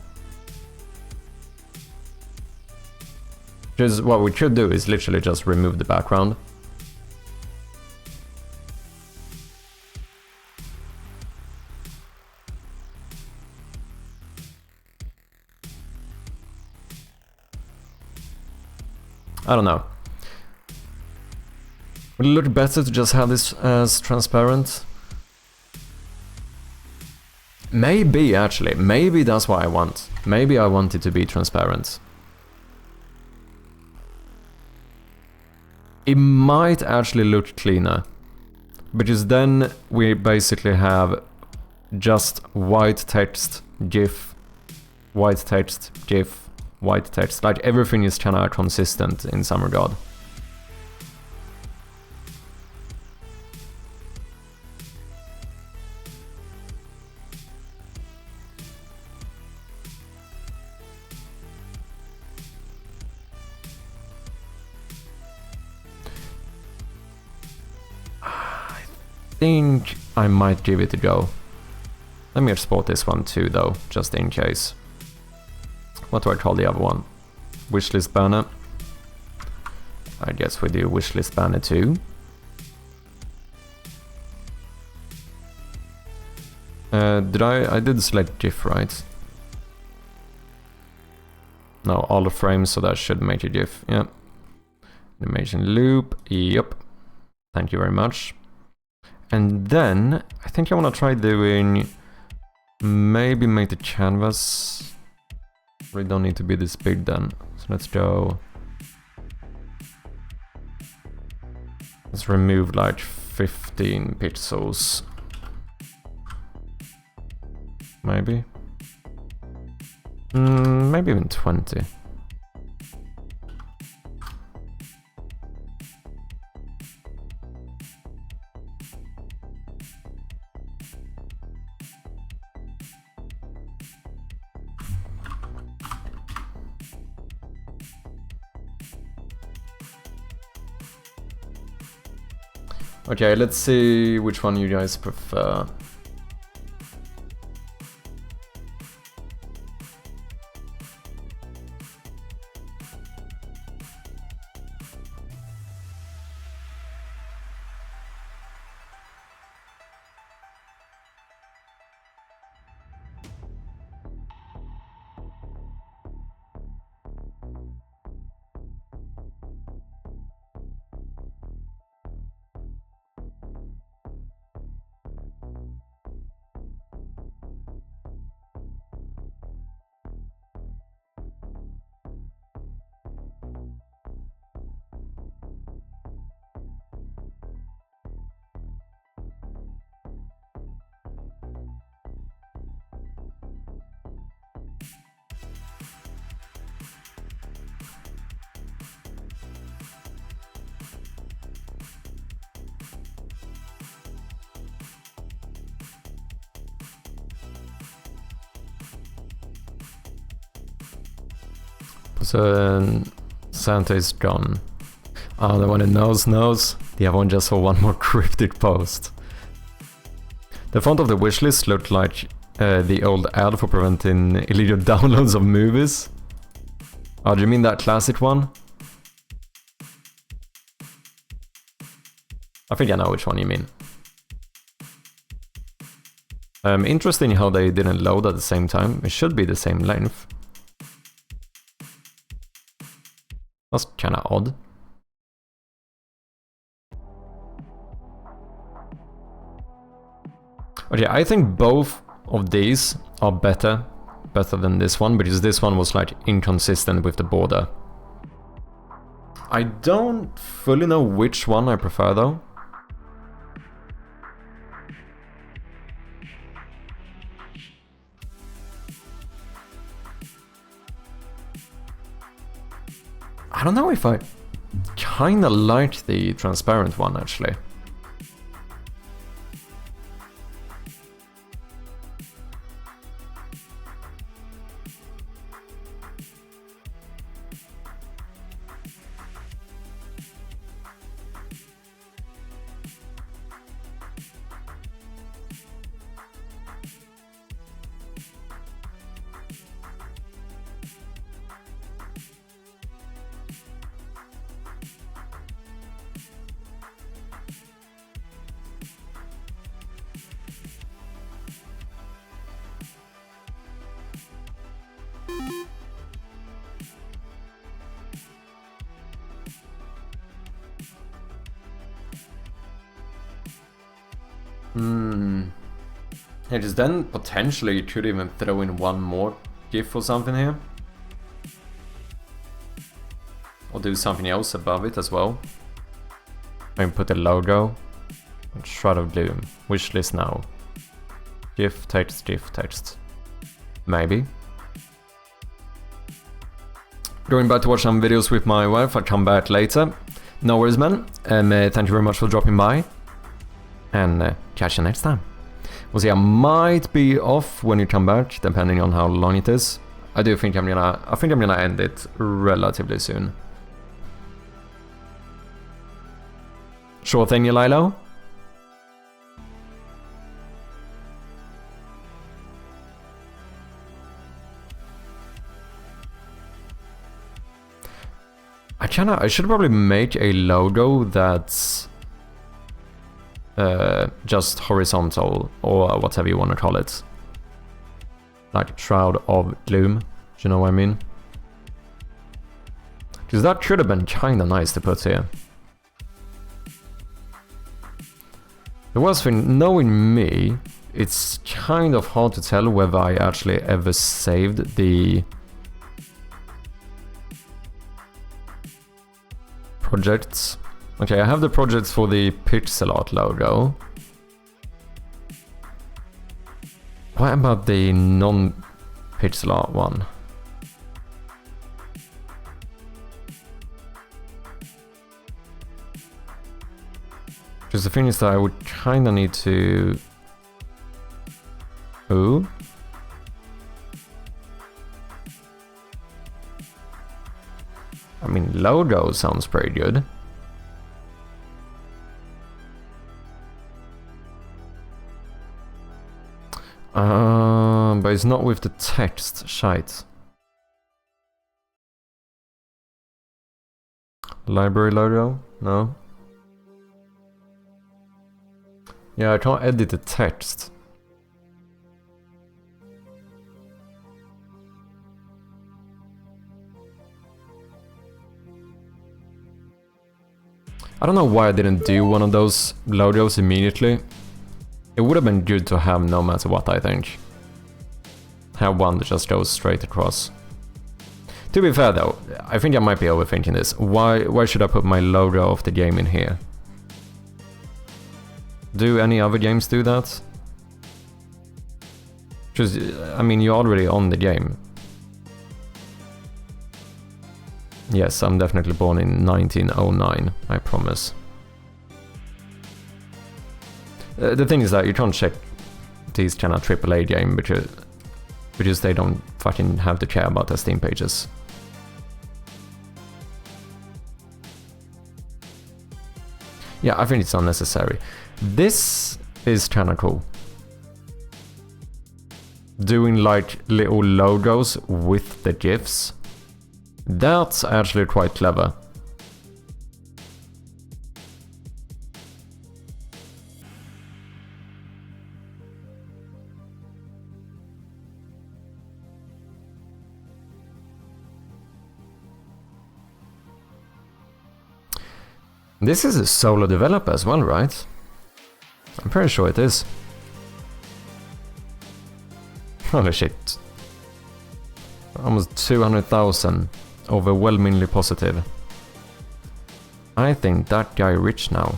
Because what we could do is literally just remove the background. I don't know. Would it look better to just have this as transparent? Maybe, actually. Maybe that's what I want. Maybe I want it to be transparent. It might actually look cleaner. Because then we basically have just white text, GIF, white text, GIF, white text. Like everything is kind of consistent in some regard. I think I might give it a go. Let me export this one too though, just in case. What do I call the other one? Wishlist banner. I guess we do wishlist banner too. I did select GIF, right? No, all the frames, so that should make a GIF, yeah. Animation loop, yep. Thank you very much. And then, I think I want to try doing... Maybe make the canvas... We don't need to be this big then. So let's go... Let's remove like 15 pixels. Maybe. Maybe even 20. Okay, let's see which one you guys prefer. So Santa is gone. Oh, the one who knows. The other one just saw one more cryptic post. The font of the wishlist looked like the old ad for preventing illegal downloads of movies. Oh, do you mean that classic one? I think I know which one you mean. Interesting how they didn't load at the same time. It should be the same length. That's kinda odd. Okay, I think both of these are better than this one, because this one was like inconsistent with the border. I don't fully know which one I prefer though. I don't know if I kinda like the transparent one actually. Yeah, just then potentially you could even throw in one more GIF or something here. Or do something else above it as well. Maybe put a logo. Shroud of Gloom. Wishlist now. GIF text, GIF text. Maybe. Going back to watch some videos with my wife, I'll come back later. No worries, man. Thank you very much for dropping by. And catch you next time. We'll see, I might be off when you come back, depending on how long it is. I think I'm gonna end it relatively soon. Sure thing, Lilo. I should probably make a logo that's just horizontal, or whatever you want to call it. Like Shroud of Gloom, do you know what I mean? Because that should have been kinda nice to put here. The worst thing, knowing me, it's kind of hard to tell whether I actually ever saved the projects. Okay, I have the projects for the pixel art logo. What about the non-pixel art one? Because the thing is that I would kinda need to... Ooh. I mean, logo sounds pretty good. But it's not with the text, shite. Library logo? No. Yeah, I can't edit the text. I don't know why I didn't do one of those logos immediately. It would have been good to have no matter what, I think. Have one that just goes straight across. To be fair though, I think I might be overthinking this. Why should I put my logo of the game in here? Do any other games do that? Because, I mean, you're already on the game. Yes, I'm definitely born in 1909, I promise. The thing is that you can't check these kind of AAA game because they don't fucking have to care about the Steam pages. Yeah, I think it's unnecessary. This is kind of cool. Doing like little logos with the GIFs. That's actually quite clever. This is a solo developer as well, right? I'm pretty sure it is. Holy shit. Almost 200,000. Overwhelmingly positive. I think that guy rich now.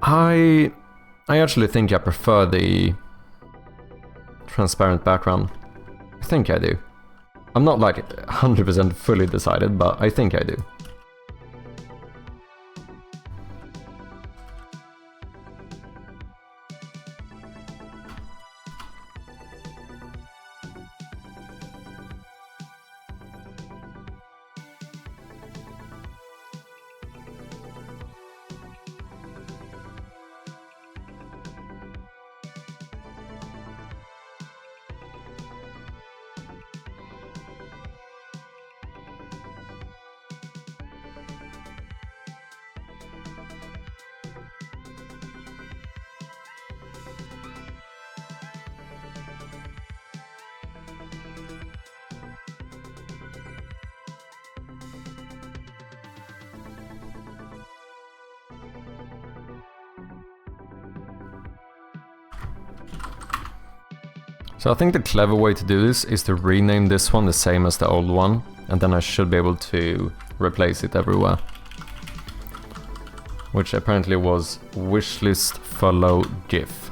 I actually think I prefer the transparent background. I think I do. I'm not like 100% fully decided, but I think I do. So I think the clever way to do this is to rename this one the same as the old one, and then I should be able to replace it everywhere. Which apparently was wishlist follow GIF.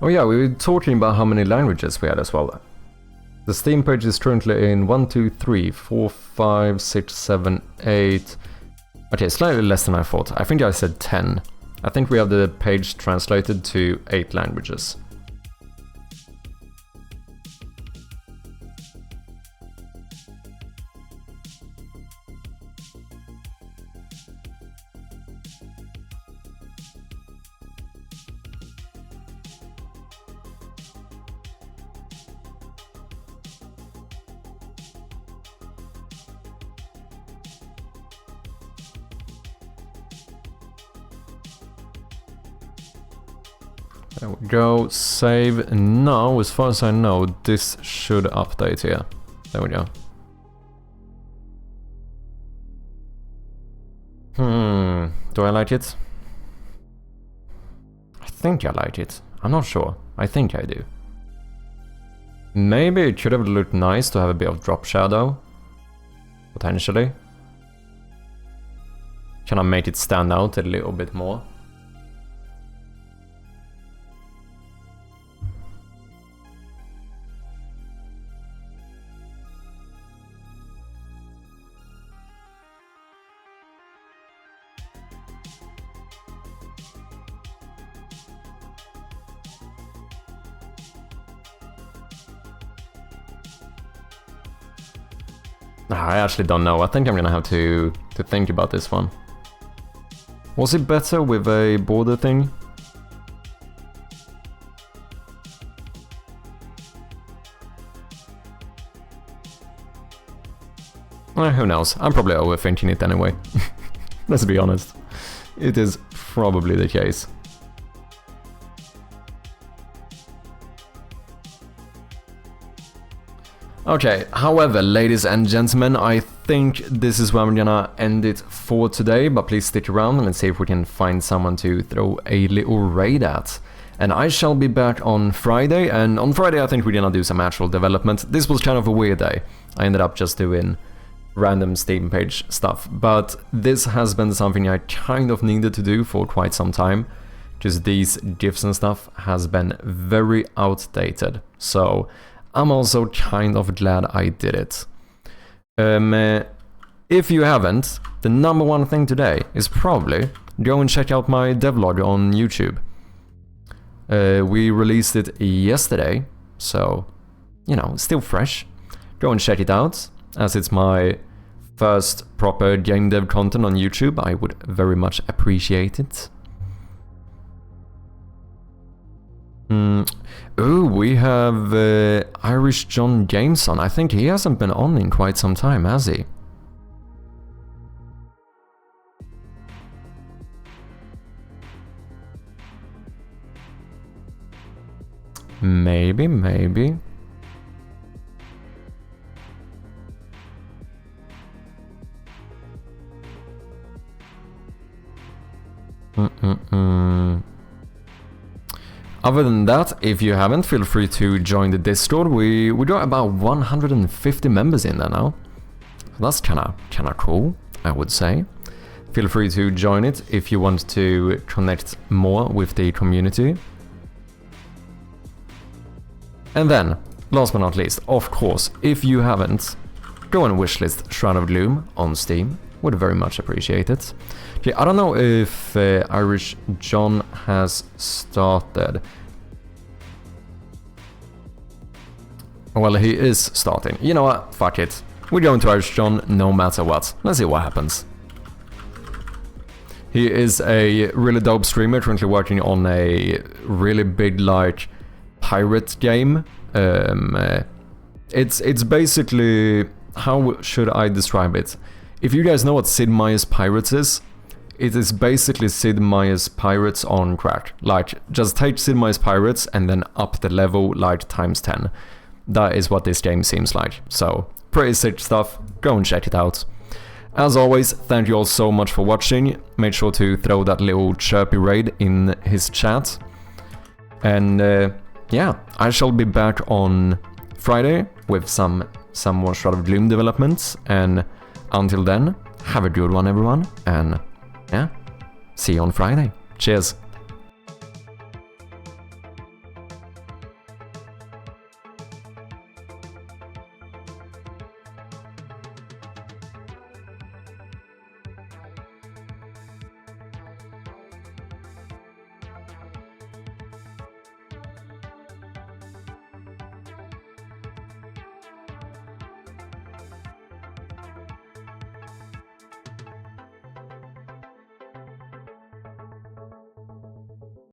Oh yeah, we were talking about how many languages we had as well. The Steam page is currently in 1, 2, 3, 4, 5, 6, 7, 8... Okay, slightly less than I thought. I think I said 10. I think we have the page translated to 8 languages. There we go, save now. As far as I know, this should update here. There we go. Do I like it? I think I like it. I'm not sure. I think I do. Maybe it could have looked nice to have a bit of drop shadow. Potentially. Can I make it stand out a little bit more? I actually don't know. I think I'm gonna have to think about this one. Was it better with a border thing? Who knows? I'm probably overthinking it anyway. Let's be honest. It is probably the case. Okay, however, ladies and gentlemen, I think this is where I'm gonna end it for today, but please stick around and let's see if we can find someone to throw a little raid at. And I shall be back on Friday, and on Friday I think we're gonna do some actual development. This was kind of a weird day. I ended up just doing random Steam page stuff, but this has been something I kind of needed to do for quite some time. Just these GIFs and stuff has been very outdated, so I'm also kind of glad I did it. If you haven't, the number one thing today is probably go and check out my devlog on YouTube. We released it yesterday, so, you know, still fresh. Go and check it out, as it's my first proper game dev content on YouTube. I would very much appreciate it. Oh, we have Irish John Jameson. I think he hasn't been on in quite some time, has he? Maybe. Other than that, if you haven't, feel free to join the Discord. We got about 150 members in there now. That's kinda cool, I would say. Feel free to join it if you want to connect more with the community. And then, last but not least, of course, if you haven't, go and wishlist Shroud of Gloom on Steam. Would very much appreciate it. Okay, I don't know if Irish John has started. Well, he is starting. You know what? Fuck it. We're going to Irish John no matter what. Let's see what happens. He is a really dope streamer, currently working on a really big, like, pirate game. It's basically... How should I describe it? If you guys know what Sid Meier's Pirates is, it is basically Sid Meier's Pirates on crack. Like, just take Sid Meier's Pirates and then up the level like times 10. That is what this game seems like. So, pretty sick stuff. Go and check it out. As always, thank you all so much for watching. Make sure to throw that little chirpy raid in his chat. And yeah, I shall be back on Friday with some more Shroud of Gloom developments. And until then, have a good one everyone, and yeah, see you on Friday. Cheers.